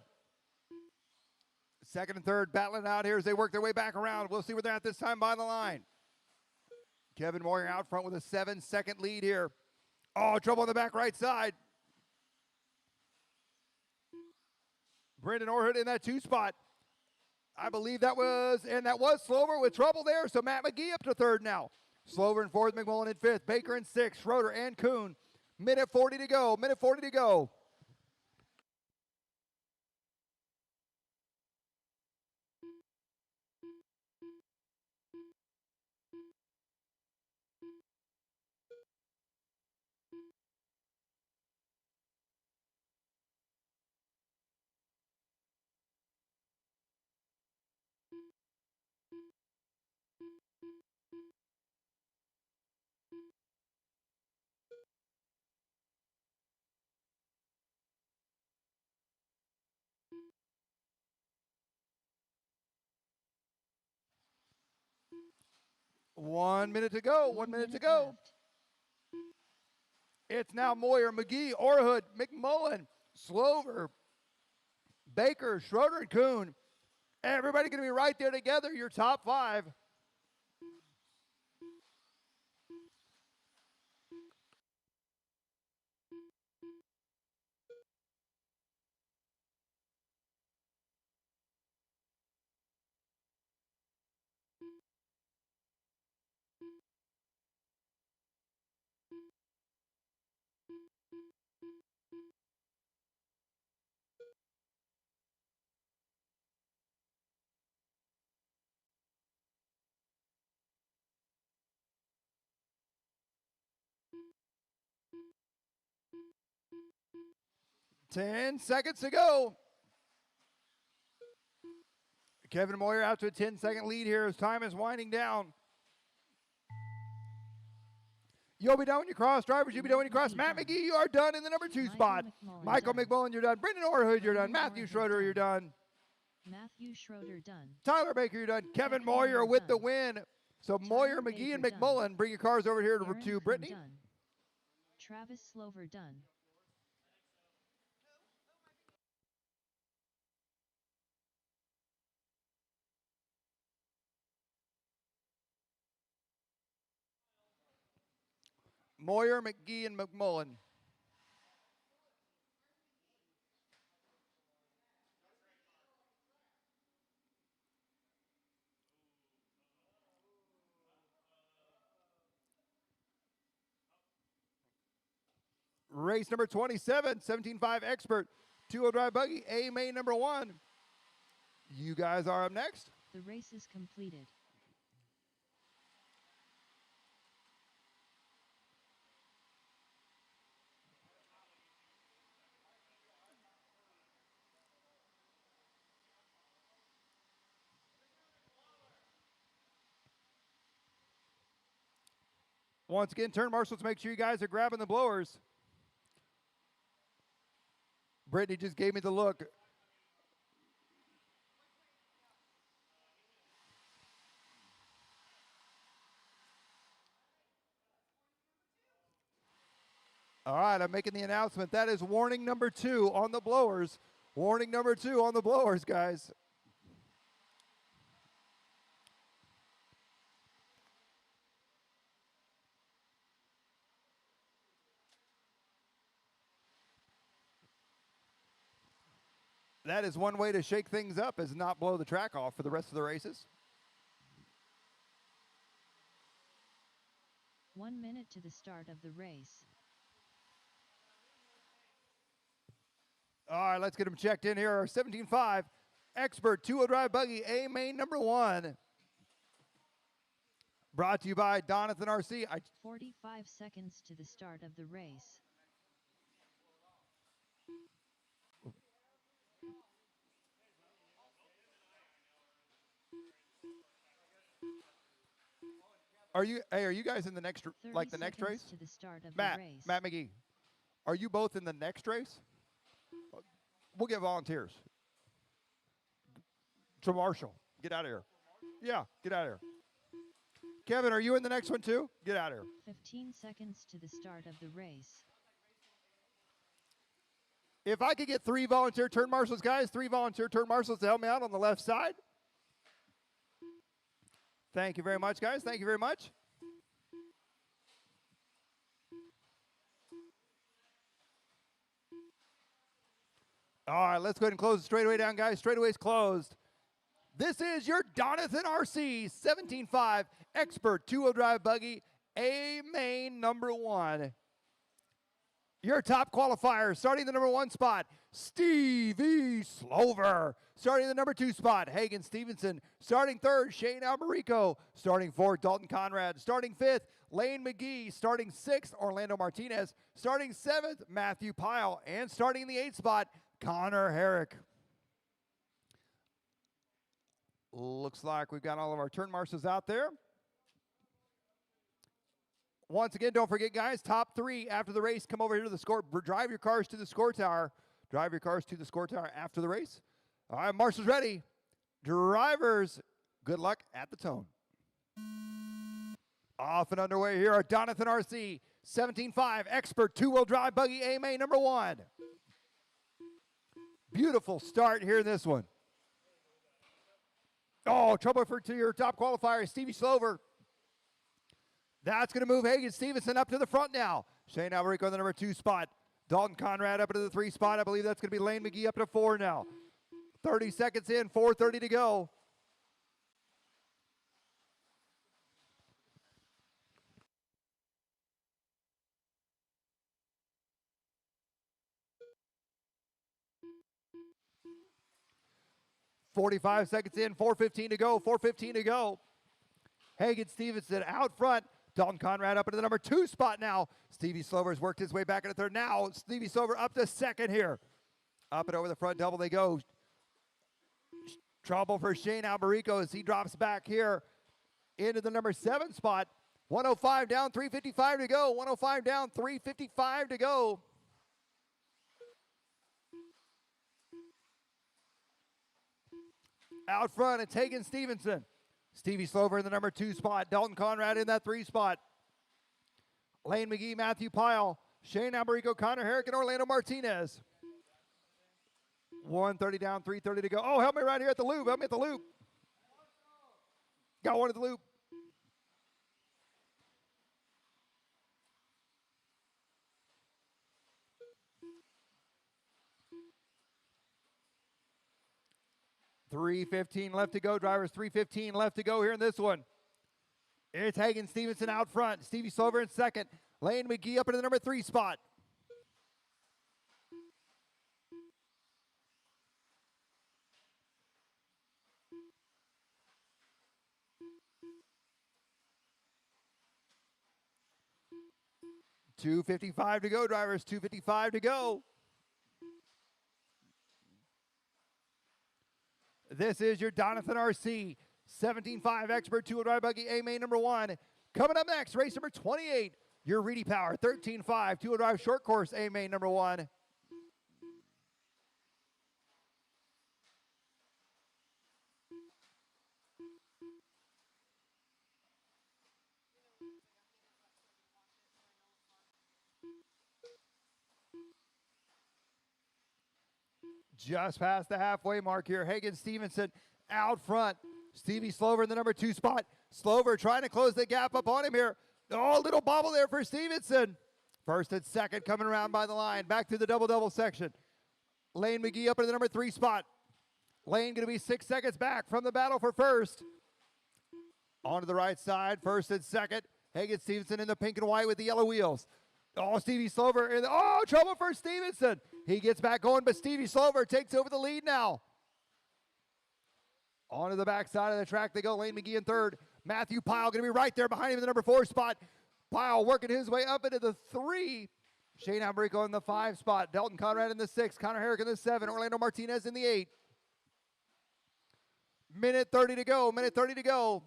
Second and third battling out here as they work their way back around. We'll see where they're at this time by the line. Kevin Moyer out front with a 7-second lead here. Oh, trouble on the back right side. Brendan Orhood in that 2 spot. I believe that was Slover with trouble there. So Matt McGee up to third now. Slover in 4th, McMullen in 5th, Baker in 6th, Schroeder and Kuhn. Minute 40 to go. Minute 40 to go. One minute to go. 1 minute to go. Left. It's now Moyer, McGee, Orhood, McMullen, Slover, Baker, Schroeder, and Kuhn. Everybody going to be right there together, your top 5. Ten seconds to go. Kevin Moyer out to a 10-second lead here as time is winding down. You'll be done when you cross. Drivers, you'll be done when you cross. Matt McGee, you are done in the number 2 spot. Michael McMullen, you're done. Brendan Orhood, you're done. Matthew Schroeder, you're done. Matthew Schroeder done. Tyler Baker, you're done. Kevin Moyer with the win. So Moyer, McGee, and Baker done. McMullen, bring your cars over here to Aaron Kuhn Brittany. done. Travis Slover done. Moyer, McGee, and McMullen. Race number 27, 17.5 Expert, two-wheel drive buggy, A main number 1. You guys are up next. The race is completed. Once again, turn marshals, make sure you guys are grabbing the blowers. Brittany just gave me the look. All right, I'm making the announcement. That is warning number 2 on the blowers. Warning number 2 on the blowers, guys. That is one way to shake things up, is not blow the track off for the rest of the races. 1 minute to the start of the race. All right, let's get them checked in here. Our 17.5 Expert two-wheel drive buggy, A main number 1. Brought to you by Donathan RC. 45 seconds to the start of the race. Are you guys in the next, 30 like the next seconds race? to the start of Matt, the race. Matt McGee, are you both in the next race? We'll get volunteers. To Marshall, get out of here. Yeah, get out of here. Kevin, are you in the next one too? Get out of here. 15 seconds to the start of the race. If I could get 3 volunteer turn marshals, guys, 3 volunteer turn marshals to help me out on the left side. Thank you very much, guys. Thank you very much. All right, let's go ahead and close the straightaway down, guys. Straightaway's closed. This is your Donathan RC 17.5 Expert two-wheel drive buggy, A main number 1. Your top qualifier, starting the number 1 spot, Stevie Slover. Starting the number 2 spot, Hagen Stevenson. Starting 3rd, Shane Alberico. Starting 4th, Dalton Conrad. Starting 5th, Lane McGee. Starting 6th, Orlando Martinez. Starting 7th, Matthew Pyle. And starting in the 8th spot, Connor Herrick. Looks like we've got all of our turn marshals out there. Once again, don't forget, guys, top 3 after the race, come over here to the score. Drive your cars to the score tower. Drive your cars to the score tower after the race. All right, marshals ready. Drivers, good luck at the tone. Off and underway here at Donathan RC 17.5 Expert two-wheel drive buggy, A main number 1. Beautiful start here in this one. Oh, trouble to your top qualifier, Stevie Slover. That's going to move Hagen Stevenson up to the front now. Shane Alberico in the number 2 spot. Dalton Conrad up into the 3 spot. I believe that's going to be Lane McGee up to 4 now. 30 seconds in, 4:30 to go. .45 seconds in, 4:15 to go, 4:15 to go. Hagen Stevenson out front. Dalton Conrad up into the number 2 spot now. Stevie Slover's worked his way back into 3rd. Now Stevie Slover up to 2nd here. Up and over the front double they go. Trouble for Shane Alberico as he drops back here into the number 7 spot. 105 down, 3:55 to go. 105 down, 3:55 to go. Out front, it's Hagen Stevenson. Stevie Slover in the number 2 spot. Dalton Conrad in that 3 spot. Lane McGee, Matthew Pyle, Shane Alberico, Connor Herrick, and Orlando Martinez. 1:30 down, 3:30 to go. Oh, help me right here at the loop. Help me at the loop. Got one at the loop. .315 left to go, drivers. 3:15 left to go here in this one. It's Hagen Stevenson out front. Stevie Slover in 2nd. Lane McGee up into the number 3 spot. 2:55 to go, drivers. 2:55 to go. This is your Donathan RC 17.5 Expert two-wheel drive buggy A main number 1. Coming up next, race number 28, your Reedy Power 13.5 two-wheel drive short course A main number 1. Just past the halfway mark here. Hagen Stevenson out front. Stevie Slover in the number 2 spot. Slover trying to close the gap up on him here. Oh, little bobble there for Stevenson. First and second coming around by the line. Back to the double-double section. Lane McGee up in the number 3 spot. Lane going to be 6 seconds back from the battle for first. On to the right side, first and second. Hagen Stevenson in the pink and white with the yellow wheels. Oh, Stevie Slover. Oh, trouble for Stevenson. He gets back going, but Stevie Slover takes over the lead now. On to the backside of the track they go. Lane McGee in third. Matthew Pyle going to be right there behind him in the number 4 spot. Pyle working his way up into the 3. Shane Alberico in the 5 spot. Dalton Conrad in the 6. Connor Herrick in the 7. Orlando Martinez in the 8. Minute 30 to go. Minute 30 to go.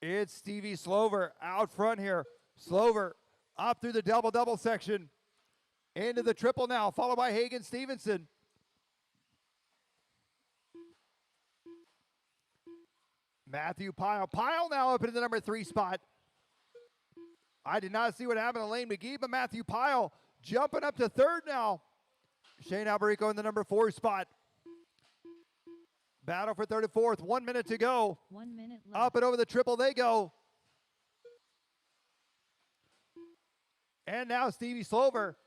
It's Stevie Slover out front here. Slover up through the double-double section. Into the triple now, followed by Hagen Stevenson. Matthew Pyle. Pyle now up into the number 3 spot. I did not see what happened to Lane McGee, but Matthew Pyle jumping up to 3rd now. Shane Alberico in the number 4 spot. Battle for 3rd and 4th. 1 minute to go. 1 minute left. Up and over the triple they go. And now Stevie Slover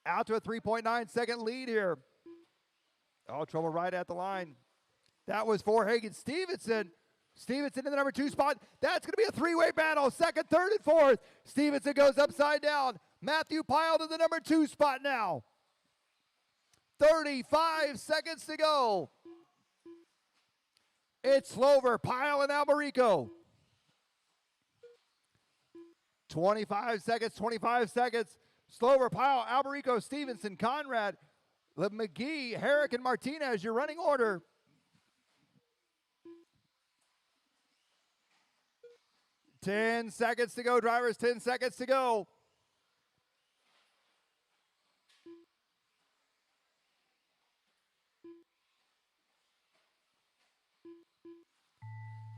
out to a 3.9 second lead here. Oh, trouble right at the line. That was for Hagen Stevenson. Stevenson in the number 2 spot. That's going to be a 3-way battle. 2nd, 3rd, and 4th. Stevenson goes upside down. Matthew Pyle to the number 2 spot now. 35 seconds to go. It's Slover, Pyle, and Alberico. 25 seconds, 25 seconds. Slover, Pyle, Alberico, Stevenson, Conrad, McGee, Herrick, and Martinez, your running order. Ten seconds to go, drivers, 10 seconds to go.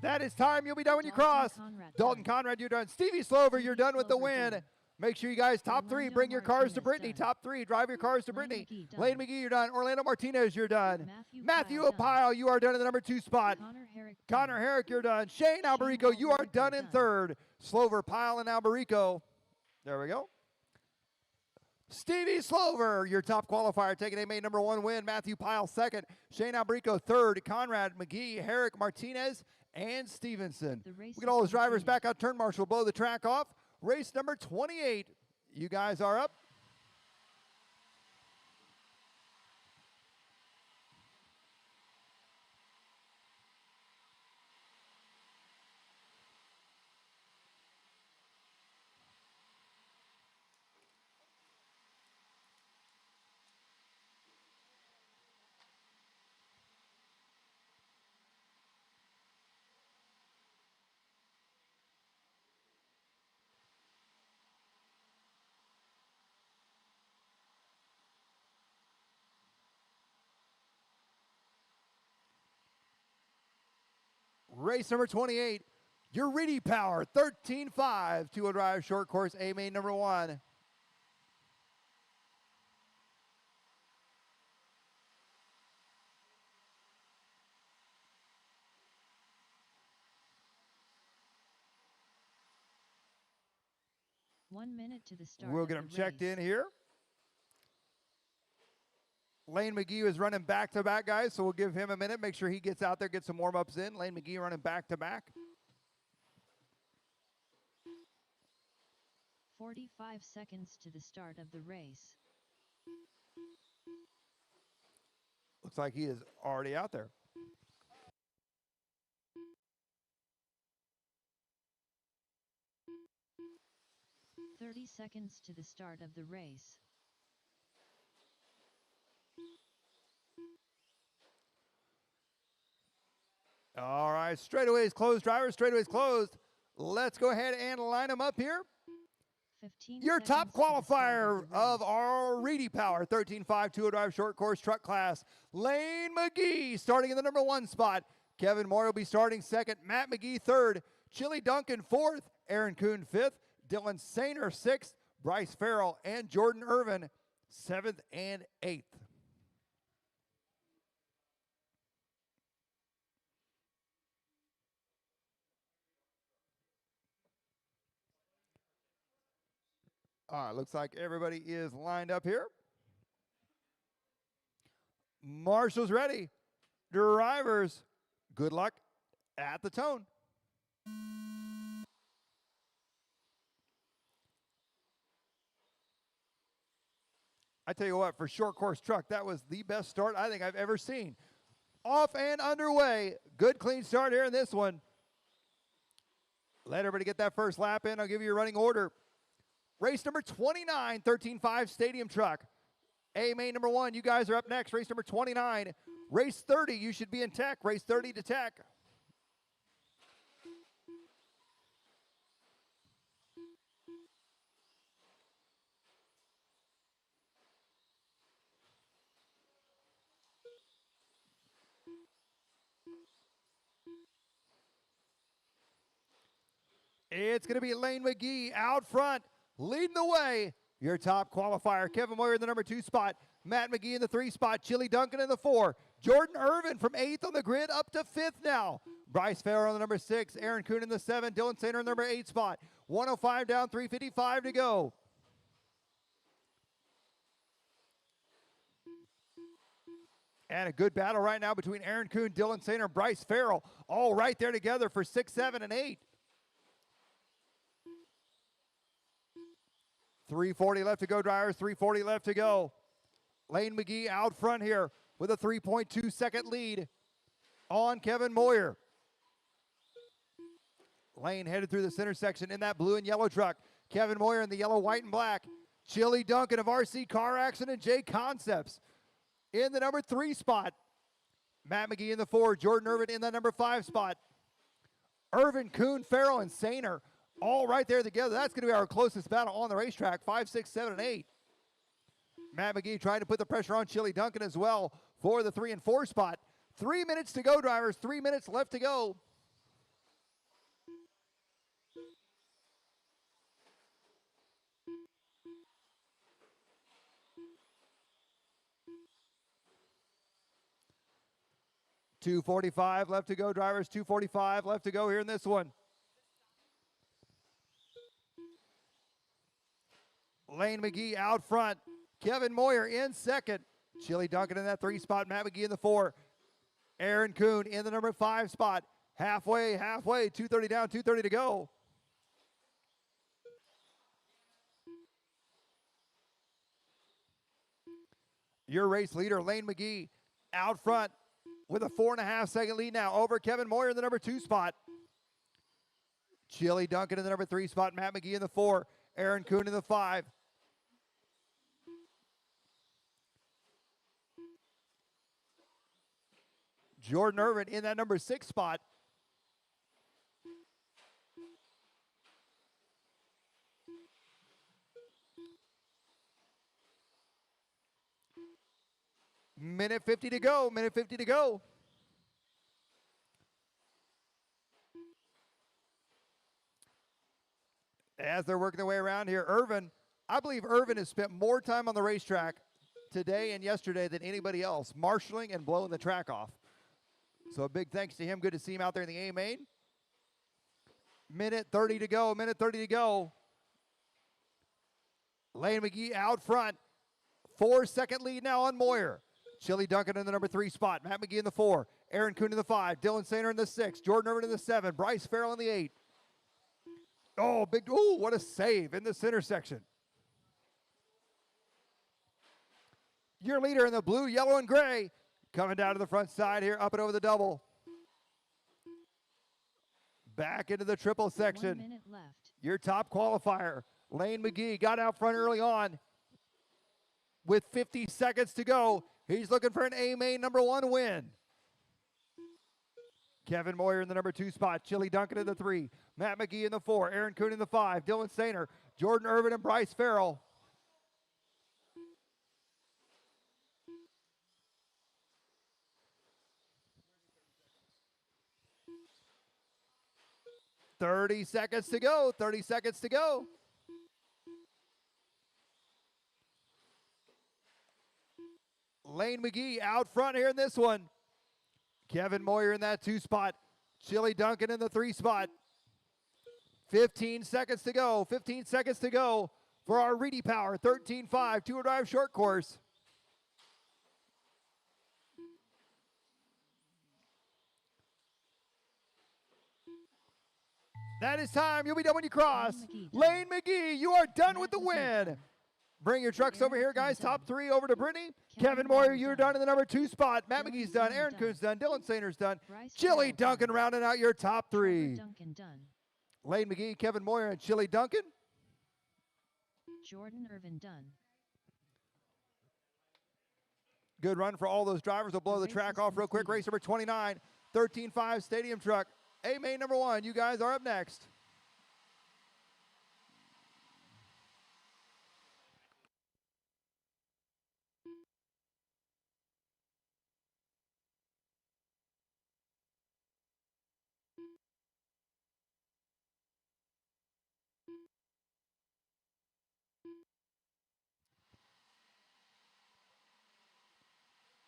That is time. You'll be done when you cross. Dalton Conrad, you're done. Stevie Slover, you're done with the win. Make sure you guys top 3. Bring your cars to Brittany. Top 3. Drive your cars to Brittany. Lane McGee, you're done. Orlando Martinez, you're done. Matthew Pyle, you are done in the number 2 spot. Connor Herrick, you're done. Shane Alberico, you are done in 3rd. Slover, Pyle, and Alberico. There we go. Stevie Slover, your top qualifier, taking a main number 1 win. Matthew Pyle 2nd. Shane Alberico 3rd. Conrad, McGee, Herrick, Martinez, and Stevenson. We get all those drivers back out. Turn marshal, blow the track off. Race number 28. You guys are up. Race number 28, your Reedy Power 13.5 two-wheel drive short course A main number 1. One minute to the start. We'll get them checked in here. Lane McGee is running back-to-back, guys, so we'll give him a minute. Make sure he gets out there, get some warm-ups in. Lane McGee running back-to-back. 45 seconds to the start of the race. Looks like he is already out there. 30 seconds to the start of the race. All right, straightaways closed, drivers, straightaways closed. Let's go ahead and line them up here. 15 Your top seconds to the start qualifier of the of race. our Reedy Power 13.5 2-wheel drive short course truck class. Lane McGee starting in the number 1 spot. Kevin Moore will be starting second. Matt McGee third. Chili Duncan fourth. Aaron Kuhn fifth. Dylan Sainer sixth. Bryce Farrell and Jordan Irvin seventh and eighth. All right, looks like everybody is lined up here. Marshall's ready. Drivers, good luck at the tone. I tell you what, for short course truck, that was the best start I think I've ever seen. Off and underway. Good clean start here in this one. Let everybody get that first lap in. I'll give you your running order. Race number 29, 13.5 Stadium Truck. A main number 1, you guys are up next. Race number 29. Race 30, you should be in tech. Race 30 to tech. It's going to be Lane McGee out front, leading the way. Your top qualifier, Kevin Moyer in the number 2 spot. Matt McGee in the 3 spot. Chili Duncan in the 4. Jordan Irvin from 8th on the grid up to 5th now. Bryce Farrell on the number 6. Aaron Kuhn in the 7. Dylan Sainer in the number 8 spot. 105 down, 355 to go. And a good battle right now between Aaron Kuhn, Dylan Sainer, and Bryce Farrell. All right there together for 6, 7, and 8. 3:40 left to go, drivers. 3:40 left to go. Lane McGee out front here with a 3.2 second lead on Kevin Moyer. Lane headed through the center section in that blue and yellow truck. Kevin Moyer in the yellow, white, and black. Chili Duncan of RC Car Accident and JConcepts in the number 3 spot. Matt McGee in the 4. Jordan Irvin in the number 5 spot. Irvin, Kuhn, Farrell, and Sainer all right there together. That's going to be our closest battle on the racetrack, 5, 6, 7, and 8. Matt McGee trying to put the pressure on Chili Duncan as well for the 3 and 4 spot. 3 minutes to go, drivers. 3 minutes left to go. .245 left to go, drivers. 2:45 left to go here in this one. Lane McGee out front. Kevin Moyer in second. Chili Duncan in that 3 spot. Matt McGee in the 4. Aaron Kuhn in the number 5 spot. Halfway. 2:30 down, 2:30 to go. Your race leader, Lane McGee, out front with a 4.5 second lead now over Kevin Moyer in the number 2 spot. Chili Duncan in the number 3 spot. Matt McGee in the 4. Aaron Kuhn in the 5. Jordan Irvin in that number 6 spot. Minute 50 to go. Minute 50 to go. As they're working their way around here, Irvin, I believe Irvin has spent more time on the racetrack today and yesterday than anybody else, marshaling and blowing the track off. So a big thanks to him. Good to see him out there in the A main. Minute 30 to go. Minute 30 to go. Lane McGee out front. 4-second lead now on Moyer. Chili Duncan in the number 3 spot. Matt McGee in the 4. Aaron Kuhn in the 5. Dylan Sainer in the 6. Jordan Irvin in the 7. Bryce Farrell in the 8. Oh, big, ooh, what a save in the center section. Your leader in the blue, yellow, and gray coming down to the front side here, up and over the double. Back into the triple 1 section. minute left. Your top qualifier, Lane McGee got out front early on with 50 seconds to go. He's looking for an A-main number 1 win. Kevin Moyer in the number 2 spot. Chili Duncan in the 3. Matt McGee in the 4. Aaron Kuhn in the 5. Dylan Stainer, Jordan Irvin, and Bryce Farrell. "30 seconds to go. 30 seconds to go." Lane McGee out front here in this one. Kevin Moyer in that 2 spot. Chili Duncan in the 3 spot. 15 seconds to go. 15 seconds to go for our Reedy Power 13.5 two-wheel drive short course. That is time. You'll be done when you cross. Lane McGee, you are done with the win. Bring your trucks over here, guys. Top 3 over to Brittany. Kevin Moyer, you're done in the number 2 spot. Matt McGee's done. Aaron Kuhn's done. Dylan Stainer's done. Chili Duncan rounding out your top 3. Lane McGee, Kevin Moyer, and Chili Duncan. Jordan Irvin done. Good run for all those drivers. We'll blow the track off real quick. Race number 29, 13.5 Stadium Truck. A-main number 1. You guys are up next.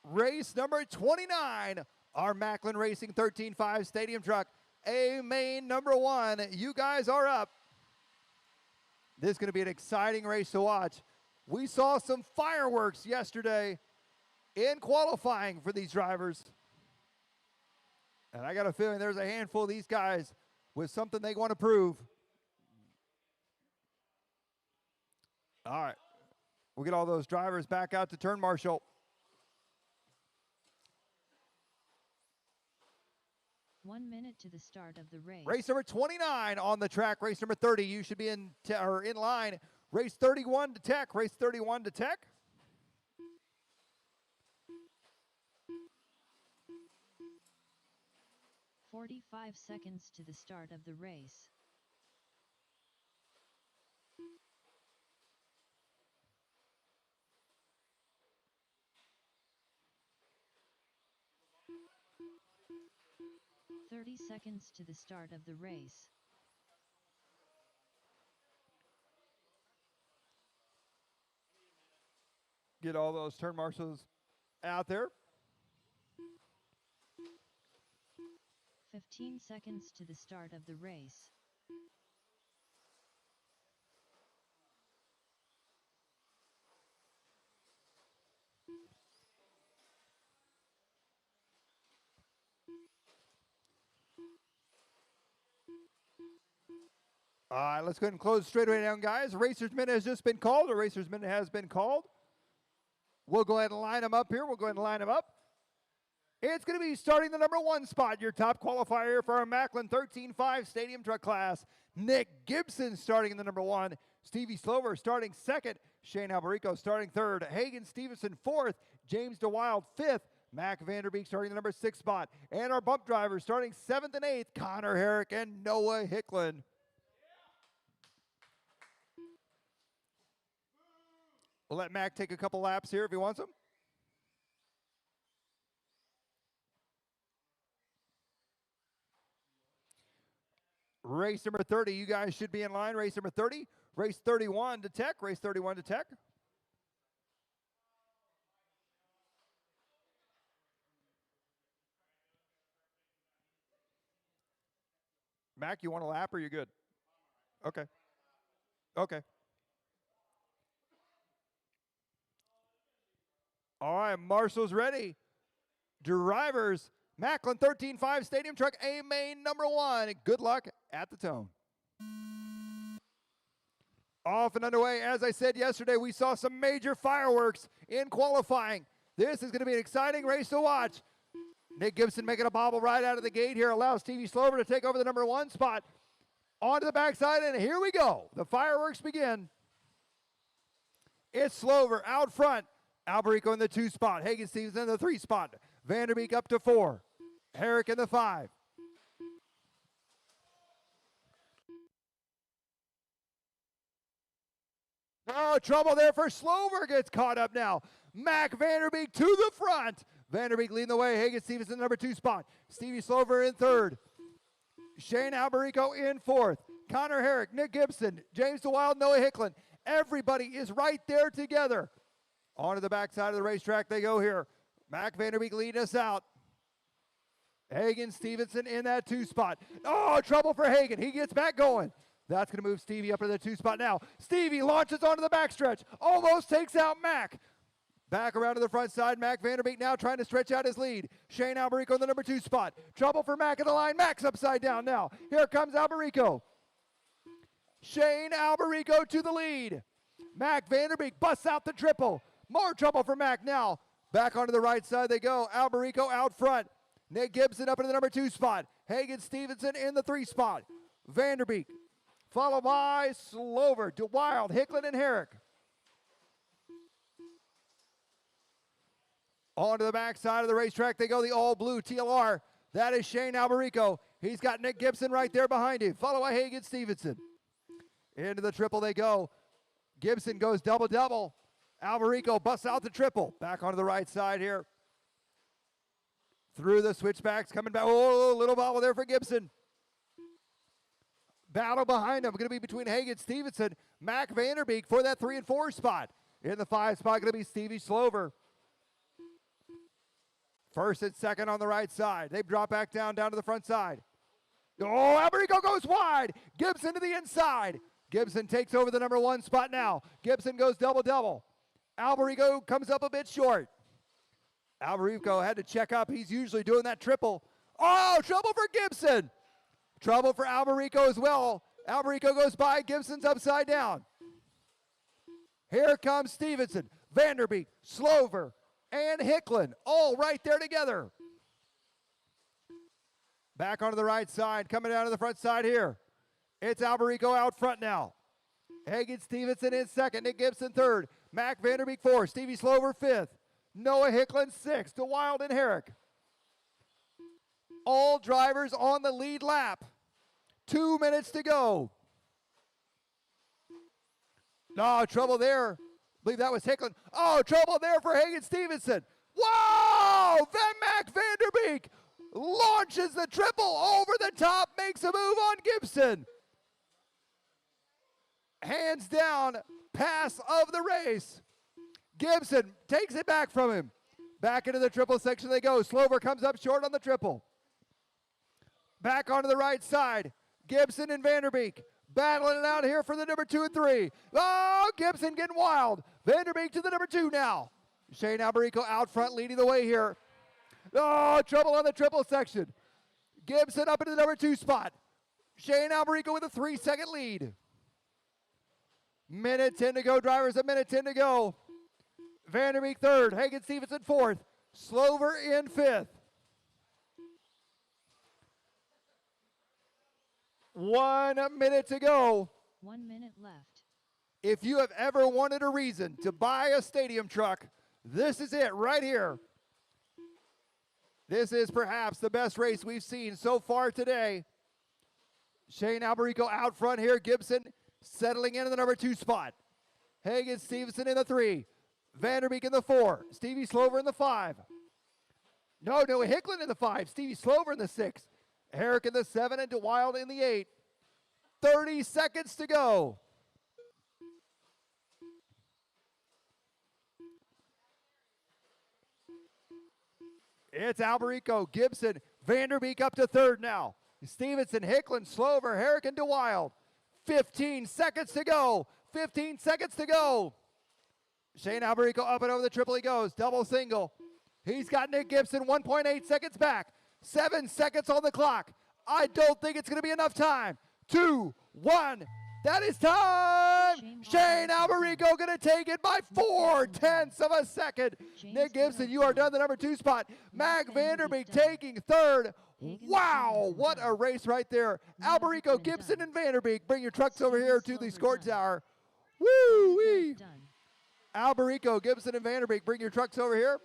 Race number 29, our Macklin Racing 13.5 Stadium Truck, A-main number 1. You guys are up. This is going to be an exciting race to watch. We saw some fireworks yesterday in qualifying for these drivers. And I got a feeling there's a handful of these guys with something they want to prove. All right. We'll get all those drivers back out to turn marshal. One minute to the start of the race. Race number 29 on the track. Race number 30. You should be in line. Race 31 to Tech. Race 31 to Tech. "45 seconds to the start of the race. "30 seconds to the start of the race. Get all those turn marshals out there. 15 seconds to the start of the race. All right, let's go ahead and close straight away down, guys. Racer's minute has just been called. A racer's minute has been called. We'll go ahead and line them up here. It's going to be starting the number 1 spot, your top qualifier for our Macklin 13.5 Stadium Truck class. Nick Gibson starting in the number 1. Stevie Slover starting 2nd. Shane Alberico starting 3rd. Hagen Stevenson 4th. James DeWild 5th. Mac Vanderbeek starting the number 6 spot. And our bump drivers starting 7th and 8th. Connor Herrick and Noah Hicklin. We'll let Mac take a couple laps here if he wants them. Race number 30, you guys should be in line. Race number 30, race 31 to Tech, race 31 to Tech. Mac, you want a lap or you good? Okay. Okay. All right, Marshall's ready. Drivers, Macklin 13.5 Stadium Truck A-main number 1. Good luck at the tone. Off and underway. As I said yesterday, we saw some major fireworks in qualifying. This is going to be an exciting race to watch. Nick Gibson making a bobble right out of the gate here. Allows Stevie Slover to take over the number 1 spot. Onto the backside, and here we go. The fireworks begin. It's Slover out front. Alberico in the 2 spot. Hagen Stevenson in the 3 spot. Vanderbeek up to 4. Herrick in the 5. Oh, trouble there for Slover. Gets caught up now. Mac Vanderbeek to the front. Vanderbeek leading the way. Hagen Stevenson, number 2 spot. Stevie Slover in 3rd. Shane Alberico in 4th. Connor Herrick, Nick Gibson, James DeWild, Noah Hicklin. Everybody is right there together. Onto the backside of the racetrack they go here. Mac Vanderbeek leading us out. Hagen Stevenson in that 2 spot. Oh, trouble for Hagen. He gets back going. That's going to move Stevie up to the 2 spot now. Stevie launches onto the backstretch. Almost takes out Mac. Back around to the front side. Mac Vanderbeek now trying to stretch out his lead. Shane Alberico in the number 2 spot. Trouble for Mac at the line. Mac's upside down now. Here comes Alberico. Shane Alberico to the lead. Mac Vanderbeek busts out the triple. More trouble for Mac now. Back onto the right side they go. Alberico out front. Nick Gibson up into the number 2 spot. Hagen Stevenson in the 3 spot. Vanderbeek followed by Slover, DeWild, Hicklin, and Herrick. Onto the backside of the racetrack they go, the all-blue TLR. That is Shane Alberico. He's got Nick Gibson right there behind him, followed by Hagen Stevenson. Into the triple they go. Gibson goes double-double. Alberico busts out the triple. Back onto the right side here. Through the switchbacks, coming back. Oh, little bobble there for Gibson. Battle behind him, going to be between Hagen Stevenson, Mac Vanderbeek for that 3 and 4 spot. In the 5 spot, going to be Stevie Slover. First and second on the right side. They drop back down to the front side. Oh, Alberico goes wide. Gibson to the inside. Gibson takes over the number 1 spot now. Gibson goes double-double. Alberico comes up a bit short. Alberico had to check up. He's usually doing that triple. Oh, trouble for Gibson. Trouble for Alberico as well. Alberico goes by. Gibson's upside down. Here comes Stevenson, Vanderbeek, Slover, and Hicklin, all right there together. Back onto the right side, coming down to the front side here. It's Alberico out front now. Hagen Stevenson in 2nd, Nick Gibson 3rd, Mac Vanderbeek 4th, Stevie Slover 5th, Noah Hicklin 6th, DeWild and Herrick. All drivers on the lead lap. 2 minutes to go. No, trouble there. I believe that was Hicklin. Oh, trouble there for Hagen Stevenson. Whoa! Mac Vanderbeek launches the triple over the top, makes a move on Gibson. Hands down, pass of the race. Gibson takes it back from him. Back into the triple section they go. Slover comes up short on the triple. Back onto the right side. Gibson and Vanderbeek battling it out here for the number 2 and 3. Oh, Gibson getting wild. Vanderbeek to the number 2 now. Shane Alberico out front leading the way here. Oh, trouble on the triple section. Gibson up into the number 2 spot. Shane Alberico with a 3-second lead. Minute 10 to go, drivers, a minute 10 to go. Vanderbeek 3rd, Hagen Stevenson 4th, Slover in 5th. 1 minute to go. 1 minute left. If you have ever wanted a reason to buy a stadium truck, this is it right here. This is perhaps the best race we've seen so far today. Shane Alberico out front here. Gibson settling in the number 2 spot. Hagen Stevenson in the 3. Vanderbeek in the 4. Stevie Slover in the 5. No, Hicklin in the 5. Stevie Slover in the 6. Herrick in the 7 and DeWild in the 8. 30 seconds to go. It's Alberico, Gibson, Vanderbeek up to 3rd now. Stevenson, Hicklin, Slover, Herrick, and DeWild. 15 seconds to go. 15 seconds to go. Shane Alberico up and over the triple he goes. Double single. He's got Nick Gibson 1.8 seconds back. 7 seconds on the clock. I don't think it's going to be enough time. 2, 1. That is time. Shane Alberico going to take it by 4/10 of a second. Nick Gibson, you are done the number 2 spot. Mac Vanderbeek taking 3rd. Hagen Wow, Stevens what done. a race right there. Matt Alberico, Hickman Gibson, done. and Vanderbeek, bring your trucks over Steven here to the Slover score done. tower. Aaron Woo-wee. Garrett done. Alberico, Gibson, and Vanderbeek, bring your trucks over here.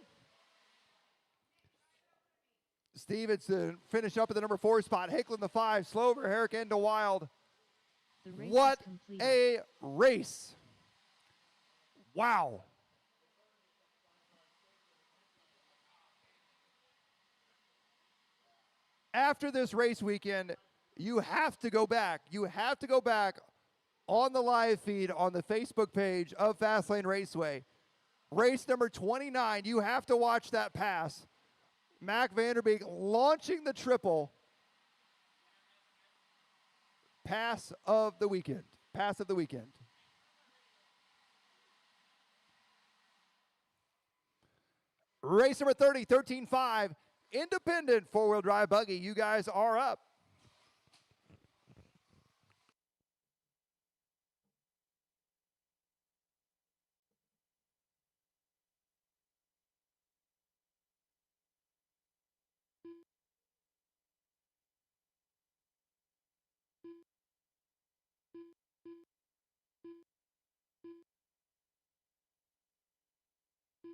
Stevenson finish up at the number 4 spot. Hicklin the 5, Slover, Herrick, and DeWild. The race What is completed. a race. Wow. After this race weekend, you have to go back. You have to go back on the live feed on the Facebook page of Fastlane Raceway. Race number 29, you have to watch that pass. Mac Vanderbeek launching the triple. Pass of the weekend. Pass of the weekend. Race number 30, 13.5, independent four-wheel drive buggy. You guys are up.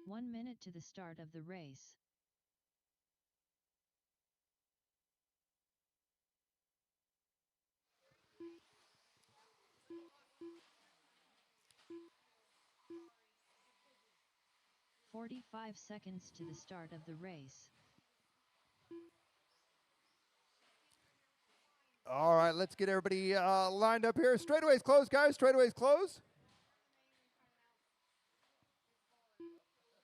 One minute to the start of the race. "45 seconds to the start of the race. All right, let's get everybody lined up here. Straightaways closed, guys. Straightaways closed.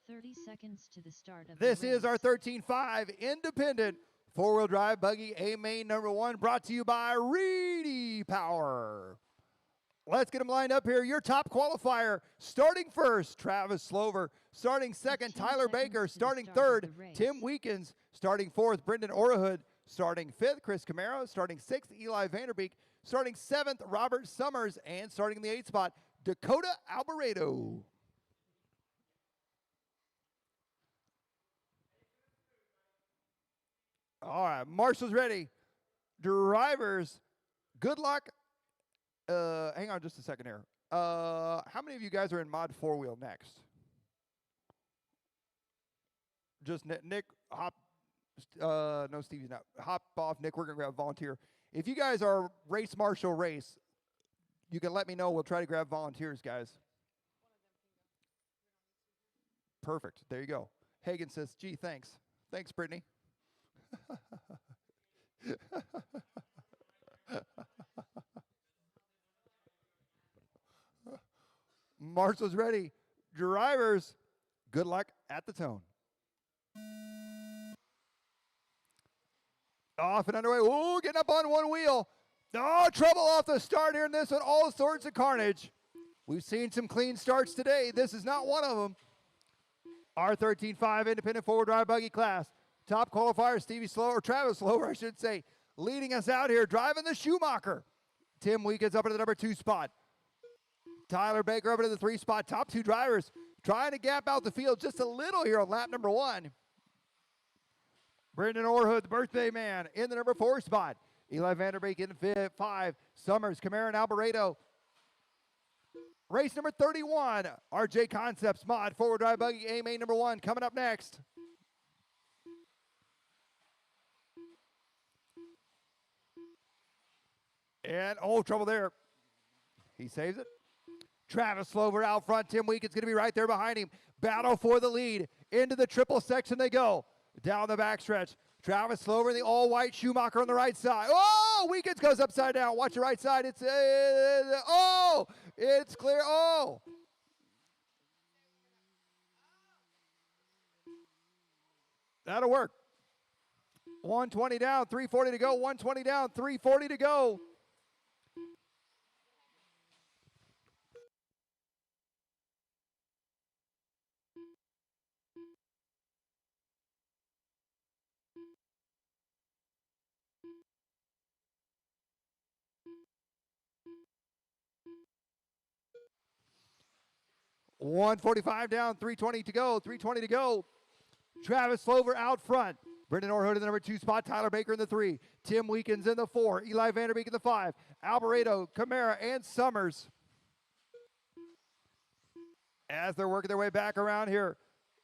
30 seconds to the start of This the race. is our 13.5 independent four-wheel drive buggy, A main number 1, brought to you by Reedy Power. Let's get them lined up here. Your top qualifier, starting first, Travis Slover. Starting second, 15 Tyler seconds Baker. to the Starting start of third, the race. Tim Weekins. Starting fourth, Brendan Orahud. Starting fifth, Chris Camaro. Starting sixth, Eli Vanderbeek. Starting seventh, Robert Summers. And starting in the 8th spot, Dakota Alvarado. All right, Marshall's ready. Drivers, good luck. Hang on just a second here. How many of you guys are in mod 4-wheel next? Just Nick, hop. No, Stevie's not. Hop off, Nick. We're gonna grab volunteer. If you guys are race Marshall race, you can let me know. We'll try to grab volunteers, guys. Perfect. There you go. Hagen says, "Gee, thanks. Thanks, Brittany." Marshall's ready. Drivers, good luck at the tone. Off and underway. Ooh, getting up on one wheel. Oh, trouble off the start here in this one. All sorts of carnage. We've seen some clean starts today. This is not one of them. Our 13.5 independent four-wheel drive buggy class. Top qualifier, Travis Slover, I should say, leading us out here, driving the Schumacher. Tim Weekins up into the number 2 spot. Tyler Baker up into the 3 spot. Top 2 drivers trying to gap out the field just a little here on lap number 1. Brendan Orhood, the birthday man, in the number 4 spot. Eli Vanderbeek in 5. Summers, Camaro, and Alvarado. Race number 31, our JConcepts mod four-wheel drive buggy, A main number 1, coming up next. And, trouble there. He saves it. Travis Slover out front. Tim Weekins going to be right there behind him. Battle for the lead. Into the triple section they go. Down the backstretch. Travis Slover in the all-white Schumacher on the right side. Oh, Weekins goes upside down. Watch the right side. It's clear. Oh. That'll work. 120 down, 340 to go. 120 down, 340 to go. $145 down, 320 to go. 320 to go. Travis Slover out front. Brendan Orhood in the number 2 spot. Tyler Baker in the 3. Tim Weekins in the 4. Eli Vanderbeek in the 5. Alvarado, Camara, and Summers. As they're working their way back around here,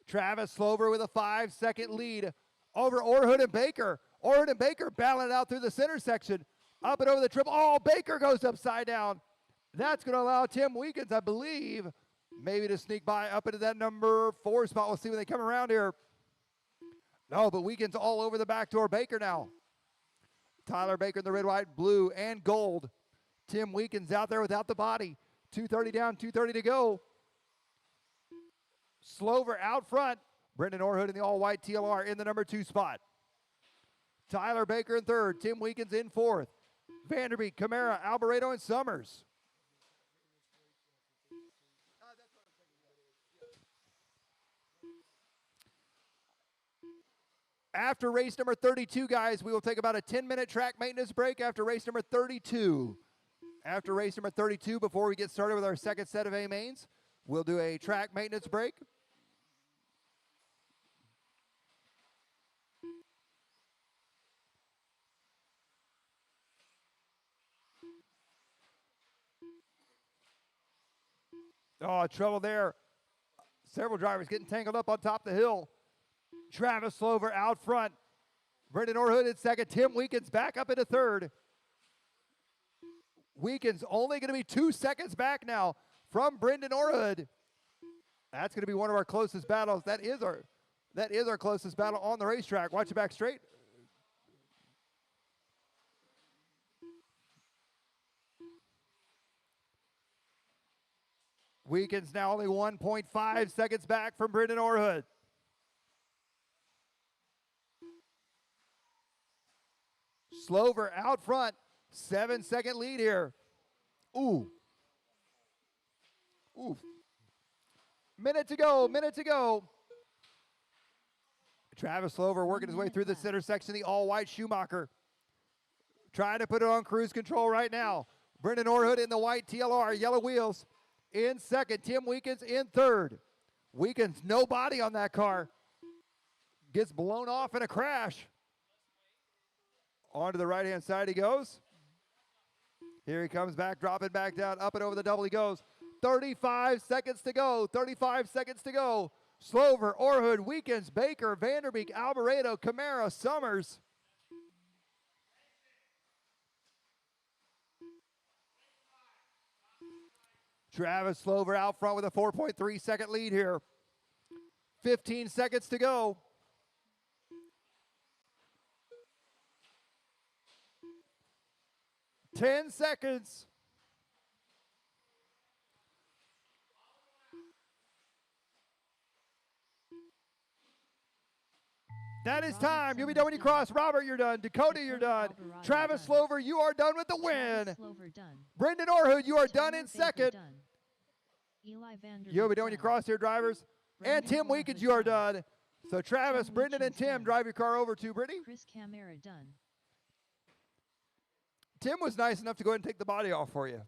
Travis Slover with a 5-second lead over Orhood and Baker. Orhood and Baker battling it out through the center section. Up and over the triple. Oh, Baker goes upside down. That's going to allow Tim Weekins, I believe, maybe to sneak by up into that number 4 spot. We'll see when they come around here. No, but Weekins all over the back door. Baker now. Tyler Baker in the red, white, blue, and gold. Tim Weekins out there without the body. 2:30 down, 2:30 to go. Slover out front. Brendan Orhood in the all-white TLR in the number 2 spot. Tyler Baker in 3rd. Tim Weekins in 4th. Vanderbeek, Camara, Alvarado, and Summers. After race number 32, guys, we will take about a 10-minute track maintenance break after race number 32. After race number 32, before we get started with our second set of A-mains, we'll do a track maintenance break. Oh, trouble there. Several drivers getting tangled up on top of the hill. Travis Slover out front. Brendan Orhood in 2nd. Tim Weekins back up into 3rd. Weekins only going to be 2 seconds back now from Brendan Orhood. That's going to be one of our closest battles. That is our closest battle on the racetrack. Watch it back straight. Weekins now only 1.5 seconds back from Brendan Orhood. Slover out front, 7-second lead here. Ooh. Minute to go. Travis Slover working his way through the center section, the all-white Schumacher. Trying to put it on cruise control right now. Brendan Orhood in the white TLR, yellow wheels. In 2nd, Tim Weekins in 3rd. Weekins, no body on that car. Gets blown off in a crash. Onto the right-hand side he goes. Here he comes back, dropping back down, up and over the double he goes. 35 seconds to go, 35 seconds to go. Slover, Orhood, Weekins, Baker, Vanderbeek, Alvarado, Camara, Summers. Travis Slover out front with a 4.3-second lead here. 15 seconds to go. Ten seconds. That is time. You'll be done when you cross. Robert, you're done. Dakota, you're done. Travis Slover, you are done with the win. Brendan Orhood, you are done in 2nd. You'll be done when you cross here, drivers. And Tim Weekins, you are done. So Travis, Brendan, and Tim, drive your car over to Brittany. Chris Camara done. Tim was nice enough to go ahead and take the body off for you.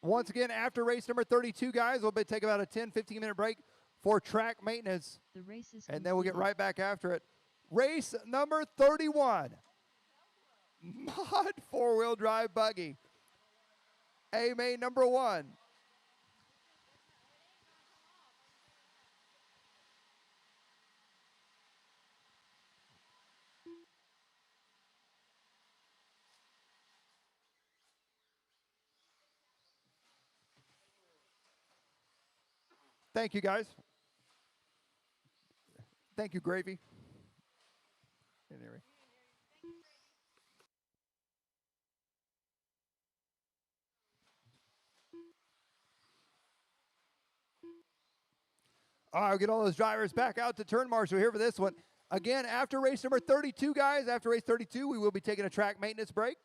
Once again, after race number 32, guys, we'll take about a 10, 15-minute break for track maintenance. The race is and then we'll get right back after it. Race number 31. Mod 4-wheel drive buggy. A-main number 1. Thank you, guys. Thank you, Gravy. Anyway. All right, we'll get all those drivers back out to turn marshal here for this one. Again, after race number 32, guys, after race 32, we will be taking a track maintenance break.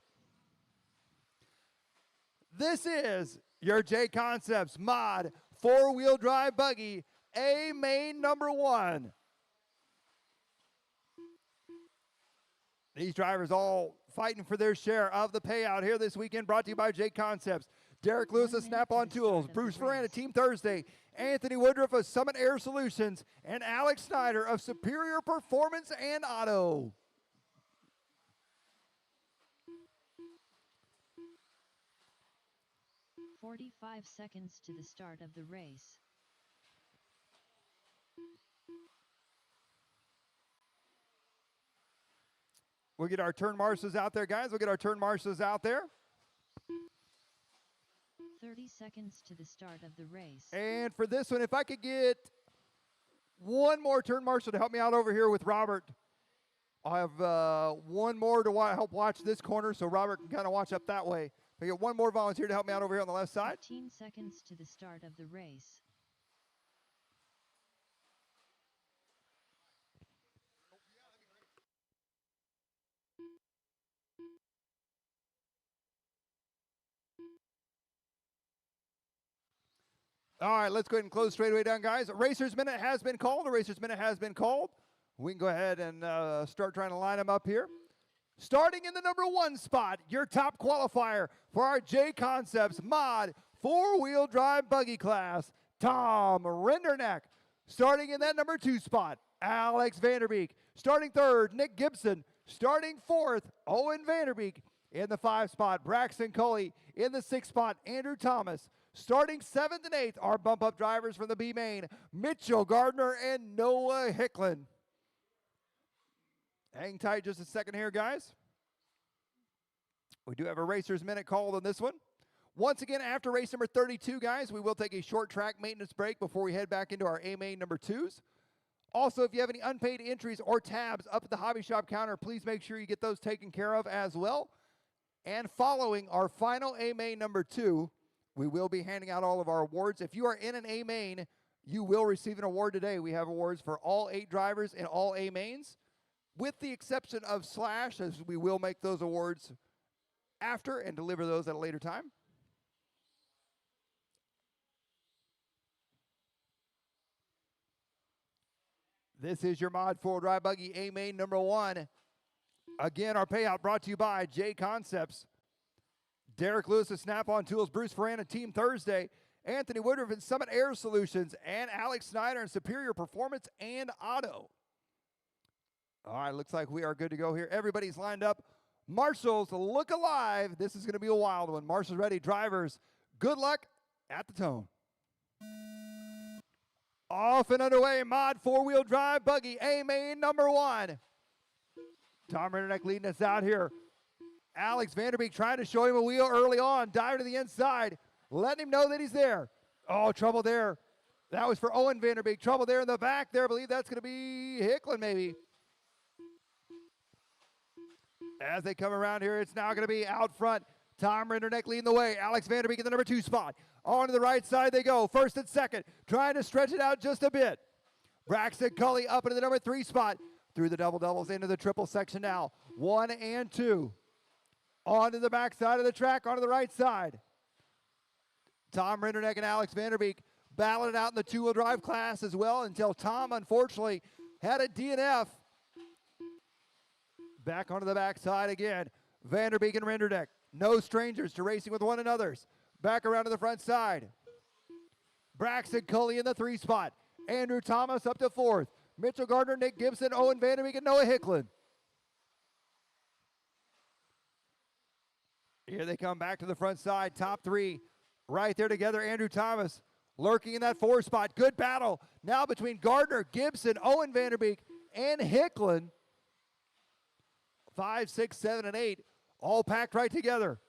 This is your JConcepts Mod 4-wheel drive buggy, A main number 1. These drivers all fighting for their share of the payout here this weekend, brought to you by JConcepts. Derek Lewis of 1 minute Snap-on to the start Tools, of the Bruce Ferrand of race. Team Thursday, Anthony Woodruff of Summit Air Solutions, and Alex Snyder of Superior Performance and Auto. "45 seconds to the start of the race. We'll get our turn marshals out there, guys. We'll get our turn marshals out there. 30 seconds to the start of the race. And for this one, if I could get one more turn marshal to help me out over here with Robert. I'll have one more to help watch this corner, so Robert can kind of watch up that way. If I get one more volunteer to help me out over here on the left side. 15 seconds to the start of the race. All right, let's go ahead and close straightaway down, guys. Racer's Minute has been called. A Racer's Minute has been called. We can go ahead and start trying to line them up here. Starting in the number 1 spot, your top qualifier for our JConcepts Mod 4-wheel drive buggy class, Tom Renderneck. Starting in that number 2 spot, Alex Vanderbeek. Starting 3rd, Nick Gibson. Starting 4th, Owen Vanderbeek. In the 5 spot, Braxton Cully. In the 6th spot, Andrew Thomas. Starting 7th and 8th, our bump-up drivers from the B main, Mitchell Gardner and Noah Hicklin. Hang tight just a second here, guys. We do have a Racer's Minute called on this one. Once again, after race number 32, guys, we will take a short track maintenance break before we head back into our A main number 2s. Also, if you have any unpaid entries or tabs up at the hobby shop counter, please make sure you get those taken care of as well. And following our final A main number 2, we will be handing out all of our awards. If you are in an A main, you will receive an award today. We have awards for all 8 drivers in all A mains, with the exception of Slash, as we will make those awards after and deliver those at a later time. This is your Mod 4 Drive Buggy A main number 1. Again, our payout brought to you by JConcepts. Derek Lewis of Snap-on Tools, Bruce Ferrand of Team Thursday, Anthony Woodruff and Summit Air Solutions, and Alex Snyder and Superior Performance and Auto. All right, looks like we are good to go here. Everybody's lined up. Marshals, look alive. This is going to be a wild one. Marshals ready. Drivers, good luck at the tone. Off and underway, Mod 4-wheel drive buggy, A main number 1. Tom Renderneck leading us out here. Alex Vanderbeek trying to show him a wheel early on. Diving to the inside, letting him know that he's there. Oh, trouble there. That was for Owen Vanderbeek. Trouble there in the back there. I believe that's going to be Hicklin maybe. As they come around here, it's now going to be out front. Tom Renderneck leading the way. Alex Vanderbeek in the number 2 spot. On to the right side they go. First and second. Trying to stretch it out just a bit. Braxton Cully up into the number 3 spot. Through the double-doubles into the triple section now. 1 and 2. On to the back side of the track, onto the right side. Tom Renderneck and Alex Vanderbeek battling it out in the 2-wheel drive class as well until Tom, unfortunately, had a DNF. Back onto the back side again. Vanderbeek and Renderneck, no strangers to racing with one another. Back around to the front side. Braxton Cully in the 3 spot. Andrew Thomas up to 4th. Mitchell Gardner, Nick Gibson, Owen Vanderbeek, and Noah Hicklin. Here they come back to the front side. Top 3 right there together. Andrew Thomas lurking in that 4 spot. Good battle now between Gardner, Gibson, Owen Vanderbeek, and Hicklin. 5, 6, 7, and 8 all packed right together.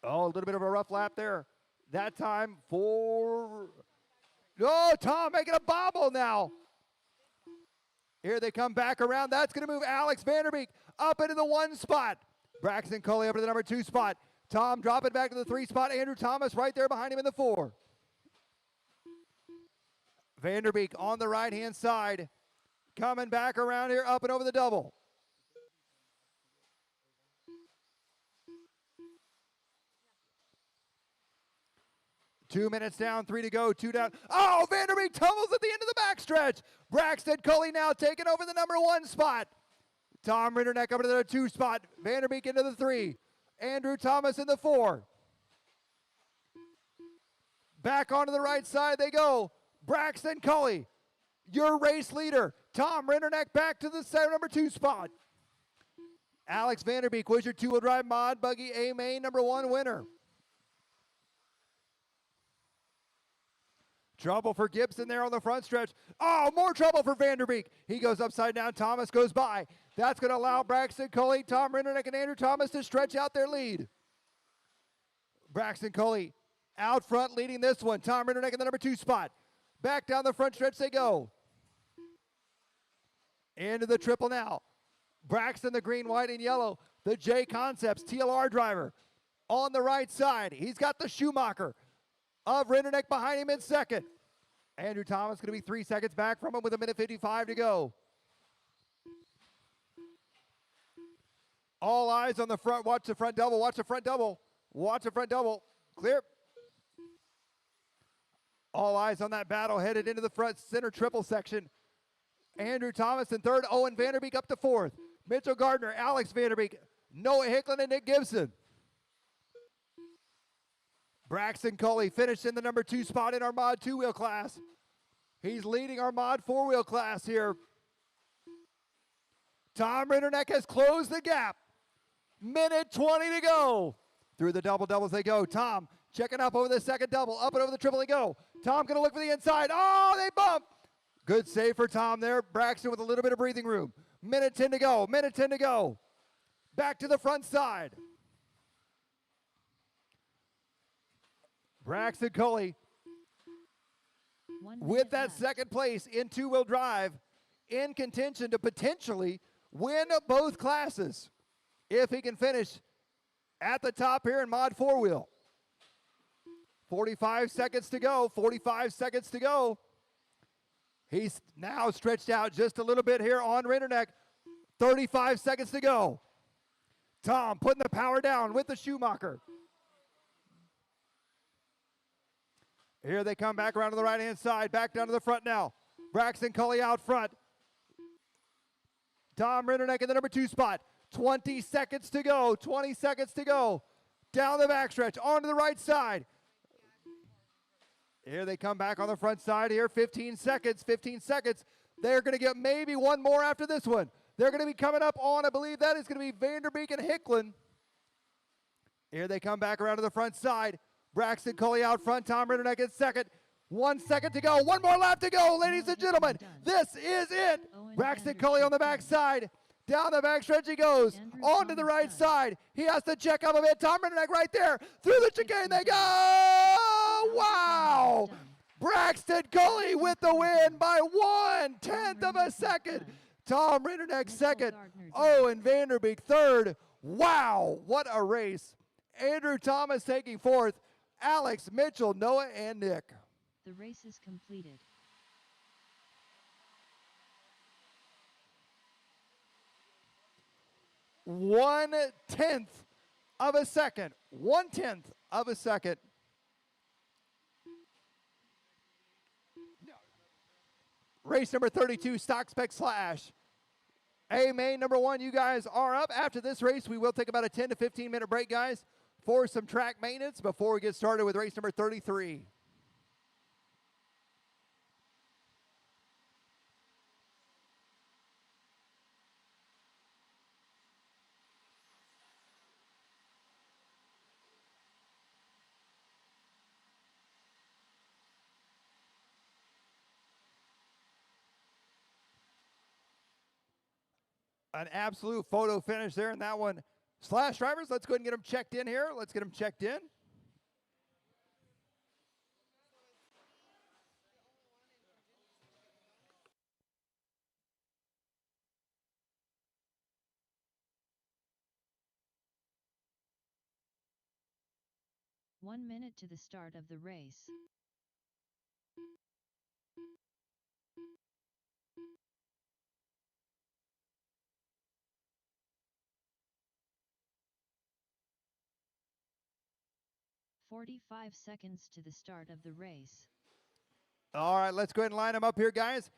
Oh, a little bit of a rough lap there. That time for... Oh, Tom making a bobble now. Here they come back around. That's going to move Alex Vanderbeek up into the 1 spot. Braxton Cully up to the number 2 spot. Tom dropping back to the 3 spot. Andrew Thomas right there behind him in the 4. Vanderbeek on the right-hand side. Coming back around here up and over the double. 2 minutes down, 3 to go, 2 down. Oh, Vanderbeek tumbles at the end of the backstretch. Braxton Cully now taking over the number 1 spot. Tom Rinderneck over to the 2 spot. Vanderbeek into the 3. Andrew Thomas in the 4. Back onto the right side they go. Braxton Cully, your race leader. Tom Rinderneck back to the number 2 spot. Alex Vanderbeek was your 2-wheel drive mod buggy A main number 1 winner. Trouble for Gibson there on the front stretch. Oh, more trouble for Vanderbeek. He goes upside down. Thomas goes by. That's going to allow Braxton Coley, Tom Rinderneck, and Andrew Thomas to stretch out their lead. Braxton Coley out front leading this one. Tom Rinderneck in the number 2 spot. Back down the front stretch they go. Into the triple now. Braxton, the green, white, and yellow. The JConcepts TLR driver on the right side. He's got the Schumacher of Rinderneck behind him in second. Andrew Thomas going to be 3 seconds back from him with 1:55 to go. All eyes on the front. Watch the front double. Watch the front double. Watch the front double. Clear. All eyes on that battle headed into the front center triple section. Andrew Thomas in third. Owen Vanderbeek up to fourth. Mitchell Gardner, Alex Vanderbeek, Noah Hicklin, and Nick Gibson. Braxton Coley finished in the number 2 spot in our Mod 2-wheel class. He's leading our Mod 4-wheel class here. Tom Rinderneck has closed the gap. 1:20 to go. Through the double-doubles they go. Tom checking up over the second double. Up and over the triple they go. Tom going to look for the inside. Oh, they bump. Good save for Tom there. Braxton with a little bit of breathing room. 1:10 to go. 1:10 to go. Back to the front side. Braxton Coley with that second place in 2-wheel drive in contention to potentially win both classes if he can finish at the top here in Mod 4-wheel. 45 seconds to go. 45 seconds to go. He's now stretched out just a little bit here on Rinderneck. 35 seconds to go. Tom putting the power down with the Schumacher. Here they come back around to the right-hand side. Back down to the front now. Braxton Cully out front. Tom Rinderneck in the number 2 spot. 20 seconds to go. 20 seconds to go. Down the backstretch. Onto the right side. Here they come back on the front side here. 15 seconds. 15 seconds. They're going to get maybe one more after this one. They're going to be coming up on, I believe that is going to be Vanderbeek and Hicklin. Here they come back around to the front side. Braxton Coley out front. Tom Rinderneck in second. 1 second to go. One more lap to go, ladies and gentlemen. This is it. Braxton Coley on the backside. Down the backstretch he goes. Onto the right side. He has to check up a bit. Tom Rinderneck right there. Through the chicane they go. Wow. Braxton Coley with the win by 1/10 of a second. Tom Rinderneck second. Owen Vanderbeek third. Wow. What a race. Andrew Thomas taking fourth. Alex, Mitchell, Noah, and Nick. The race is completed. One-tenth of a second. 1/10 of a second. Race number 32, Stock Spec Slash. A main number 1, you guys are up. After this race, we will take about a 10 to 15 minute break, guys, for some track maintenance before we get started with race number 33. An absolute photo finish there in that one. Slash drivers, let's go ahead and get them checked in here. Let's get them checked in. One minute to the start of the race. 45 seconds to the start of the race. All right, let's go ahead and line them up here, guys.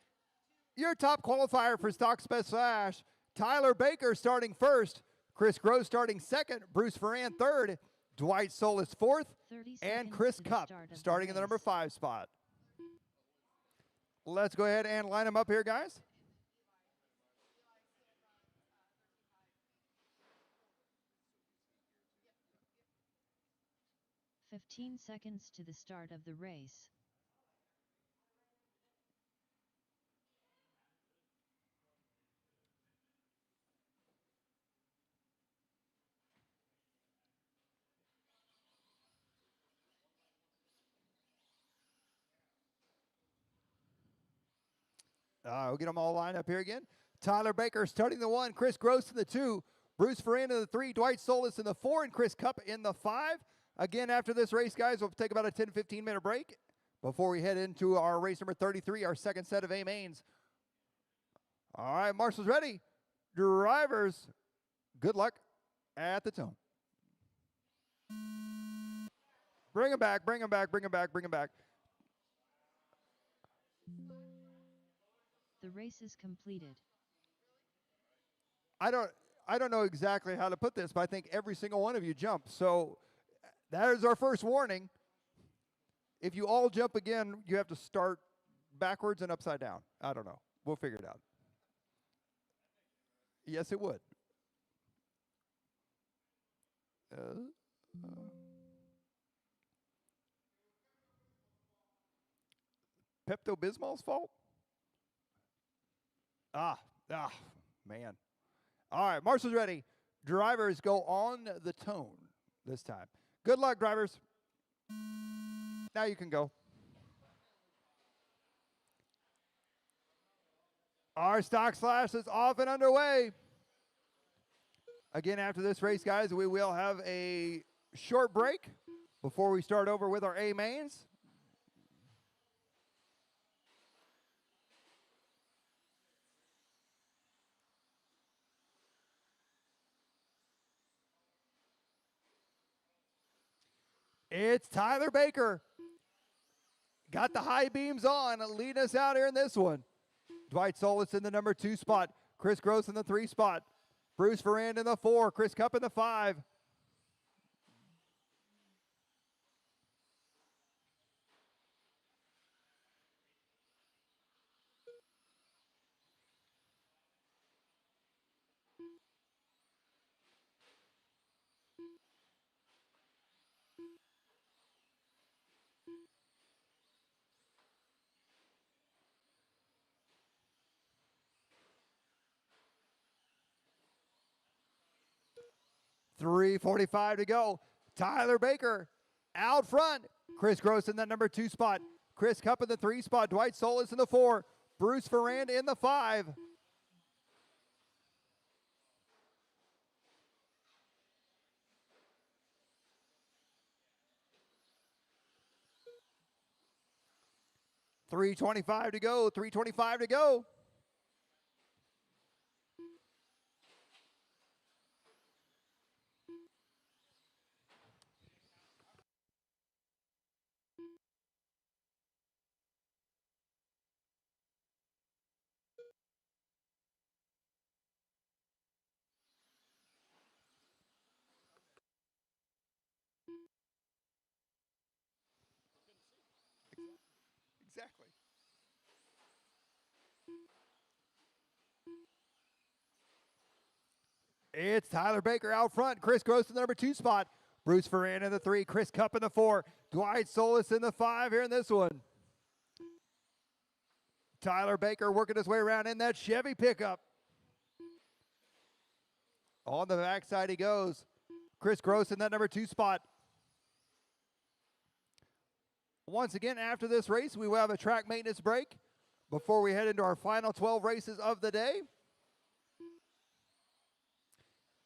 Your top qualifier for Stock Spec Slash, Tyler Baker starting first, Chris Gross starting second, Bruce Ferran third, Dwight Solis fourth, 30 and seconds Chris to the Cupp start of starting in the number race. 5 spot. Let's go ahead and line them up here, guys. "15 seconds to the start of the race. We'll get them all lined up here again. Tyler Baker starting the 1, Chris Gross in the 2, Bruce Ferran in the 3, Dwight Solis in the 4, and Chris Cupp in the 5. Again, after this race, guys, we'll take about a 10-15 minute break before we head into our race number 33, our second set of A mains. All right, Marshall's ready. Drivers, good luck at the tone. Bring him back, bring him back, bring him back, bring him back. The race is completed. I don't know exactly how to put this, but I think every single one of you jumped. So that is our first warning. If you all jump again, you have to start backwards and upside down. I don't know. We'll figure it out. Yes, it would. Pepto-Bismol's fault? Man. All right, Marshall's ready. Drivers go on the tone this time. Good luck, drivers. Now you can go. Our Stock Slash is off and underway. Again, after this race, guys, we will have a short break before we start over with our A mains. It's Tyler Baker. Got the high beams on, leading us out here in this one. Dwight Solis in the number 2 spot. Chris Gross in the 3 spot. Bruce Ferran in the 4. Chris Cupp in the 5. .345 to go. Tyler Baker out front. Chris Gross in that number 2 spot. Chris Cupp in the 3 spot. Dwight Solis in the 4. Bruce Ferran in the 5. .325 to go. .325 to go. Exactly. It's Tyler Baker out front. Chris Gross in the number 2 spot. Bruce Ferran in the 3. Chris Cupp in the 4. Dwight Solis in the 5 here in this one. Tyler Baker working his way around in that Chevy pickup. On the backside he goes. Chris Gross in that number 2 spot. Once again, after this race, we will have a track maintenance break before we head into our final 12 races of the day.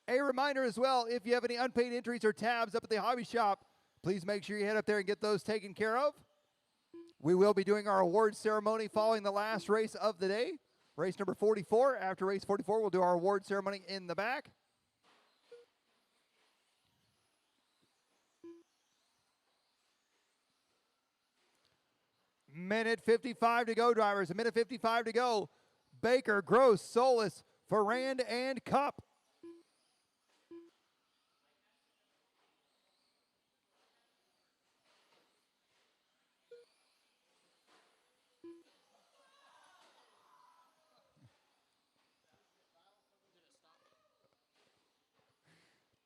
A reminder as well, if you have any unpaid entries or tabs up at the hobby shop, please make sure you head up there and get those taken care of. We will be doing our awards ceremony following the last race of the day, race number 44. After race 44, we'll do our award ceremony in the back. Minute 55 to go, drivers. A minute 55 to go. Baker, Gross, Solis, Ferrand, and Cup.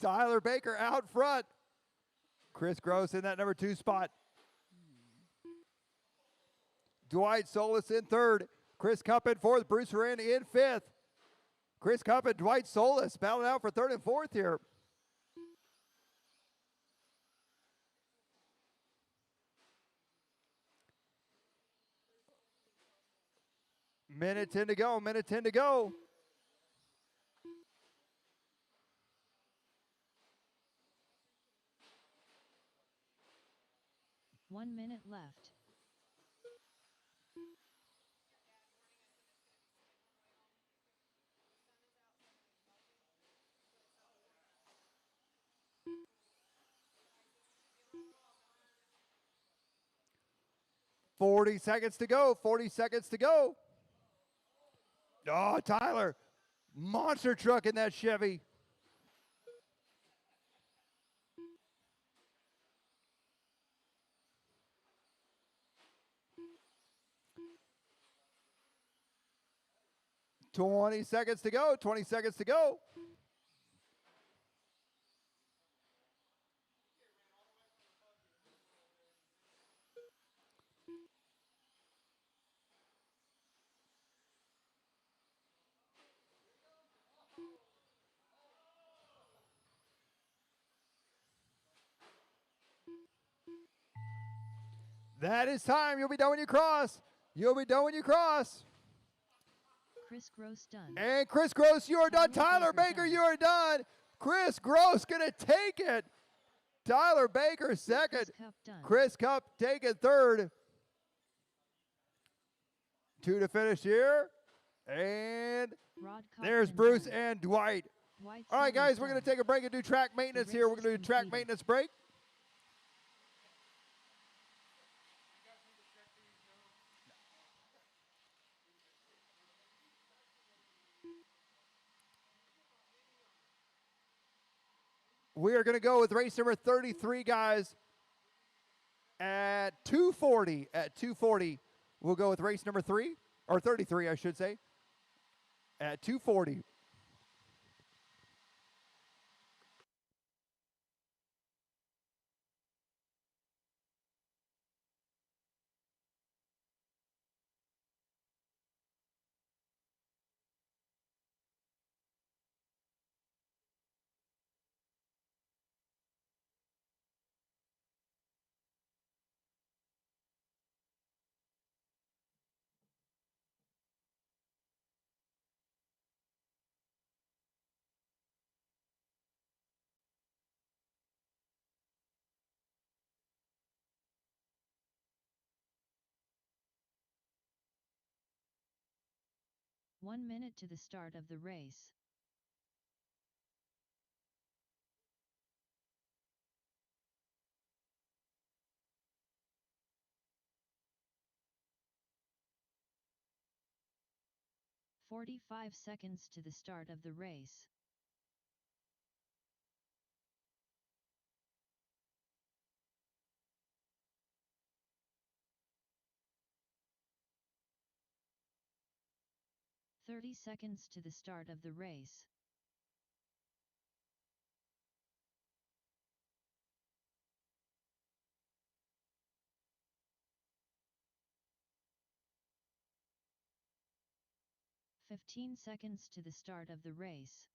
Tyler Baker out front. Chris Gross in that number 2 spot. Dwight Solis in third. Chris Cup in fourth. Bruce Ferrand in fifth. Chris Cup and Dwight Solis battling out for third and fourth here. Minute 10 to go. Minute 10 to go. One minute left. $40 seconds to go. 40 seconds to go. Oh, Tyler. Monster truck in that Chevy. $20 seconds to go. 20 seconds to go. That is time. You'll be done when you cross. You'll be done when you cross. Chris Gross done. And Chris Gross, you are done. Tyler Tyler Baker Baker, done. you are done. Chris Gross going to take it. Tyler Baker second. Chris Cup done. Chris Cup taking third. 2 to finish here. And Rod Cup there's and Bruce done. and Dwight. Dwight All right, Solis guys, we're going to done. take a break and do track maintenance here. We're race going to is do a track completed. maintenance break. We are going to go with race number 33, guys, at 2:40. At 2:40, we'll go with race number 3, or 33, I should say, at 2:40. One minute to the start of the race. "45 seconds to the start of the race. "30 seconds to the start of the race. "15 seconds to the start of the race.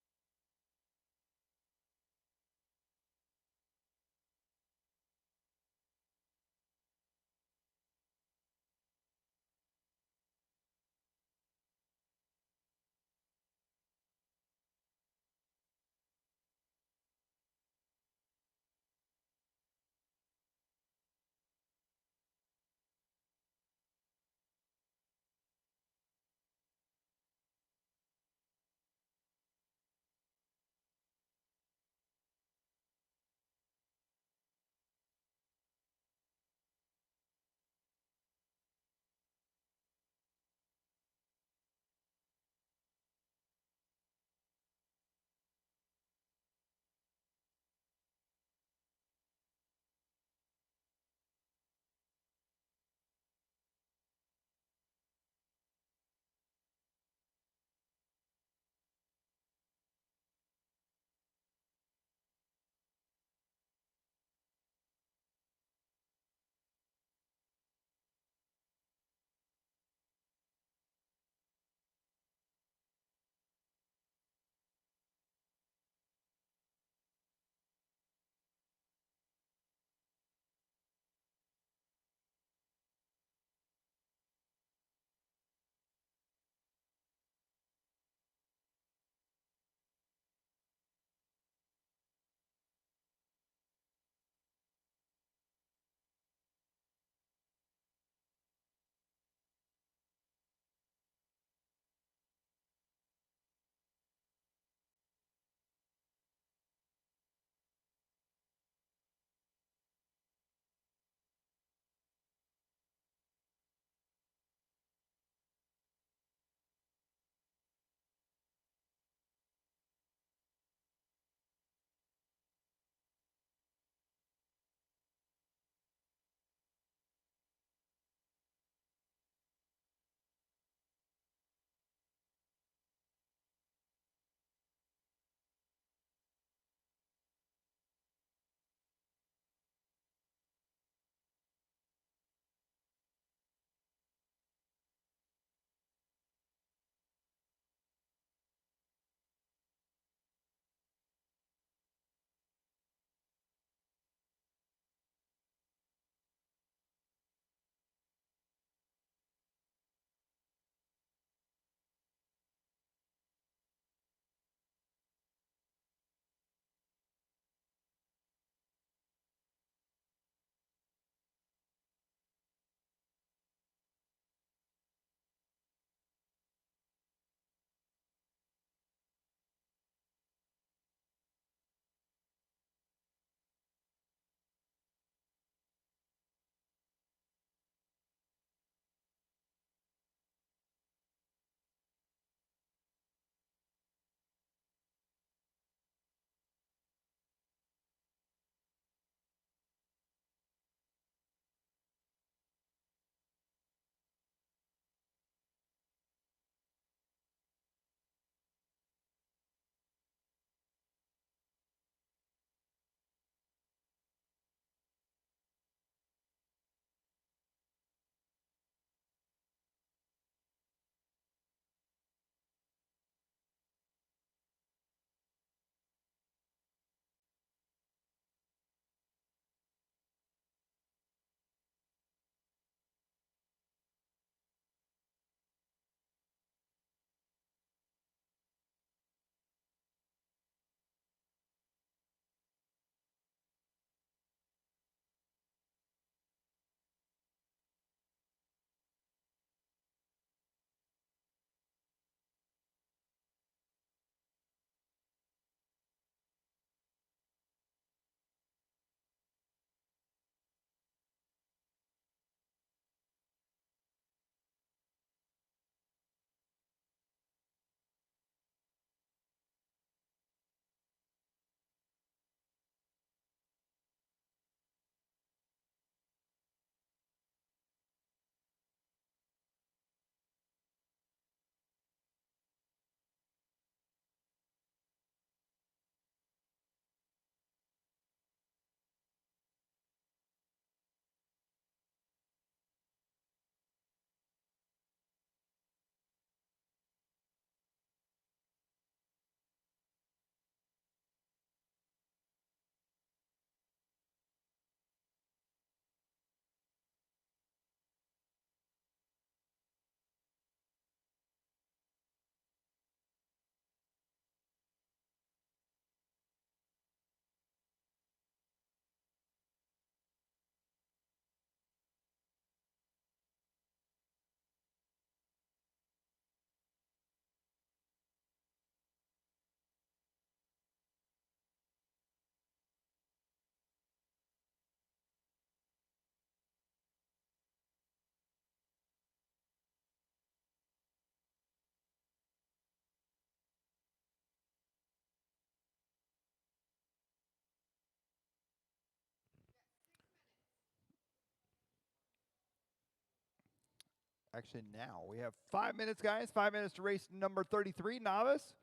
Actually, now we have 5 minutes, guys. 5 minutes to race number 33, novice.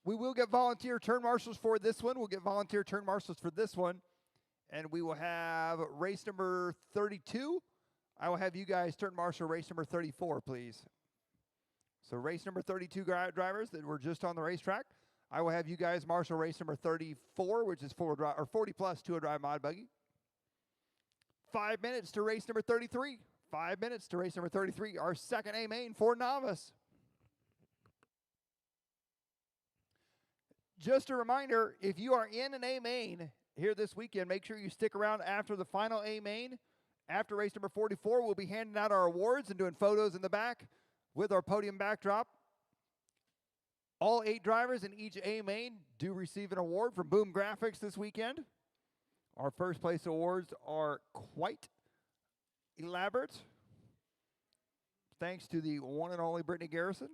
We will get volunteer turn marshals for this one. We'll get volunteer turn marshals for this one. And we will have race number 32. I will have you guys turn marshal race number 34, please. So race number 32 drivers that were just on the racetrack. I will have you guys marshal race number 34, which is 40 plus two-wheel drive mod buggy. 5 minutes to race number 33. 5 minutes to race number 33, our second A main for novice. Just a reminder, if you are in an A main here this weekend, make sure you stick around after the final A main. After race number 44, we'll be handing out our awards and doing photos in the back with our podium backdrop. All 8 drivers in each A main do receive an award from Boom Graphics this weekend. Our first place awards are quite elaborate, thanks to the one and only Brittany Garrison.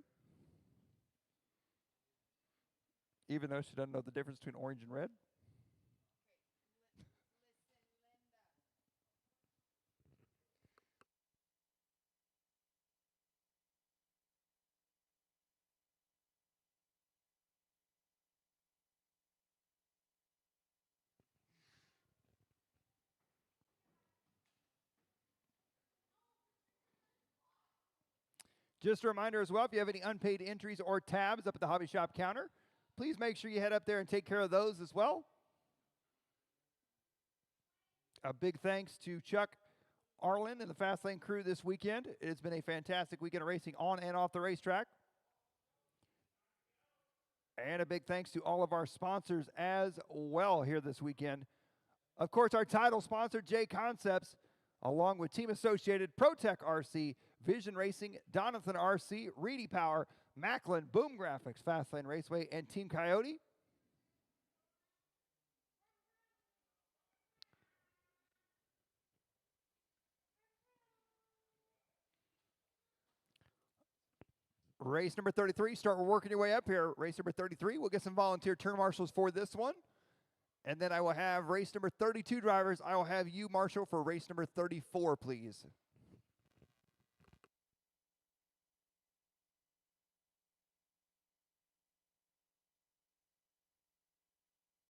Even though she doesn't know the difference between orange and red. Just a reminder as well, if you have any unpaid entries or tabs up at the hobby shop counter, please make sure you head up there and take care of those as well. A big thanks to Chuck Arlen and the Fast Lane crew this weekend. It has been a fantastic weekend of racing on and off the racetrack. And a big thanks to all of our sponsors as well here this weekend. Of course, our title sponsor, JConcepts, along with Team Associated, ProTech RC, Vision Racing, Donathan RC, Reedy Power, Macklin, Boom Graphics, Fastlane Raceway, and Team Coyote. Race number 33, start working your way up here. Race number 33, we'll get some volunteer turn marshals for this one. And then I will have race number 32 drivers. I will have you marshal for race number 34, please.